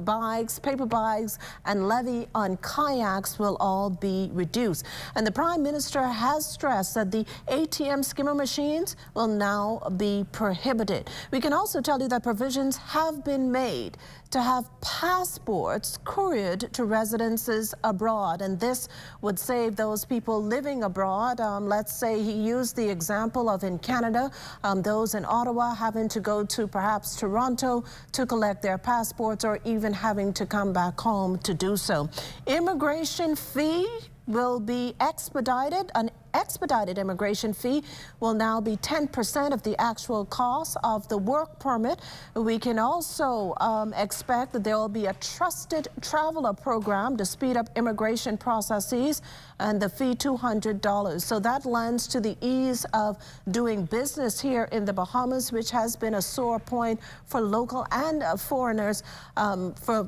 bags, paper bags, and levy on kayaks will all be reduced. And the Prime Minister has stressed that the ATM skimmer machines will now be prohibited. We can also tell you that provisions have been made to have passports couriered to residences abroad, and this would save those people living abroad. Let's say he used the example of in Canada, those in Ottawa having to go to perhaps Toronto to collect their passports, or even having to come back home to do so. Immigration fee will be expedited. An expedited immigration fee will now be 10% of the actual cost of the work permit. We can also expect that there will be a trusted traveler program to speed up immigration processes, and the fee $200. So that lends to the ease of doing business here in the Bahamas, which has been a sore point for local and foreigners,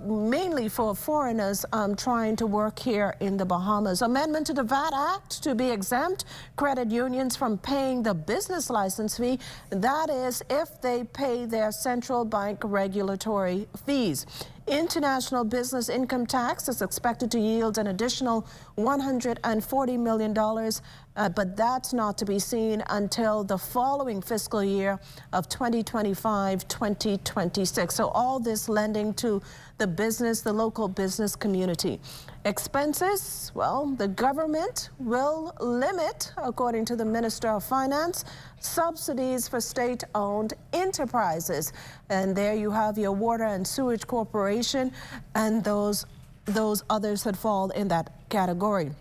mainly for foreigners trying to work here in the Bahamas. Amendment to the VAT Act to be exempt credit unions from paying the business license fee. That is, if they pay their central bank regulatory fees. International business income tax is expected to yield an additional $140 million, but that's not to be seen until the following fiscal year of 2025-2026. So all this lending to the local business community. Expenses, well, the government will limit, according to the Minister of Finance, subsidies for state-owned enterprises. And there you have your Water and Sewage Corporation and those others that fall in that category.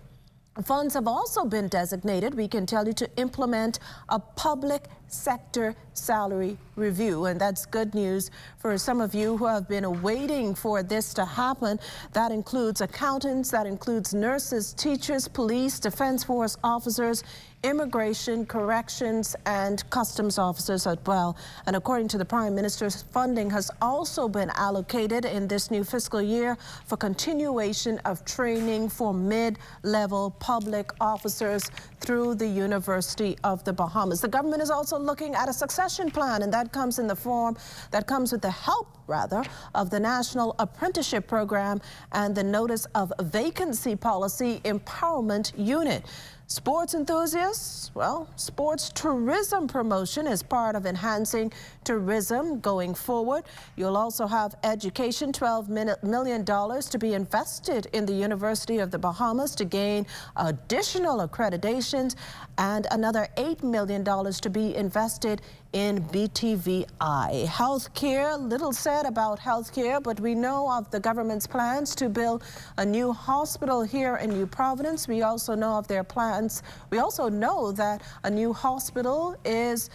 Funds have also been designated, we can tell you, to implement a public sector salary review, and that's good news for some of you who have been waiting for this to happen. That includes accountants, that includes nurses, teachers, police, defense force officers, immigration, corrections, and customs officers as well. And according to the Prime Minister's, funding has also been allocated in this new fiscal year for continuation of training for mid-level public officers through the University of the Bahamas. The government is also looking at a succession plan, and that comes in the form, that comes with the help, rather, of the National Apprenticeship Program and the Notice of Vacancy Policy Empowerment Unit. Sports enthusiasts, well, sports tourism promotion is part of enhancing tourism going forward. You'll also have education, $12 million to be invested in the University of the Bahamas to gain additional accreditations, and another $8 million to be invested in BTVI. Healthcare, little said about healthcare, but we know of the government's plans to build a new hospital here in New Providence. We also know of their plans. We also know that a new hospital has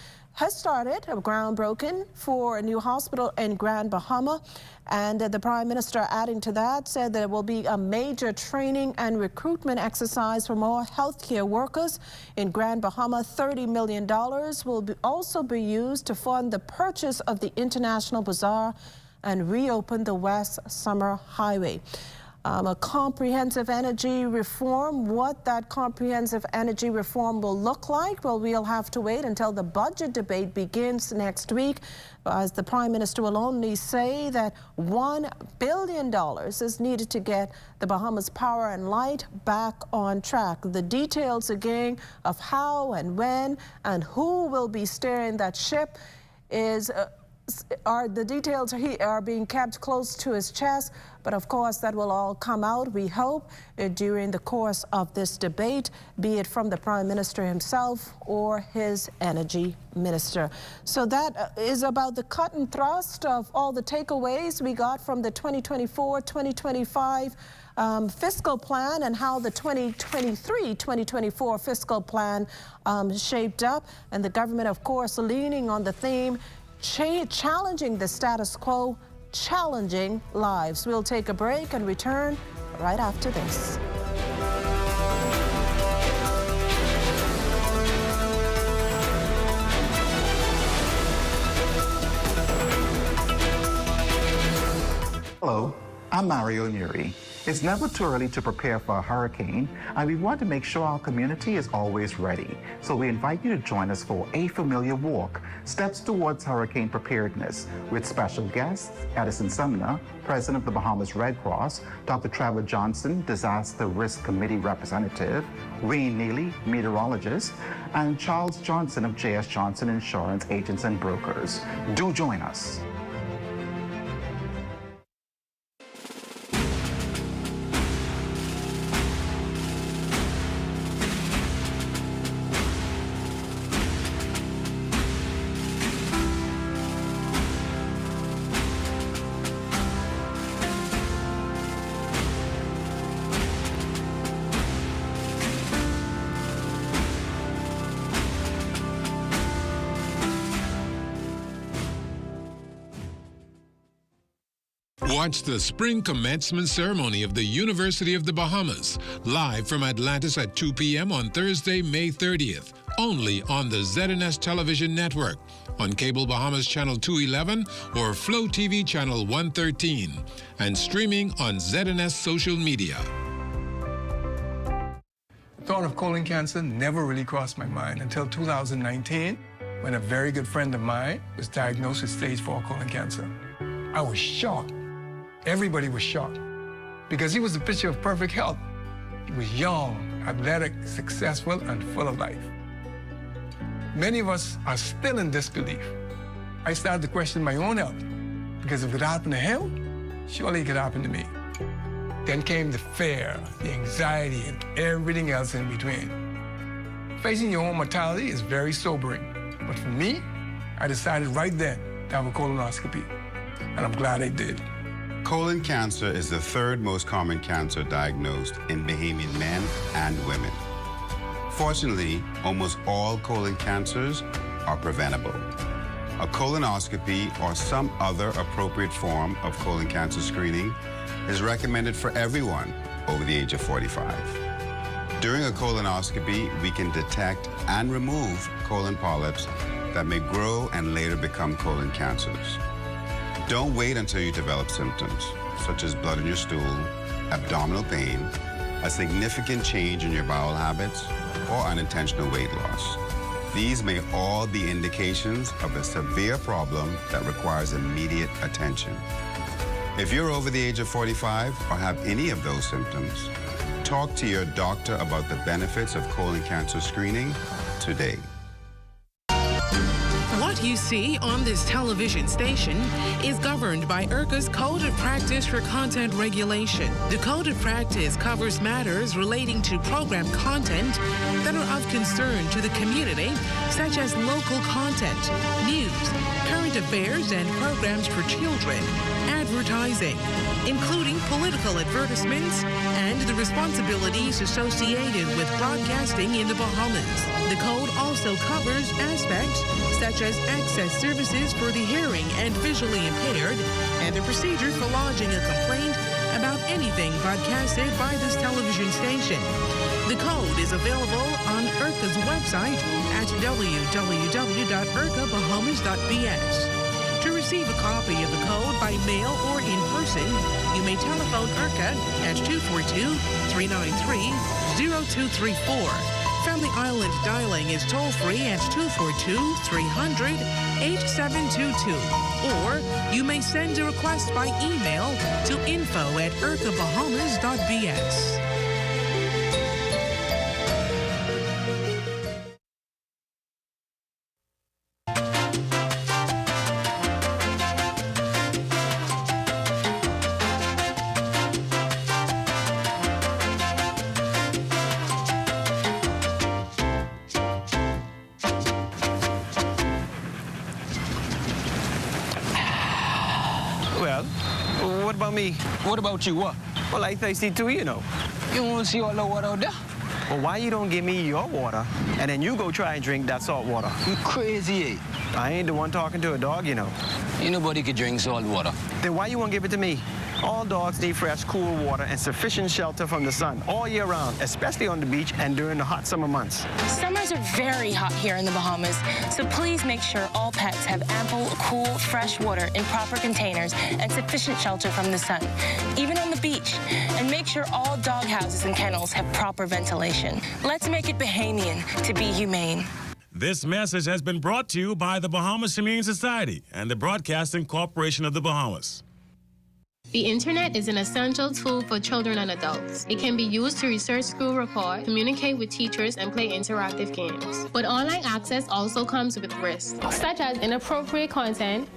started, groundbreaking for a new hospital in Grand Bahama. And the Prime Minister, adding to that, said there will be a major training and recruitment exercise for more healthcare workers in Grand Bahama. $30 million will also be used to fund the purchase of the International Bazaar and reopen the West Summer Highway. A comprehensive energy reform. What that comprehensive energy reform will look like, well, we'll have to wait until the budget debate begins next week, as the Prime Minister will only say that $1 billion is needed to get the Bahamas Power and Light back on track. The details again of how and when and who will be steering that ship the details are being kept close to his chest, but of course that will all come out, we hope, during the course of this debate, be it from the Prime Minister himself or his Energy Minister. So that is about the cut and thrust of all the takeaways we got from the 2024-2025 fiscal plan and how the 2023-2024 fiscal plan shaped up, and the government, of course, leaning on the theme challenging the status quo, challenging lives. We'll take a break and return right after this. Hello, I'm Mario Nuri. It's never too early to prepare for a hurricane, and we want to make sure our community is always ready. So we invite you to join us for A Familiar Walk, Steps Towards Hurricane Preparedness, with special guests Edison Sumner, President of the Bahamas Red Cross, Dr. Trevor Johnson, Disaster Risk Committee Representative, Wayne Neely, Meteorologist, and Charles Johnson of J.S. Johnson Insurance Agents and Brokers. Do join us. Watch the spring commencement ceremony of the University of the Bahamas, live from Atlantis at 2 p.m. on Thursday, May 30th, only on the ZNS Television Network, on Cable Bahamas Channel 211 or Flow TV Channel 113, and streaming on ZNS social media. The thought of colon cancer never really crossed my mind until 2019, when a very good friend of mine was diagnosed with stage 4 colon cancer. I was shocked. Everybody was shocked because he was a picture of perfect health. He was young, athletic, successful, and full of life. Many of us are still in disbelief. I started to question my own health because if it happened to him, surely it could happen to me. Then came the fear, the anxiety, and everything else in between. Facing your own mortality is very sobering, but for me, I decided right then to have a colonoscopy, and I'm glad I did. Colon cancer is the third most common cancer diagnosed in Bahamian men and women. Fortunately, almost all colon cancers are preventable. A colonoscopy or some other appropriate form of colon cancer screening is recommended for everyone over the age of 45. During a colonoscopy, we can detect and remove colon polyps that may grow and later become colon cancers. Don't wait until you develop symptoms, such as blood in your stool, abdominal pain, a significant change in your bowel habits, or unintentional weight loss. These may all be indications of a severe problem that requires immediate attention. If you're over the age of 45 or have any of those symptoms, talk to your doctor about the benefits of colon cancer screening today. What you see on this television station is governed by IRCA's Code of Practice for Content Regulation. The Code of Practice covers matters relating to program content that are of concern to the community, such as local content, news, current affairs, and programs for children, advertising, including political advertisements, and the responsibilities associated with broadcasting in the Bahamas. The code also covers aspects such as access services for the hearing and visually impaired, and the procedure for lodging a complaint about anything broadcasted by this television station. The code is available on IRCA's website at www.ircabahamas.bs. To receive a copy of the code by mail or in person, you may telephone IRCA at 242-393-0234. Family Island dialing is toll-free at 242-300-8722. Or you may send a request by email to info@ircabahamas.bs. Well, what about me? What about you, what? Well, I thirsty too, you know. You want to see all the water out there? Well, why you don't give me your water, and then you go try and drink that salt water? You crazy, eh? I ain't the one talking to a dog, you know. Ain't nobody can drink salt water. Then why you won't give it to me? All dogs need fresh, cool water and sufficient shelter from the sun all year round, especially on the beach and during the hot summer months. Summers are very hot here in the Bahamas, so please make sure all pets have ample, cool, fresh water in proper containers and sufficient shelter from the sun, even on the beach. And make sure all dog houses and kennels have proper ventilation. Let's make it Bahamian to be humane. This message has been brought to you by the Bahamas Humane Society and the Broadcasting Corporation of the Bahamas. The internet is an essential tool for children and adults. It can be used to research school report, communicate with teachers, and play interactive games. But online access also comes with risks, such as inappropriate content,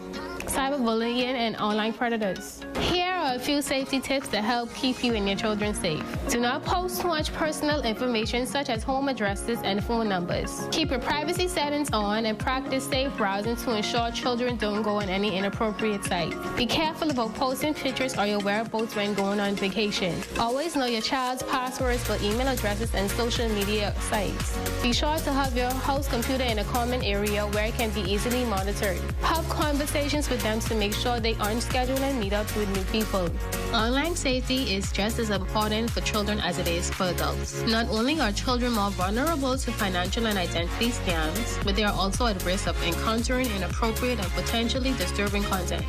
cyberbullying, and online predators. Here are a few safety tips to help keep you and your children safe. Do not post too much personal information such as home addresses and phone numbers. Keep your privacy settings on and practice safe browsing to ensure children don't go on any inappropriate sites. Be careful about posting pictures or your whereabouts when going on vacation. Always know your child's passwords for email addresses and social media sites. Be sure to have your house computer in a common area where it can be easily monitored. Have conversations with them to make sure they aren't scheduled and meet up with new people. Online safety is just as important for children as it is for adults. Not only are children more vulnerable to financial and identity scams, but they are also at risk of encountering inappropriate and potentially disturbing content.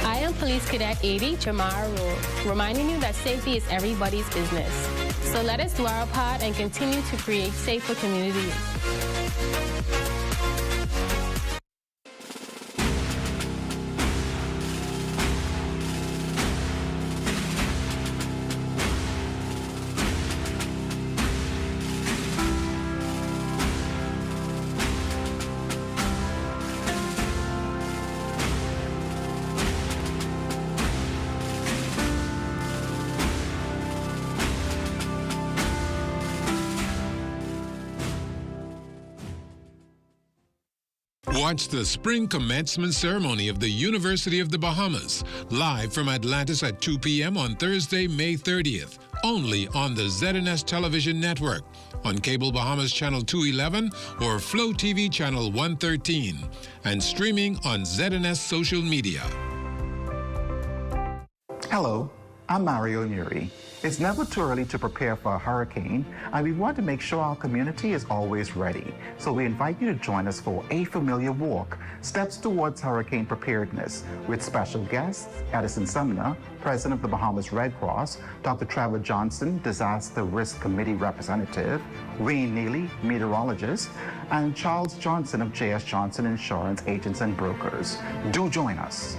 I am Police Cadet 80 Jamara Rule, reminding you that safety is everybody's business. So let us do our part and continue to create safer communities. Watch the spring commencement ceremony of the University of the Bahamas, live from Atlantis at 2 p.m. on Thursday, May 30th, only on the ZNS Television Network, on Cable Bahamas Channel 211 or Flow TV Channel 113, and streaming on ZNS social media. Hello, I'm Mario Neri. It's never too early to prepare for a hurricane, and we want to make sure our community is always ready. So we invite you to join us for A Familiar Walk, Steps Towards Hurricane Preparedness, with special guests, Edison Sumner, President of the Bahamas Red Cross, Dr. Trevor Johnson, Disaster Risk Committee Representative, Wayne Neely, meteorologist, and Charles Johnson of J.S. Johnson Insurance Agents and Brokers. Do join us.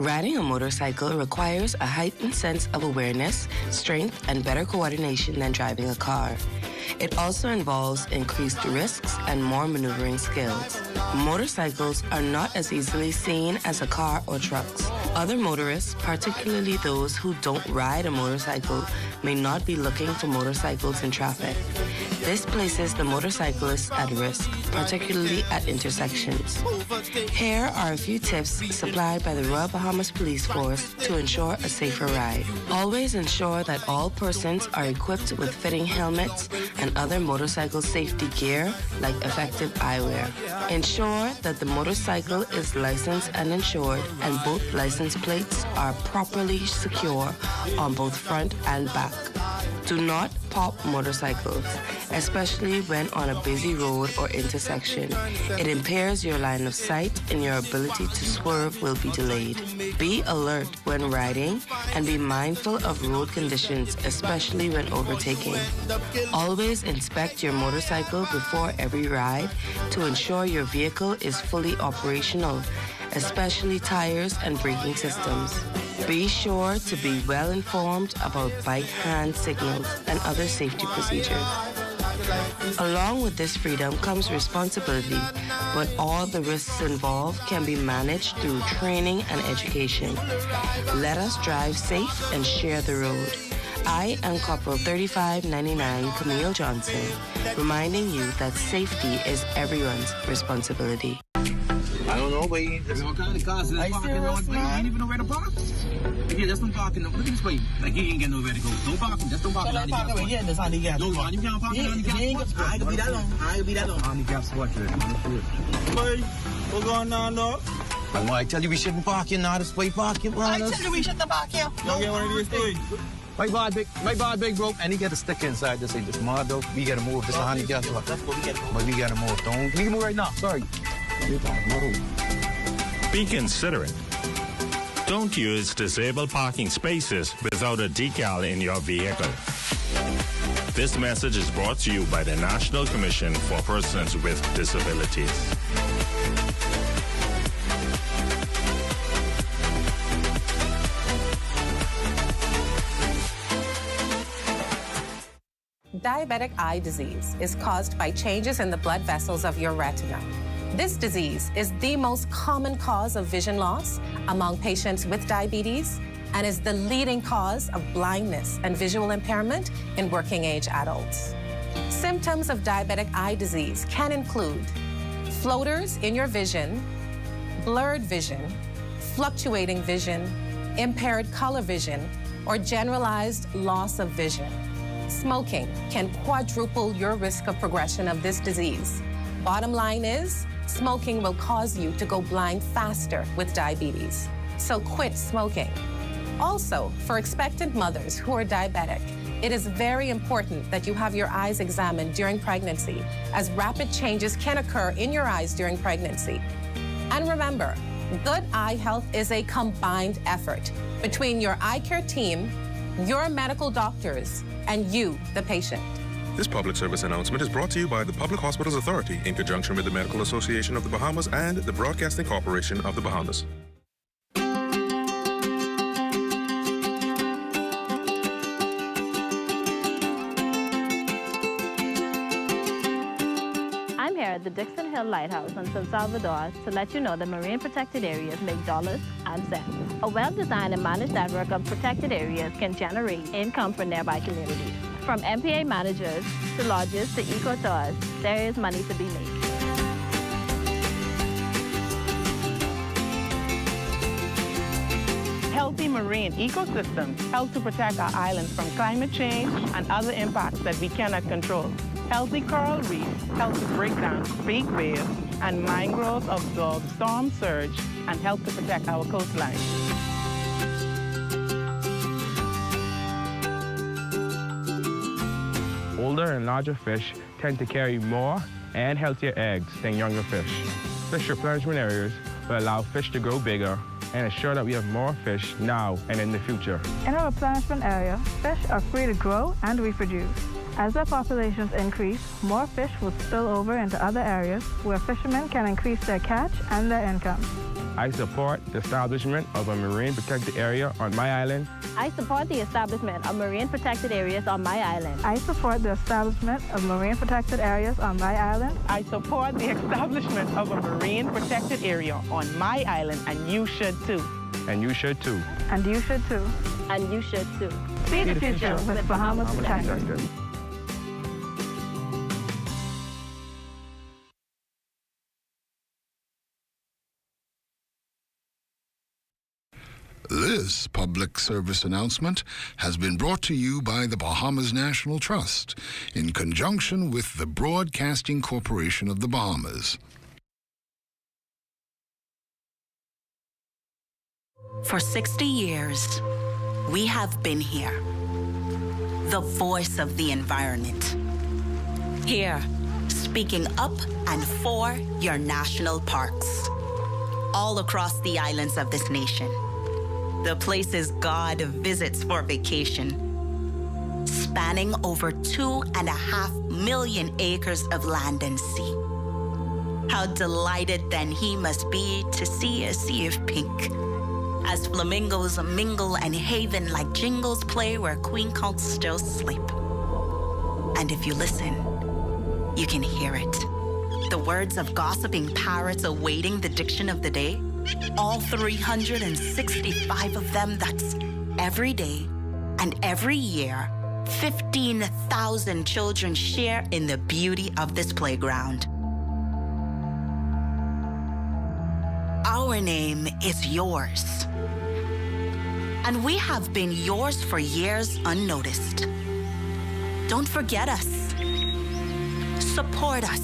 Riding a motorcycle requires a heightened sense of awareness, strength, and better coordination than driving a car. It also involves increased risks and more maneuvering skills. Motorcycles are not as easily seen as a car or trucks. Other motorists, particularly those who don't ride a motorcycle, may not be looking for motorcycles in traffic. This places the motorcyclists at risk, particularly at intersections. Here are a few tips supplied by the Royal Bahamas Police Force to ensure a safer ride. Always ensure that all persons are equipped with fitting helmets and other motorcycle safety gear like effective eyewear. Ensure that the motorcycle is licensed and insured and both license plates are properly secure on both front and back. Do not pop motorcycles, especially when on a busy road or intersection. It impairs your line of sight and your ability to swerve will be delayed. Be alert when riding and be mindful of road conditions, especially when overtaking. Always inspect your motorcycle before every ride to ensure your vehicle is fully operational, especially tires and braking systems. Be sure to be well informed about bike hand signals and other safety procedures. Along with this freedom comes responsibility, but all the risks involved can be managed through training and education. Let us drive safe and share the road. I am Corporal 3599 Camille Johnson, reminding you that safety is everyone's responsibility. I don't know, but what kind of cars is this parking? You ain't even know where to park? Okay, that's no parking. Look at this way. Like, you ain't get nowhere to go. No parking. That's no parking. No parking. Yeah, that's handicap. No, you can't park on handicap. I ain't gonna be that long. I ain't gonna be that long. Handicap's what, boy, what's going on, dog? I tell you we shouldn't park here now. This way parking, bro. I tell you we shouldn't park here. Don't get one of these things. My bad big broke, and he got a sticker inside that say this mod though. We gotta move. This is handicap. That's what we gotta move. But we gotta move. Don't we can move right now. Sorry. Be considerate. Don't use disabled parking spaces without a decal in your vehicle. This message is brought to you by the National Commission for Persons with Disabilities. Diabetic eye disease is caused by changes in the blood vessels of your retina. This disease is the most common cause of vision loss among patients with diabetes and is the leading cause of blindness and visual impairment in working-age adults. Symptoms of diabetic eye disease can include floaters in your vision, blurred vision, fluctuating vision, impaired color vision, or generalized loss of vision. Smoking can quadruple your risk of progression of this disease. Bottom line is, smoking will cause you to go blind faster with diabetes. So quit smoking. Also, for expectant mothers who are diabetic, it is very important that you have your eyes examined during pregnancy, as rapid changes can occur in your eyes during pregnancy. And remember, good eye health is a combined effort between your eye care team, your medical doctors, and you, the patient. This public service announcement is brought to you by the Public Hospitals Authority in conjunction with the Medical Association of the Bahamas and the Broadcasting Corporation of the Bahamas. I'm here at the Dixon Hill Lighthouse on San Salvador to let you know that marine protected areas make dollars and cents. A well-designed and managed network of protected areas can generate income for nearby communities. From MPA managers to lodges to eco-tours, there is money to be made. Healthy marine ecosystems help to protect our islands from climate change and other impacts that we cannot control. Healthy coral reefs help to break down big waves, and mangroves absorb storm surge and help to protect our coastline. Older and larger fish tend to carry more and healthier eggs than younger fish. Fish replenishment areas will allow fish to grow bigger and ensure that we have more fish now and in the future. In a replenishment area, fish are free to grow and reproduce. As their populations increase, more fish will spill over into other areas where fishermen can increase their catch and their income. I support the establishment of a marine protected area on my island. I support the establishment of marine protected areas on my island. I support the establishment of marine protected areas on my island. I support the establishment of a marine protected area on my island, and you should too. And you should too. And you should too. And you should too. See the future with Bahamas Protected. This public service announcement has been brought to you by the Bahamas National Trust in conjunction with the Broadcasting Corporation of the Bahamas. For 60 years, we have been here, the voice of the environment. Here, speaking up and for your national parks, all across the islands of this nation. The places God visits for vacation, spanning over 2.5 million acres of land and sea. How delighted then he must be to see a sea of pink, as flamingos mingle and haven like jingles play where queen counts still sleep. And if you listen, you can hear it. The words of gossiping parrots awaiting the diction of the day. All 365 of them, that's every day and every year, 15,000 children share in the beauty of this playground. Our name is yours. And we have been yours for years unnoticed. Don't forget us. Support us.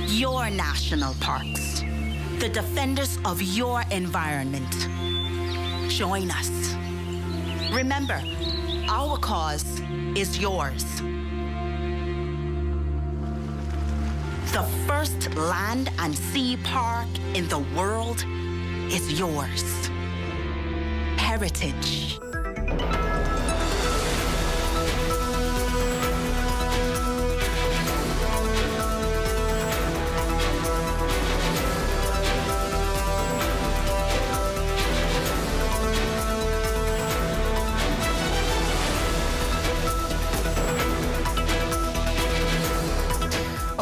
Your national parks. The defenders of your environment. Join us. Remember, our cause is yours. The first land and sea park in the world is yours. Heritage.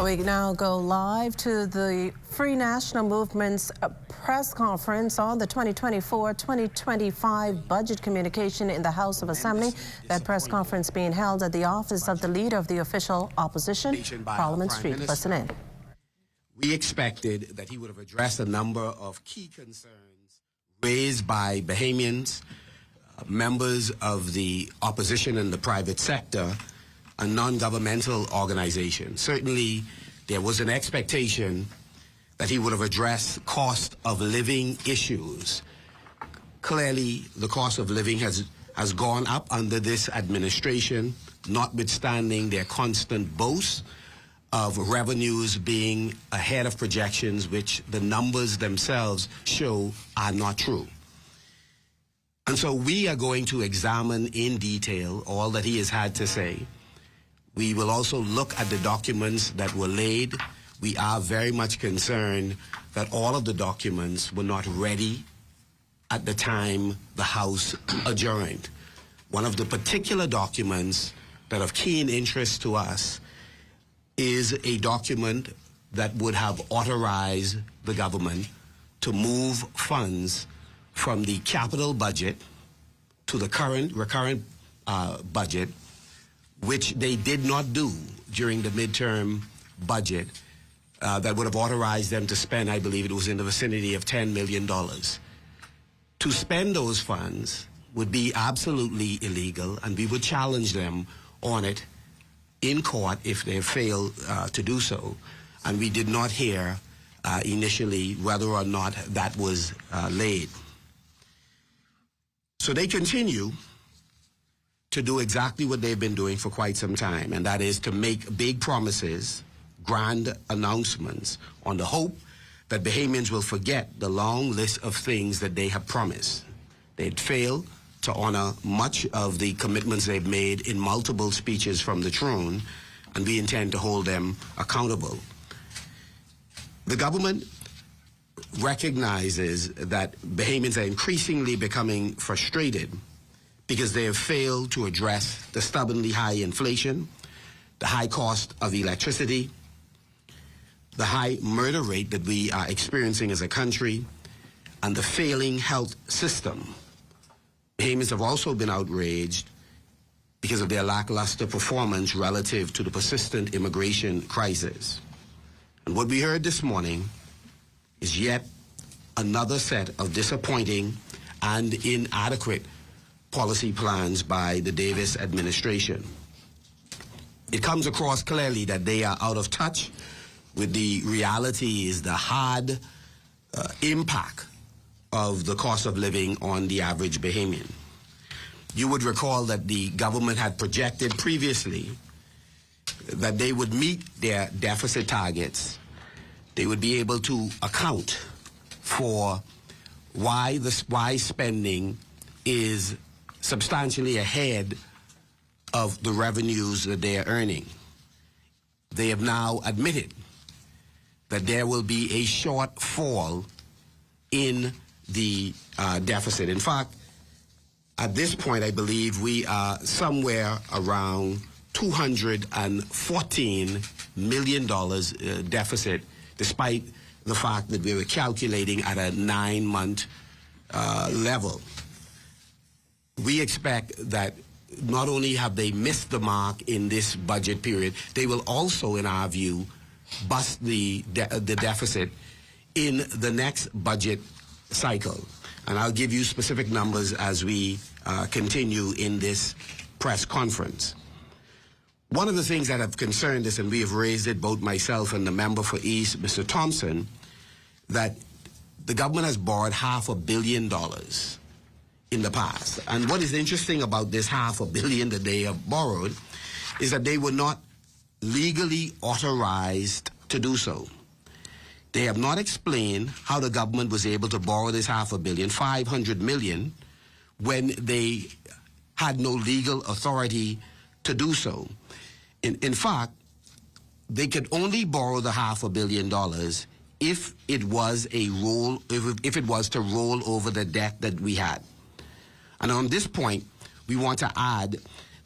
We now go live to the Free National Movement's press conference on the 2024-2025 budget communication in the House of Assembly. That press conference being held at the office of the leader of the official opposition, Parliament Street. Listen in. We expected that he would have addressed a number of key concerns raised by Bahamians, members of the opposition and the private sector, and non-governmental organizations. Certainly, there was an expectation that he would have addressed cost of living issues. Clearly, the cost of living has gone up under this administration, notwithstanding their constant boast of revenues being ahead of projections, which the numbers themselves show are not true. And so we are going to examine in detail all that he has had to say. We will also look at the documents that were laid. We are very much concerned that all of the documents were not ready at the time the House adjourned. One of the particular documents that of keen interest to us is a document that would have authorized the government to move funds from the capital budget to the recurrent budget, which they did not do during the midterm budget, that would have authorized them to spend, I believe it was in the vicinity of $10 million. to spend those funds would be absolutely illegal, and we would challenge them on it in court if they fail to do so. And we did not hear initially whether or not that was laid. So they continue to do exactly what they've been doing for quite some time, and that is to make big promises, grand announcements, on the hope that Bahamians will forget the long list of things that they have promised. They'd failed to honor much of the commitments they've made in multiple speeches from the throne, and we intend to hold them accountable. The government recognizes that Bahamians are increasingly becoming frustrated because they have failed to address the stubbornly high inflation, the high cost of electricity, the high murder rate that we are experiencing as a country, and the failing health system. Bahamians have also been outraged because of their lackluster performance relative to the persistent immigration crisis. And what we heard this morning is yet another set of disappointing and inadequate policy plans by the Davis administration. It comes across clearly that they are out of touch with the realities, the hard impact of the cost of living on the average Bahamian. You would recall that the government had projected previously that they would meet their deficit targets. They would be able to account for why spending is substantially ahead of the revenues that they are earning. They have now admitted that there will be a shortfall in the deficit. In fact, at this point, I believe we are somewhere around $214 million deficit, despite the fact that we were calculating at a 9-month level. We expect that not only have they missed the mark in this budget period, they will also, in our view, bust the deficit in the next budget cycle. And I'll give you specific numbers as we continue in this press conference. One of the things that have concerned us, and we have raised it, both myself and the member for East, Mr. Thompson, that the government has borrowed $500 million in the past. And what is interesting about this $500 million that they have borrowed is that they were not legally authorized to do so. They have not explained how the government was able to borrow this $500 million, $500 million, when they had no legal authority to do so. In fact, they could only borrow the $500 million if it was if it was to roll over the debt that we had. And on this point, we want to add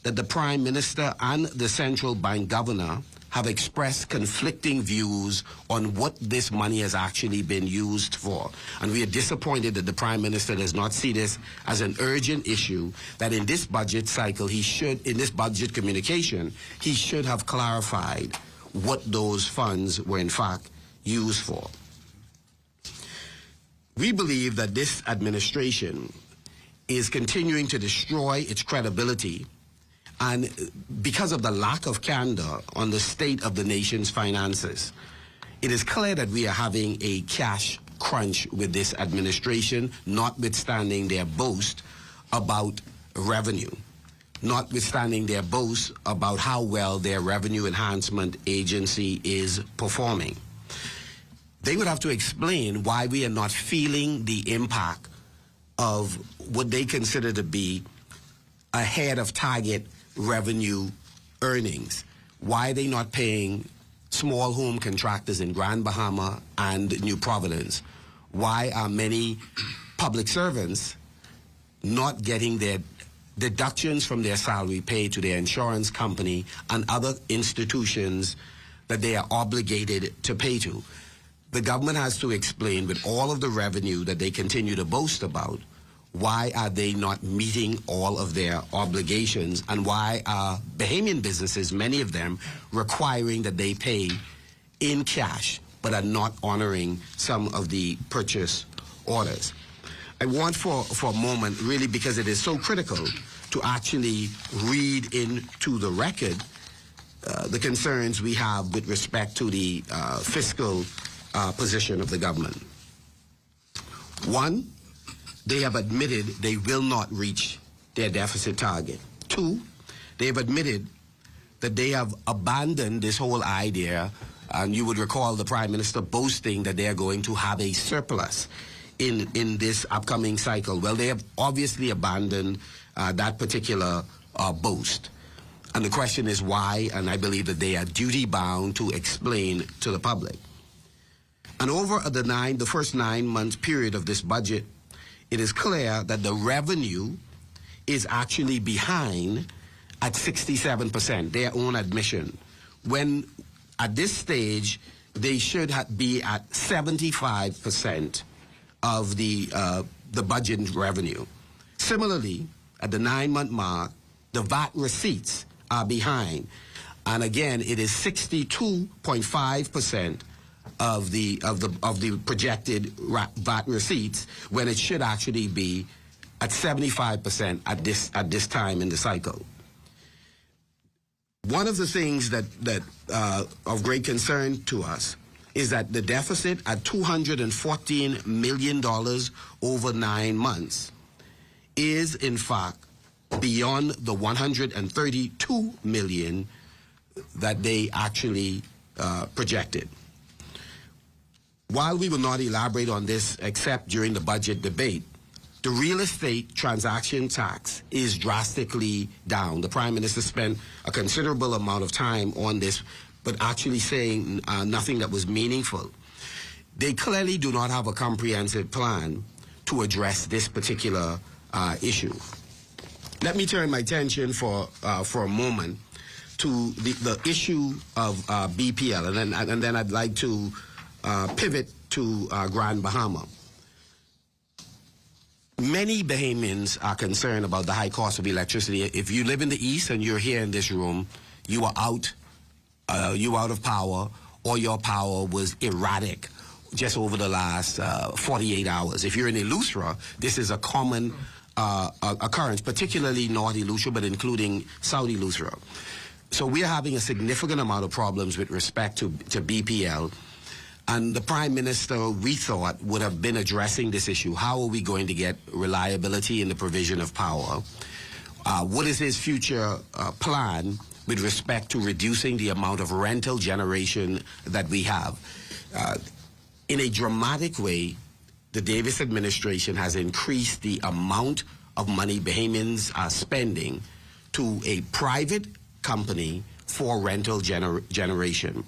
that the Prime Minister and the Central Bank Governor have expressed conflicting views on what this money has actually been used for. And we are disappointed that the Prime Minister does not see this as an urgent issue, that in this budget cycle, in this budget communication, he should have clarified what those funds were in fact used for. We believe that this administration is continuing to destroy its credibility, and because of the lack of candor on the state of the nation's finances. It is clear that we are having a cash crunch with this administration, notwithstanding their boast about revenue, notwithstanding their boast about how well their revenue enhancement agency is performing. They would have to explain why we are not feeling the impact of what they consider to be ahead of target revenue earnings. Why are they not paying small home contractors in Grand Bahama and New Providence? Why are many public servants not getting their deductions from their salary paid to their insurance company and other institutions that they are obligated to pay to? The government has to explain, with all of the revenue that they continue to boast about, why are they not meeting all of their obligations, and why are Bahamian businesses, many of them, requiring that they pay in cash but are not honoring some of the purchase orders. I want for a moment, really, because it is so critical to actually read into the record the concerns we have with respect to the fiscal position of the government. One, they have admitted they will not reach their deficit target. Two, they have admitted that they have abandoned this whole idea, and you would recall the Prime Minister boasting that they are going to have a surplus in this upcoming cycle. Well, they have obviously abandoned that particular boast. And the question is why, and I believe that they are duty-bound to explain to the public. And over the first 9 month period of this budget, it is clear that the revenue is actually behind at 67%, their own admission, when at this stage they should be at 75% of the budget revenue. Similarly, at the 9 month mark, the VAT receipts are behind, and again, it is 62.5% of the projected VAT receipts, when it should actually be at 75% at this time in the cycle. One of the things that of great concern to us is that the deficit at $214 million over 9 months is in fact beyond the $132 million that they actually projected. While we will not elaborate on this except during the budget debate, the real estate transaction tax is drastically down. The Prime Minister spent a considerable amount of time on this, but actually saying nothing that was meaningful. They clearly do not have a comprehensive plan to address this particular issue. Let me turn my attention for a moment to the issue of BPL, and then I'd like to pivot to Grand Bahama. Many Bahamians are concerned about the high cost of electricity. If you live in the East and you're here in this room, you are out of power, or your power was erratic just over the last 48 hours. If you're in Eleuthera, this is a common occurrence, particularly North Eleuthera, but including South Eleuthera. So we are having a significant amount of problems with respect to BPL. And the Prime Minister, we thought, would have been addressing this issue. How are we going to get reliability in the provision of power? What is his future plan with respect to reducing the amount of rental generation that we have? In a dramatic way, the Davis administration has increased the amount of money Bahamians are spending to a private company for rental generation.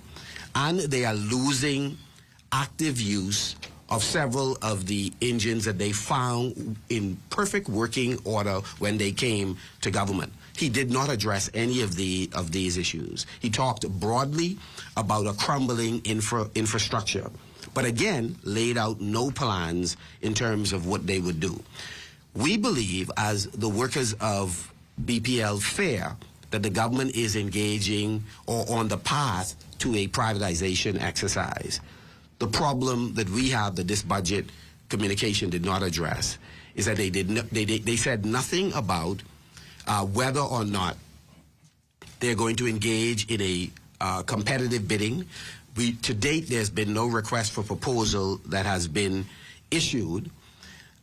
And they are losing active use of several of the engines that they found in perfect working order when they came to government. He did not address any of these issues. He talked broadly about a crumbling infrastructure, but again, laid out no plans in terms of what they would do. We believe, as the workers of BPL fear, that the government is engaging or on the path to a privatization exercise. The problem that we have that this budget communication did not address is that they said nothing about whether or not they're going to engage in a competitive bidding. To date, there's been no request for proposal that has been issued,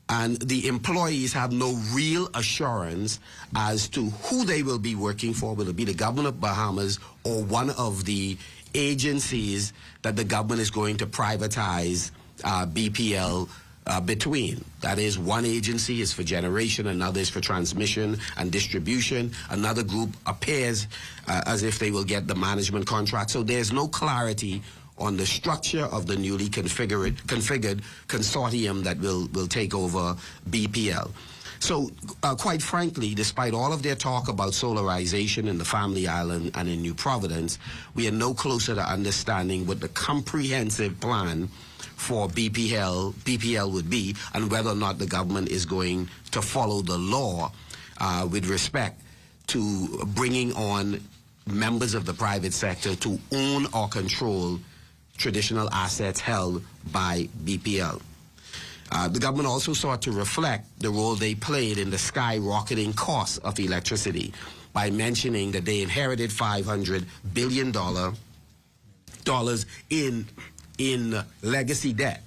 and the employees have no real assurance as to who they will be working for. Will it be the government of Bahamas or one of the agencies that the government is going to privatize BPL between? That is, one agency is for generation, another is for transmission and distribution, another group appears as if they will get the management contract. So there's no clarity on the structure of the newly configured consortium that will take over BPL. So, quite frankly, despite all of their talk about solarization in the Family Island and in New Providence, we are no closer to understanding what the comprehensive plan for BPL would be, and whether or not the government is going to follow the law with respect to bringing on members of the private sector to own or control traditional assets held by BPL. The government also sought to reflect the role they played in the skyrocketing cost of electricity by mentioning that they inherited $500 billion in legacy debt.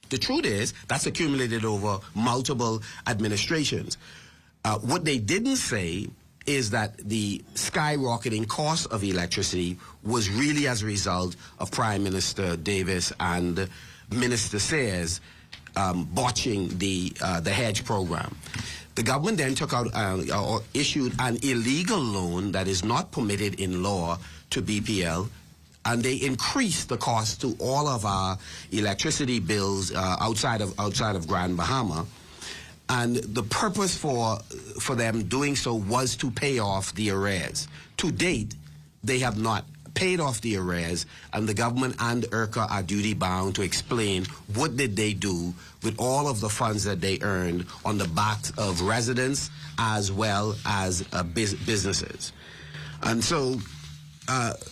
The truth is, that's accumulated over multiple administrations. What they didn't say is that the skyrocketing cost of electricity was really as a result of Prime Minister Davis and Minister Sayers botching the hedge program. The government then took out or issued an illegal loan that is not permitted in law to BPL, and they increased the cost to all of our electricity bills outside of Grand Bahama. And the purpose for them doing so was to pay off the arrears. To date, they have not paid off the arrears, and the government and ERCA are duty bound to explain what did they do with all of the funds that they earned on the backs of residents as well as businesses. And so,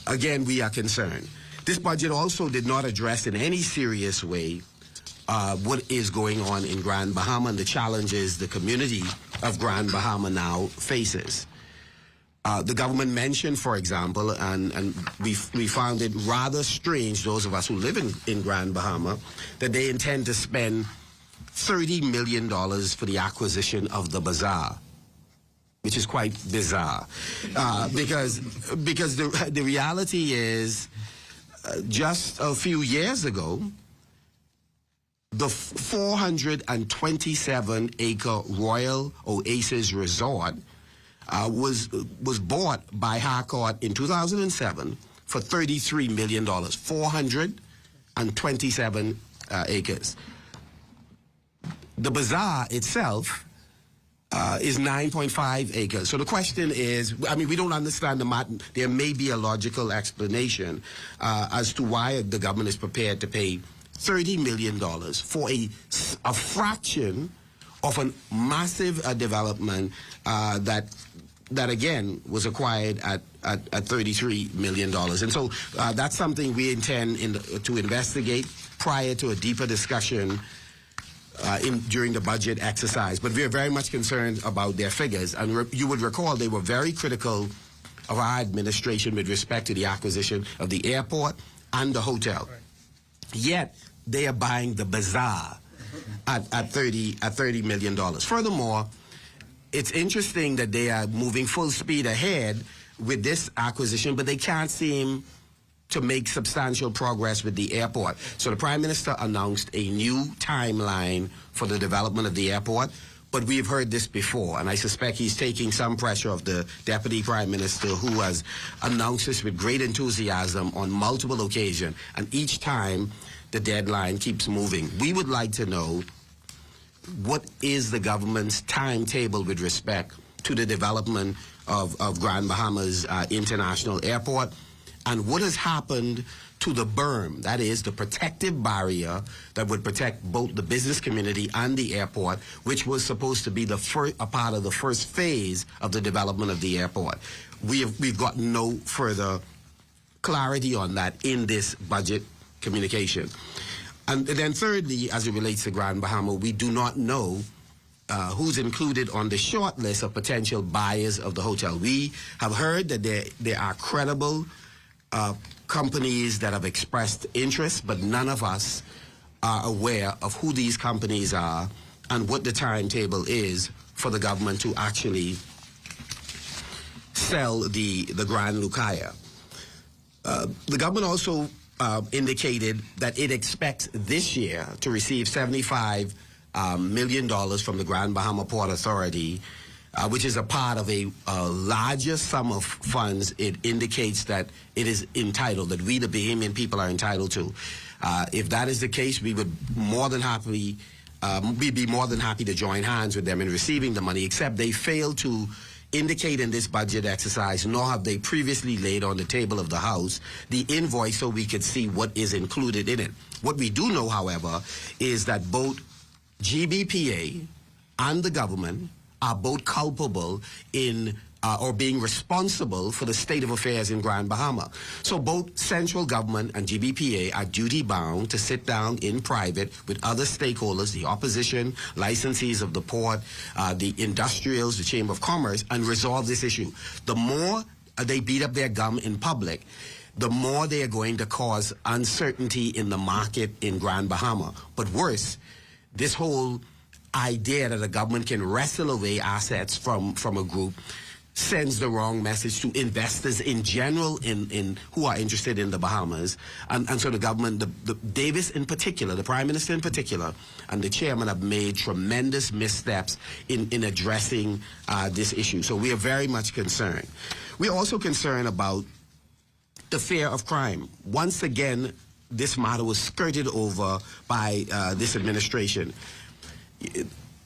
again, we are concerned. This budget also did not address in any serious way what is going on in Grand Bahama and the challenges the community of Grand Bahama now faces. The government mentioned, for example, and we found it rather strange, those of us who live in Grand Bahama, that they intend to spend $30 million for the acquisition of the bazaar, which is quite bizarre, because the reality is, just a few years ago, the 427-acre Royal Oasis Resort was bought by Harcourt in 2007 for $33 million, 427 acres. The bazaar itself is 9.5 acres. So the question is, I mean, we don't understand the matter. There may be a logical explanation as to why the government is prepared to pay $30 million for a fraction of a massive development that again was acquired at $33 million. And so that's something we intend to investigate prior to a deeper discussion during the budget exercise. But we are very much concerned about their figures. And you would recall they were very critical of our administration with respect to the acquisition of the airport and the hotel. Right. Yet they are buying the bazaar at $30 million. Furthermore, it's interesting that they are moving full speed ahead with this acquisition, but they can't seem to make substantial progress with the airport. So the Prime Minister announced a new timeline for the development of the airport, but we've heard this before, and I suspect he's taking some pressure off the Deputy Prime Minister, who has announced this with great enthusiasm on multiple occasions, and each time the deadline keeps moving. We would like to know, what is the government's timetable with respect to the development of Grand Bahama's International Airport, and what has happened to the berm, that is, the protective barrier that would protect both the business community and the airport, which was supposed to be a part of the first phase of the development of the airport. We've got no further clarity on that in this budget communication. And then thirdly, as it relates to Grand Bahama, we do not know who's included on the short list of potential buyers of the hotel. We have heard that there are credible companies that have expressed interest, but none of us are aware of who these companies are and what the timetable is for the government to actually sell the Grand Lucaya. The government also indicated that it expects this year to receive $75 million from the Grand Bahama Port Authority, which is a part of a larger sum of funds it indicates that it is entitled, that we, the Bahamian people, are entitled to. If that is the case, we would we'd be more than happy to join hands with them in receiving the money, except they failed to indicate in this budget exercise, nor have they previously laid on the table of the House the invoice so we could see what is included in it. What we do know, however, is that both GBPA and the government are both culpable in or being responsible for the state of affairs in Grand Bahama. So both central government and GBPA are duty-bound to sit down in private with other stakeholders, the opposition, licensees of the port, the industrials, the Chamber of Commerce, and resolve this issue. The more they beat up their gum in public, the more they are going to cause uncertainty in the market in Grand Bahama. But worse, this whole idea that the government can wrestle away assets from a group sends the wrong message to investors in general in who are interested in the Bahamas. And so the government, the Davis in particular, the Prime Minister in particular, and the Chairman have made tremendous missteps in addressing this issue. So we are very much concerned. We are also concerned about the fear of crime. Once again, this matter was skirted over by this administration.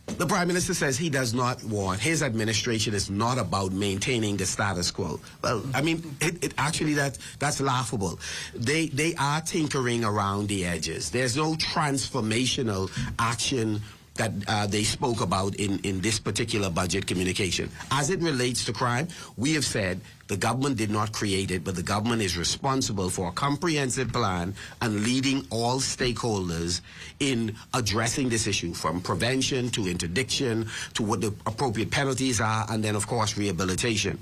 The Prime Minister says he does not want, his administration is not about maintaining the status quo. Well, I mean, actually that's laughable. They are tinkering around the edges. There's no transformational action that they spoke about in this particular budget communication. As it relates to crime, we have said the government did not create it, but the government is responsible for a comprehensive plan and leading all stakeholders in addressing this issue, from prevention to interdiction to what the appropriate penalties are, and then, of course, rehabilitation.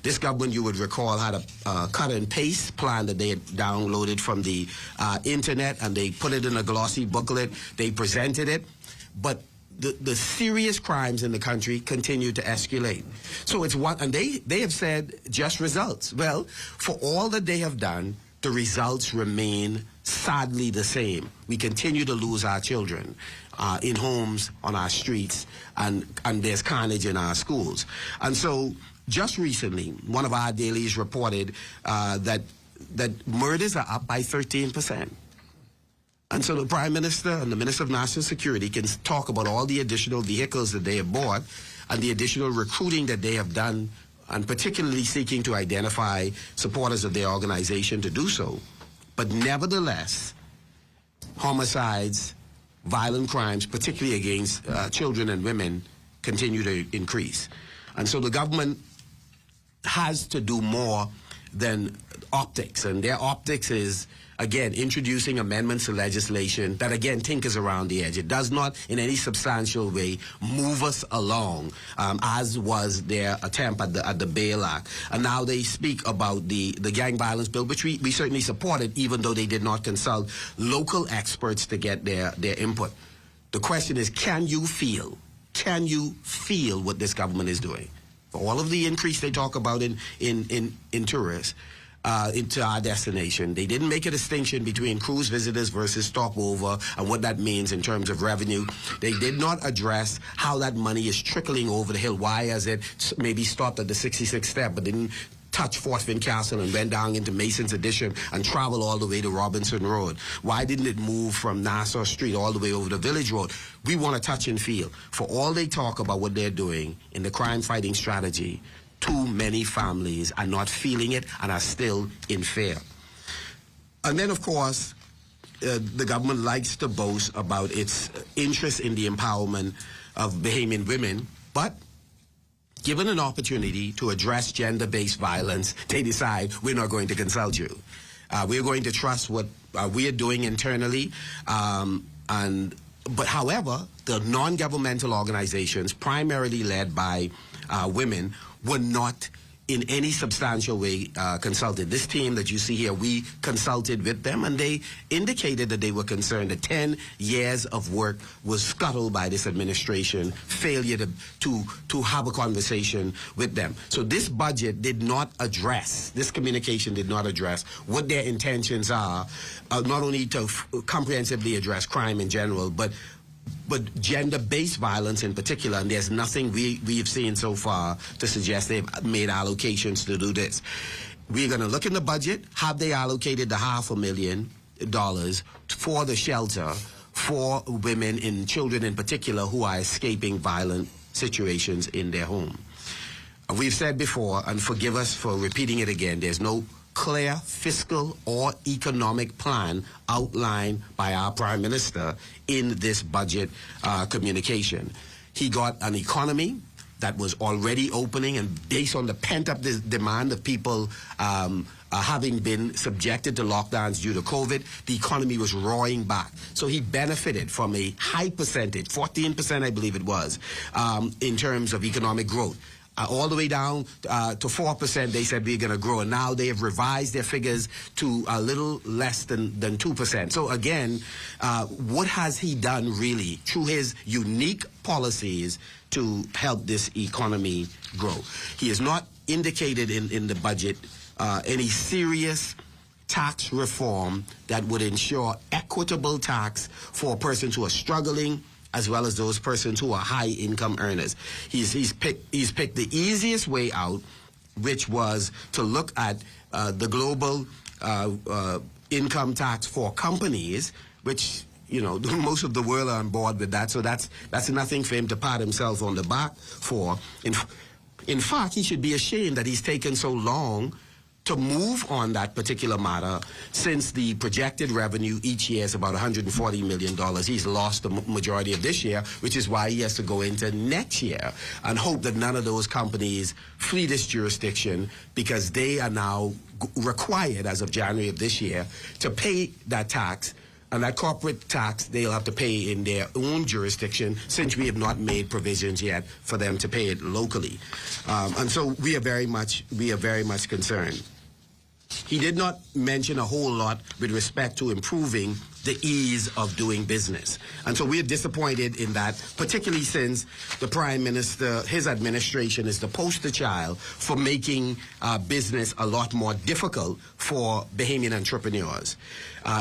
This government, you would recall, had a cut and paste plan that they had downloaded from the internet, and they put it in a glossy booklet. They presented it. But the serious crimes in the country continue to escalate. So it's one, and they have said just results. Well, for all that they have done, the results remain sadly the same. We continue to lose our children in homes, on our streets, and there's carnage in our schools. And so just recently, one of our dailies reported that murders are up by 13%. And so the Prime Minister and the Minister of National Security can talk about all the additional vehicles that they have bought and the additional recruiting that they have done, and particularly seeking to identify supporters of their organization to do so. But nevertheless, homicides, violent crimes, particularly against children and women, continue to increase. And so the government has to do more than optics, and their optics is, again, introducing amendments to legislation that, again, tinkers around the edge. It does not in any substantial way move us along, as was their attempt at the Bail Act. And now they speak about the gang violence bill, which we certainly supported, even though they did not consult local experts to get their input. The question is, can you feel what this government is doing? For all of the increase they talk about in tourists, into our destination. They didn't make a distinction between cruise visitors versus stopover and what that means in terms of revenue. They did not address how that money is trickling over the hill. Why has it maybe stopped at the 66th step but didn't touch Fort Finn Castle and went down into Mason's Addition and travel all the way to Robinson Road? Why didn't it move from Nassau Street all the way over to Village Road? We want to touch and feel. For all they talk about what they're doing in the crime-fighting strategy, too many families are not feeling it and are still in fear. And then, of course, the government likes to boast about its interest in the empowerment of Bahamian women, but given an opportunity to address gender-based violence, they decide we're not going to consult you. We're going to trust what we are doing internally, but however, the non-governmental organizations, primarily led by women, were not in any substantial way consulted. This team that you see here, we consulted with them, and they indicated that they were concerned that 10 years of work was scuttled by this administration, failure to have a conversation with them. So this budget did not address, this communication did not address what their intentions are, not only to comprehensively address crime in general, but gender-based violence in particular, and there's nothing we've seen so far to suggest they've made allocations to do this. We're going to look in the budget. Have they allocated the $500,000 for the shelter for women and children in particular who are escaping violent situations in their home? We've said before, and forgive us for repeating it again, there's no clear fiscal or economic plan outlined by our Prime Minister in this budget communication. He got an economy, that was already opening, and based on the pent-up demand of people having been subjected to lockdowns due to COVID, the economy was roaring back. So he benefited from a high percentage, 14% I believe it was, in terms of economic growth. All the way down to 4%, they said we're going to grow. And now they have revised their figures to a little less than 2%. So again, what has he done really through his unique policies to help this economy grow? He has not indicated in the budget any serious tax reform that would ensure equitable tax for persons who are struggling, as well as those persons who are high-income earners. He's picked the easiest way out, which was to look at the global income tax for companies, which, you know, most of the world are on board with that. So that's nothing for him to pat himself on the back for. In fact, he should be ashamed that he's taken so long to move on that particular matter, since the projected revenue each year is about $140 million. He's lost the majority of this year, which is why he has to go into next year and hope that none of those companies flee this jurisdiction, because they are now required, as of January of this year, to pay that tax. And that corporate tax they'll have to pay in their own jurisdiction, since we have not made provisions yet for them to pay it locally. And so we are very much concerned. He did not mention a whole lot with respect to improving the ease of doing business. And so we're disappointed in that, particularly since the Prime Minister, his administration, is the poster child for making business a lot more difficult for Bahamian entrepreneurs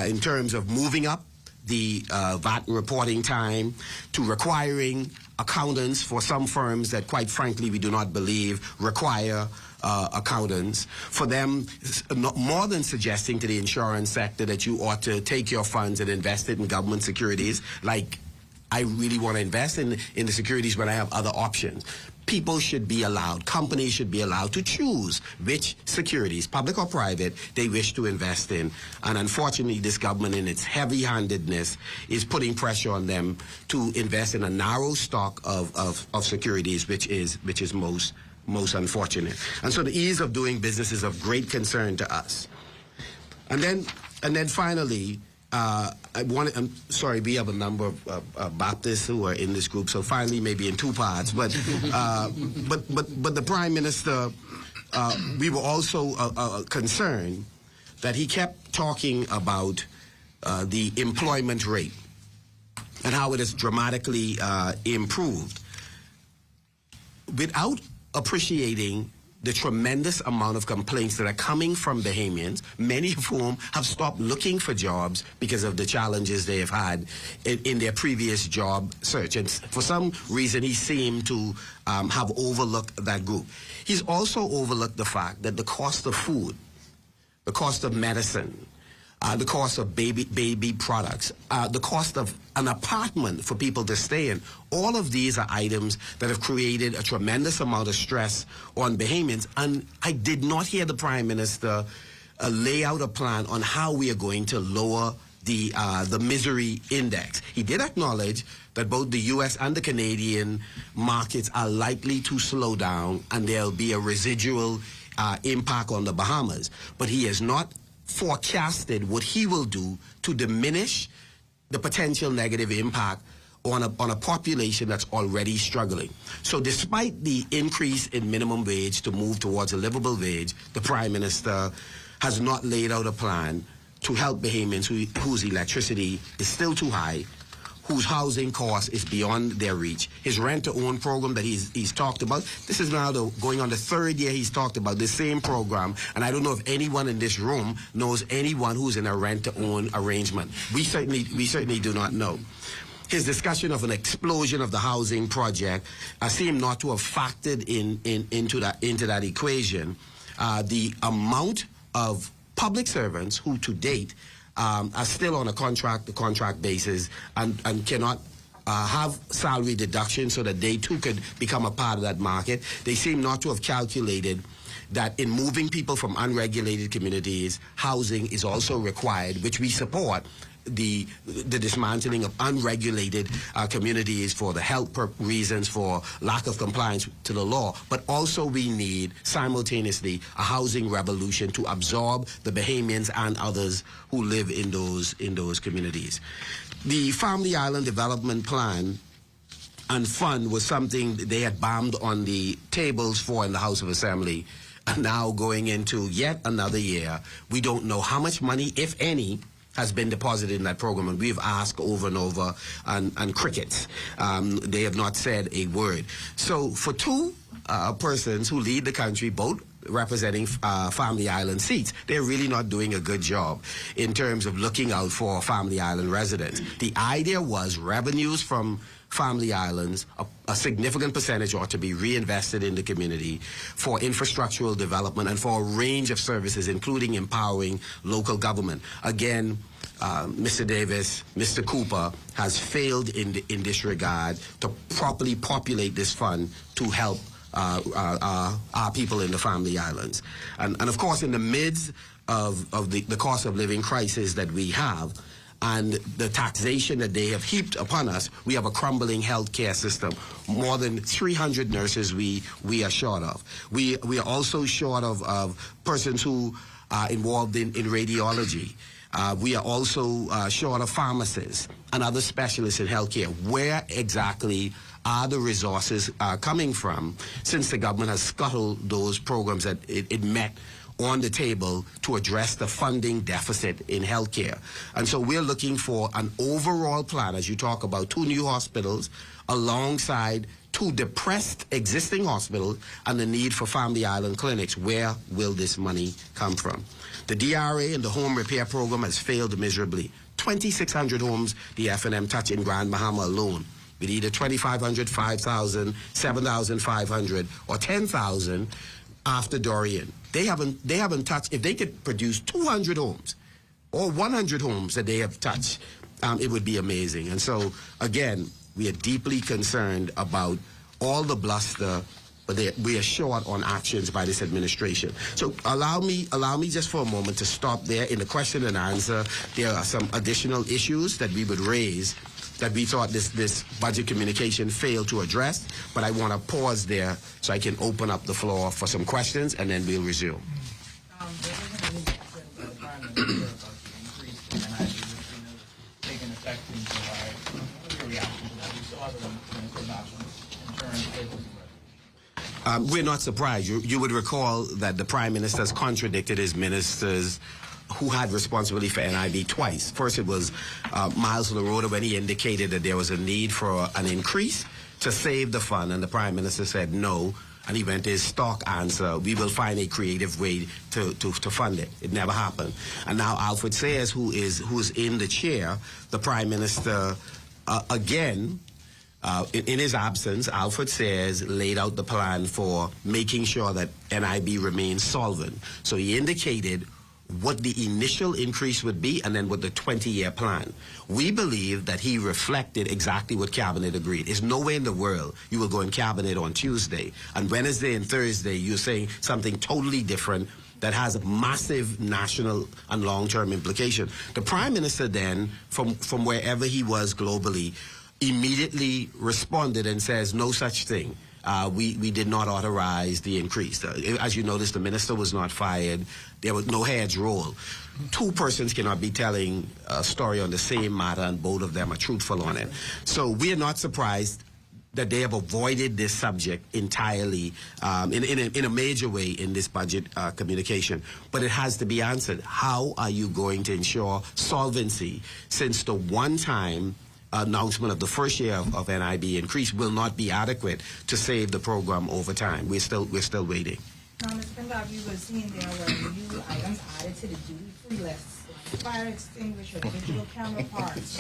in terms of moving up the VAT reporting time, to requiring accountants for some firms that, quite frankly, we do not believe require accountants, for them more than suggesting to the insurance sector that you ought to take your funds and invest it in government securities, like I really want to invest in the securities when I have other options. People should be allowed, companies should be allowed to choose which securities, public or private, they wish to invest in. And unfortunately, this government, in its heavy-handedness, is putting pressure on them to invest in a narrow stock of securities, which is most unfortunate. And so the ease of doing business is of great concern to us. And then finally, I'm sorry, we have a number of Baptists who are in this group, so finally maybe in two parts. But the Prime Minister, we were also concerned that he kept talking about the employment rate and how it has dramatically improved, without appreciating the tremendous amount of complaints that are coming from Bahamians, many of whom have stopped looking for jobs because of the challenges they have had in their previous job search. And for some reason, he seemed to have overlooked that group. He's also overlooked the fact that the cost of food, the cost of medicine, the cost of baby products, the cost of an apartment for people to stay in. All of these are items that have created a tremendous amount of stress on Bahamians. And I did not hear the Prime Minister lay out a plan on how we are going to lower the misery index. He did acknowledge that both the U.S. and the Canadian markets are likely to slow down, and there'll be a residual impact on the Bahamas. But he has not forecasted what he will do to diminish the potential negative impact on a population that's already struggling. So despite the increase in minimum wage to move towards a livable wage, the Prime Minister has not laid out a plan to help Bahamians whose electricity is still too high, whose housing cost is beyond their reach. His rent-to-own program that he's talked about, this is now going on the third year he's talked about the same program, and I don't know if anyone in this room knows anyone who's in a rent-to-own arrangement. We certainly do not know. His discussion of an explosion of the housing project seemed not to have factored into that equation the amount of public servants who, to date, are still on a contract basis and cannot have salary deduction so that they too could become a part of that market. They seem not to have calculated that in moving people from unregulated communities, housing is also required, which we support, the dismantling of unregulated communities for the health reasons, for lack of compliance to the law, but also we need simultaneously a housing revolution to absorb the Bahamians and others who live in those communities. The Family Island Development Plan and Fund was something they had bombed on the tables for in the House of Assembly. And now going into yet another year, we don't know how much money, if any, has been deposited in that program, and we've asked over and over, and crickets. They have not said a word. So for two persons who lead the country, both representing Family Island seats, they're really not doing a good job in terms of looking out for Family Island residents. The idea was revenues from Family Islands, a significant percentage ought to be reinvested in the community for infrastructural development and for a range of services, including empowering local government. Again, Mr. Davis, Mr. Cooper has failed in this regard to properly populate this fund to help our people in the Family Islands. And of course, in the midst of the cost of living crisis that we have, and the taxation that they have heaped upon us, we have a crumbling healthcare system. More than 300 nurses we are short of. We are also short of persons who are involved in radiology. We are also short of pharmacists and other specialists in healthcare. Where exactly are the resources coming from, since the government has scuttled those programs that it met on the table to address the funding deficit in healthcare? And so we're looking for an overall plan, as you talk about 2 new hospitals alongside 2 depressed existing hospitals and the need for Family Island clinics. Where will this money come from? The DRA and the home repair program has failed miserably. 2,600 homes the F&M touch in Grand Bahama alone, with either 2,500, 5,000, 7,500, or 10,000 after Dorian. They haven't touched. If they could produce 200 homes or 100 homes that they have touched, it would be amazing. And so, again, we are deeply concerned about all the bluster, but we are short on actions by this administration. So allow me just for a moment to stop there. In the question and answer, there are some additional issues that we would raise that we thought this budget communication failed to address, but I want to pause there so I can open up the floor for some questions, and then we'll resume. We're not surprised. You would recall that the Prime Minister has contradicted his ministers who had responsibility for NIB twice. First, it was Miles LaRoda when he indicated that there was a need for an increase to save the fund, and the Prime Minister said no, and he went to his stock answer: we will find a creative way to fund it. It never happened. And now Alfred Sayers, who's in the chair, the Prime Minister, again, in his absence, Alfred Sayers laid out the plan for making sure that NIB remains solvent. So he indicated what the initial increase would be and then what the 20-year plan. We believe that he reflected exactly what Cabinet agreed. There's no way in the world you will go in Cabinet on Tuesday, and Wednesday and Thursday you're saying something totally different that has a massive national and long-term implication. The Prime Minister then, from wherever he was globally, immediately responded and says no such thing. We did not authorize the increase. As you noticed, the minister was not fired. There was no heads rolled. 2 persons cannot be telling a story on the same matter, and both of them are truthful on it. So we are not surprised that they have avoided this subject entirely in a major way in this budget communication. But it has to be answered. How are you going to ensure solvency, since the one-time announcement of the first year of NIB increase will not be adequate to save the program over time? We're still waiting. Ms. Pindar, you were seeing there were new items added to the duty-free list, like fire extinguisher, digital camera parts,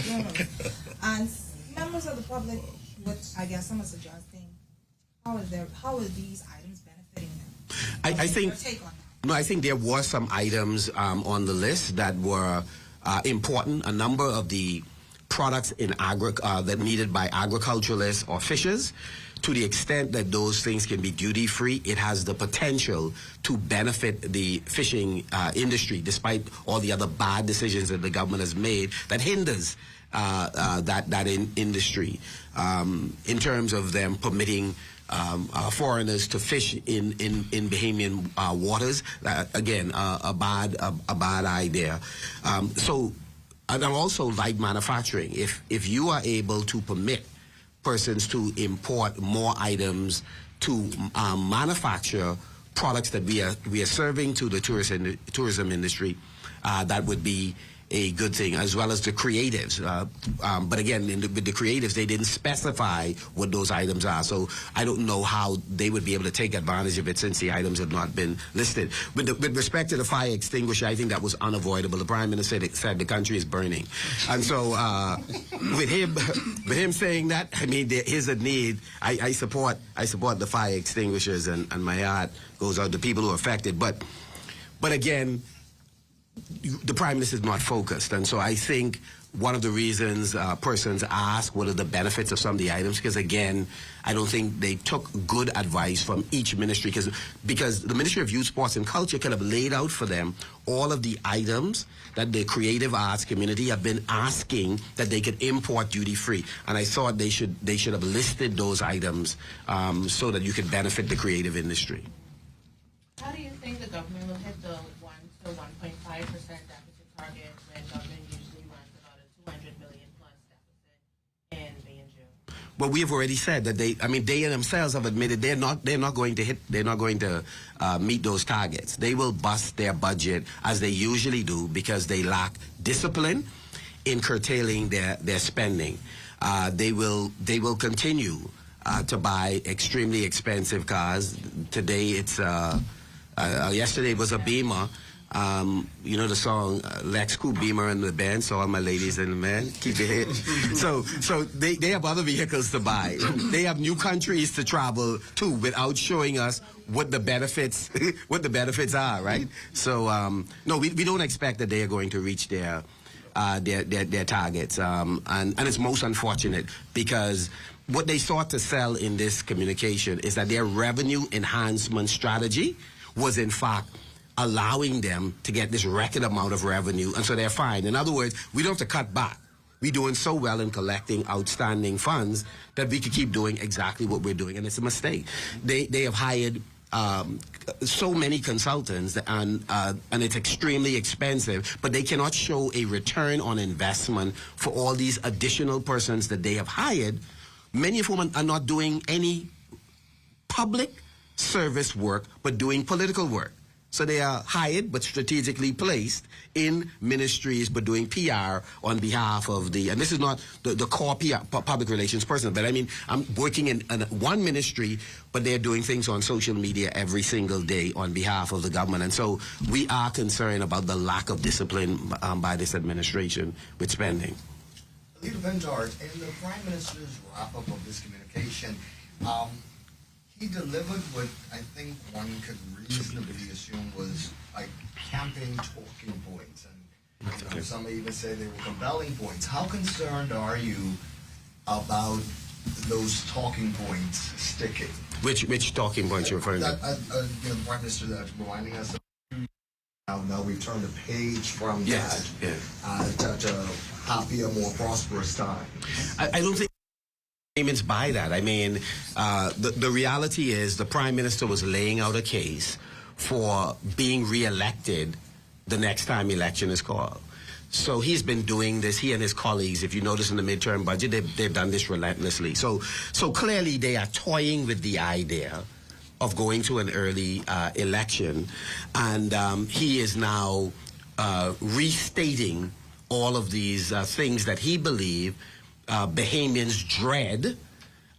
and members of the public, which I guess some are suggesting, how are these items benefiting them? I think. Your take on that? No, I think there were some items on the list that were important. A number of the products in that needed by agriculturalists or fishers to the extent that those things can be duty-free, it has the potential to benefit the fishing industry, despite all the other bad decisions that the government has made that hinders that industry in terms of them permitting foreigners to fish in Bahamian waters. Again, a bad idea. And also light manufacturing. If you are able to permit persons to import more items to manufacture products that we are serving to the tourism industry, that would be a good thing, as well as the creatives. But again, with the creatives, they didn't specify what those items are. So I don't know how they would be able to take advantage of it since the items have not been listed. With respect to the fire extinguisher, I think that was unavoidable. The Prime Minister said the country is burning. And so with him saying that, I mean, there is a need. I support the fire extinguishers, and my heart goes out to people who are affected. But again, the Prime Minister is not focused, and so I think one of the reasons persons ask what are the benefits of some of the items, because again, I don't think they took good advice from each ministry, because the Ministry of Youth, Sports and Culture could have laid out for them all of the items that the creative arts community have been asking that they could import duty-free, and I thought they should have listed those items so that you could benefit the creative industry. How do you think the government will hit the 1 to 1.5% deficit target when government usually runs about a $200 million plus deficit in B&J? Well, we have already said that they themselves have admitted they're not going to meet those targets. They will bust their budget as they usually do because they lack discipline in curtailing their spending. They will continue to buy extremely expensive cars. Today it's yesterday it was a Beamer. You know the song Lex Coupe Beamer and the band, so all my ladies and the men, keep your head. So they have other vehicles to buy. They have new countries to travel to without showing us what the benefits are, right? So no, we don't expect that they are going to reach their targets, and it's most unfortunate because what they sought to sell in this communication is that their revenue enhancement strategy was in fact allowing them to get this record amount of revenue, and so they're fine. In other words, we don't have to cut back. We're doing so well in collecting outstanding funds that we could keep doing exactly what we're doing, and it's a mistake. They have hired so many consultants, and it's extremely expensive, but they cannot show a return on investment for all these additional persons that they have hired, many of whom are not doing any public service work, but doing political work. So they are hired but strategically placed in ministries but doing PR on behalf of and this is not the core PR, public relations person, but I mean, I'm working in one ministry, but they're doing things on social media every single day on behalf of the government. And so we are concerned about the lack of discipline by this administration with spending. Leader Bendard, in the Prime Minister's wrap-up of this communication, he delivered what I think one could reasonably assume was like campaign talking points, and some may even say they were compelling points. How concerned are you about those talking points sticking? Which talking points you're referring to? The Prime Minister that's reminding us of now we've turned the page from that to happier, more prosperous time. I don't think payments by that. I mean, the reality is the Prime Minister was laying out a case for being re-elected the next time election is called. So he's been doing this, he and his colleagues, if you notice in the midterm budget, they've done this relentlessly. So clearly they are toying with the idea of going to an early election, and he is now restating all of these things that he believes Bahamians dread,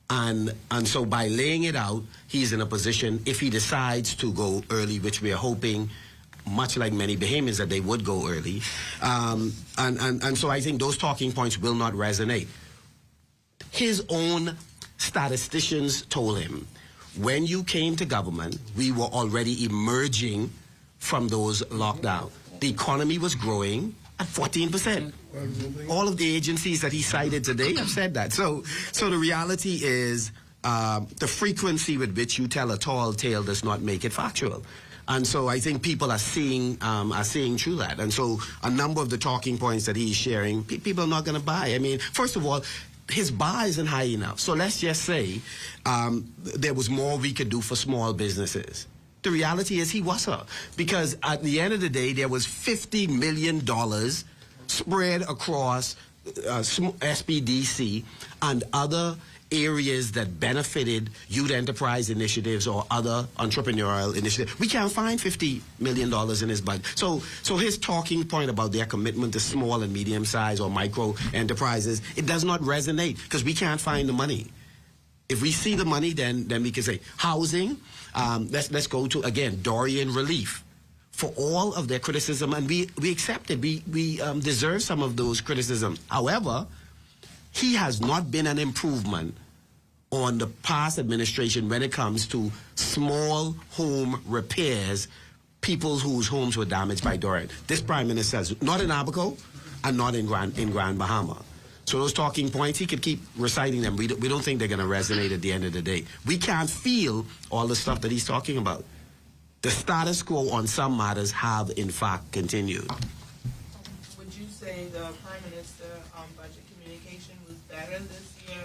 and so by laying it out, he's in a position, if he decides to go early, which we are hoping, much like many Bahamians, that they would go early, and so I think those talking points will not resonate. His own statisticians told him, when you came to government, we were already emerging from those lockdowns. The economy was growing at 14%. All of the agencies that he cited today have said that. So the reality is the frequency with which you tell a tall tale does not make it factual. And so I think people are seeing through that. And so a number of the talking points that he's sharing, people are not going to buy. I mean, first of all, his bar isn't high enough. So let's just say there was more we could do for small businesses. The reality is he wasn't. Because at the end of the day, there was $50 million spread across SPDC and other areas that benefited youth enterprise initiatives or other entrepreneurial initiatives. We can't find $50 million in his budget. So his talking point about their commitment to small and medium-sized or micro enterprises, it does not resonate because we can't find the money. If we see the money, then we can say housing. Let's go to, again, Dorian relief. For all of their criticism, and we accept it. We deserve some of those criticisms. However, he has not been an improvement on the past administration when it comes to small home repairs, people whose homes were damaged by Dorian. This Prime Minister says, not in Abaco and not in Grand Bahama. So those talking points, he could keep reciting them. We don't think they're going to resonate at the end of the day. We can't feel all the stuff that he's talking about. The status quo on some matters have, in fact, continued. Would you say the Prime Minister budget communication was better this year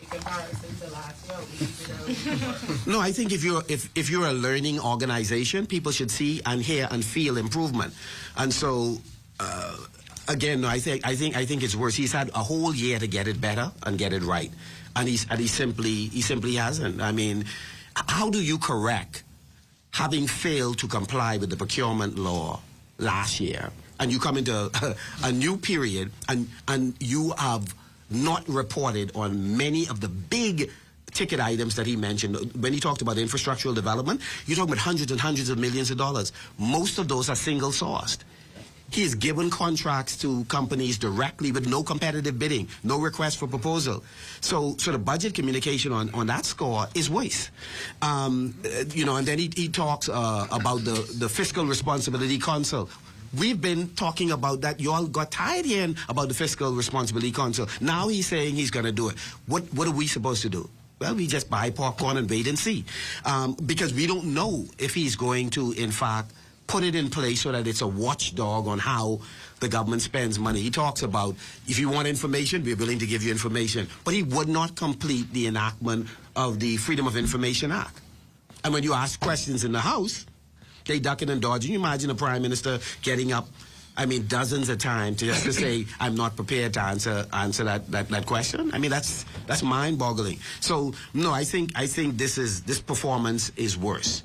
in comparison to last year? No, I think if you're a learning organization, people should see and hear and feel improvement. And so, again, I think it's worse. He's had a whole year to get it better and get it right, and he simply hasn't. I mean, how do you correct having failed to comply with the procurement law last year, and you come into a new period, and you have not reported on many of the big ticket items that he mentioned? When he talked about infrastructural development, you're talking about hundreds and hundreds of millions of dollars. Most of those are single-sourced. He has given contracts to companies directly with no competitive bidding, no request for proposal. So the budget communication on that score is waste. And then he talks about the Fiscal Responsibility Council. We've been talking about that. You all got tired hearing about the Fiscal Responsibility Council. Now he's saying he's going to do it. What are we supposed to do? Well, we just buy popcorn and wait and see. Because we don't know if he's going to, in fact, put it in place so that it's a watchdog on how the government spends money. He talks about, if you want information, we're willing to give you information. But he would not complete the enactment of the Freedom of Information Act. And when you ask questions in the House, they ducking and dodging. You imagine a Prime Minister getting up, dozens of times just to say, I'm not prepared to answer that question. That's mind-boggling. So, no, I think this performance is worse.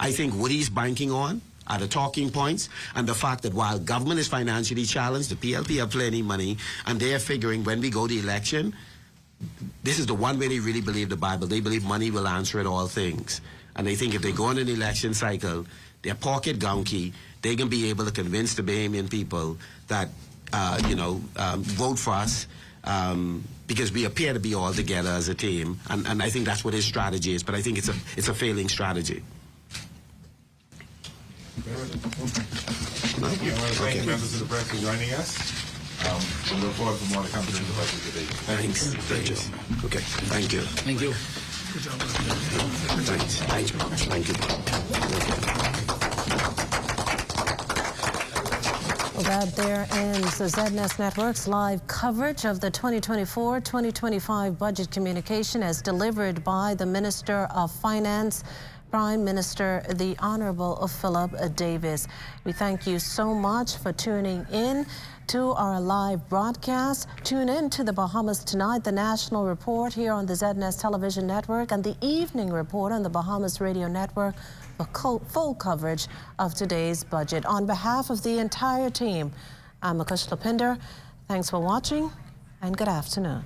I think what he's banking on are the talking points and the fact that while government is financially challenged, the PLP have plenty of money, and they are figuring when we go to election, this is the one way they really believe the Bible. They believe money will answer it all things. And they think if they go in an election cycle, their pocket donkey, they can be able to convince the Bahamian people that, vote for us because we appear to be all together as a team. And I think that's what his strategy is, but I think it's a failing strategy. Thank you. I want to thank members of the press for joining us. We look forward to more to come through the budget debate. Thanks. Thank you. Okay. Thank you. Thank you. Good job. Thank you. Well, that there ends the ZNS Network's live coverage of the 2024-2025 budget communication as delivered by the Minister of Finance, Prime Minister, the Honorable Philip Davis. We thank you so much for tuning in to our live broadcast. Tune in to the Bahamas Tonight, the national report here on the ZNS Television Network, and the evening report on the Bahamas Radio Network for full coverage of today's budget. On behalf of the entire team, I'm Akush Lapinder. Thanks for watching, and good afternoon.